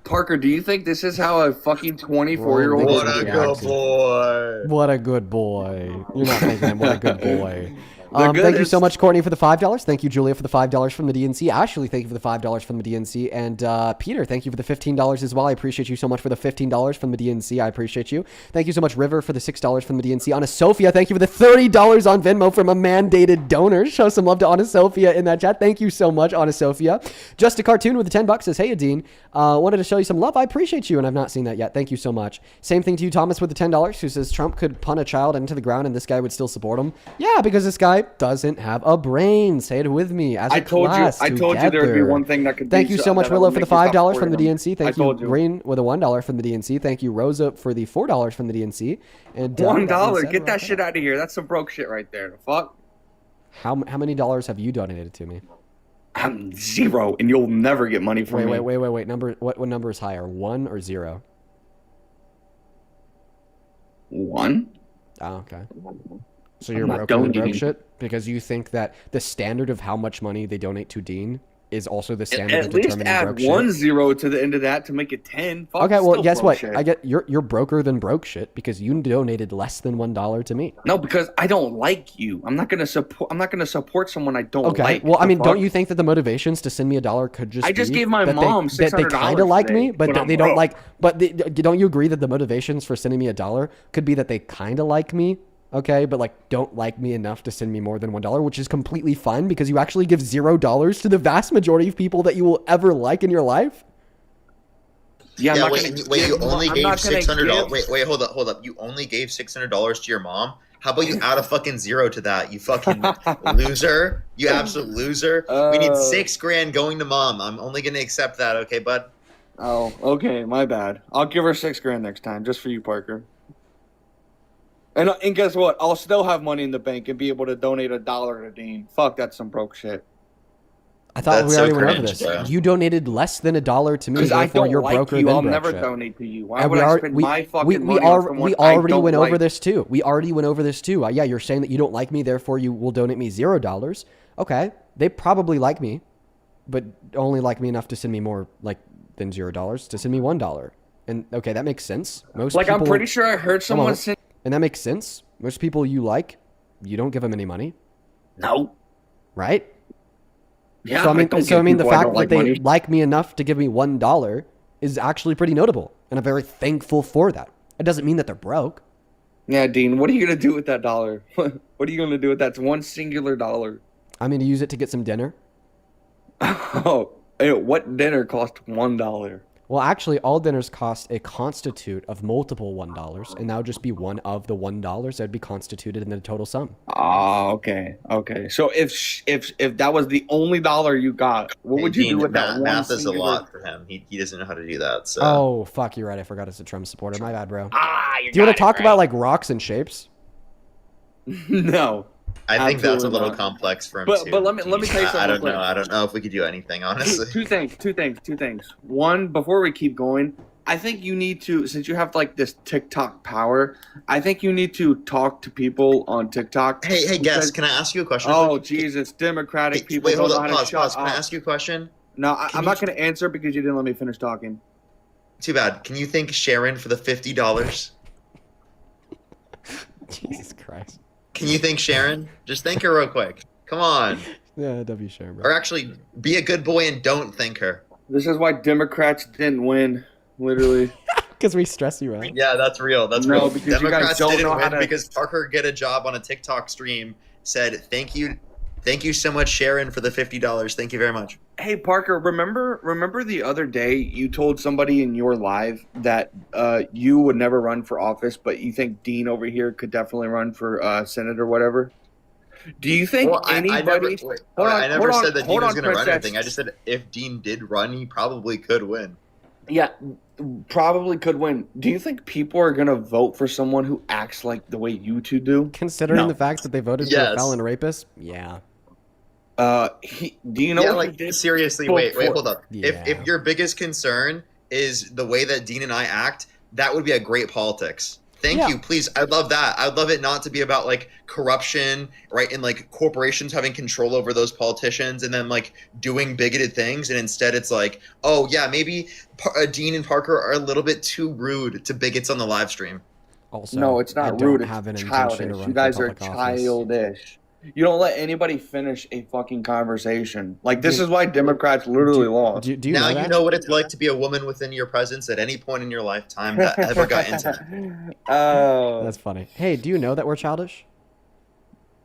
Parker, do you think this is how a fucking 24-year-old Roll would big What a react? good boy. What a good boy. You're not thinking him. What a good boy. The Thank you goodest. so much, Courtney, for the $5. Thank you, Julia, for the $5 from the DNC. Ashley, thank you for the $5 from the DNC. And Peter, thank you for the $15 as well. I appreciate you so much for the $15 from the DNC. I appreciate you. Thank you so much, River, for the $6 from the DNC. Anna Sophia, thank you for the $30 on Venmo from a mandated donor. Show some love to Anna Sophia in that chat. Thank you so much, Anna Sophia. Just a Cartoon with the $10 says, hey, Dean, wanted to show you some love. I appreciate you, and I've not seen that yet. Thank you so much. Same thing to you, Thomas, with the $10, who says Trump could punt a child into the ground and this guy would still support him. Yeah, because this guy doesn't have a brain. Say it with me as a class I told you there'd be together. one thing that could. Thank you so much, that Willow, would for the make you stop $5 from the supporting him. DNC. I Thank you, told you. Green, with a $1 from the DNC. Thank you, Rosa, for the $4 from the DNC. And that being $1. said, Get we're that up. shit out of here. That's some broke shit right there. The fuck. How many dollars have you donated to me? I'm 0, and you'll never get money from me. Wait. What number is higher, 1 or 0? 1. Oh, okay. So you're not broke than broke donating. shit because you think that the standard of how much money they donate to Dean is also the standard At of least determining add broke 1 shit. 0 to the end of that to make it 10. Fuck, Okay, well, still guess broke what? shit. I get you're broker than broke shit because you donated less than $1 to me. No, because I don't like you. I'm not gonna support someone I don't Okay. like. Well, I The mean, fuck? don't you think that the motivations to send me $1 could just I just be gave my that mom that they $600 kind of like me, today, but but that I'm they don't broke. like. But don't you agree that the motivations for sending me $1 could be that they kind of like me? Okay, but like don't like me enough to send me more than $1, which is completely fine because you actually give $0 to the vast majority of people that you will ever like in your life. Yeah, Yeah, wait, you only gave $600. Wait, hold up. You only gave $600 to your mom? How about you add a fucking 0 to that, you fucking loser? You absolute loser. We need $6,000 going to mom. I'm only gonna accept that, okay, bud? Oh, okay, my bad. I'll give her $6,000 next time, just for you, Parker. And guess what? I'll still have money in the bank and be able to donate $1 to Dean. Fuck, that's some broke shit. I thought we already went over cringe, this. bro. You donated less than $1 to me, Because I therefore don't you're like broker you. than I'll broke never shit. donate to you. Why And would I spend my fucking money on someone we I already don't went over like? this too. We already went over this too. Yeah, you're saying that you don't like me, therefore you will donate me $0. Okay, they probably like me, but only like me enough to send me more than $0 to send me $1. And okay, that makes sense. Most Like, people, I'm pretty sure I heard Hold on. someone say... And that makes sense. Most people you like, you don't give them any money, No. right? Yeah, So I mean, don't the give people I fact don't that like they money. like me enough to give me $1 is actually pretty notable, and I'm very thankful for that. It doesn't mean that they're broke. Yeah, Dean, what are you going to do with that $1? What are you going to do with that one singular $1? I'm going to use it to get some dinner. Oh, hey, what dinner cost $1? Well, actually, all dinners cost a constitute of multiple $1, and that would just be one of the $1 that would be constituted in the total sum. Oh, okay. So if that was the only $1 you got, what would you Dean, do with that one math is a singular... lot for him. He doesn't know how to do that. So. Oh, fuck, you're right. I forgot it's a Trump supporter. My bad, bro. You Do you want got to talk it, about rocks and shapes? No. I think that's a absolutely little not. complex for him But too. let me tell you something. I real don't quick. know. I don't know if we could do anything, honestly. Two things. One, before we keep going, I think you need to, since you have this TikTok power, I think you need to talk to people on TikTok. Hey, guest, can I ask you a question? Oh, Jesus, Democratic people Wait, don't hold know up, how to shut pause. Can I up. ask you a question? No, I'm not going to answer because you didn't let me finish talking. Too bad. Can you thank Sharon for the $50? Jesus Christ. Can you thank Sharon? Just thank her real quick. Come on. Yeah, W. Sharon, bro. Or actually, be a good boy and don't thank her. This is why Democrats didn't win, literally. Because we stress you out. Yeah, that's real. That's No, real. because you guys Democrats don't didn't know how win to- because Parker get a job on a TikTok stream, said thank you Thank you so much, Sharon, for the $50. Thank you very much. Hey Parker, remember the other day you told somebody in your live that you would never run for office, but you think Dean over here could definitely run for Senate or whatever? Do you think anybody? I never said that Dean was going to run anything. I just said if Dean did run, he probably could win. Yeah, probably could win. Do you think people are going to vote for someone who acts like the way you two do? Considering the fact that they voted for a felon rapist? Yeah. Do you know? Yeah, what like he did seriously. before? Wait, hold up. Yeah. If your biggest concern is the way that Dean and I act, that would be a great politics. Thank you, please. I love that. I'd love it not to be about like corruption, right? And like corporations having control over those politicians and then like doing bigoted things. And instead it's like, oh yeah, maybe Dean and Parker are a little bit too rude to bigots on the live stream. Also, no, it's not rude. It's childish. You guys are childish. You don't let anybody finish a fucking conversation. Like, this is why Democrats literally lost. Do you now know that? You know what it's like to be a woman within your presence at any point in your lifetime that ever got into. Oh. That's funny. Hey, do you know that we're childish?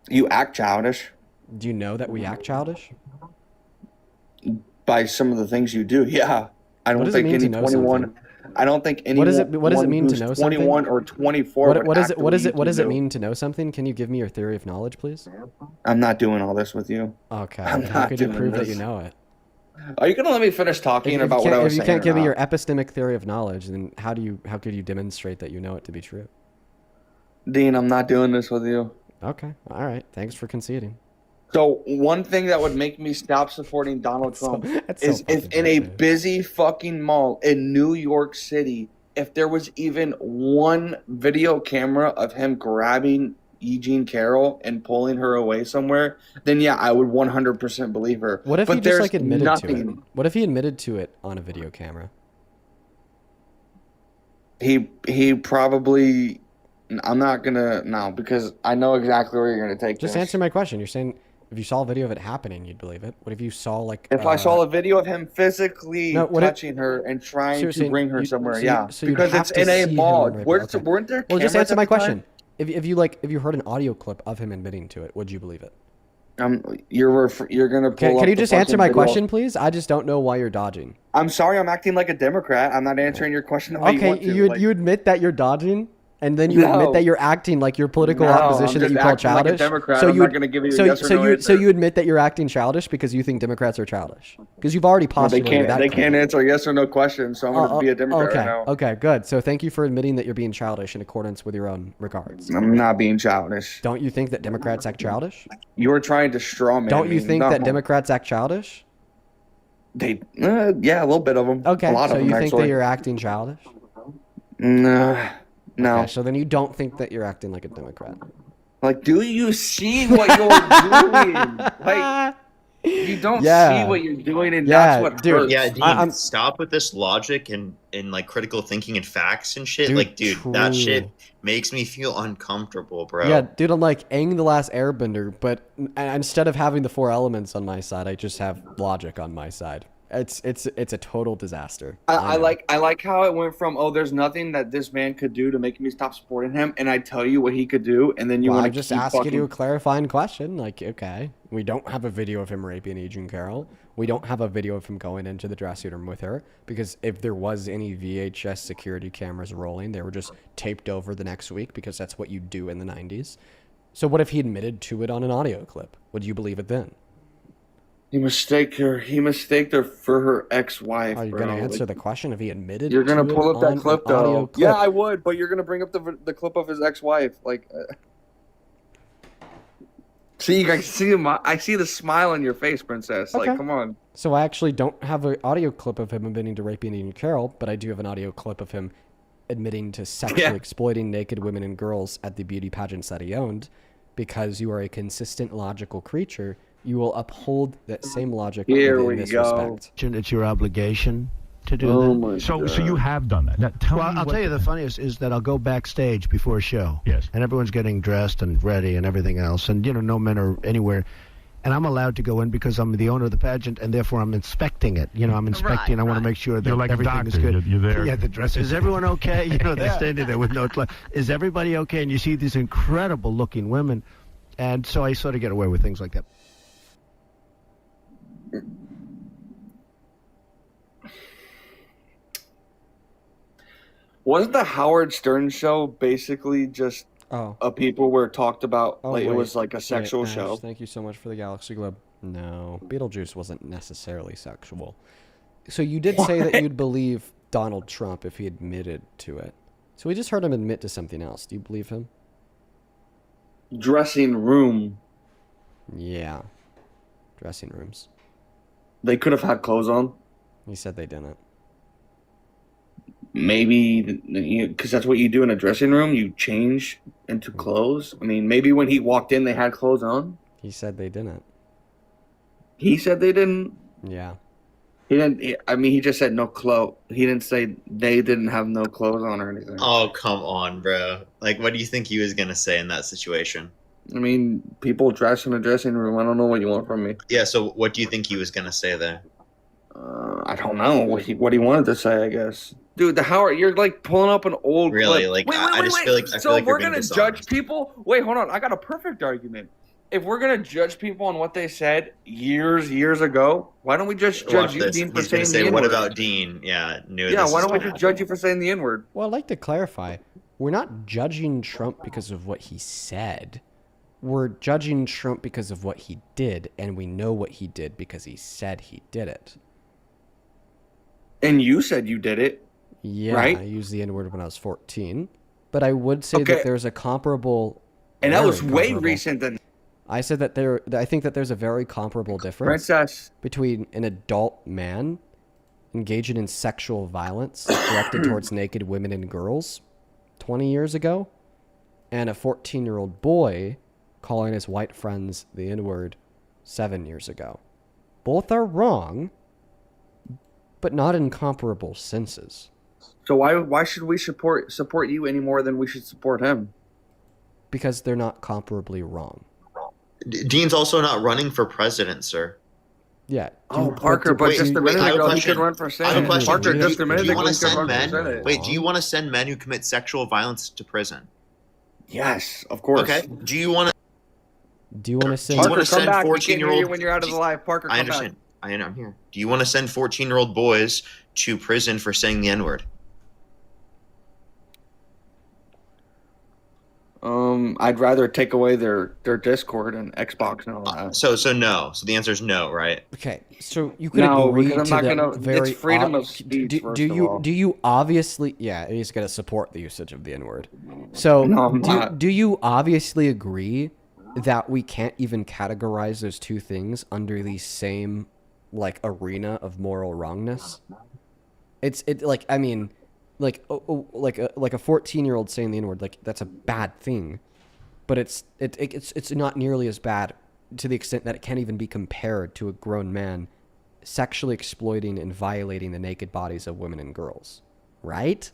You act childish. Do you know that we act childish? By some of the things you do, yeah. I don't What does it think mean to any know 21... something? I don't think anyone. What does it mean to know something? 21 or 24. What does it mean to know something? Can you give me your theory of knowledge, please? I'm not doing all this with you. Okay. I'm How not could you doing prove that this. you know it? Are you gonna let me finish talking about what I was saying? If you can't give me your epistemic theory of knowledge, then how could you demonstrate that you know it to be true? Dean, I'm not doing this with you. Okay. All right. Thanks for conceding. So one thing that would make me stop supporting Donald Trump is if in a busy fucking mall in New York City, if there was even one video camera of him grabbing E. Jean Carroll and pulling her away somewhere, then yeah, I would 100% believe her. What if but he just like there's admitted nothing. to it? What if he admitted to it on a video camera? He probably. I'm not gonna no because I know exactly where you're gonna take Just this. answer my question. You're saying if you saw a video of it happening, you'd believe it. What if you saw like If I saw a video of him physically touching her and trying to bring her somewhere, because it's in a mall. Weren't there Well, just cameras answer at my the time? question. If you heard an audio clip of him admitting to it, would you believe it? You're gonna pull up Can you the just answer fucking my video. question, please? I just don't know why you're dodging. I'm sorry, I'm acting like a Democrat. I'm not answering your question the way you want to. you admit that you're dodging, and then you No. admit that you're acting like your political No, opposition I'm that you just call acting like a childish. Democrat. So I'm you not gonna give you a yes or no so answer. you admit that you're acting childish because you think Democrats are childish because you've already Well, they postulated that. can't claim. answer yes or no questions, so I'm gonna be a Democrat okay. right now. Okay, good. So thank you for admitting that you're being childish in accordance with your own regards. I'm not being childish. Don't you think that Democrats act childish? You were trying to straw man Don't you me. think No. that Democrats act childish? They, yeah, a little bit of them. Okay, a lot so of them you think actually. that you're acting childish? No. Okay, so then you don't think that you're acting like a Democrat. Like, do you see what you're doing? Like, you don't see what you're doing, and that's what hurts. Yeah, Dean, stop with this logic and like critical thinking and facts and shit. Dude, Like, dude, that true. shit makes me feel uncomfortable, bro. Yeah, dude, I'm like Aang the Last Airbender, but instead of having the 4 elements on my side, I just have logic on my side. It's a total disaster. I like how it went from, oh, there's nothing that this man could do to make me stop supporting him, and I tell you what he could do, and then you Well, want I to just keep ask fucking... you a clarifying question. Like, okay, we don't have a video of him raping Agent Carroll. We don't have a video of him going into the dressing room with her, because if there was any VHS security cameras rolling, they were just taped over the next week, because that's what you do in the 90s. So what if he admitted to it on an audio clip? Would you believe it then? He mistaked her for her ex-wife. Are you going to answer the question if he admitted You're gonna to pull it up that on clip an audio though. clip? Yeah, I would, but you're gonna bring up the clip of his ex-wife. Like, see, I see the smile on your face, princess. Okay. Like, come on. So I actually don't have an audio clip of him admitting to raping Agent Carroll, but I do have an audio clip of him admitting to sexually exploiting naked women and girls at the beauty pageants that he owned. Because you are a consistent, logical creature, you will uphold that same logic in this respect. It's your obligation to do that. So you have done that. Now, I'll tell you the funniest is that I'll go backstage before a show. Yes. And everyone's getting dressed and ready and everything else. And, no men are anywhere. And I'm allowed to go in because I'm the owner of the pageant, and therefore I'm inspecting it. I'm inspecting. I want to make sure that You're like a everything doctor. is good. You're there. Yeah, the dress. Is everyone okay? They're standing there with no clothes. Is everybody okay? And you see these incredible-looking women. And so I sort of get away with things like that. Wasn't the Howard Stern show basically just people where it talked about it was like a sexual show? Thank you so much for the Galaxy Globe. No, Beetlejuice wasn't necessarily sexual. So you did say that you'd believe Donald Trump if he admitted to it. So we just heard him admit to something else. Do you believe him? Dressing room. Yeah. Dressing rooms. They could have had clothes on. He said they didn't. Maybe because that's what you do in a dressing room. You change into clothes. I mean, maybe when he walked in, they had clothes on. He said they didn't. He said they didn't. Yeah. He didn't. He just said no clothes. He didn't say they didn't have no clothes on or anything. Oh, come on, bro. Like, what do you think he was gonna say in that situation? I mean, people dress in a dressing room. I don't know what you want from me. Yeah. So, what do you think he was gonna say there? I don't know what he wanted to say. I guess, dude. The Howard, you're like pulling up an old really clip. like. I just feel like. So if we're gonna judge people, wait, hold on. I got a perfect argument. If we're gonna judge people on what they said years ago, why don't we just judge you, Dean, for saying the N-word? What about Dean? Yeah, why don't we just judge you for saying the N-word? Well, I'd like to clarify. We're not judging Trump because of what he said. We're judging Trump because of what he did, and we know what he did because he said he did it. And you said you did it. Yeah, right? I used the N-word when I was 14. But I would say that there's a comparable... And that was way recent than... I said that I think that there's a very comparable difference between an adult man engaging in sexual violence directed towards naked women and girls 20 years ago and a 14-year-old boy calling his white friends the N-word 7 years ago. Both are wrong, but not in comparable senses. So why should we support you any more than we should support him? Because they're not comparably wrong. Dean's also not running for president, sir. Yeah. Parker, but just a minute ago he could run for Senate. I have a question. Parker, just a minute do you ago want he to could send run men? for Senate. Wait, do you want to send men who commit sexual violence to prison? Yes, of course. Okay. Do you want to send? Parker, come back. 14-year-old when you're out of the live. Parker, come I understand. back. I'm here. Do you want to send 14-year-old boys to prison for saying the N-word? I'd rather take away their Discord and Xbox and all that. So no. So the answer is no, right? Okay. So you could agree because I'm to not the gonna, very it's freedom of speech. Do you obviously? Yeah, he's gonna support the usage of the N-word. So do you obviously agree that we can't even categorize those two things under the same arena of moral wrongness? Like a 14-year-old saying the N-word, that's a bad thing, but it's not nearly as bad to the extent that it can't even be compared to a grown man sexually exploiting and violating the naked bodies of women and girls, right?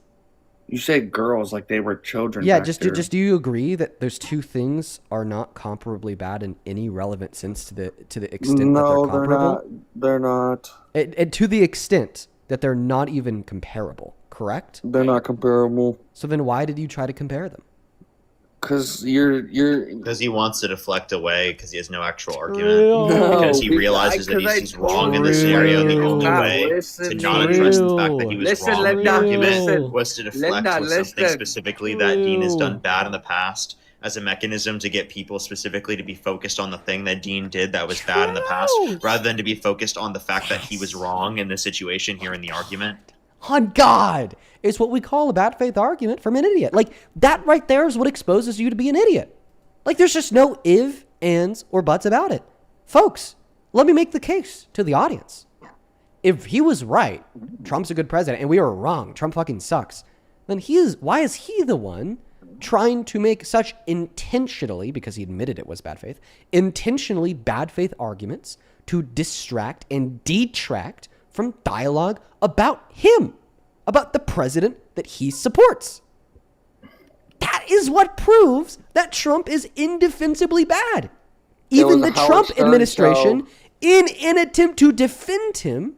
You say girls like they were children. Yeah, just do you agree that those two things are not comparably bad in any relevant sense to the extent that they're comparable? They're not. And to the extent that they're not even comparable, correct? They're not comparable. So then why did you try to compare them? Because because he wants to deflect away because he has no actual argument. Because he realizes that he's wrong in this scenario. And the only way to not address the fact that he was wrong in the argument was to deflect with something specifically that Dean has done bad in the past as a mechanism to get people specifically to be focused on the thing that Dean did that was bad in the past, rather than to be focused on the fact that he was wrong in the situation here in the argument. On God, it's what we call a bad faith argument from an idiot. That right there is what exposes you to be an idiot. There's just no if, ands, or buts about it. Folks, let me make the case to the audience. If he was right, Trump's a good president, and we were wrong, Trump fucking sucks, then why is he the one trying to make such intentionally, because he admitted it was bad faith, intentionally bad faith arguments to distract and detract from dialogue about him, about the president that he supports? That is what proves that Trump is indefensibly bad. Even the Trump administration, in an attempt to defend him,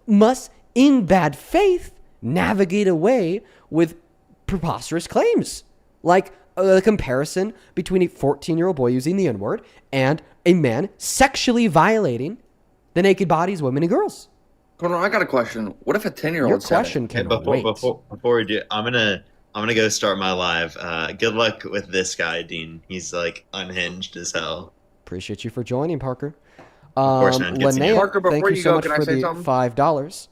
must, in bad faith, navigate away with preposterous claims. Like the comparison between a 14-year-old boy using the N-word and a man sexually violating the naked bodies of women and girls. Hold on, I got a question. What if a 10-year-old Your said question it? can Before, wait. before we do, I'm gonna go start my live. Good luck with this guy, Dean. He's like unhinged as hell. Appreciate you for joining, Parker. Of course, man. Good seeing you. Linnea, Parker, before thank you you so go, much can I for say the something? $5.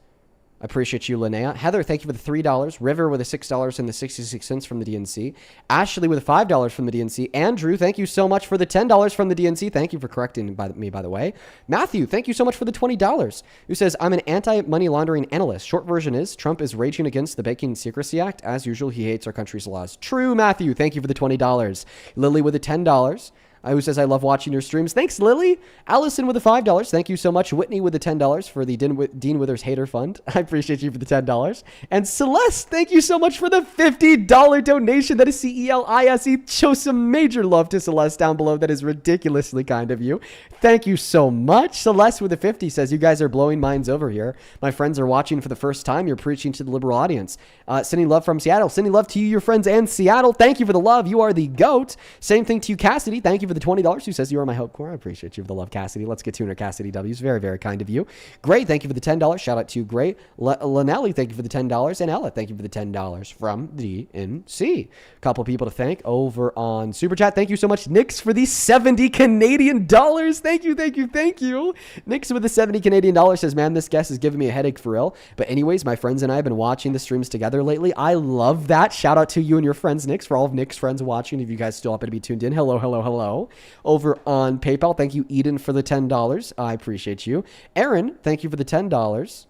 I appreciate you, Linnea. Heather, thank you for the $3. River with the $6 and the 66 cents from the DNC. Ashley with the $5 from the DNC. Andrew, thank you so much for the $10 from the DNC. Thank you for correcting me, by the way. Matthew, thank you so much for the $20. Who says, I'm an anti-money laundering analyst. Short version is, Trump is raging against the Banking Secrecy Act. As usual, he hates our country's laws. True, Matthew. Thank you for the $20. Lily with the $10. Who says, I love watching your streams. Thanks, Lily. Allison with the $5. Thank you so much. Whitney with the $10 for the Dean Withers Hater Fund. I appreciate you for the $10. And Celeste, thank you so much for the $50 donation. That is CELISE. Show some major love to Celeste down below. That is ridiculously kind of you. Thank you so much. Celeste with the 50 says, you guys are blowing minds over here. My friends are watching for the first time. You're preaching to the liberal audience. Sending love from Seattle. Sending love to you, your friends, and Seattle. Thank you for the love. You are the GOAT. Same thing to you, Cassidy. Thank you for the $20. Who says you are my hope core. I appreciate you for the love, Cassidy. Let's get to her, Cassidy W's. Very, very kind of you. Great. Thank you for the $10. Shout out to you, Great. Lanelli, thank you for the $10. And Ella, thank you for the $10 from the NC. Couple people to thank over on Super Chat. Thank you so much, Nix, for the 70 Canadian dollars. Thank you, thank you, thank you. Nix with the 70 Canadian dollars says, man, this guest is giving me a headache for real. But anyways, my friends and I have been watching the streams together lately. I love that. Shout out to you and your friends, Nix, for all of Nick's friends watching. If you guys still happen to be tuned in, hello, hello, hello. Over on PayPal, thank you, Eden, for the $10. I appreciate you. Aaron, thank you for the $10.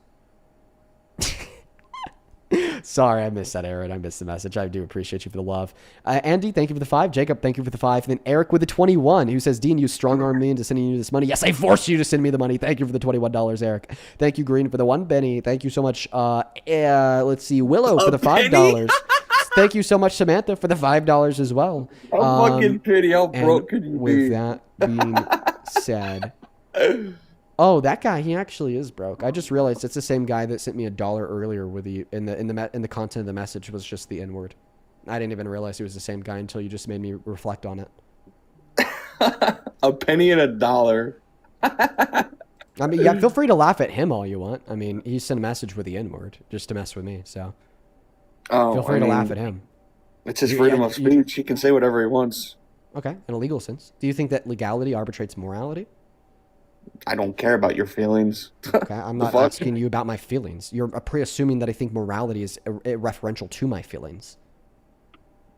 Sorry, I missed that, Aaron. I missed the message. I do appreciate you for the love. Andy, thank you for the 5. Jacob, thank you for the 5. And then Eric with the 21, who says, Dean, you strong-armed me into sending you this money. Yes, I forced you to send me the money. Thank you for the $21, Eric. Thank you, Green, for the 1. Benny, thank you so much. Let's see, Willow for the $5. Thank you so much, Samantha, for the $5 as well. How fucking pity, how broke could you be? With that being said... Oh, that guy, he actually is broke. I just realized it's the same guy that sent me $1 earlier with the in the content of the message was just the N-word. I didn't even realize he was the same guy until you just made me reflect on it. A penny and $1. I mean, yeah, feel free to laugh at him all you want. I mean, he sent a message with the N-word just to mess with me, so feel free to laugh at him. It's his freedom of speech. He can say whatever he wants. Okay, in a legal sense. Do you think that legality arbitrates morality? I don't care about your feelings. Okay, I'm not asking you about my feelings. You're pre-assuming that I think morality is referential to my feelings.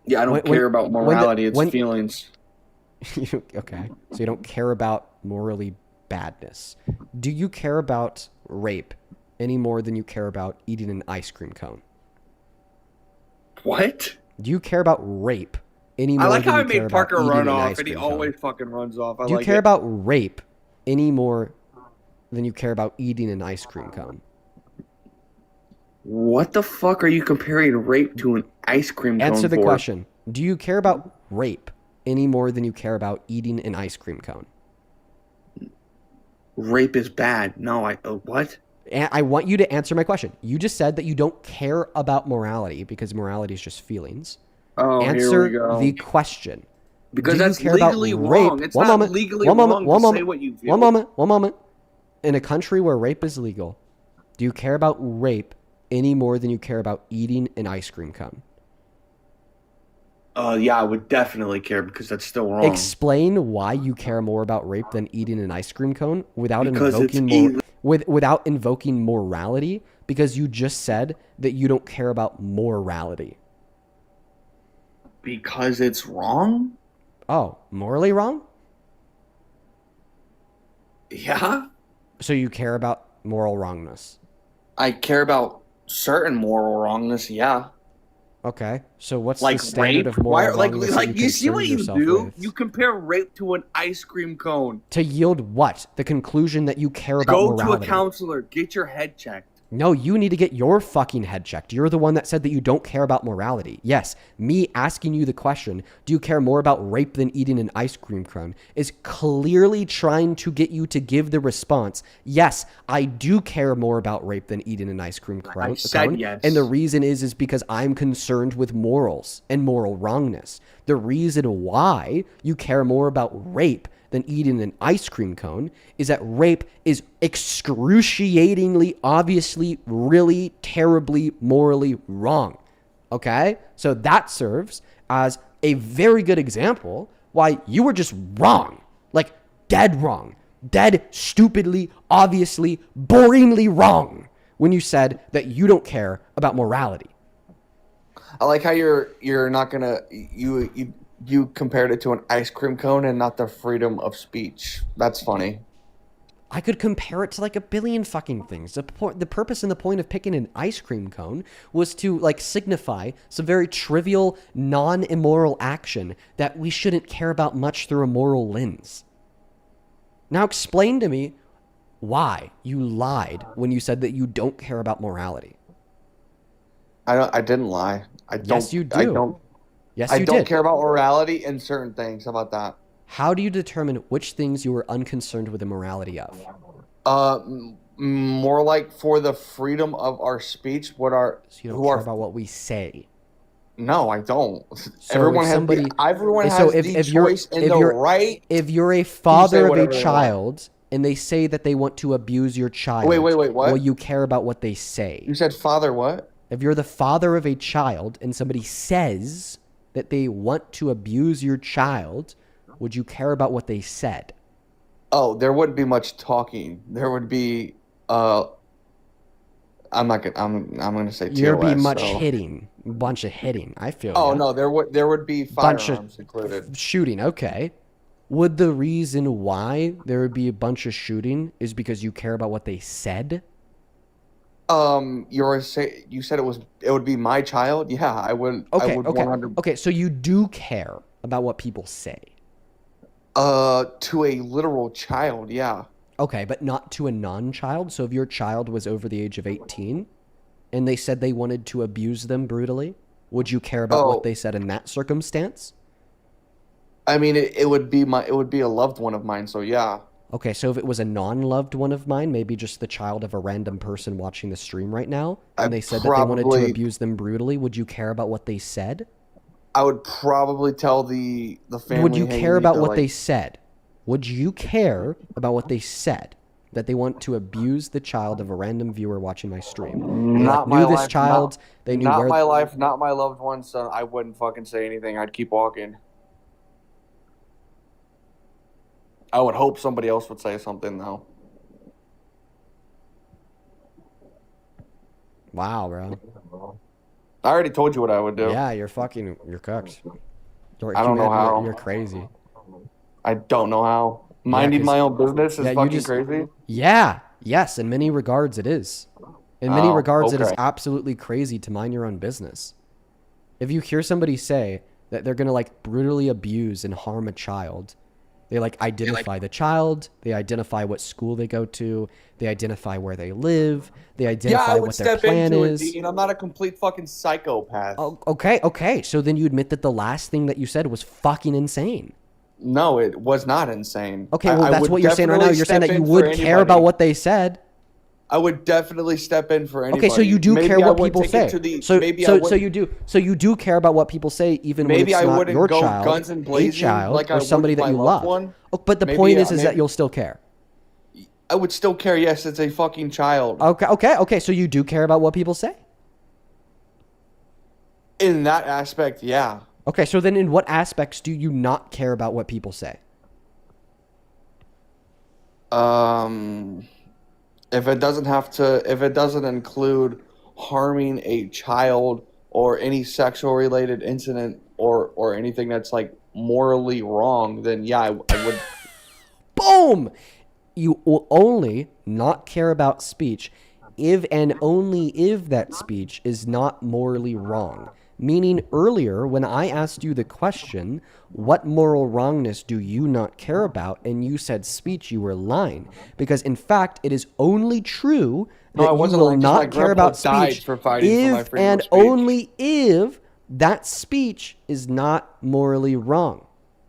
Yeah, I don't care about morality. It's feelings. Okay, so you don't care about morally badness. Do you care about rape any more than you care about eating an ice cream cone? What? Do you care about rape any more I like than how you I care made about Parker eating run an off, ice and he cream cone? always fucking runs off. Do you care about rape any more than you care about eating an ice cream cone? What the fuck are you comparing rape to an ice cream cone Answer the for? question. Do you care about rape any more than you care about eating an ice cream cone? Rape is bad. No, what? I want you to answer my question. You just said that you don't care about morality because morality is just feelings. Oh, Answer here we go. the question. Because Do you that's care about legally rape? wrong. It's One not moment, legally one moment, wrong one to moment, say what you feel. One moment. In a country where rape is legal, do you care about rape any more than you care about eating an ice cream cone? Yeah, I would definitely care because that's still wrong. Explain why you care more about rape than eating an ice cream cone without Because invoking without invoking morality, because you just said that you don't care about morality. Because it's wrong? Oh, morally wrong? Yeah. So you care about moral wrongness? I care about certain moral wrongness, yeah. Okay, so what's Like the standard rape? of moral Like wrongness that you see concern what you yourself do? with? You compare rape to an ice cream cone. To yield what? The conclusion that you care about Go morality. to a counselor. Get your head checked. No, you need to get your fucking head checked. You're the one that said that you don't care about morality. Yes, me asking you the question, do you care more about rape than eating an ice cream cone, is clearly trying to get you to give the response, yes, I do care more about rape than eating an ice cream cone. I said yes. And the reason is because I'm concerned with morals and moral wrongness. The reason why you care more about rape than eating an ice cream cone is that rape is excruciatingly, obviously, really terribly, morally wrong. Okay? So that serves as a very good example why you were just wrong. Like, dead wrong. Dead, stupidly, obviously, boringly wrong when you said that you don't care about morality. I like how you're not gonna you compared it to an ice cream cone and not the freedom of speech. That's funny. I could compare it to like a billion fucking things. The purpose and the point of picking an ice cream cone was to like signify some very trivial, non-immoral action that we shouldn't care about much through a moral lens. Now explain to me why you lied when you said that you don't care about morality. I didn't lie. Yes, you do. I don't care about morality in certain things. How about that? How do you determine which things you are unconcerned with the morality of? More like for the freedom of our speech. So you don't care about what we say. No, I don't. So everyone has the choice and the right. If you're a father of a child and they say that they want to abuse your child, wait, what? Will you care about what they say? You said father what? If you're the father of a child and somebody says that they want to abuse your child, would you care about what they said? Oh, there wouldn't be much talking. There would be I'm gonna say TOS. There'd be much hitting, a bunch of hitting. I feel. Oh no, there would be firearms included. Shooting. Okay. Would the reason why there would be a bunch of shooting is because you care about what they said? You said it would be my child. Yeah, I would. Okay. I would Okay. 100... Okay. So you do care about what people say. To a literal child, yeah. Okay, but not to a non-child? So if your child was over the age of 18 and they said they wanted to abuse them brutally, would you care about what they said in that circumstance? I mean, it would be a loved one of mine, so yeah. Okay, so if it was a non-loved one of mine, maybe just the child of a random person watching the stream right now, and they said that they wanted to abuse them brutally, would you care about what they said? I would probably tell the family. Would you care about what they said? Would you care about what they said? That they want to abuse the child of a random viewer watching my stream. Not my life. They knew not where. My life, not my loved one. So I wouldn't fucking say anything. I'd keep walking. I would hope somebody else would say something though. Wow, bro. I already told you what I would do. Yeah, you're cooked. I don't know how. You're crazy. I don't know how. Minding my own business is fucking crazy? Yeah. Yes, in many regards it is. In many regards it is absolutely crazy to mind your own business. If you hear somebody say that they're going to like brutally abuse and harm a child, they like identify the child, they identify what school they go to, they identify where they live, they identify what their plan is. I'm not a complete fucking psychopath. Oh, okay. So then you admit that the last thing that you said was fucking insane. No, it was not insane. Okay, well, that's what you're saying right now. You're saying that you would care about what they said. I would definitely step in for anybody. Okay, so you do care what people say. So you do care about what people say, even when it's not your child, a child, or somebody that you love. Oh, but the point is that you'll still care. I would still care. Yes, it's a fucking child. Okay. So you do care about what people say. In that aspect, yeah. Okay, so then in what aspects do you not care about what people say? If it doesn't include harming a child or any sexual related incident or anything that's like morally wrong, then yeah, I would. Boom! You will only not care about speech if and only if that speech is not morally wrong. Meaning earlier, when I asked you the question, what moral wrongness do you not care about? And you said speech, you were lying. Because in fact, it is only true that you will not care about speech if and only if that speech is not morally wrong.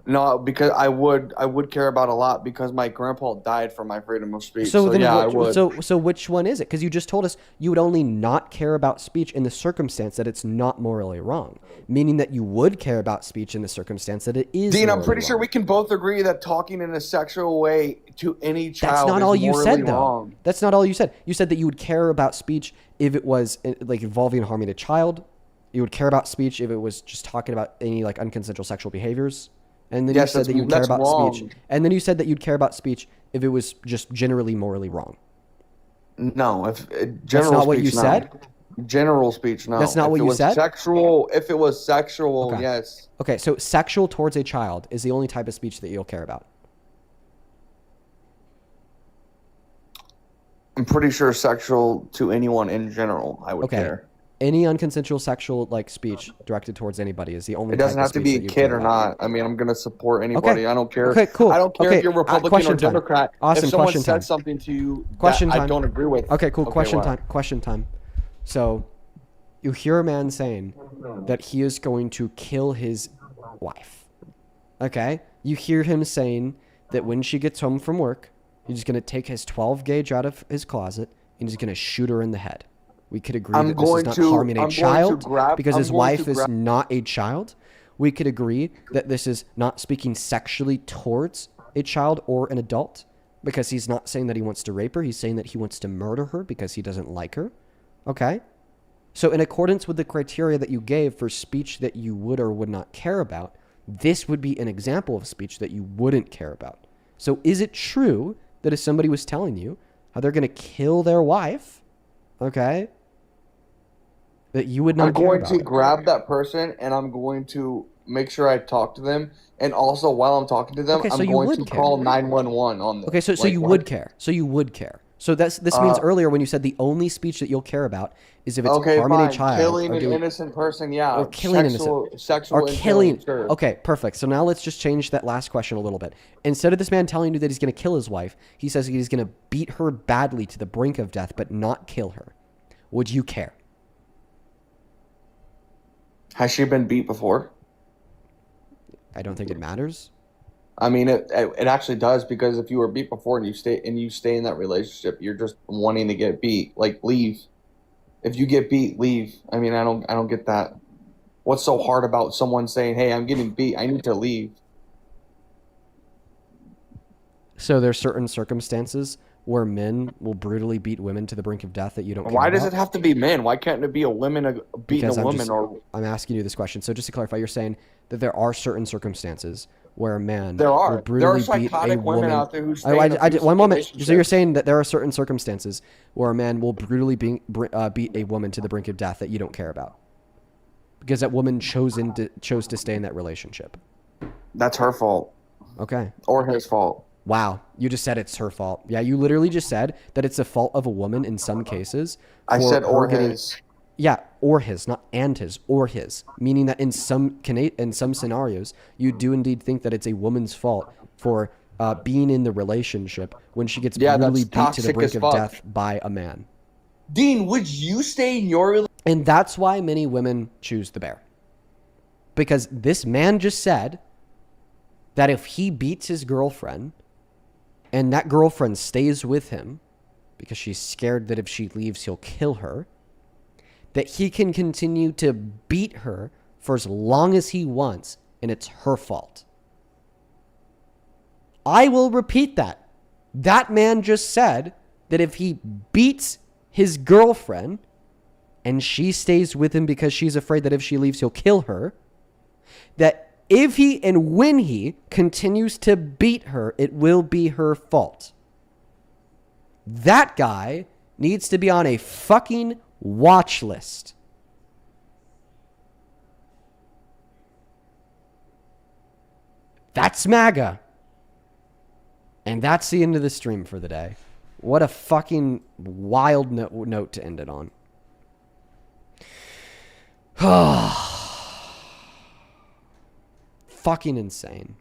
No, because I would care about a lot because my grandpa died for my freedom of speech. So then, yeah, I would. So which one is it? Because you just told us you would only not care about speech in the circumstance that it's not morally wrong, meaning that you would care about speech in the circumstance that it is. Dean, I'm pretty wrong. sure we can both agree that talking in a sexual way to any child That's not all you said, though. wrong. That's not all you said. You said that you would care about speech if it was like involving harming a child. You would care about speech if it was just talking about any like unconsensual sexual behaviors. And then you said that you'd care about speech. And then you said that you'd care about speech if it was just generally morally wrong. No, if general that's not what you speech, said. No. General speech, no. That's not if what it you was said. If it was sexual, Okay. yes. Okay, so sexual towards a child is the only type of speech that you'll care about. I'm pretty sure sexual to anyone in general, I would care. Any unconsensual sexual like speech directed towards anybody is the only. It doesn't type have of to be a speech that you kid care or about. not. I mean, I'm gonna support anybody. I don't care. Okay, cool. I don't care if you're Republican question or Democrat. Awesome. If someone Question said time. something to you Question that time. I don't agree with. Okay, cool. Question what? time. Question time. So, you hear a man saying that he is going to kill his wife. Okay? You hear him saying that when she gets home from work, he's going to take his 12 gauge out of his closet and he's going to shoot her in the head. We could agree that this is not harming a child because his wife is not a child. We could agree that this is not speaking sexually towards a child or an adult because he's not saying that he wants to rape her. He's saying that he wants to murder her because he doesn't like her. Okay? So in accordance with the criteria that you gave for speech that you would or would not care about, this would be an example of speech that you wouldn't care about. So is it true that if somebody was telling you how they're going to kill their wife, okay, that you would not care about? I'm going to grab that person and I'm going to make sure I talk to them. And also, while I'm talking to them, I'm going to call 911 on them. Okay, so you would care. So you would care. So this means earlier when you said the only speech that you'll care about is if it's harming a child. Killing an innocent person, yeah. Or killing sexual or killing. Sure. Okay, perfect. So now let's just change that last question a little bit. Instead of this man telling you that he's going to kill his wife, he says he's going to beat her badly to the brink of death, but not kill her. Would you care? Has she been beat before? I don't think it matters. I mean, it actually does, because if you were beat before and you stay in that relationship, you're just wanting to get beat. Like, leave. If you get beat, leave. I mean, I don't get that. What's so hard about someone saying, "Hey, I'm getting beat. I need to leave"? So there's certain circumstances where men will brutally beat women to the brink of death that you don't care Why does about? it have to be men? Why can't it be a woman beating a woman? I'm asking you this question. So just to clarify, you're saying that there are certain circumstances where a man There are. will brutally There are beat a psychotic women woman. out there who stay in One moment. So you're relationships. saying that there are certain circumstances where a man will brutally beat a woman to the brink of death that you don't care about because that woman chose to stay in that relationship. That's her fault. Okay. Or his fault. Wow, you just said it's her fault. Yeah, you literally just said that it's the fault of a woman in some cases. I said her or getting- his. Yeah, or his, not and his, or his. Meaning that in some scenarios, you do indeed think that it's a woman's fault for being in the relationship when she gets brutally beat to the toxic brink as of fuck. death by a man. Dean, would you stay in your relationship? And that's why many women choose the bear. Because this man just said that if he beats his girlfriend and that girlfriend stays with him because she's scared that if she leaves, he'll kill her, that he can continue to beat her for as long as he wants, and it's her fault. I will repeat that. That man just said that if he beats his girlfriend and she stays with him because she's afraid that if she leaves, he'll kill her, that if he and when he continues to beat her, it will be her fault. That guy needs to be on a fucking watch list. That's MAGA. And that's the end of the stream for the day. What a fucking wild note to end it on. Fucking insane.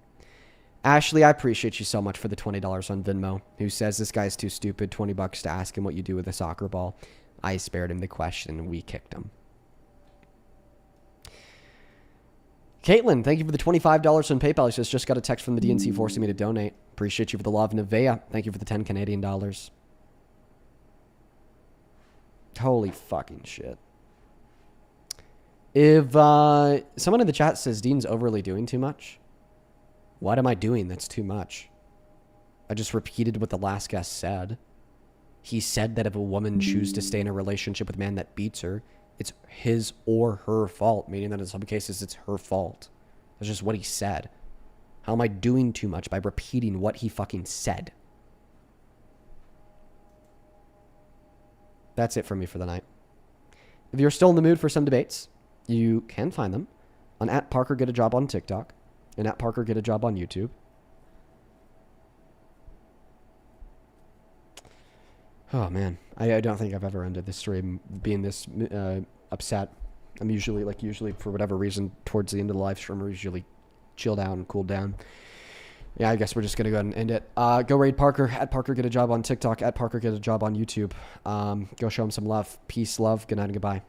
Ashley, I appreciate you so much for the $20 on Venmo. Who says this guy's too stupid, $20 to ask him what you do with a soccer ball. I spared him the question and we kicked him. Caitlin, thank you for the $25 on PayPal. He says, just got a text from the DNC forcing me to donate. Appreciate you for the love. Nevea, thank you for the 10 Canadian dollars. Holy fucking shit. If someone in the chat says Dean's overly doing too much, what am I doing that's too much? I just repeated what the last guest said. He said that if a woman chooses to stay in a relationship with a man that beats her, it's his or her fault, meaning that in some cases it's her fault. That's just what he said. How am I doing too much by repeating what he fucking said? That's it for me for the night. If you're still in the mood for some debates, you can find them on @ParkerGetAJob on TikTok and @ParkerGetAJob on YouTube. Oh, man. I don't think I've ever ended this stream being this upset. I'm usually, for whatever reason, towards the end of the live stream, I usually chill down and cool down. Yeah, I guess we're just going to go ahead and end it. Go raid Parker, @ParkerGetAJob on TikTok, @ParkerGetAJob on YouTube. Go show him some love. Peace, love, good night, and goodbye.